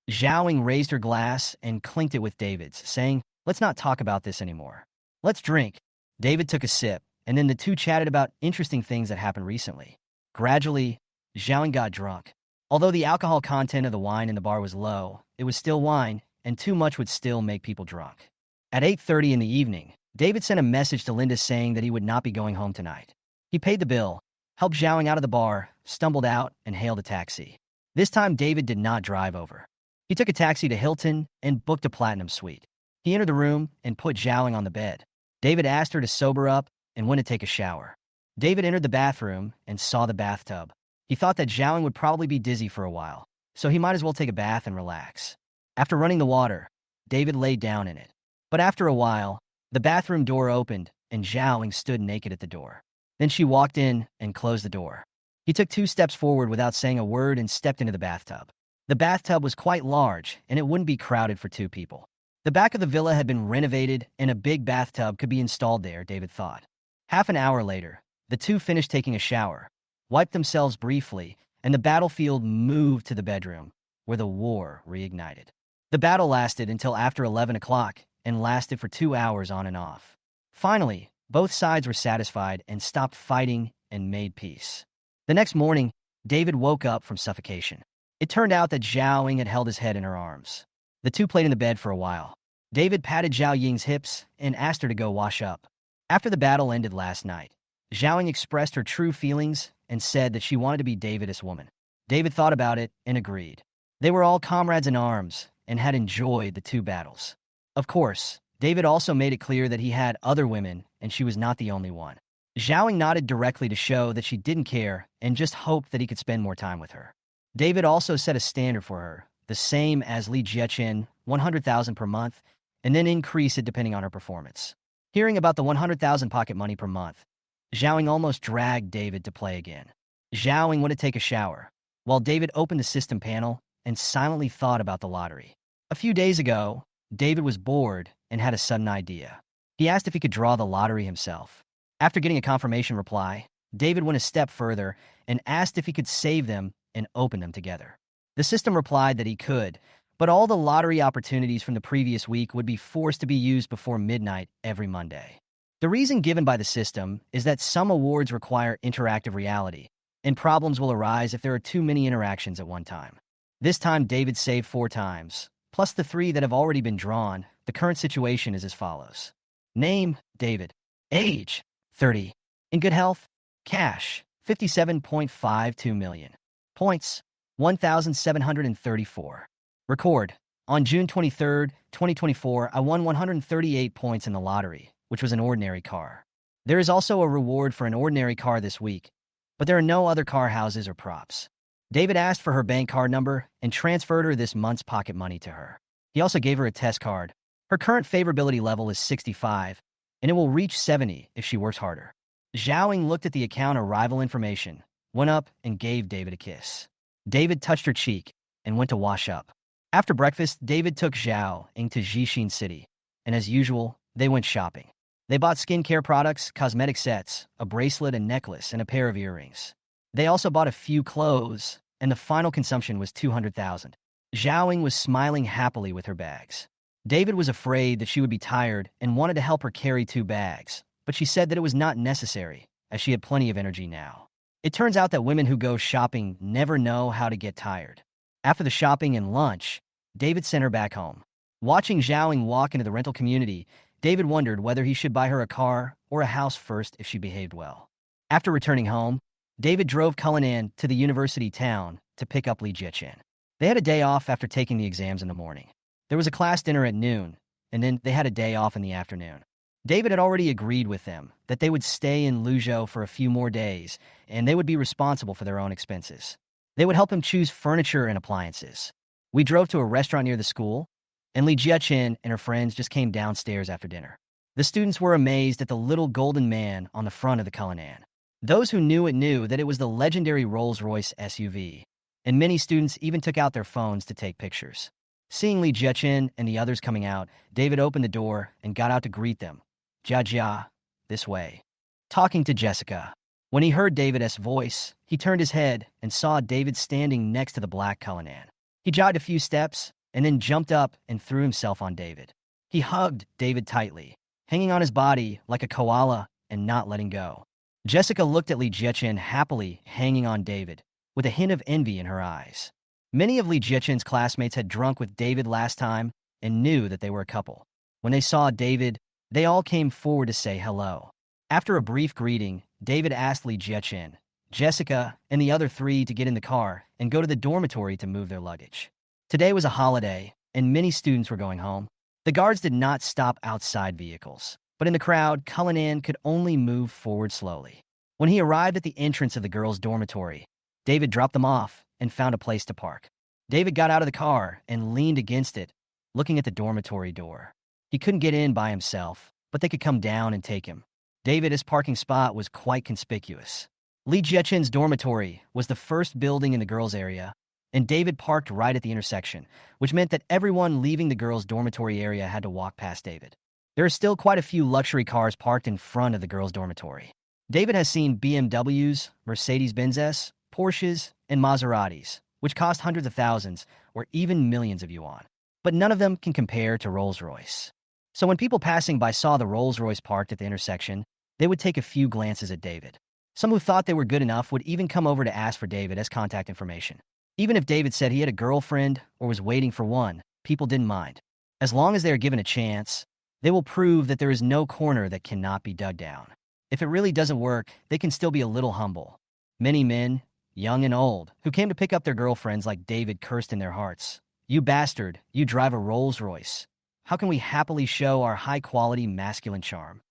Speaker 1: Zhao Ying raised her glass and clinked it with David's, saying, "Let's not talk about this anymore. Let's drink." David took a sip, and then the two chatted about interesting things that happened recently. Gradually, Zhao Ying got drunk. Although the alcohol content of the wine in the bar was low, it was still wine, and too much would still make people drunk. At 8:30 in the evening, David sent a message to Linda saying that he would not be going home tonight. He paid the bill, helped Zhao Ying out of the bar, stumbled out, and hailed a taxi. This time, David did not drive over. He took a taxi to Hilton and booked a platinum suite. He entered the room and put Zhao Ying on the bed. David asked her to sober up and went to take a shower. David entered the bathroom and saw the bathtub. He thought that Zhao Ying would probably be dizzy for a while, so he might as well take a bath and relax. After running the water, David laid down in it. But after a while, the bathroom door opened and Zhao Ying stood naked at the door. Then she walked in and closed the door. He took 2 steps forward without saying a word and stepped into the bathtub. The bathtub was quite large, and it wouldn't be crowded for 2 people. The back of the villa had been renovated, and a big bathtub could be installed there, David thought. Half an hour later, the two finished taking a shower, wiped themselves briefly, and the battlefield moved to the bedroom, where the war reignited. The battle lasted until after 11 o'clock and lasted for 2 hours on and off. Finally, both sides were satisfied and stopped fighting and made peace. The next morning, David woke up from suffocation. It turned out that Zhao Ying had held his head in her arms. The two played in the bed for a while. David patted Zhao Ying's hips and asked her to go wash up. After the battle ended last night, Zhao Ying expressed her true feelings and said that she wanted to be David's woman. David thought about it and agreed. They were all comrades in arms and had enjoyed the 2 battles. Of course, David also made it clear that he had other women and she was not the only one. Zhao Ying nodded directly to show that she didn't care and just hoped that he could spend more time with her. David also set a standard for her, the same as Li Jiechen, 100,000 per month, and then increase it depending on her performance. Hearing about the 100,000 pocket money per month, Zhao Ying almost dragged David to play again. Zhao Ying went to take a shower, while David opened the system panel and silently thought about the lottery. A few days ago, David was bored and had a sudden idea. He asked if he could draw the lottery himself. After getting a confirmation reply, David went a step further and asked if he could save them and open them together. The system replied that he could, but all the lottery opportunities from the previous week would be forced to be used before midnight every Monday. The reason given by the system is that some awards require interactive reality, and problems will arise if there are too many interactions at one time. This time, David saved 4 times, plus the 3 that have already been drawn. The current situation is as follows. Name, David. Age, 30. In good health? Cash, 57.52 million. Points, 1,734. Record. On June 23, 2024, I won 138 points in the lottery, which was an ordinary car. There is also a reward for an ordinary car this week, but there are no other car houses or props. David asked for her bank card number and transferred her this month's pocket money to her. He also gave her a test card. Her current favorability level is 65, and it will reach 70 if she works harder. Zhaoing looked at the account arrival information, went up, and gave David a kiss. David touched her cheek and went to wash up. After breakfast, David took Zhaoing to Jixin City, and as usual, they went shopping. They bought skincare products, cosmetic sets, a bracelet and necklace, and a pair of earrings. They also bought a few clothes, and the final consumption was 200,000. Zhaoing was smiling happily with her bags. David was afraid that she would be tired and wanted to help her carry 2 bags, but she said that it was not necessary, as she had plenty of energy now. It turns out that women who go shopping never know how to get tired. After the shopping and lunch, David sent her back home. Watching Zhaoing walk into the rental community, David wondered whether he should buy her a car or a house first if she behaved well. After returning home, David drove Cullinan to the university town to pick up Li Jiachen. They had a day off after taking the exams in the morning. There was a class dinner at noon, and then they had a day off in the afternoon. David had already agreed with them that they would stay in Luzhou for a few more days, and they would be responsible for their own expenses. They would help him choose furniture and appliances. We drove to a restaurant near the school, and Li Jiachen and her friends just came downstairs after dinner. The students were amazed at the little golden man on the front of the Cullinan. Those who knew it knew that it was the legendary Rolls-Royce SUV, and many students even took out their phones to take pictures. Seeing Li Jiachen and the others coming out, David opened the door and got out to greet them. Jia, this way. Talking to Jessica. When he heard David's voice, he turned his head and saw David standing next to the black Cullinan. He jogged a few steps and then jumped up and threw himself on David. He hugged David tightly, hanging on his body like a koala and not letting go. Jessica looked at Li Jiachen happily hanging on David, with a hint of envy in her eyes. Many of Li Jiachen's classmates had drunk with David last time and knew that they were a couple. When they saw David, they all came forward to say hello. After a brief greeting, David asked Li Jiachen, Jessica, and the other 3 to get in the car and go to the dormitory to move their luggage. Today was a holiday, and many students were going home. The guards did not stop outside vehicles, but in the crowd, Cullinan could only move forward slowly. When he arrived at the entrance of the girls' dormitory, David dropped them off and found a place to park. David got out of the car and leaned against it, looking at the dormitory door. He couldn't get in by himself, but they could come down and take him. David's parking spot was quite conspicuous. Li Jiachen's dormitory was the first building in the girls' area, and David parked right at the intersection, which meant that everyone leaving the girls' dormitory area had to walk past David. There are still quite a few luxury cars parked in front of the girls' dormitory. David has seen BMWs, Mercedes-Benzes, Porsches, and Maseratis, which cost hundreds of thousands or even millions of yuan. But none of them can compare to Rolls-Royce. So when people passing by saw the Rolls-Royce parked at the intersection, they would take a few glances at David. Some who thought they were good enough would even come over to ask for David's contact information. Even if David said he had a girlfriend or was waiting for one, people didn't mind. As long as they are given a chance, they will prove that there is no corner that cannot be dug down. If it really doesn't work, they can still be a little humble. Many men, young and old, who came to pick up their girlfriends like David cursed in their hearts. You bastard, you drive a Rolls-Royce. How can we happily show our high-quality masculine charm?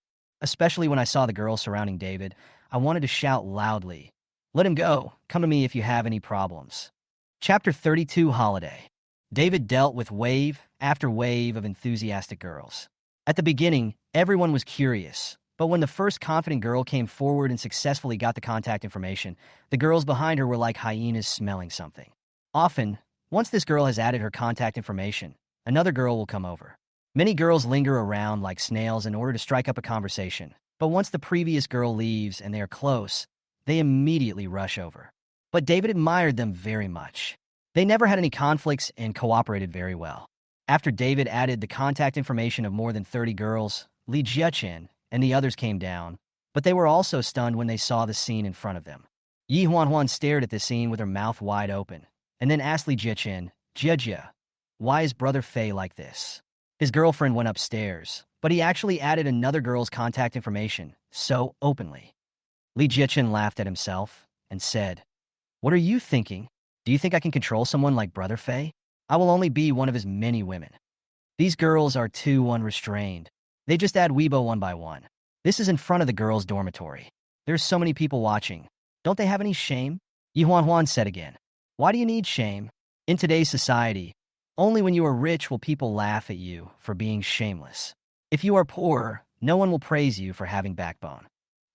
Speaker 1: Especially when I saw the girls surrounding David, I wanted to shout loudly, let him go, come to me if you have any problems. Chapter 32 Holiday. David dealt with wave after wave of enthusiastic girls. At the beginning, everyone was curious, but when the first confident girl came forward and successfully got the contact information, the girls behind her were like hyenas smelling something. Often, once this girl has added her contact information, another girl will come over. Many girls linger around like snails in order to strike up a conversation, but once the previous girl leaves and they are close, they immediately rush over. But David admired them very much. They never had any conflicts and cooperated very well. After David added the contact information of more than 30 girls, Li Jiachen and the others came down, but they were also stunned when they saw the scene in front of them. Yi Huanhuan stared at the scene with her mouth wide open, and then asked Li Jiachen, Jia, why is Brother Fei like this? His girlfriend went upstairs, but he actually added another girl's contact information, so openly. Li Jiachen laughed at himself and said, what are you thinking? Do you think I can control someone like Brother Fei? I will only be one of his many women. These girls are too unrestrained. They just add Weibo one by one. This is in front of the girls' dormitory. There's so many people watching. Don't they have any shame? Yuan Huan said again. Why do you need shame? In today's society, only when you are rich will people laugh at you for being shameless. If you are poor, no one will praise you for having backbone.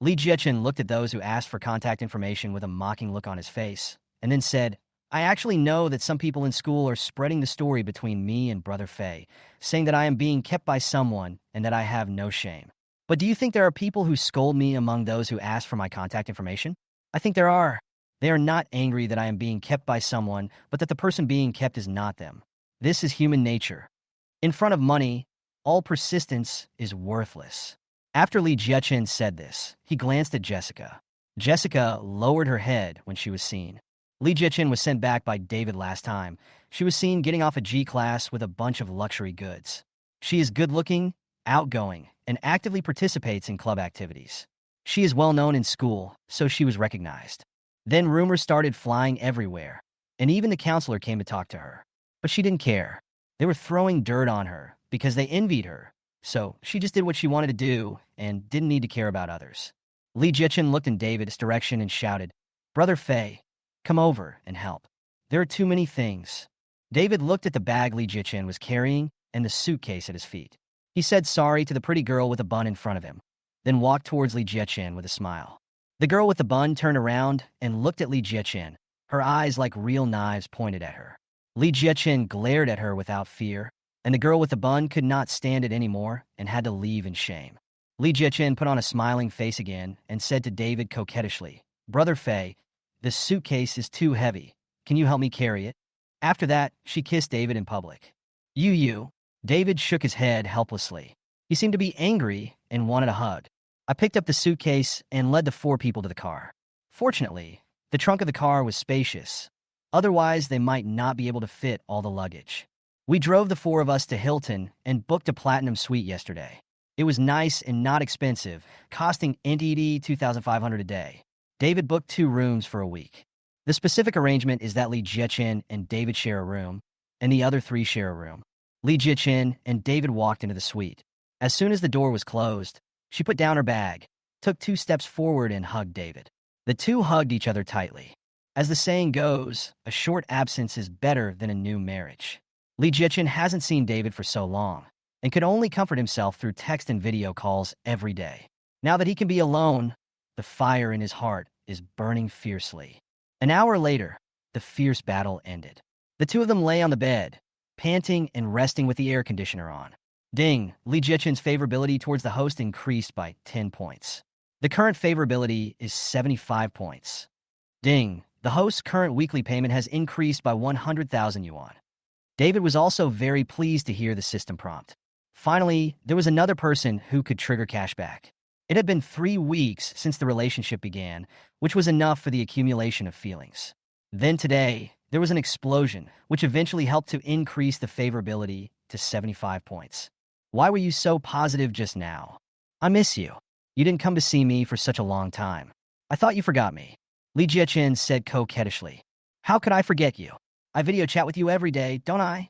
Speaker 1: Li Jiechen looked at those who asked for contact information with a mocking look on his face, and then said, I actually know that some people in school are spreading the story between me and Brother Fei, saying that I am being kept by someone and that I have no shame. But do you think there are people who scold me among those who ask for my contact information? I think there are. They are not angry that I am being kept by someone, but that the person being kept is not them. This is human nature. In front of money, all persistence is worthless. After Li Jiechen said this, he glanced at Jessica. Jessica lowered her head when she was seen. Li Jiechen was sent back by David last time. She was seen getting off a G-class with a bunch of luxury goods. She is good-looking, outgoing, and actively participates in club activities. She is well known in school, so she was recognized. Then rumors started flying everywhere, and even the counselor came to talk to her. But she didn't care. They were throwing dirt on her because they envied her, so she just did what she wanted to do and didn't need to care about others. Li Jiechen looked in David's direction and shouted, Brother Fei, come over and help. There are too many things. David looked at the bag Li Jiechen was carrying and the suitcase at his feet. He said sorry to the pretty girl with a bun in front of him, then walked towards Li Jiechen with a smile. The girl with the bun turned around and looked at Li Jiechen, her eyes like real knives pointed at her. Li Jiechen glared at her without fear, and the girl with the bun could not stand it anymore and had to leave in shame. Li Jiechen put on a smiling face again and said to David coquettishly, Brother Fei, this suitcase is too heavy. Can you help me carry it? After that, she kissed David in public. You. David shook his head helplessly. He seemed to be angry and wanted a hug. I picked up the suitcase and led the 4 people to the car. Fortunately, the trunk of the car was spacious. Otherwise, they might not be able to fit all the luggage. We drove the 4 of us to Hilton and booked a platinum suite yesterday. It was nice and not expensive, costing NTD 2,500 a day. David booked 2 rooms for a week. The specific arrangement is that Li Jiechen and David share a room, and the other 3 share a room. Li Jiechen and David walked into the suite. As soon as the door was closed, she put down her bag, took 2 steps forward and hugged David. The two hugged each other tightly. As the saying goes, a short absence is better than a new marriage. Li Jiechen hasn't seen David for so long, and could only comfort himself through text and video calls every day. Now that he can be alone, the fire in his heart is burning fiercely. An hour later, the fierce battle ended. The 2 of them lay on the bed, panting and resting with the air conditioner on. Ding, Li Jiechen's favorability towards the host increased by 10 points. The current favorability is 75 points. Ding, the host's current weekly payment has increased by 100,000 yuan. David was also very pleased to hear the system prompt. Finally, there was another person who could trigger cashback. It had been 3 weeks since the relationship began, which was enough for the accumulation of feelings. Then today, there was an explosion, which eventually helped to increase the favorability to 75 points. Why were you so positive just now? I miss you. You didn't come to see me for such a long time. I thought you forgot me. Li Jiechen said coquettishly. How could I forget you? I video chat with you every day, don't I?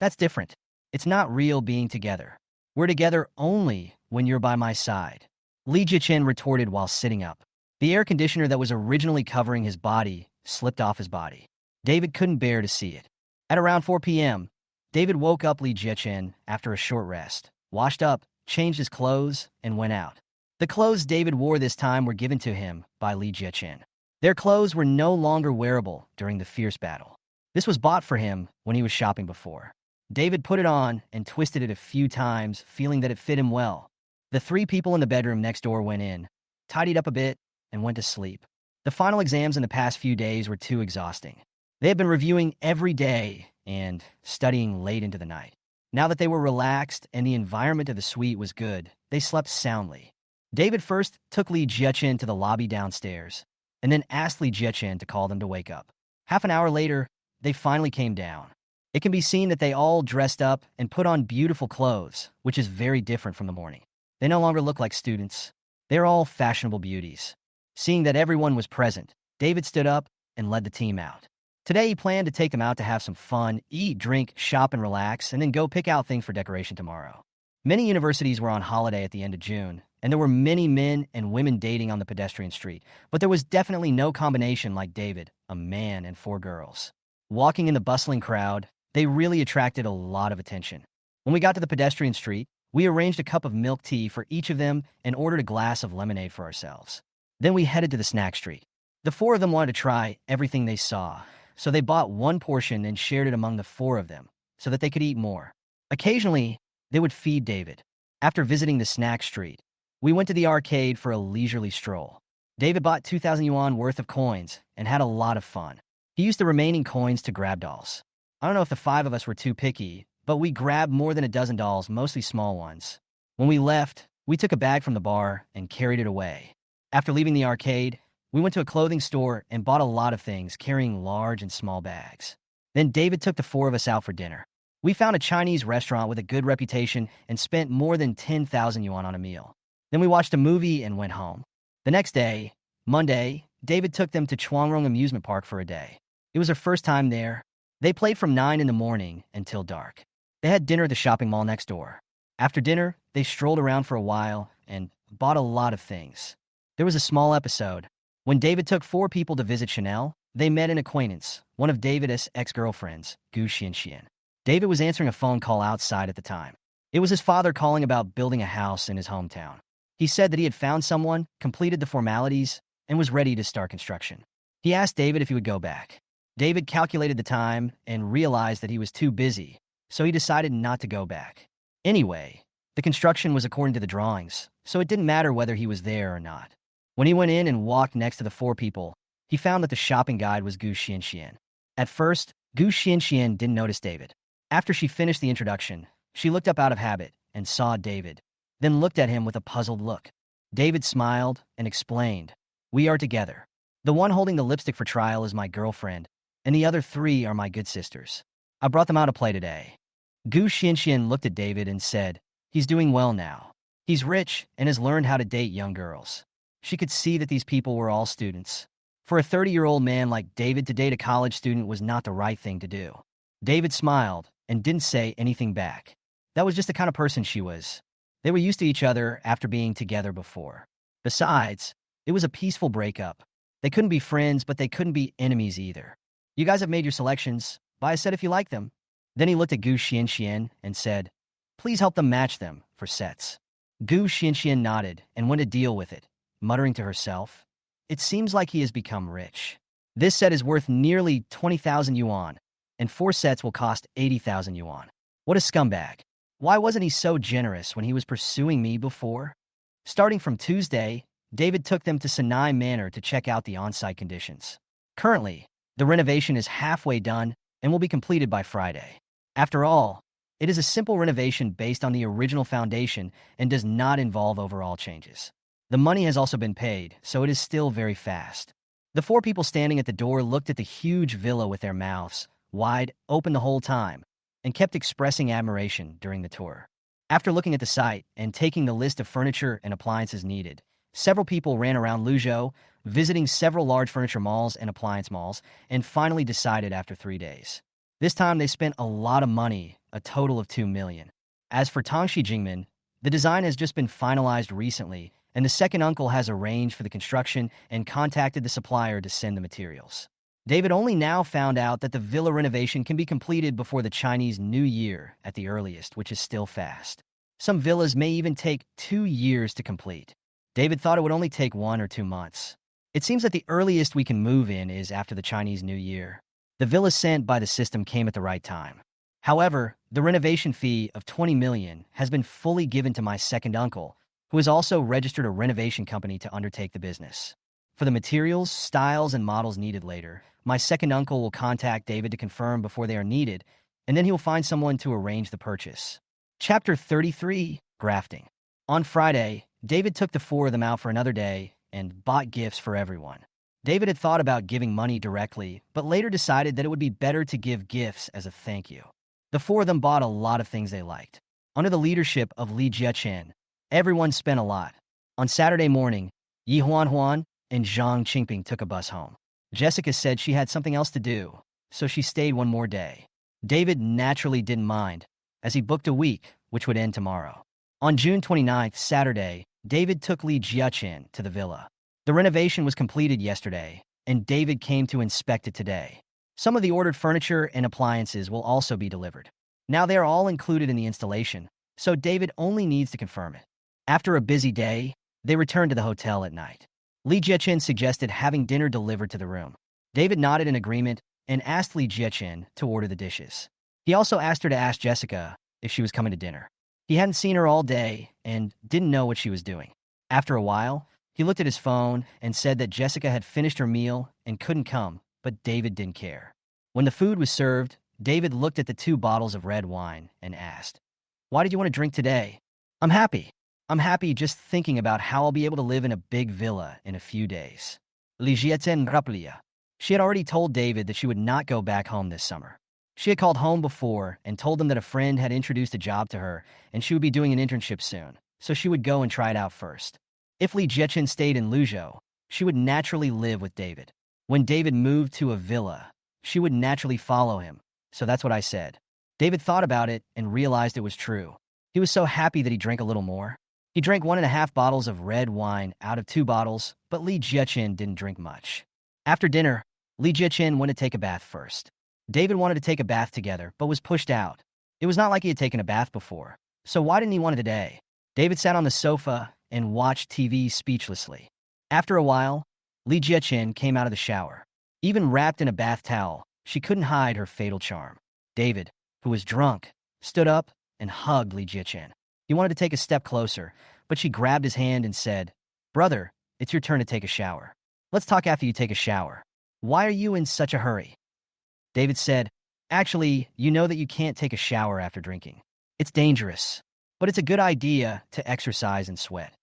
Speaker 1: That's different. It's not real being together. We're together only when you're by my side. Li Jiechen retorted while sitting up. The air conditioner that was originally covering his body slipped off his body. David couldn't bear to see it. At around 4 p.m., David woke up Li Jiechen after a short rest, washed up, changed his clothes, and went out. The clothes David wore this time were given to him by Li Jiechen. Their clothes were no longer wearable during the fierce battle. This was bought for him when he was shopping before. David put it on and twisted it a few times, feeling that it fit him well. The 3 people in the bedroom next door went in, tidied up a bit, and went to sleep. The final exams in the past few days were too exhausting. They had been reviewing every day and studying late into the night. Now that they were relaxed and the environment of the suite was good, they slept soundly. David first took Li Jiechen to the lobby downstairs, and then asked Li Jiechen to call them to wake up. Half an hour later, they finally came down. It can be seen that they all dressed up and put on beautiful clothes, which is very different from the morning. They no longer look like students. They're all fashionable beauties. Seeing that everyone was present, David stood up and led the team out. Today he planned to take them out to have some fun, eat, drink, shop, and relax, and then go pick out things for decoration tomorrow. Many universities were on holiday at the end of June, and there were many men and women dating on the pedestrian street, but there was definitely no combination like David, a man and four girls. Walking in the bustling crowd, they really attracted a lot of attention. When we got to the pedestrian street, we arranged a cup of milk tea for each of them and ordered a glass of lemonade for ourselves. Then we headed to the snack street. The four of them wanted to try everything they saw, so they bought one portion and shared it among the four of them so that they could eat more. Occasionally, they would feed David. After visiting the snack street, we went to the arcade for a leisurely stroll. David bought 2,000 yuan worth of coins and had a lot of fun. He used the remaining coins to grab dolls. I don't know if the five of us were too picky, but we grabbed more than a dozen dolls, mostly small ones. When we left, we took a bag from the bar and carried it away. After leaving the arcade, we went to a clothing store and bought a lot of things, carrying large and small bags. Then David took the four of us out for dinner. We found a Chinese restaurant with a good reputation and spent more than 10,000 yuan on a meal. Then we watched a movie and went home. The next day, Monday, David took them to Chuangrong Amusement Park for a day. It was their first time there. They played from 9 in the morning until dark. They had dinner at the shopping mall next door. After dinner, they strolled around for a while and bought a lot of things. There was a small episode. When David took four people to visit Chanel, they met an acquaintance, one of David's ex-girlfriends, Gu Xianxian. David was answering a phone call outside at the time. It was his father calling about building a house in his hometown. He said that he had found someone, completed the formalities, and was ready to start construction. He asked David if he would go back. David calculated the time and realized that he was too busy, so he decided not to go back. Anyway, the construction was according to the drawings, so it didn't matter whether he was there or not. When he went in and walked next to the four people, he found that the shopping guide was Gu Xianxian. At first, Gu Xianxian didn't notice David. After she finished the introduction, she looked up out of habit and saw David, then looked at him with a puzzled look. David smiled and explained, "We are together. The one holding the lipstick for trial is my girlfriend, and the other three are my good sisters. I brought them out to play today." Gu Xianxian looked at David and said, "He's doing well now. He's rich and has learned how to date young girls." She could see that these people were all students. For a 30-year-old man like David to date a college student was not the right thing to do. David smiled and didn't say anything back. That was just the kind of person she was. They were used to each other after being together before. Besides, it was a peaceful breakup. They couldn't be friends, but they couldn't be enemies either. "You guys have made your selections. Buy a set if you like them." Then he looked at Gu Xianxian and said, "Please help them match them for sets." Gu Xianxian nodded and went to deal with it, muttering to herself, "It seems like he has become rich. This set is worth nearly 20,000 yuan, and 4 sets will cost 80,000 yuan. What a scumbag. Why wasn't he so generous when he was pursuing me before?" Starting from Tuesday, David took them to Sinai Manor to check out the on-site conditions. Currently, the renovation is halfway done and will be completed by Friday. After all, it is a simple renovation based on the original foundation and does not involve overall changes. The money has also been paid, so it is still very fast. The four people standing at the door looked at the huge villa with their mouths wide open the whole time and kept expressing admiration during the tour. After looking at the site and taking the list of furniture and appliances needed, several people ran around Luzhou, visiting several large furniture malls and appliance malls, and finally decided after 3 days. This time they spent a lot of money, a total of 2 million. As for Tangxi Jingmen, the design has just been finalized recently, and the second uncle has arranged for the construction and contacted the supplier to send the materials. David only now found out that the villa renovation can be completed before the Chinese New Year at the earliest, which is still fast. Some villas may even take 2 years to complete. David thought it would only take 1 or 2 months. It seems that the earliest we can move in is after the Chinese New Year. The villa sent by the system came at the right time. However, the renovation fee of 20 million has been fully given to my second uncle, who has also registered a renovation company to undertake the business. For the materials, styles, and models needed later, my second uncle will contact David to confirm before they are needed, and then he will find someone to arrange the purchase. Chapter 33, Grafting. On Friday, David took the 4 of them out for another day and bought gifts for everyone. David had thought about giving money directly, but later decided that it would be better to give gifts as a thank you. The 4 of them bought a lot of things they liked. Under the leadership of Li Jiechen, everyone spent a lot. On Saturday morning, Yi Huan and Zhang Qingping took a bus home. Jessica said she had something else to do, so she stayed one more day. David naturally didn't mind, as he booked a week, which would end tomorrow. On June 29th, Saturday, David took Li Jiaqin to the villa. The renovation was completed yesterday, and David came to inspect it today. Some of the ordered furniture and appliances will also be delivered. Now they are all included in the installation, so David only needs to confirm it. After a busy day, they returned to the hotel at night. Li Jiaqin suggested having dinner delivered to the room. David nodded in agreement and asked Li Jiaqin to order the dishes. He also asked her to ask Jessica if she was coming to dinner. He hadn't seen her all day and didn't know what she was doing. After a while, he looked at his phone and said that Jessica had finished her meal and couldn't come, but David didn't care. When the food was served, David looked at the 2 bottles of red wine and asked, "Why did you want to drink today?" "I'm happy. I'm happy just thinking about how I'll be able to live in a big villa in a few days." Li Jiaqin rappelait. She had already told David that she would not go back home this summer. She had called home before and told them that a friend had introduced a job to her and she would be doing an internship soon, so she would go and try it out first. If Li Jiaqin stayed in Luzhou, she would naturally live with David. When David moved to a villa, she would naturally follow him, so that's what I said. David thought about it and realized it was true. He was so happy that he drank a little more. He drank 1.5 bottles of red wine out of 2 bottles, but Li Jiaqin didn't drink much. After dinner, Li Jiaqin went to take a bath first. David wanted to take a bath together, but was pushed out. It was not like he had taken a bath before, so why didn't he want it today? David sat on the sofa and watched TV speechlessly. After a while, Li Jiaqin came out of the shower. Even wrapped in a bath towel, she couldn't hide her fatal charm. David, who was drunk, stood up and hugged Li Jiaqin. He wanted to take a step closer, but she grabbed his hand and said, "Brother, it's your turn to take a shower. Let's talk after you take a shower. Why are you in such a hurry?" David said, "Actually, you know that you can't take a shower after drinking. It's dangerous, but it's a good idea to exercise and sweat."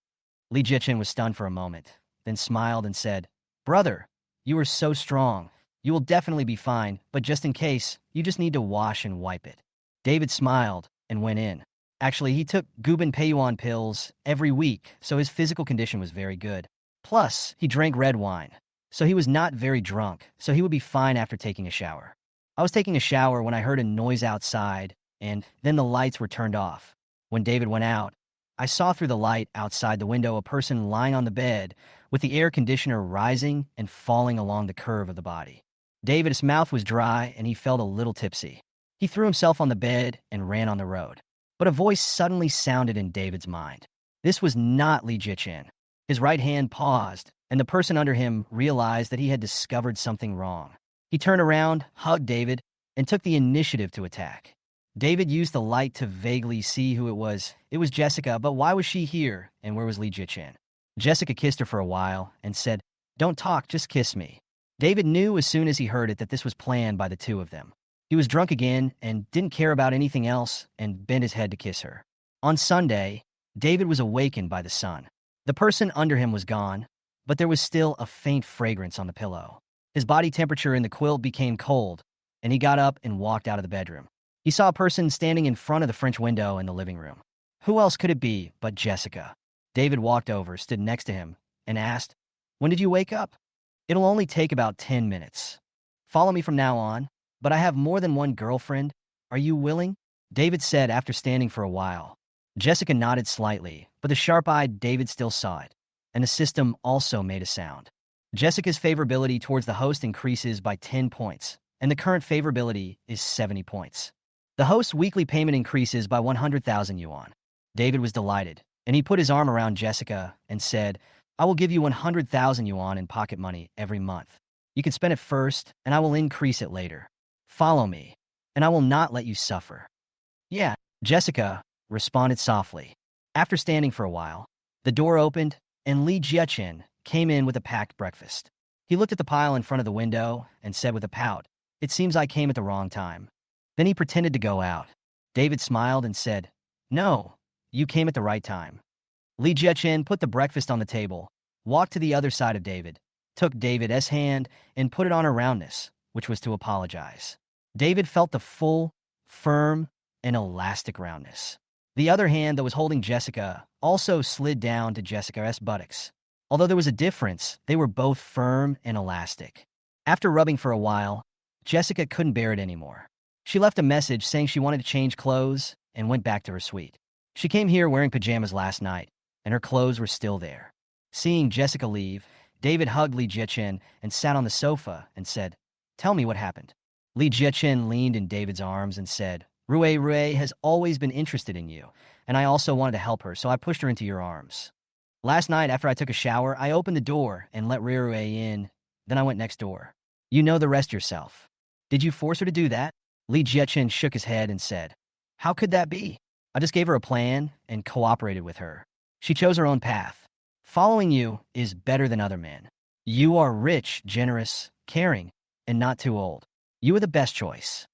Speaker 1: Li Jiaqin was stunned for a moment, then smiled and said, "Brother, you are so strong. You will definitely be fine, but just in case, you just need to wash and wipe it." David smiled and went in. Actually, he took Guban Peiyuan pills every week, so his physical condition was very good. Plus, he drank red wine, so he was not very drunk, so he would be fine after taking a shower. I was taking a shower when I heard a noise outside, and then the lights were turned off. When David went out, I saw through the light outside the window a person lying on the bed with the air conditioner rising and falling along the curve of the body. David's mouth was dry and he felt a little tipsy. He threw himself on the bed and ran on the road. But a voice suddenly sounded in David's mind. This was not Li Jiaqin. His right hand paused, and the person under him realized that he had discovered something wrong. He turned around, hugged David, and took the initiative to attack. David used the light to vaguely see who it was. It was Jessica, but why was she here, and where was Li Jiaqin? Jessica kissed her for a while and said, "Don't talk, just kiss me." David knew as soon as he heard it that this was planned by the 2 of them. He was drunk again and didn't care about anything else and bent his head to kiss her. On Sunday, David was awakened by the sun. The person under him was gone, but there was still a faint fragrance on the pillow. His body temperature in the quilt became cold, and he got up and walked out of the bedroom. He saw a person standing in front of the French window in the living room. Who else could it be but Jessica? David walked over, stood next to him, and asked, "When did you wake up?" "It'll only take about 10 minutes. Follow me from now on, but I have more than one girlfriend. Are you willing?" David said after standing for a while. Jessica nodded slightly, but the sharp-eyed David still saw it, and the system also made a sound. Jessica's favorability towards the host increases by 10 points, and the current favorability is 70 points. The host's weekly payment increases by 100,000 yuan. David was delighted, and he put his arm around Jessica and said, "I will give you 100,000 yuan in pocket money every month. You can spend it first, and I will increase it later. Follow me, and I will not let you suffer." "Yeah," Jessica responded softly. After standing for a while, the door opened, and Li Jiaqin came in with a packed breakfast. He looked at the pile in front of the window and said with a pout, "It seems I came at the wrong time." Then he pretended to go out. David smiled and said, "No, you came at the right time." Li Jiaqin put the breakfast on the table, walked to the other side of David, took David's hand, and put it on her roundness, which was to apologize. David felt the full, firm, and elastic roundness. The other hand that was holding Jessica also slid down to Jessica's buttocks. Although there was a difference, they were both firm and elastic. After rubbing for a while, Jessica couldn't bear it anymore. She left a message saying she wanted to change clothes and went back to her suite. She came here wearing pajamas last night, and her clothes were still there. Seeing Jessica leave, David hugged Li Jiachen and sat on the sofa and said, "Tell me what happened." Li Jiachen leaned in David's arms and said, Rue has always been interested in you, and I also wanted to help her, so I pushed her into your arms. Last night, after I took a shower, I opened the door and let Rue in. Then I went next door. You know the rest yourself. Did you force her to do that? Li Jiachen shook his head and said, How could that be? I just gave her a plan and cooperated with her. She chose her own path. Following you is better than other men. You are rich, generous, caring, and not too old. You are the best choice.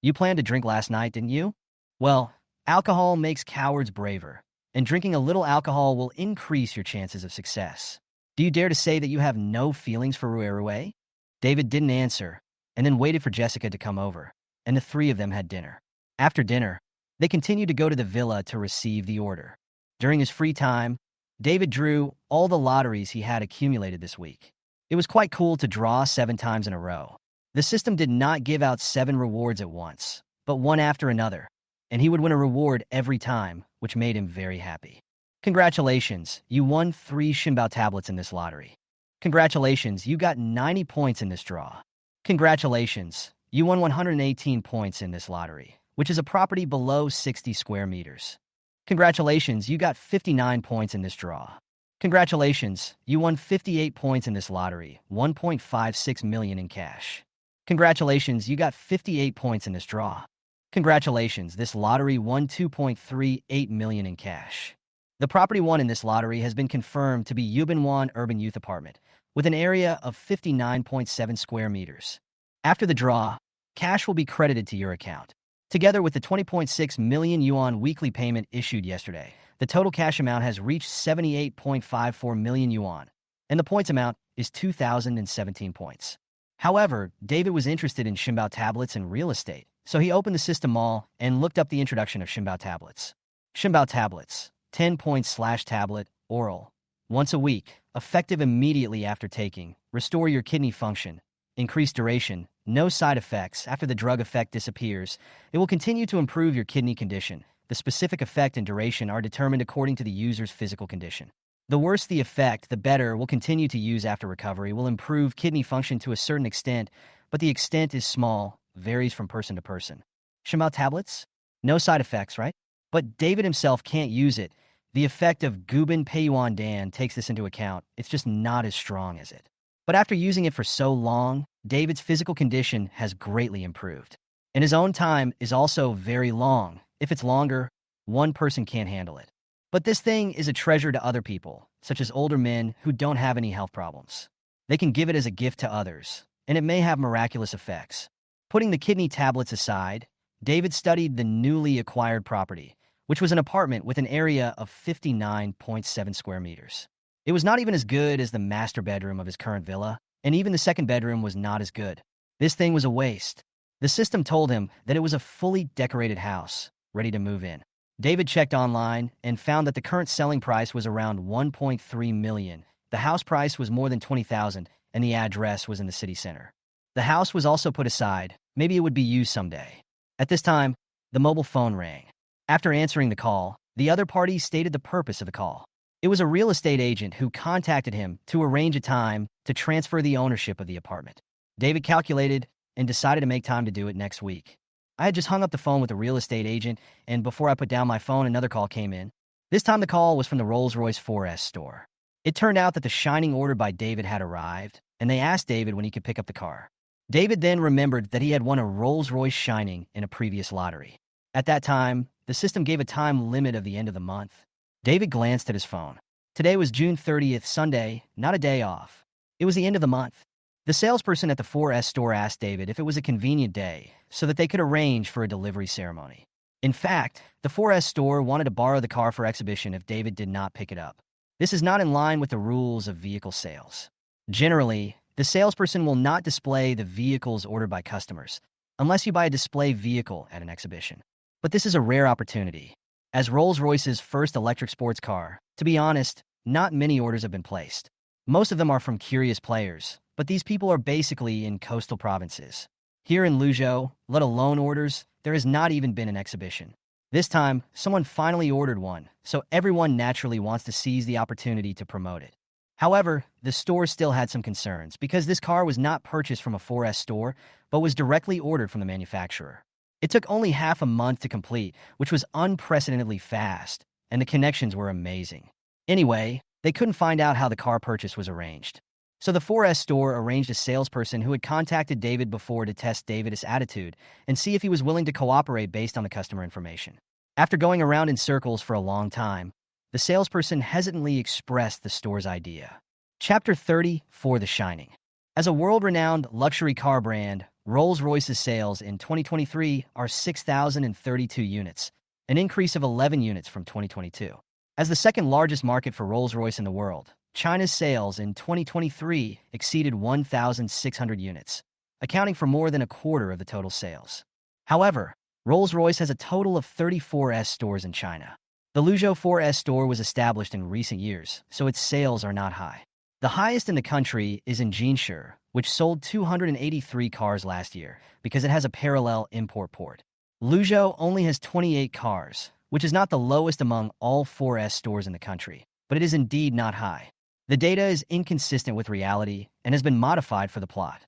Speaker 1: You planned to drink last night, didn't you? Well, alcohol makes cowards braver, and drinking a little alcohol will increase your chances of success. Do you dare to say that you have no feelings for Rue? David didn't answer, and then waited for Jessica to come over, and the three of them had dinner. After dinner, they continued to go to the villa to receive the order. During his free time, David drew all the lotteries he had accumulated this week. It was quite cool to draw 7 times in a row. The system did not give out 7 rewards at once, but one after another, and he would win a reward every time, which made him very happy. Congratulations, you won 3 Shinbao tablets in this lottery. Congratulations, you got 90 points in this draw. Congratulations, you won 118 points in this lottery, which is a property below 60 square meters. Congratulations, you got 59 points in this draw. Congratulations, you won 58 points in this lottery, 1.56 million in cash. Congratulations, you got 58 points in this draw. Congratulations, this lottery won 2.38 million in cash. The property won in this lottery has been confirmed to be Yubinwan Urban Youth Apartment, with an area of 59.7 square meters. After the draw, cash will be credited to your account. Together with the 20.6 million yuan weekly payment issued yesterday, the total cash amount has reached 78.54 million yuan, and the points amount is 2,017 points. However, David was interested in Shinbao tablets and real estate, so he opened the system mall and looked up the introduction of Shinbao tablets. Shinbao tablets, 10 points / tablet, oral. Once a week, effective immediately after taking, restore your kidney function, increase duration, no side effects. After the drug effect disappears, it will continue to improve your kidney condition. The specific effect and duration are determined according to the user's physical condition. The worse the effect, the better. Will continue to use after recovery, will improve kidney function to a certain extent, but the extent is small, varies from person to person. Shinbao tablets? No side effects, right? But David himself can't use it. The effect of Gubin Peiyuan Dan takes this into account. It's just not as strong as it. But after using it for so long, David's physical condition has greatly improved. And his own time is also very long. If it's longer, one person can't handle it. But this thing is a treasure to other people, such as older men who don't have any health problems. They can give it as a gift to others, and it may have miraculous effects. Putting the kidney tablets aside, David studied the newly acquired property, which was an apartment with an area of 59.7 square meters. It was not even as good as the master bedroom of his current villa, and even the second bedroom was not as good. This thing was a waste. The system told him that it was a fully decorated house, ready to move in. David checked online and found that the current selling price was around 1.3 million. The house price was more than 20,000, and the address was in the city center. The house was also put aside. Maybe it would be used someday. At this time, the mobile phone rang. After answering the call, the other party stated the purpose of the call. It was a real estate agent who contacted him to arrange a time to transfer the ownership of the apartment. David calculated and decided to make time to do it next week. I had just hung up the phone with the real estate agent, and before I put down my phone, another call came in. This time the call was from the Rolls-Royce 4S store. It turned out that the shining ordered by David had arrived, and they asked David when he could pick up the car. David then remembered that he had won a Rolls-Royce Shining in a previous lottery. At that time, the system gave a time limit of the end of the month. David glanced at his phone. Today was June 30th, Sunday, not a day off. It was the end of the month. The salesperson at the 4S store asked David if it was a convenient day so that they could arrange for a delivery ceremony. In fact, the 4S store wanted to borrow the car for exhibition if David did not pick it up. This is not in line with the rules of vehicle sales. Generally, the salesperson will not display the vehicles ordered by customers unless you buy a display vehicle at an exhibition. But this is a rare opportunity. As Rolls-Royce's first electric sports car, to be honest, not many orders have been placed. Most of them are from curious players, but these people are basically in coastal provinces. Here in Luzhou, let alone orders, there has not even been an exhibition. This time, someone finally ordered one, so everyone naturally wants to seize the opportunity to promote it. However, the store still had some concerns because this car was not purchased from a 4S store, but was directly ordered from the manufacturer. It took only half a month to complete, which was unprecedentedly fast, and the connections were amazing. Anyway, they couldn't find out how the car purchase was arranged. So the 4S store arranged a salesperson who had contacted David before to test David's attitude and see if he was willing to cooperate based on the customer information. After going around in circles for a long time, the salesperson hesitantly expressed the store's idea. Chapter 30 for The Shining. As a world-renowned luxury car brand, Rolls-Royce's sales in 2023 are 6,032 units, an increase of 11 units from 2022. As the second largest market for Rolls-Royce in the world, China's sales in 2023 exceeded 1,600 units, accounting for more than a quarter of the total sales. However, Rolls-Royce has a total of 34 S stores in China. The Luzhou 4S store was established in recent years, so its sales are not high. The highest in the country is in Jinshe, which sold 283 cars last year because it has a parallel import port. Luzhou only has 28 cars, which is not the lowest among all 4S stores in the country, but it is indeed not high. The data is inconsistent with reality and has been modified for the plot.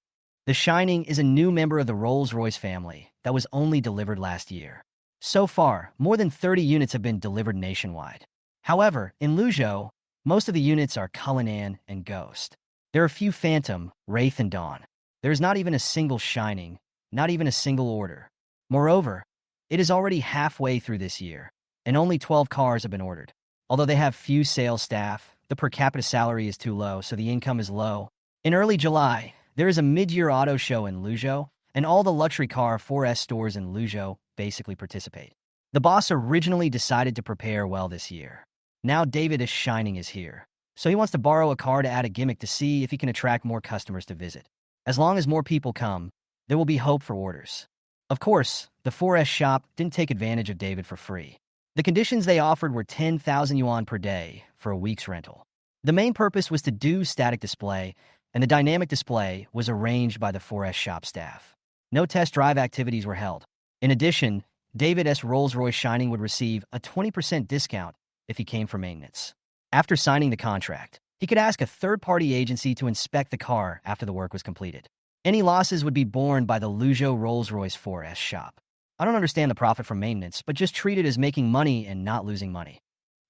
Speaker 1: The Shining is a new member of the Rolls-Royce family that was only delivered last year. So far, more than 30 units have been delivered nationwide. However, in Luzhou, most of the units are Cullinan and Ghost. There are few Phantom, Wraith, and Dawn. There is not even a single Shining, not even a single order. Moreover, it is already halfway through this year, and only 12 cars have been ordered. Although they have few sales staff, the per capita salary is too low, so the income is low. In early July, there is a mid-year auto show in Luzhou, and all the luxury car 4S stores in Luzhou basically participate. The boss originally decided to prepare well this year. Now David is Shining is here, so he wants to borrow a car to add a gimmick to see if he can attract more customers to visit. As long as more people come, there will be hope for orders. Of course, the 4S shop didn't take advantage of David for free. The conditions they offered were 10,000 yuan per day for a week's rental. The main purpose was to do static display, and the dynamic display was arranged by the 4S shop staff. No test drive activities were held. In addition, David's Rolls-Royce Shining would receive a 20% discount if he came for maintenance. After signing the contract, he could ask a third-party agency to inspect the car after the work was completed. Any losses would be borne by the Luzhou Rolls-Royce 4S shop. I don't understand the profit from maintenance, but just treat it as making money and not losing money.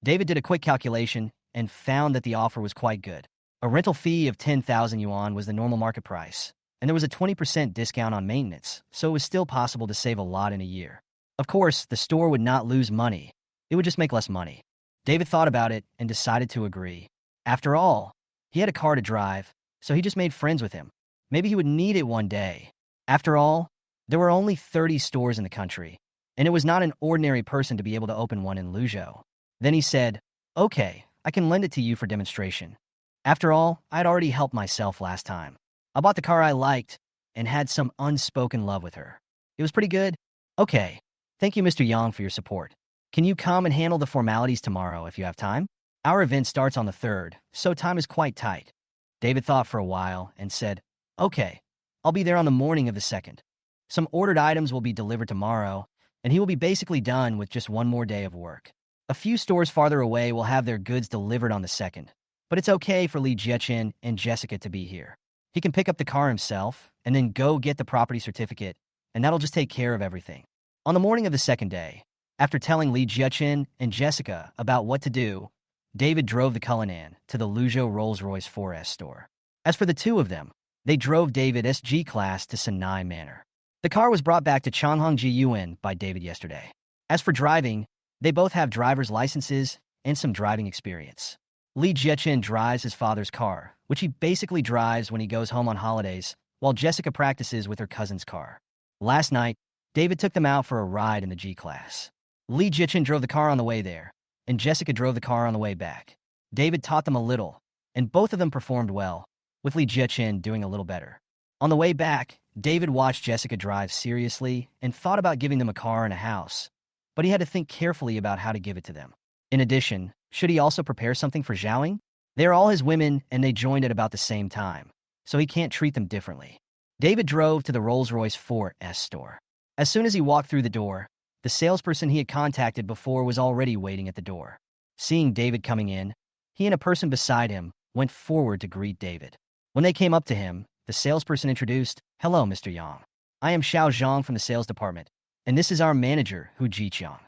Speaker 1: David did a quick calculation and found that the offer was quite good. A rental fee of 10,000 yuan was the normal market price, and there was a 20% discount on maintenance, so it was still possible to save a lot in a year. Of course, the store would not lose money. It would just make less money. David thought about it and decided to agree. After all, he had a car to drive, so he just made friends with him. Maybe he would need it one day. After all, there were only 30 stores in the country, and it was not an ordinary person to be able to open one in Luzhou. Then he said, "Okay, I can lend it to you for demonstration." After all, I had already helped myself last time. I bought the car I liked and had some unspoken love with her. It was pretty good. Okay, thank you, Mr. Yang, for your support. Can you come and handle the formalities tomorrow if you have time? Our event starts on the 3rd, so time is quite tight. David thought for a while and said, "Okay, I'll be there on the morning of the 2nd. Some ordered items will be delivered tomorrow, and he will be basically done with just one more day of work. A few stores farther away will have their goods delivered on the 2nd, but it's okay for Li Jiaqin and Jessica to be here. He can pick up the car himself and then go get the property certificate, and that'll just take care of everything." On the morning of the 2nd day, after telling Li Jiaqin and Jessica about what to do, David drove the Cullinan to the Luzhou Rolls-Royce 4S store. As for the two of them, they drove David's G-Class to Sinai Manor. The car was brought back to Changhongji Yuan by David yesterday. As for driving, they both have driver's licenses and some driving experience. Li Jiaqin drives his father's car, which he basically drives when he goes home on holidays, while Jessica practices with her cousin's car. Last night, David took them out for a ride in the G-Class. Li Jiaqin drove the car on the way there, and Jessica drove the car on the way back. David taught them a little, and both of them performed well, with Li Jiaqin doing a little better. On the way back, David watched Jessica drive seriously and thought about giving them a car and a house, but he had to think carefully about how to give it to them. In addition, should he also prepare something for Zhaoing? They are all his women and they joined at about the same time, so he can't treat them differently. David drove to the Rolls-Royce 4S store. As soon as he walked through the door, The salesperson he had contacted before was already waiting at the door. Seeing David coming in, he and a person beside him went forward to greet David. When they came up to him, the salesperson introduced, "Hello, Mr. Yang. I am Xiao Zhang from the sales department, and this is our manager, Hu Jiqiang."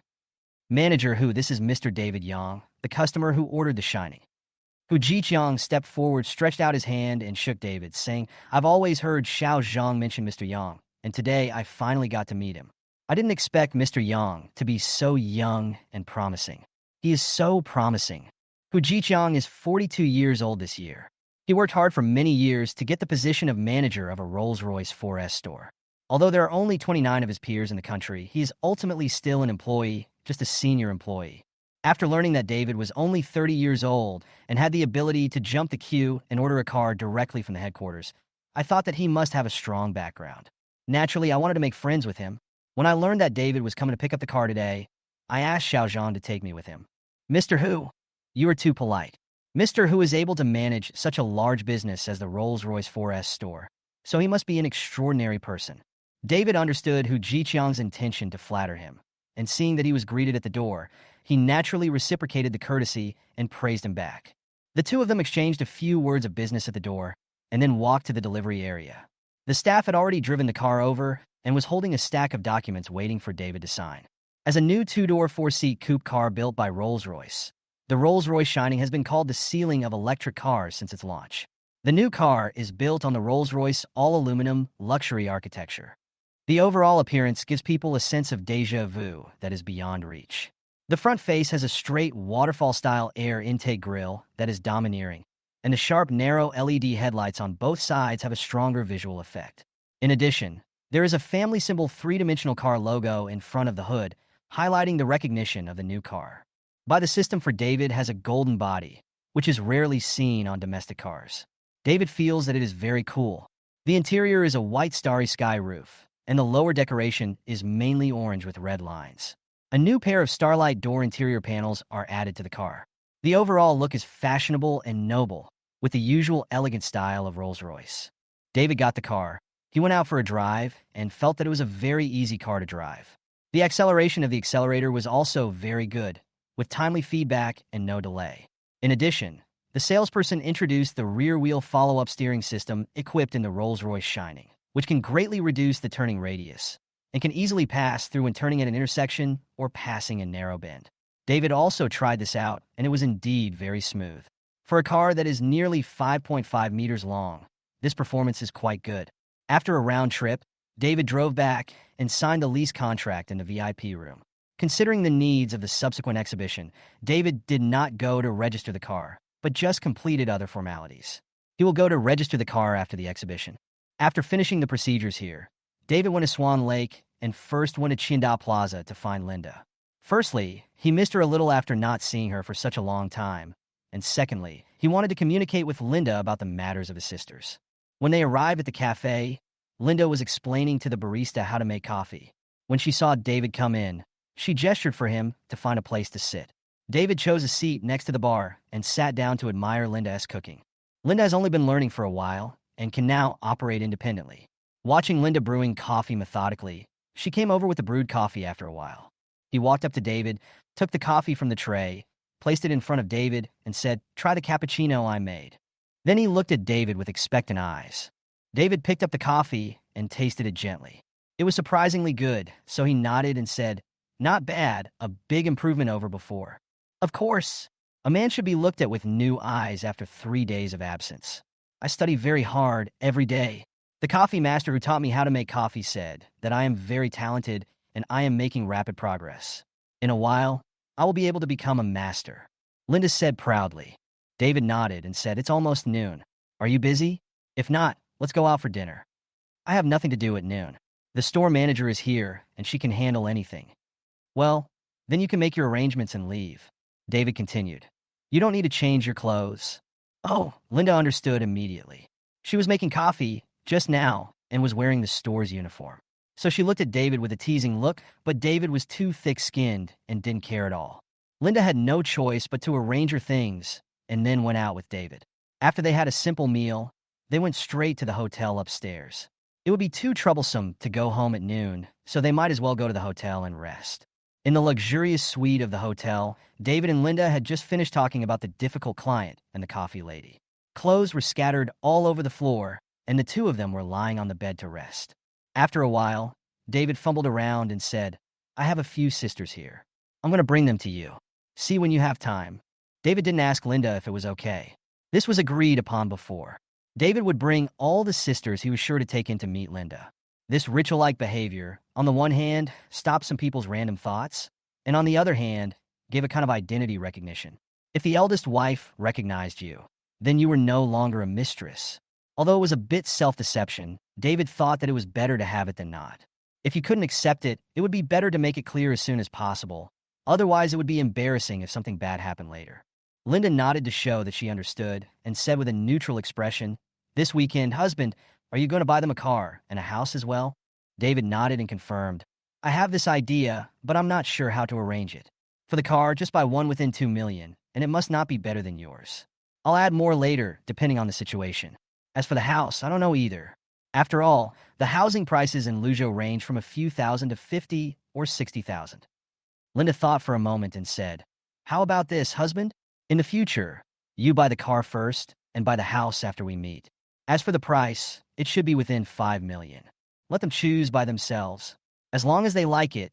Speaker 1: "Manager Hu, this is Mr. David Yang, the customer who ordered the Shining." Hu Jiqiang stepped forward, stretched out his hand, and shook David's, saying, "I've always heard Xiao Zhang mention Mr. Yang, and today I finally got to meet him. I didn't expect Mr. Yang to be so young and promising. He is so promising." Hu Jiqiang is 42 years old this year. He worked hard for many years to get the position of manager of a Rolls-Royce 4S store. Although there are only 29 of his peers in the country, he is ultimately still an employee, just a senior employee. After learning that David was only 30 years old and had the ability to jump the queue and order a car directly from the headquarters, I thought that he must have a strong background. Naturally, I wanted to make friends with him. When I learned that David was coming to pick up the car today, I asked Xiao Zhang to take me with him. "Mr. Hu, you are too polite." Mr. Hu is able to manage such a large business as the Rolls-Royce 4S store, so he must be an extraordinary person. David understood Hu Jiqiang's intention to flatter him, and seeing that he was greeted at the door, he naturally reciprocated the courtesy and praised him back. The two of them exchanged a few words of business at the door, and then walked to the delivery area. The staff had already driven the car over and was holding a stack of documents waiting for David to sign. As a new two-door, four-seat coupe car built by Rolls-Royce, the Rolls-Royce Shining has been called the ceiling of electric cars since its launch. The new car is built on the Rolls-Royce all-aluminum luxury architecture. The overall appearance gives people a sense of déjà vu that is beyond reach. The front face has a straight waterfall-style air intake grille that is domineering, and the sharp, narrow LED headlights on both sides have a stronger visual effect. In addition, there is a family symbol three-dimensional car logo in front of the hood, highlighting the recognition of the new car. By the system for David has a golden body, which is rarely seen on domestic cars. David feels that it is very cool. The interior is a white starry sky roof, and the lower decoration is mainly orange with red lines. A new pair of starlight door interior panels are added to the car. The overall look is fashionable and noble, with the usual elegant style of Rolls-Royce. David got the car. He went out for a drive and felt that it was a very easy car to drive. The acceleration of the accelerator was also very good, with timely feedback and no delay. In addition, the salesperson introduced the rear-wheel follow-up steering system equipped in the Rolls-Royce Shining, which can greatly reduce the turning radius and can easily pass through when turning at an intersection or passing a narrow bend. David also tried this out, and it was indeed very smooth. For a car that is nearly 5.5 meters long, this performance is quite good. After a round trip, David drove back and signed the lease contract in the VIP room. Considering the needs of the subsequent exhibition, David did not go to register the car, but just completed other formalities. He will go to register the car after the exhibition. After finishing the procedures here, David went to Swan Lake and first went to Qingdao Plaza to find Linda. Firstly, he missed her a little after not seeing her for such a long time, and secondly, he wanted to communicate with Linda about the matters of his sisters. When they arrived at the cafe, Linda was explaining to the barista how to make coffee. When she saw David come in, she gestured for him to find a place to sit. David chose a seat next to the bar and sat down to admire Linda's cooking. Linda has only been learning for a while and can now operate independently. Watching Linda brewing coffee methodically, she came over with the brewed coffee after a while. He walked up to David, took the coffee from the tray, placed it in front of David, and said, "Try the cappuccino I made." Then he looked at David with expectant eyes. David picked up the coffee and tasted it gently. It was surprisingly good, so he nodded and said, "Not bad, a big improvement over before." Of course, a man should be looked at with new eyes after 3 days of absence. I study very hard every day. The coffee master who taught me how to make coffee said that I am very talented and I am making rapid progress. In a while, I will be able to become a master. Linda said proudly. David nodded and said, "It's almost noon. Are you busy? If not, let's go out for dinner." "I have nothing to do at noon. The store manager is here and she can handle anything." "Well, then you can make your arrangements and leave," David continued. "You don't need to change your clothes." Oh, Linda understood immediately. She was making coffee just now and was wearing the store's uniform. So she looked at David with a teasing look, but David was too thick-skinned and didn't care at all. Linda had no choice but to arrange her things and then went out with David. After they had a simple meal, they went straight to the hotel upstairs. It It would be too troublesome to go home at noon, so they might as well go to the hotel and rest. In the luxurious suite of the hotel, David and Linda had just finished talking about the difficult client and the coffee lady. Clothes were scattered all over the floor, and the two of them were lying on the bed to rest. After a while, David fumbled around and said, "I have a few sisters here. I'm going to bring them to you. See when you have time." David didn't ask Linda if it was okay. This was agreed upon before. David would bring all the sisters he was sure to take in to meet Linda. This ritual-like behavior, on the one hand, stopped some people's random thoughts, and on the other hand, gave a kind of identity recognition. If the eldest wife recognized you, then you were no longer a mistress. Although it was a bit self-deception, David thought that it was better to have it than not. If you couldn't accept it, it would be better to make it clear as soon as possible. Otherwise, it would be embarrassing if something bad happened later. Linda nodded to show that she understood and said with a neutral expression, "This weekend, husband, are you going to buy them a car and a house as well?" David nodded and confirmed, "I have this idea, but I'm not sure how to arrange it. For the car, just buy one within 2 million, and it must not be better than yours. I'll add more later, depending on the situation. As for the house, I don't know either. After all, the housing prices in Luzhou range from a few thousand to 50 or 60,000. Linda thought for a moment and said, "How about this, husband? In the future, you buy the car first and buy the house after we meet. As for the price, it should be within 5 million. Let them choose by themselves. As long as they like it,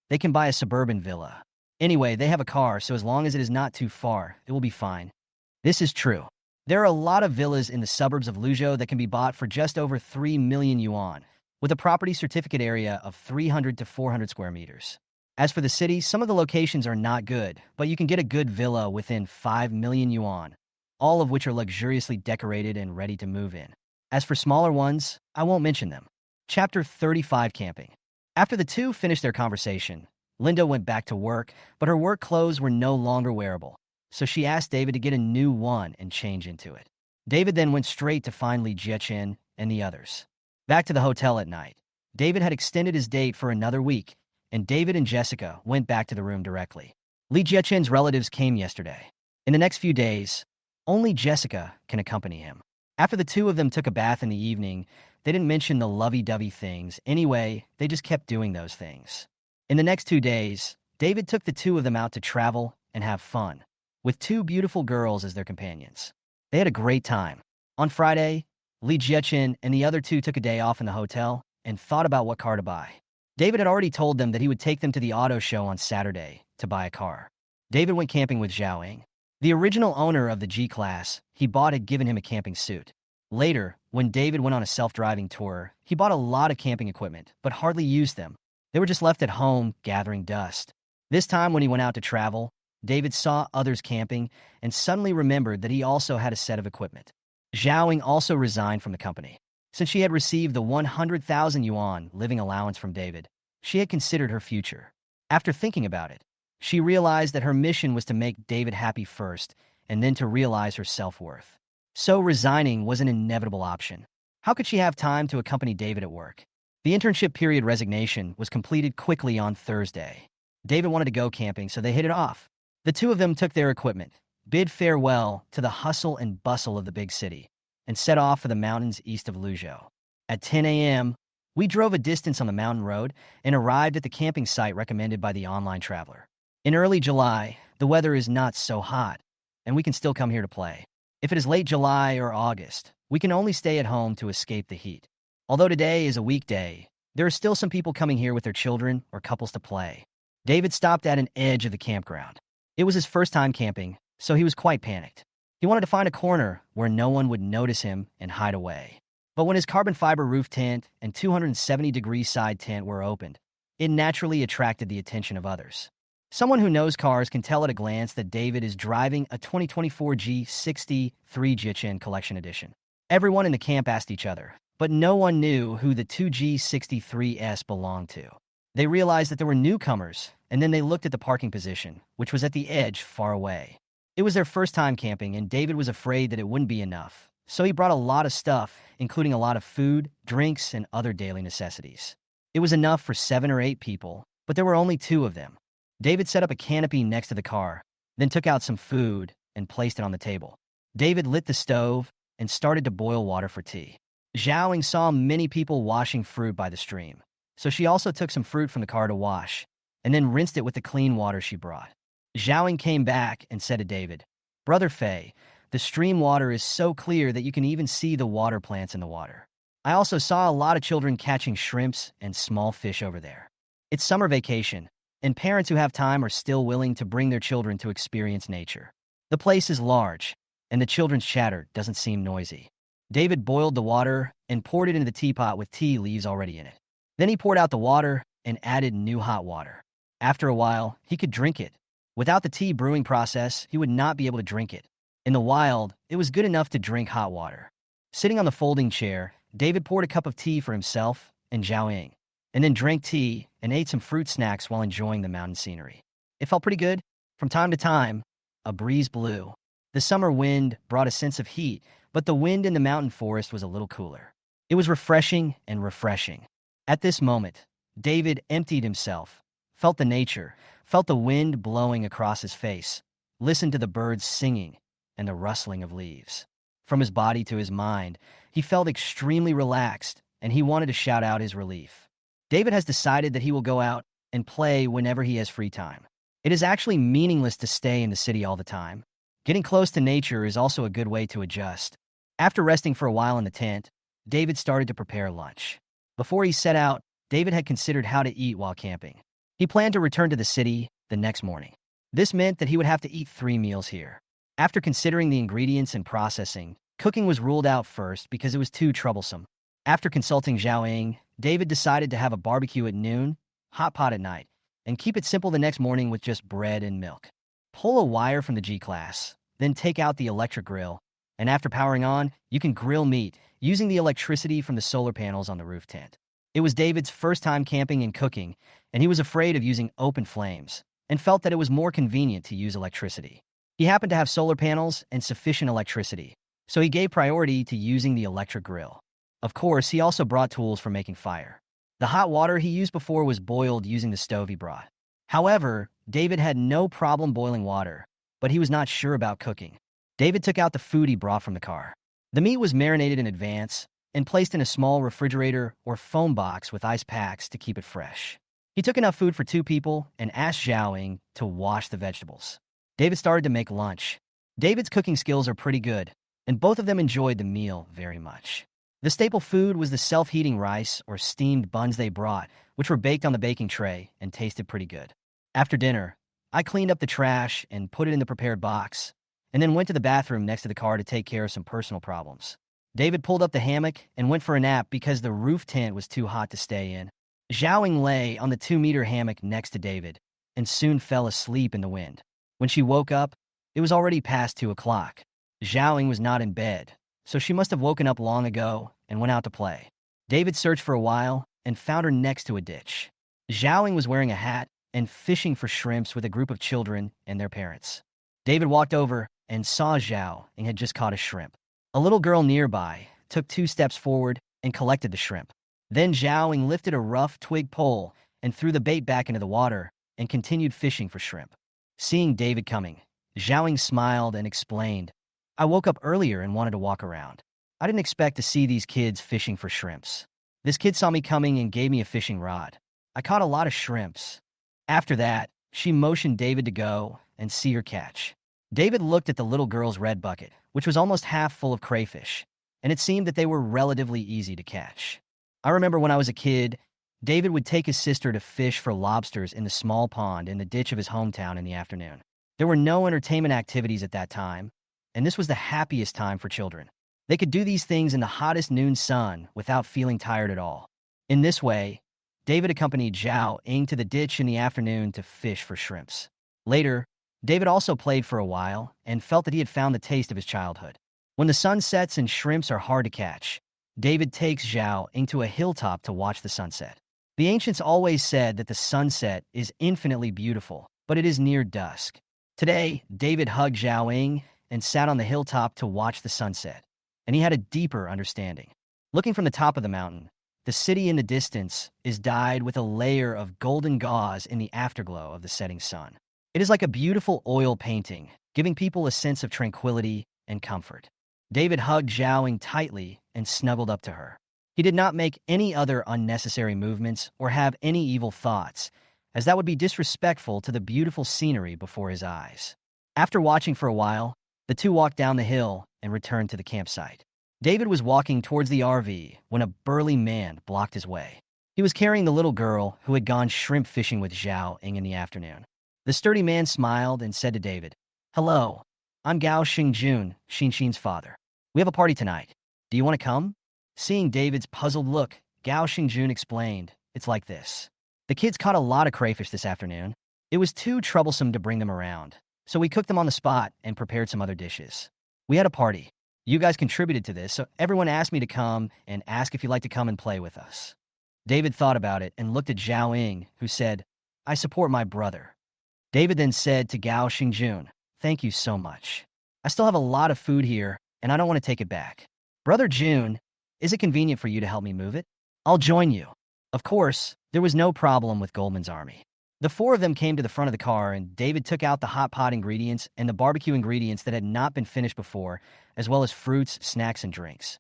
Speaker 1: they can buy a suburban villa. Anyway, they have a car, so as long as it is not too far, it will be fine." This is true. There are a lot of villas in the suburbs of Luzhou that can be bought for just over 3 million yuan, with a property certificate area of 300 to 400 square meters. As for the city, some of the locations are not good, but you can get a good villa within 5 million yuan, all of which are luxuriously decorated and ready to move in. As for smaller ones, I won't mention them. Chapter 35, Camping. After the two finished their conversation, Linda went back to work, but her work clothes were no longer wearable, so she asked David to get a new one and change into it. David then went straight to find Li Jiechen and the others. Back to the hotel at night. David had extended his date for another week, and David and Jessica went back to the room directly. Li Jiechen's relatives came yesterday. In the next few days, only Jessica can accompany him. After the two of them took a bath in the evening, they didn't mention the lovey-dovey things. Anyway, they just kept doing those things. In the next 2 days, David took the two of them out to travel and have fun, with two beautiful girls as their companions. They had a great time. On Friday, Li Jiechen and the other two took a day off in the hotel and thought about what car to buy. David had already told them that he would take them to the auto show on Saturday to buy a car. David went camping with Zhaoying. The original owner of the G-Class he bought had given him a camping suit. Later, when David went on a self-driving tour, he bought a lot of camping equipment, but hardly used them. They were just left at home, gathering dust. This time when he went out to travel, David saw others camping and suddenly remembered that he also had a set of equipment. Zhaoying also resigned from the company. Since she had received the 100,000 yuan living allowance from David, she had considered her future. After thinking about it, she realized that her mission was to make David happy first and then to realize her self-worth. So resigning was an inevitable option. How could she have time to accompany David at work? The internship period resignation was completed quickly on Thursday. David wanted to go camping, so they hit it off. The two of them took their equipment, bid farewell to the hustle and bustle of the big city, and set off for the mountains east of Luzhou. At 10 a.m., we drove a distance on the mountain road and arrived at the camping site recommended by the online traveler. In early July, the weather is not so hot, and we can still come here to play. If it is late July or August, we can only stay at home to escape the heat. Although today is a weekday, there are still some people coming here with their children or couples to play. David stopped at an edge of the campground. It was his first time camping, so he was quite panicked. He wanted to find a corner where no one would notice him and hide away. But when his carbon fiber roof tent and 270-degree side tent were opened, it naturally attracted the attention of others. Someone who knows cars can tell at a glance that David is driving a 2024 G63 Jichen Collection Edition. Everyone in the camp asked each other, but no one knew who the two G63s belonged to. They realized that there were newcomers, and then they looked at the parking position, which was at the edge far away. It was their first time camping, and David was afraid that it wouldn't be enough, so he brought a lot of stuff, including a lot of food, drinks, and other daily necessities. It was enough for 7 or 8 people, but there were only 2 of them. David set up a canopy next to the car, then took out some food and placed it on the table. David lit the stove and started to boil water for tea. Zhao saw many people washing fruit by the stream, so she also took some fruit from the car to wash, and then rinsed it with the clean water she brought. Zhao came back and said to David, "Brother Fei, the stream water is so clear that you can even see the water plants in the water. I also saw a lot of children catching shrimps and small fish over there. It's summer vacation, and parents who have time are still willing to bring their children to experience nature. The place is large, and the children's chatter doesn't seem noisy." David boiled the water and poured it into the teapot with tea leaves already in it. Then he poured out the water and added new hot water. After a while, he could drink it. Without the tea brewing process, he would not be able to drink it. In the wild, it was good enough to drink hot water. Sitting on the folding chair, David poured a cup of tea for himself and Zhao Ying, and then drank tea and ate some fruit snacks while enjoying the mountain scenery. It felt pretty good. From time to time, a breeze blew. The summer wind brought a sense of heat, but the wind in the mountain forest was a little cooler. It was refreshing and refreshing. At this moment, David emptied himself, felt the nature, felt the wind blowing across his face, listened to the birds singing and the rustling of leaves. From his body to his mind, he felt extremely relaxed, and he wanted to shout out his relief. David has decided that he will go out and play whenever he has free time. It is actually meaningless to stay in the city all the time. Getting close to nature is also a good way to adjust. After resting for a while in the tent, David started to prepare lunch. Before he set out, David had considered how to eat while camping. He planned to return to the city the next morning. This meant that he would have to eat 3 meals here. After considering the ingredients and processing, cooking was ruled out first because it was too troublesome. After consulting Zhao Ying, David decided to have a barbecue at noon, hot pot at night, and keep it simple the next morning with just bread and milk. Pull a wire from the G-class, then take out the electric grill, and after powering on, you can grill meat using the electricity from the solar panels on the roof tent. It was David's first time camping and cooking, and he was afraid of using open flames and felt that it was more convenient to use electricity. He happened to have solar panels and sufficient electricity, so he gave priority to using the electric grill. Of course, he also brought tools for making fire. The hot water he used before was boiled using the stove he brought. However, David had no problem boiling water, but he was not sure about cooking. David took out the food he brought from the car. The meat was marinated in advance and placed in a small refrigerator or foam box with ice packs to keep it fresh. He took enough food for 2 people and asked Zhao Ying to wash the vegetables. David started to make lunch. David's cooking skills are pretty good, and both of them enjoyed the meal very much. The staple food was the self-heating rice or steamed buns they brought, which were baked on the baking tray and tasted pretty good. After dinner, I cleaned up the trash and put it in the prepared box, and then went to the bathroom next to the car to take care of some personal problems. David pulled up the hammock and went for a nap because the roof tent was too hot to stay in. Zhao Ying lay on the 2-meter hammock next to David and soon fell asleep in the wind. When she woke up, it was already past 2 o'clock. Zhao Ying was not in bed, so she must have woken up long ago and went out to play. David searched for a while and found her next to a ditch. Zhao Ying was wearing a hat and fishing for shrimps with a group of children and their parents. David walked over and saw Zhao Ying had just caught a shrimp. A little girl nearby took 2 steps forward and collected the shrimp. Then Zhao Ying lifted a rough twig pole and threw the bait back into the water and continued fishing for shrimp. Seeing David coming, Zhao Ying smiled and explained, "I woke up earlier and wanted to walk around. I didn't expect to see these kids fishing for shrimps. This kid saw me coming and gave me a fishing rod. I caught a lot of shrimps." After that, she motioned David to go and see her catch. David looked at the little girl's red bucket, which was almost half full of crayfish, and it seemed that they were relatively easy to catch. I remember when I was a kid, David would take his sister to fish for lobsters in the small pond in the ditch of his hometown in the afternoon. There were no entertainment activities at that time, and this was the happiest time for children. They could do these things in the hottest noon sun without feeling tired at all. In this way, David accompanied Zhao Ying to the ditch in the afternoon to fish for shrimps. Later, David also played for a while and felt that he had found the taste of his childhood. When the sun sets and shrimps are hard to catch, David takes Zhao Ying to a hilltop to watch the sunset. The ancients always said that the sunset is infinitely beautiful, but it is near dusk. Today, David hugged Zhao Ying and sat on the hilltop to watch the sunset, and he had a deeper understanding. Looking from the top of the mountain, the city in the distance is dyed with a layer of golden gauze in the afterglow of the setting sun. It is like a beautiful oil painting, giving people a sense of tranquility and comfort. David hugged Zhao Ying tightly and snuggled up to her. He did not make any other unnecessary movements or have any evil thoughts, as that would be disrespectful to the beautiful scenery before his eyes. After watching for a while, the two walked down the hill and returned to the campsite. David was walking towards the RV when a burly man blocked his way. He was carrying the little girl who had gone shrimp fishing with Zhao Ying in the afternoon. The sturdy man smiled and said to David, "Hello, I'm Gao Xingjun, Xinxin's father. We have a party tonight. Do you want to come?" Seeing David's puzzled look, Gao Xingjun explained, "It's like this. The kids caught a lot of crayfish this afternoon. It was too troublesome to bring them around, so we cooked them on the spot and prepared some other dishes. We had a party. You guys contributed to this, so everyone asked me to come and ask if you'd like to come and play with us." David thought about it and looked at Zhao Ying, who said, "I support my brother." David then said to Gao Xingjun, "Thank you so much. I still have a lot of food here, and I don't want to take it back. Brother June, is it convenient for you to help me move it? I'll join you." Of course, there was no problem with Goldman's army. The four of them came to the front of the car, and David took out the hot pot ingredients and the barbecue ingredients that had not been finished before, as well as fruits, snacks, and drinks.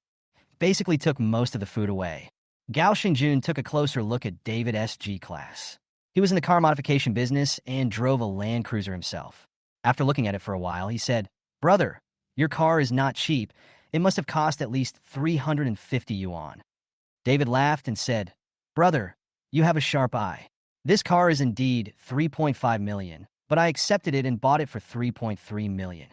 Speaker 1: Basically took most of the food away. Gao Xingjun took a closer look at David's G-Class. He was in the car modification business and drove a Land Cruiser himself. After looking at it for a while, he said, "Brother, your car is not cheap. It must have cost at least 350 yuan. David laughed and said, "Brother, you have a sharp eye. This car is indeed 3.5 million, but I accepted it and bought it for 3.3 million.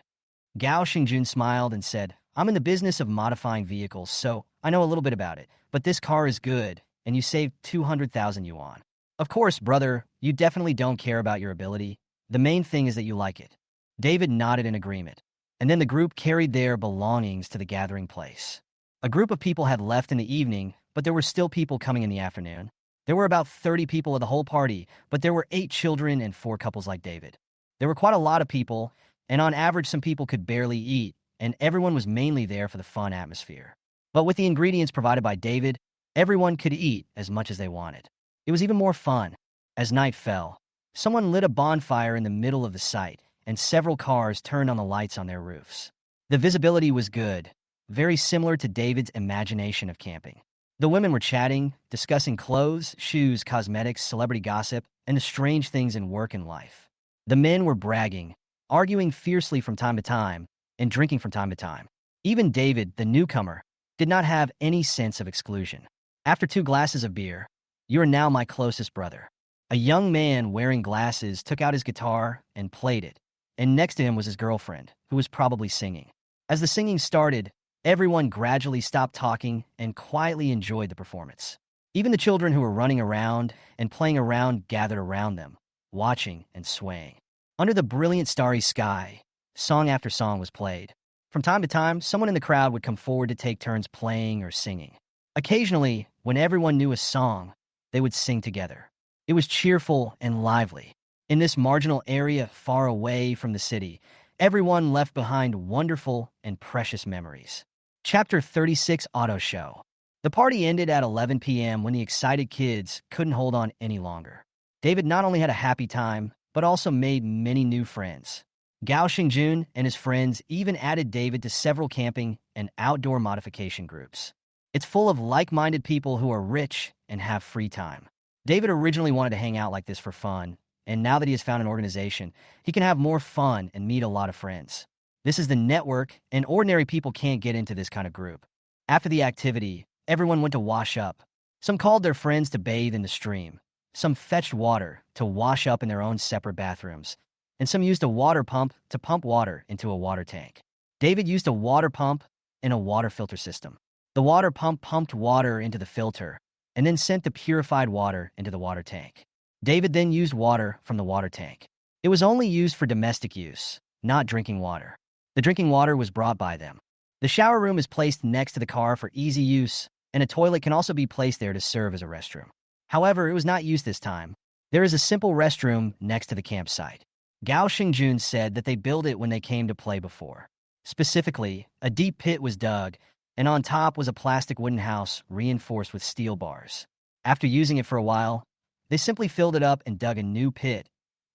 Speaker 1: Gao Xingjun smiled and said, "I'm in the business of modifying vehicles, so I know a little bit about it, but this car is good, and you saved 200,000 yuan. Of course, brother, you definitely don't care about your ability. The main thing is that you like it." David nodded in agreement, and then the group carried their belongings to the gathering place. A group of people had left in the evening, but there were still people coming in the afternoon. There were about 30 people at the whole party, but there were 8 children and 4 couples like David. There were quite a lot of people, and on average some people could barely eat, and everyone was mainly there for the fun atmosphere. But with the ingredients provided by David, everyone could eat as much as they wanted. It was even more fun. As night fell, someone lit a bonfire in the middle of the site, and several cars turned on the lights on their roofs. The visibility was good, very similar to David's imagination of camping. The women were chatting, discussing clothes, shoes, cosmetics, celebrity gossip, and the strange things in work and life. The men were bragging, arguing fiercely from time to time, and drinking from time to time. Even David, the newcomer, did not have any sense of exclusion. After 2 glasses of beer, "You are now my closest brother." A young man wearing glasses took out his guitar and played it, and next to him was his girlfriend, who was probably singing. As the singing started, everyone gradually stopped talking and quietly enjoyed the performance. Even the children who were running around and playing around gathered around them, watching and swaying. Under the brilliant starry sky, song after song was played. From time to time, someone in the crowd would come forward to take turns playing or singing. Occasionally, when everyone knew a song, they would sing together. It was cheerful and lively. In this marginal area far away from the city, everyone left behind wonderful and precious memories. Chapter 36 Auto Show. The party ended at 11 p.m. when the excited kids couldn't hold on any longer. David not only had a happy time, but also made many new friends. Gao Xingjun and his friends even added David to several camping and outdoor modification groups. It's full of like-minded people who are rich and have free time. David originally wanted to hang out like this for fun, and now that he has found an organization, he can have more fun and meet a lot of friends. This is the network, and ordinary people can't get into this kind of group. After the activity, everyone went to wash up. Some called their friends to bathe in the stream. Some fetched water to wash up in their own separate bathrooms. And some used a water pump to pump water into a water tank. David used a water pump and a water filter system. The water pump pumped water into the filter and then sent the purified water into the water tank. David then used water from the water tank. It was only used for domestic use, not drinking water. The drinking water was brought by them. The shower room is placed next to the car for easy use, and a toilet can also be placed there to serve as a restroom. However, it was not used this time. There is a simple restroom next to the campsite. Gao Xingjun said that they built it when they came to play before. Specifically, a deep pit was dug, and on top was a plastic wooden house reinforced with steel bars. After using it for a while, they simply filled it up and dug a new pit,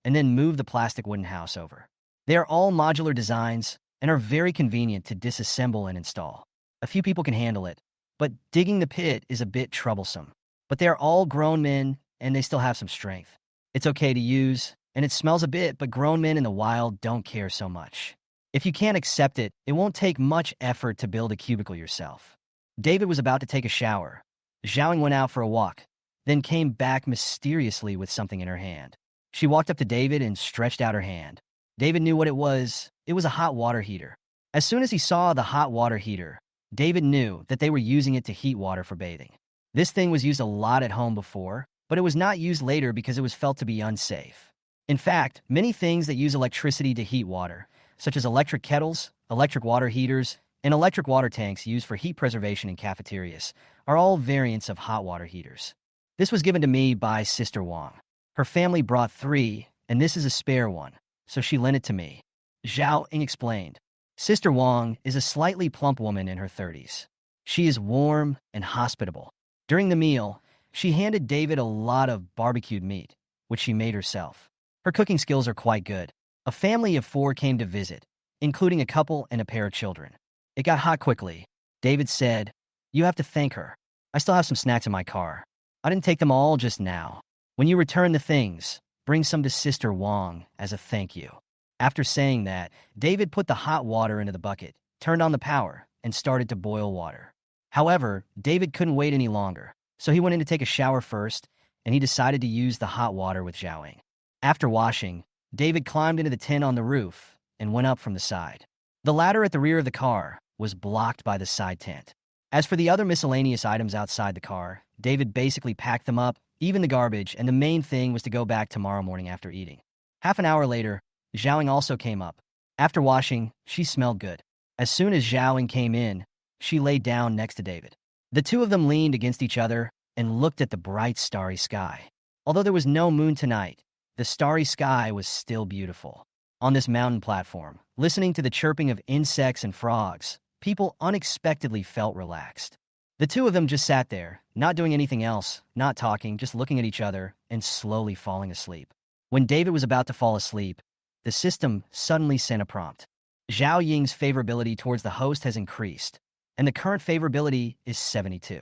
Speaker 1: and then moved the plastic wooden house over. They are all modular designs, and are very convenient to disassemble and install. A few people can handle it, but digging the pit is a bit troublesome. But they are all grown men, and they still have some strength. It's okay to use, and it smells a bit, but grown men in the wild don't care so much. If you can't accept it, it won't take much effort to build a cubicle yourself. David was about to take a shower. Zhaoing went out for a walk, then came back mysteriously with something in her hand. She walked up to David and stretched out her hand. David knew what it was. It was a hot water heater. As soon as he saw the hot water heater, David knew that they were using it to heat water for bathing. This thing was used a lot at home before, but it was not used later because it was felt to be unsafe. In fact, many things that use electricity to heat water, such as electric kettles, electric water heaters, and electric water tanks used for heat preservation in cafeterias, are all variants of hot water heaters. This was given to me by Sister Wang. Her family brought 3, and this is a spare one, so she lent it to me. Zhao Ying explained. Sister Wang is a slightly plump woman in her 30s. She is warm and hospitable. During the meal, she handed David a lot of barbecued meat, which she made herself. Her cooking skills are quite good. A family of 4 came to visit, including a couple and a pair of children. It got hot quickly. David said, "You have to thank her. I still have some snacks in my car. I didn't take them all just now. When you return the things, bring some to Sister Wang as a thank you." After saying that, David put the hot water into the bucket, turned on the power, and started to boil water. However, David couldn't wait any longer, so he went in to take a shower first, and he decided to use the hot water with Zhaoing. After washing, David climbed into the tent on the roof and went up from the side. The ladder at the rear of the car was blocked by the side tent. As for the other miscellaneous items outside the car, David basically packed them up, even the garbage, and the main thing was to go back tomorrow morning after eating. Half an hour later, Zhaoing also came up. After washing, she smelled good. As soon as Zhaoing came in, she lay down next to David. The two of them leaned against each other and looked at the bright starry sky. Although there was no moon tonight, the starry sky was still beautiful. On this mountain platform, listening to the chirping of insects and frogs, people unexpectedly felt relaxed. The two of them just sat there, not doing anything else, not talking, just looking at each other and slowly falling asleep. When David was about to fall asleep, the system suddenly sent a prompt. Zhao Ying's favorability towards the host has increased, and the current favorability is 72.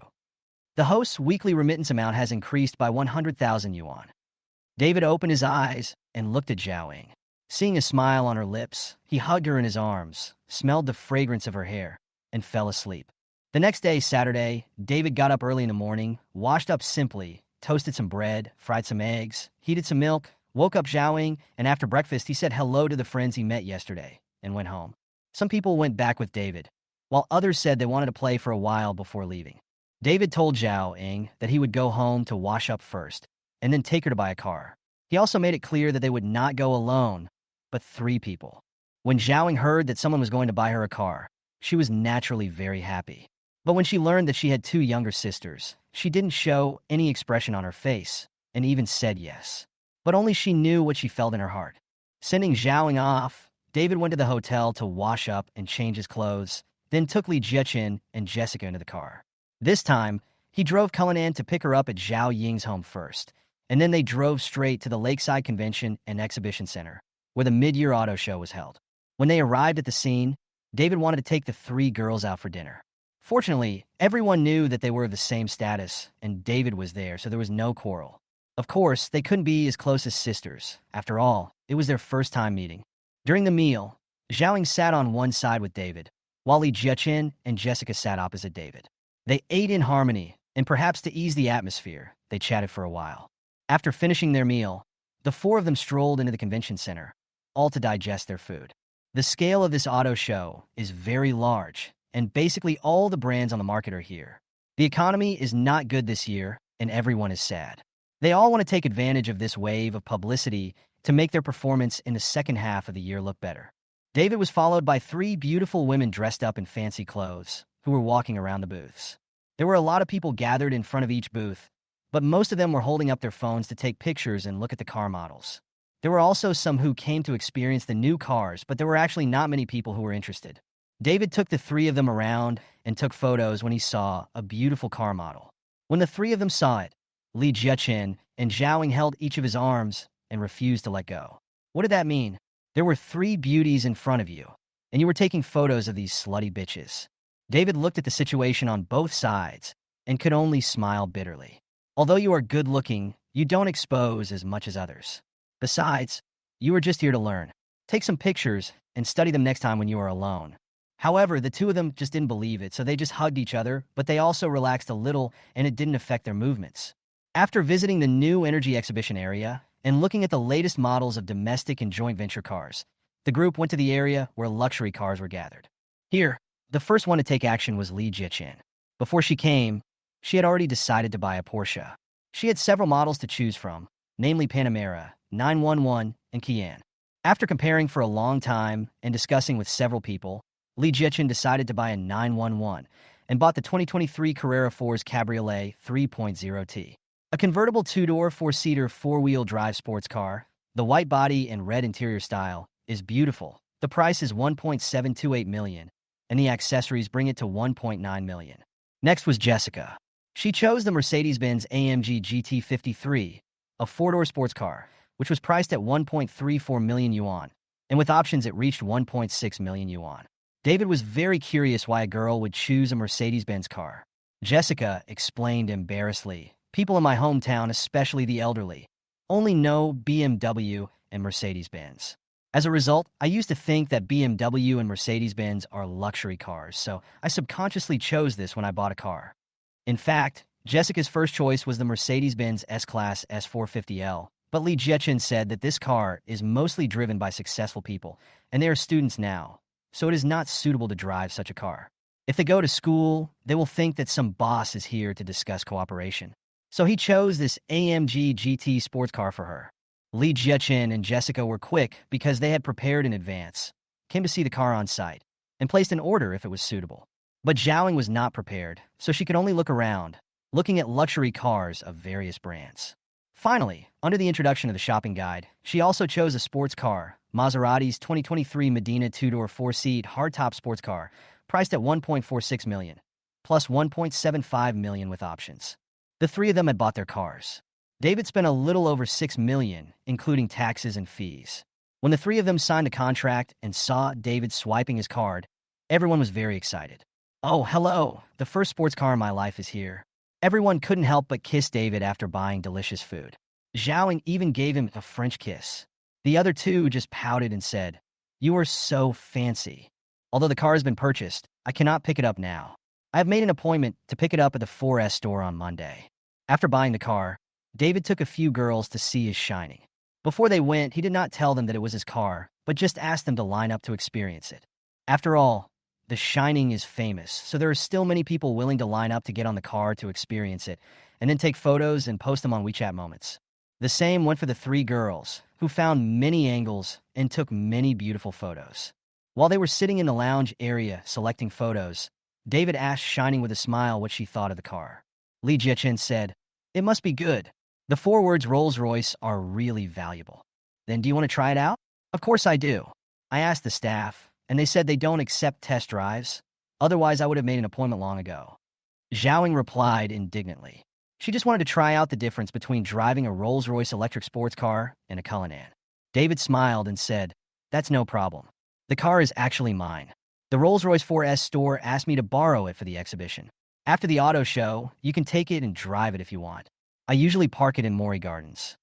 Speaker 1: The host's weekly remittance amount has increased by 100,000 yuan. David opened his eyes and looked at Zhao Ying. Seeing a smile on her lips, he hugged her in his arms, smelled the fragrance of her hair, and fell asleep. The next day, Saturday, David got up early in the morning, washed up simply, toasted some bread, fried some eggs, heated some milk, woke up Zhao Ying, and after breakfast he said hello to the friends he met yesterday, and went home. Some people went back with David, while others said they wanted to play for a while before leaving. David told Zhao Ying that he would go home to wash up first, and then take her to buy a car. He also made it clear that they would not go alone, but 3 people. When Zhao Ying heard that someone was going to buy her a car, she was naturally very happy. But when she learned that she had 2 younger sisters, she didn't show any expression on her face, and even said yes. But only she knew what she felt in her heart. Sending Zhao Ying off, David went to the hotel to wash up and change his clothes, then took Li Jiaqin and Jessica into the car. This time, he drove Cullinan to pick her up at Zhao Ying's home first, and then they drove straight to the Lakeside Convention and Exhibition Center, where the mid-year auto show was held. When they arrived at the scene, David wanted to take the 3 girls out for dinner. Fortunately, everyone knew that they were of the same status, and David was there, so there was no quarrel. Of course, they couldn't be as close as sisters. After all, it was their first time meeting. During the meal, Zhao Ying sat on one side with David, while Li Jiaqin and Jessica sat opposite David. They ate in harmony, and perhaps to ease the atmosphere, they chatted for a while. After finishing their meal, the 4 of them strolled into the convention center, all to digest their food. The scale of this auto show is very large, and basically all the brands on the market are here. The economy is not good this year, and everyone is sad. They all want to take advantage of this wave of publicity to make their performance in the second half of the year look better. David was followed by 3 beautiful women dressed up in fancy clothes, who were walking around the booths. There were a lot of people gathered in front of each booth, but most of them were holding up their phones to take pictures and look at the car models. There were also some who came to experience the new cars, but there were actually not many people who were interested. David took the 3 of them around and took photos when he saw a beautiful car model. When the 3 of them saw it, Li Jiaqin and Zhao Ying held each of his arms and refused to let go. What did that mean? There were 3 beauties in front of you. and you were taking photos of these slutty bitches. David looked at the situation on both sides and could only smile bitterly. Although you are good looking, you don't expose as much as others. Besides, you are just here to learn. Take some pictures and study them next time when you are alone. However, the two of them just didn't believe it, so they just hugged each other, but they also relaxed a little and it didn't affect their movements. After visiting the new energy exhibition area and looking at the latest models of domestic and joint venture cars, the group went to the area where luxury cars were gathered. Here, the first one to take action was Lee Jichin. Before she came, she had already decided to buy a Porsche. She had several models to choose from, namely Panamera, 911, and Cayenne. After comparing for a long time and discussing with several people, Lee Jichin decided to buy a 911 and bought the 2023 Carrera 4's Cabriolet 3.0T. A convertible two-door, four-seater, four-wheel drive sports car, the white body and red interior style, is beautiful. The price is $1.728 million, and the accessories bring it to $1.9 million. Next was Jessica. She chose the Mercedes-Benz AMG GT53, a four-door sports car, which was priced at 1.34 million yuan, and with options it reached 1.6 million yuan. David was very curious why a girl would choose a Mercedes-Benz car. Jessica explained embarrassedly, "People in my hometown, especially the elderly, only know BMW and Mercedes-Benz. As a result, I used to think that BMW and Mercedes-Benz are luxury cars, so I subconsciously chose this when I bought a car." In fact, Jessica's first choice was the Mercedes-Benz S-Class S450L, but Lee Jechin said that this car is mostly driven by successful people, and they are students now, so it is not suitable to drive such a car. If they go to school, they will think that some boss is here to discuss cooperation. So he chose this AMG GT sports car for her. Lee Jechin and Jessica were quick because they had prepared in advance, came to see the car on site, and placed an order if it was suitable. But Zhaoing was not prepared, so she could only look around, looking at luxury cars of various brands. Finally, under the introduction of the shopping guide, she also chose a sports car, Maserati's 2023 Medina two-door four-seat hardtop sports car, priced at 1.46 million, plus 1.75 million with options. The three of them had bought their cars. David spent a little over 6 million, including taxes and fees. When the three of them signed a contract and saw David swiping his card, everyone was very excited. "Oh, hello, the first sports car in my life is here." Everyone couldn't help but kiss David after buying delicious food. Zhaoing even gave him a French kiss. The other two just pouted and said, "You are so fancy. Although the car has been purchased, I cannot pick it up now. I have made an appointment to pick it up at the 4S store on Monday." After buying the car, David took a few girls to see his Shining. Before they went, he did not tell them that it was his car, but just asked them to line up to experience it. After all, The Shining is famous, so there are still many people willing to line up to get on the car to experience it, and then take photos and post them on WeChat Moments. The same went for the three girls, who found many angles and took many beautiful photos. While they were sitting in the lounge area selecting photos, David asked Shining with a smile what she thought of the car. Lee Jechin said, "It must be good. The four words Rolls-Royce are really valuable." "Then do you want to try it out?" "Of course I do. I asked the staff, and they said they don't accept test drives. Otherwise, I would have made an appointment long ago." Zhaoing replied indignantly. She just wanted to try out the difference between driving a Rolls-Royce electric sports car and a Cullinan. David smiled and said, "That's no problem. The car is actually mine. The Rolls-Royce 4S store asked me to borrow it for the exhibition. After the auto show, you can take it and drive it if you want. I usually park it in Mori Gardens."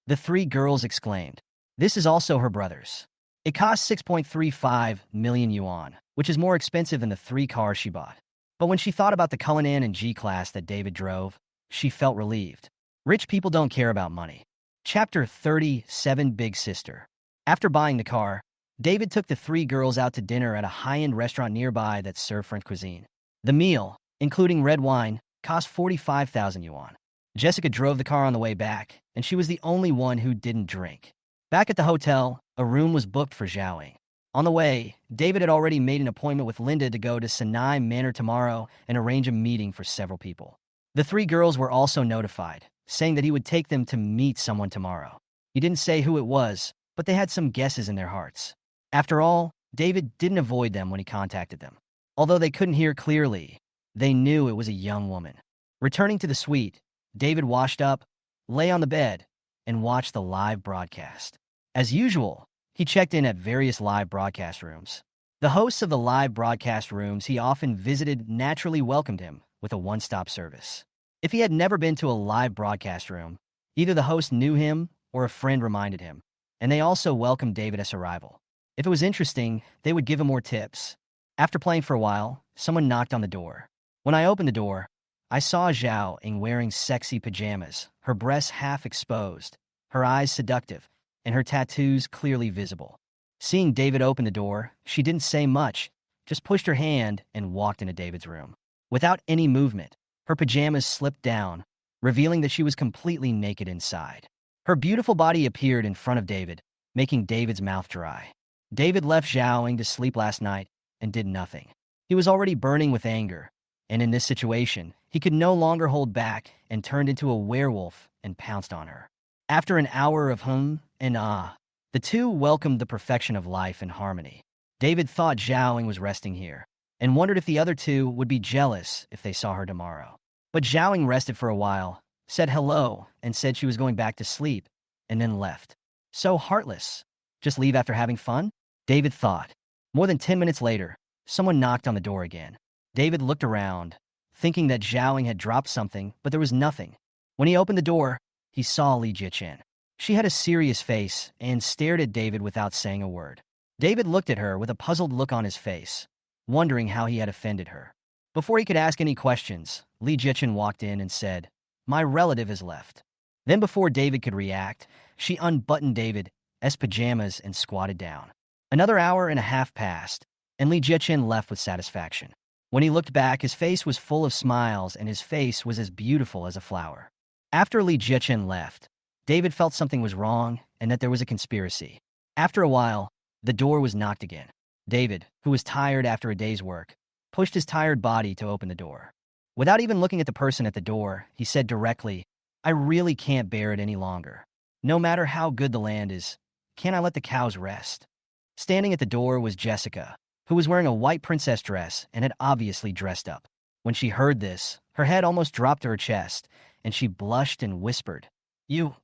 Speaker 1: The three girls exclaimed. This is also her brother's. It cost 6.35 million yuan, which is more expensive than the three cars she bought. But when she thought about the Cullinan and G-Class that David drove, she felt relieved. Rich people don't care about money. Chapter 37, Big Sister. After buying the car, David took the three girls out to dinner at a high-end restaurant nearby that served French cuisine. The meal, including red wine, cost 45,000 yuan. Jessica drove the car on the way back, and she was the only one who didn't drink. Back at the hotel, a room was booked for Zhaoing. On the way, David had already made an appointment with Linda to go to Sanai Manor tomorrow and arrange a meeting for several people. The three girls were also notified, saying that he would take them to meet someone tomorrow. He didn't say who it was, but they had some guesses in their hearts. After all, David didn't avoid them when he contacted them. Although they couldn't hear clearly, they knew it was a young woman. Returning to the suite, David washed up, lay on the bed, and watched the live broadcast. As usual, he checked in at various live broadcast rooms. The hosts of the live broadcast rooms he often visited naturally welcomed him with a one-stop service. If he had never been to a live broadcast room, either the host knew him or a friend reminded him, and they also welcomed David's arrival. If it was interesting, they would give him more tips. After playing for a while, someone knocked on the door. When I opened the door, I saw Zhao Ying wearing sexy pajamas, her breasts half exposed, her eyes seductive, and her tattoos clearly visible. Seeing David open the door, she didn't say much, just pushed her hand and walked into David's room. Without any movement, her pajamas slipped down, revealing that she was completely naked inside. Her beautiful body appeared in front of David, making David's mouth dry. David left Zhao Ying to sleep last night and did nothing. He was already burning with anger, and in this situation, he could no longer hold back and turned into a werewolf and pounced on her. After an hour of hum and ah, the two welcomed the perfection of life and harmony. David thought Zhao Ying was resting here and wondered if the other two would be jealous if they saw her tomorrow. But Zhao Ying rested for a while, said hello, and said she was going back to sleep, and then left. So heartless. Just leave after having fun? David thought. More than 10 minutes later, someone knocked on the door again. David looked around, thinking that Zhao Ying had dropped something, but there was nothing. When he opened the door, he saw Li Jichen. She had a serious face and stared at David without saying a word. David looked at her with a puzzled look on his face, wondering how he had offended her. Before he could ask any questions, Li Jichen walked in and said, "My relative has left." Then before David could react, she unbuttoned David's pajamas and squatted down. Another hour and a half passed, and Li Jichen left with satisfaction. When he looked back, his face was full of smiles and his face was as beautiful as a flower. After Li Jichen left, David felt something was wrong and that there was a conspiracy. After a while, the door was knocked again. David, who was tired after a day's work, pushed his tired body to open the door. Without even looking at the person at the door, he said directly, "I really can't bear it any longer. No matter how good the land is, can't I let the cows rest?" Standing at the door was Jessica, who was wearing a white princess dress and had obviously dressed up. When she heard this, her head almost dropped to her chest, and she blushed and whispered, You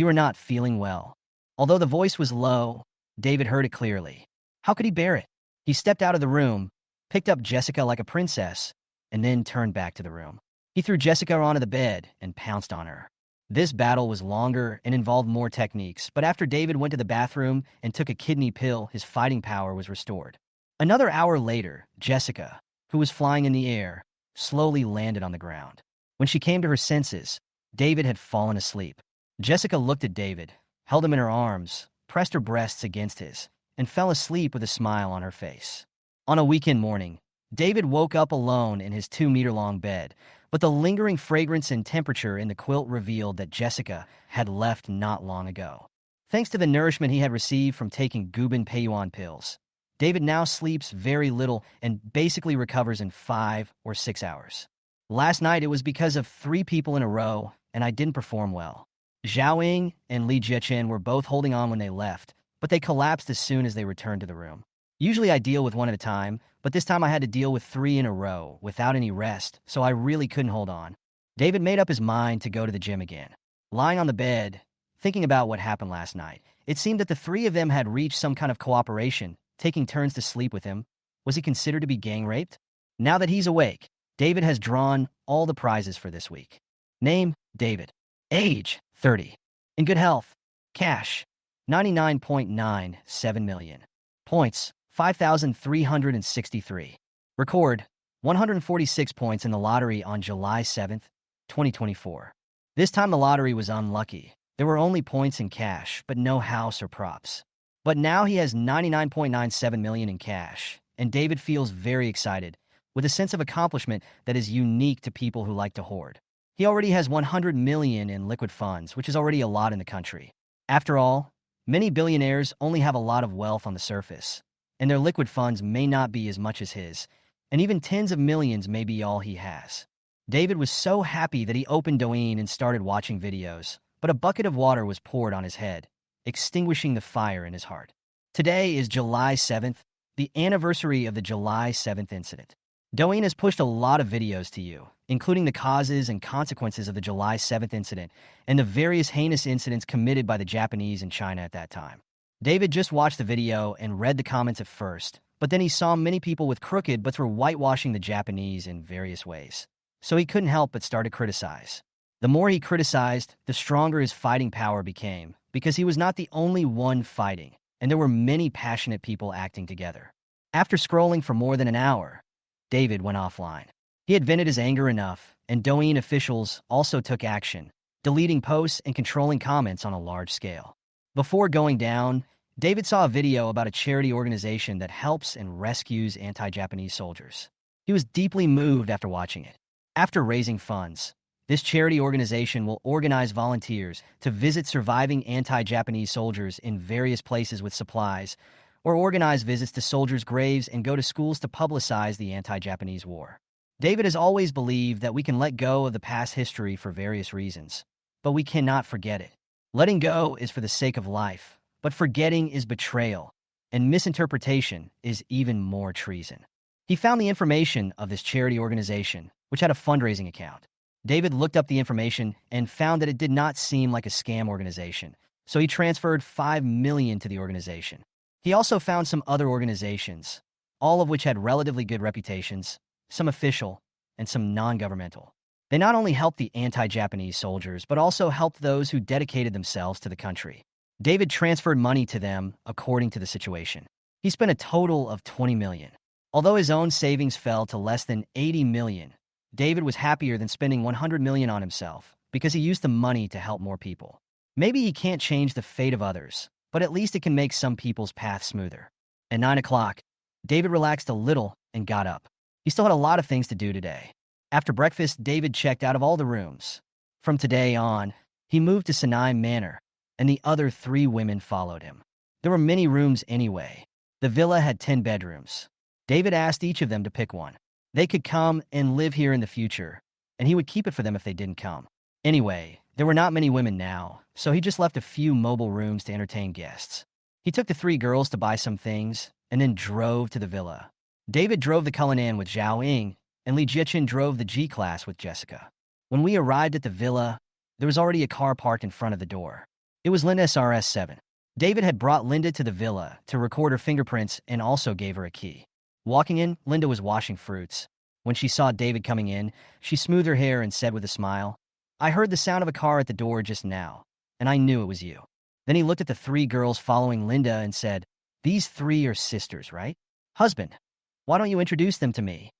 Speaker 1: are not feeling well." Although the voice was low, David heard it clearly. How could he bear it? He stepped out of the room, picked up Jessica like a princess, and then turned back to the room. He threw Jessica onto the bed and pounced on her. This battle was longer and involved more techniques, but after David went to the bathroom and took a kidney pill, his fighting power was restored. Another hour later, Jessica, who was flying in the air, slowly landed on the ground. When she came to her senses, David had fallen asleep. Jessica looked at David, held him in her arms, pressed her breasts against his, and fell asleep with a smile on her face. On a weekend morning, David woke up alone in his 2-meter-long bed, but the lingering fragrance and temperature in the quilt revealed that Jessica had left not long ago. Thanks to the nourishment he had received from taking Gubin Peiyuan pills, David now sleeps very little and basically recovers in 5 or 6 hours. Last night it was because of 3 people in a row, and I didn't perform well. Zhao Ying and Li Jichen were both holding on when they left, but they collapsed as soon as they returned to the room. Usually I deal with 1 at a time, but this time I had to deal with 3 in a row without any rest, so I really couldn't hold on. David made up his mind to go to the gym again. Lying on the bed, thinking about what happened last night, it seemed that the 3 of them had reached some kind of cooperation, taking turns to sleep with him. Was he considered to be gang raped? Now that he's awake, David has drawn all the prizes for this week. Name, David. Age, 30. In good health. Cash, 99.97 million. Points, 5,363. Record, 146 points in the lottery on July 7th, 2024. This time the lottery was unlucky. There were only points in cash, but no house or props. But now he has 99.97 million in cash, and David feels very excited, with a sense of accomplishment that is unique to people who like to hoard. He already has 100 million in liquid funds, which is already a lot in the country. After all, many billionaires only have a lot of wealth on the surface, and their liquid funds may not be as much as his, and even tens of millions may be all he has. David was so happy that he opened Douyin and started watching videos, but a bucket of water was poured on his head, extinguishing the fire in his heart. Today is July 7th, the anniversary of the July 7th incident. Douyin has pushed a lot of videos to you, including the causes and consequences of the July 7th incident and the various heinous incidents committed by the Japanese in China at that time. David just watched the video and read the comments at first, But then he saw many people with crooked butts were whitewashing the Japanese in various ways. So he couldn't help but start to criticize. The more he criticized, the stronger his fighting power became, because he was not the only one fighting, and there were many passionate people acting together. After scrolling for more than an hour, David went offline. He had vented his anger enough, and Douyin officials also took action, deleting posts and controlling comments on a large scale. Before going down, David saw a video about a charity organization that helps and rescues anti-Japanese soldiers. He was deeply moved after watching it. After raising funds, this charity organization will organize volunteers to visit surviving anti-Japanese soldiers in various places with supplies, or organize visits to soldiers' graves and go to schools to publicize the anti-Japanese war. David has always believed that we can let go of the past history for various reasons, but we cannot forget it. Letting go is for the sake of life, but forgetting is betrayal, and misinterpretation is even more treason. He found the information of this charity organization, which had a fundraising account. David looked up the information and found that it did not seem like a scam organization, so he transferred $5 million to the organization. He also found some other organizations, all of which had relatively good reputations, some official and some non-governmental. They not only helped the anti-Japanese soldiers, but also helped those who dedicated themselves to the country. David transferred money to them according to the situation. He spent a total of $20 million. Although his own savings fell to less than $80 million, David was happier than spending $100 million on himself because he used the money to help more people. Maybe he can't change the fate of others, but at least it can make some people's path smoother. At 9 o'clock, David relaxed a little and got up. He still had a lot of things to do today. After breakfast, David checked out of all the rooms. From today on, he moved to Sinai Manor, and the other 3 women followed him. There were many rooms anyway. The villa had 10 bedrooms. David asked each of them to pick one. They could come and live here in the future, and he would keep it for them if they didn't come. Anyway, there were not many women now, so he just left a few mobile rooms to entertain guests. He took the 3 girls to buy some things, and then drove to the villa. David drove the Cullinan with Zhao Ying, and Li Jiqin drove the G-Class with Jessica. When we arrived at the villa, there was already a car parked in front of the door. It was Linda's RS7. David had brought Linda to the villa to record her fingerprints and also gave her a key. Walking in, Linda was washing fruits. When she saw David coming in, she smoothed her hair and said with a smile, "I heard the sound of a car at the door just now, and I knew it was you." Then he looked at the 3 girls following Linda and said, "These 3 are sisters, right? Husband, why don't you introduce them to me?"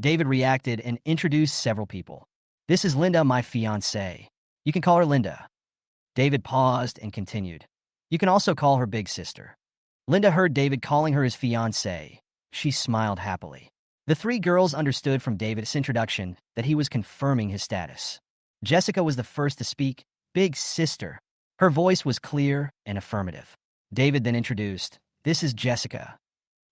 Speaker 1: David reacted and introduced several people. "This is Linda, my fiancée. You can call her Linda." David paused and continued, "You can also call her big sister." Linda heard David calling her his fiancée. She smiled happily. The 3 girls understood from David's introduction that he was confirming his status. Jessica was the first to speak, "Big sister." Her voice was clear and affirmative. David then introduced, "This is Jessica."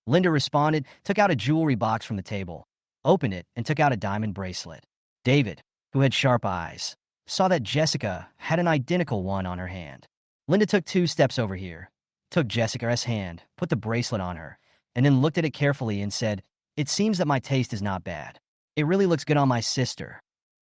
Speaker 1: Linda responded, took out a jewelry box from the table, opened it, and took out a diamond bracelet. David, who had sharp eyes, saw that Jessica had an identical one on her hand. Linda took 2 steps over here, took Jessica's hand, put the bracelet on her, and then looked at it carefully and said, "It seems that my taste is not bad. It really looks good on my sister."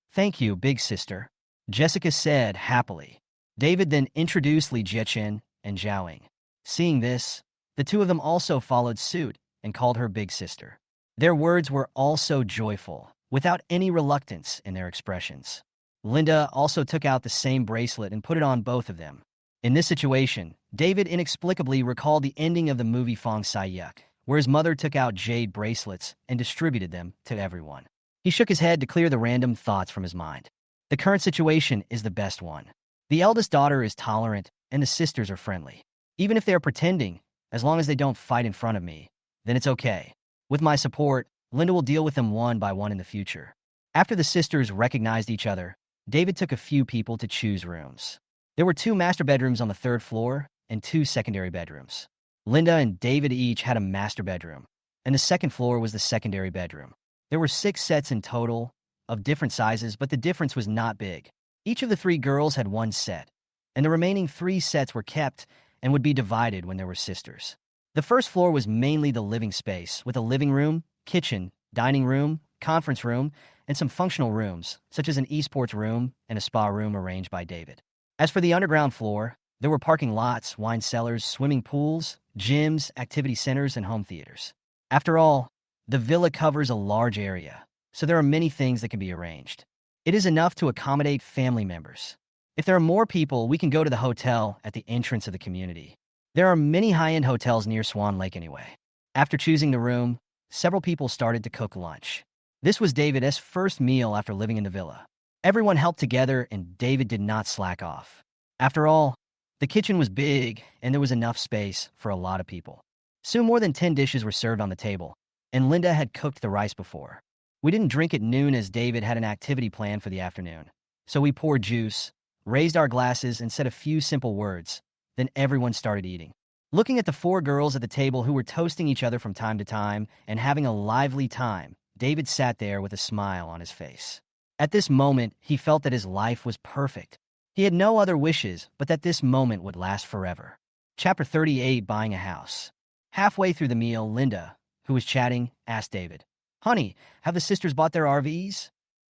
Speaker 1: "Thank you, big sister," Jessica said happily. David then introduced Li Jiqin and Zhaoying. Seeing this, the 2 of them also followed suit and called her big sister. Their words were also joyful, without any reluctance in their expressions. Linda also took out the same bracelet and put it on both of them. In this situation, David inexplicably recalled the ending of the movie Fong Sai-yuk, where his mother took out jade bracelets and distributed them to everyone. He shook his head to clear the random thoughts from his mind. The current situation is the best one. The eldest daughter is tolerant, and the sisters are friendly. Even if they are pretending, as long as they don't fight in front of me, then it's okay. With my support, Linda will deal with them one by one in the future. After the sisters recognized each other, David took a few people to choose rooms. There were 2 master bedrooms on the 3rd floor and 2 secondary bedrooms. Linda and David each had a master bedroom, and the 2nd floor was the secondary bedroom. There were 6 sets in total, of different sizes, but the difference was not big. Each of the 3 girls had 1 set, and the remaining 3 sets were kept and would be divided when there were sisters. The 1st floor was mainly the living space, with a living room, kitchen, dining room, conference room, and some functional rooms, such as an esports room and a spa room arranged by David. As for the underground floor, there were parking lots, wine cellars, swimming pools, gyms, activity centers, and home theaters. After all, the villa covers a large area, so there are many things that can be arranged. It is enough to accommodate family members. If there are more people, we can go to the hotel at the entrance of the community. There are many high-end hotels near Swan Lake anyway. After choosing the room, several people started to cook lunch. This was David's first meal after living in the villa. Everyone helped together, and David did not slack off. After all, the kitchen was big, and there was enough space for a lot of people. Soon more than 10 dishes were served on the table, and Linda had cooked the rice before. We didn't drink at noon as David had an activity planned for the afternoon. So we poured juice, raised our glasses, and said a few simple words. Then everyone started eating. Looking at the four girls at the table who were toasting each other from time to time and having a lively time, David sat there with a smile on his face. At this moment, he felt that his life was perfect. He had no other wishes but that this moment would last forever. Chapter 38, Buying a House. Halfway through the meal, Linda, who was chatting, asked David, "Honey, have the sisters bought their RVs?"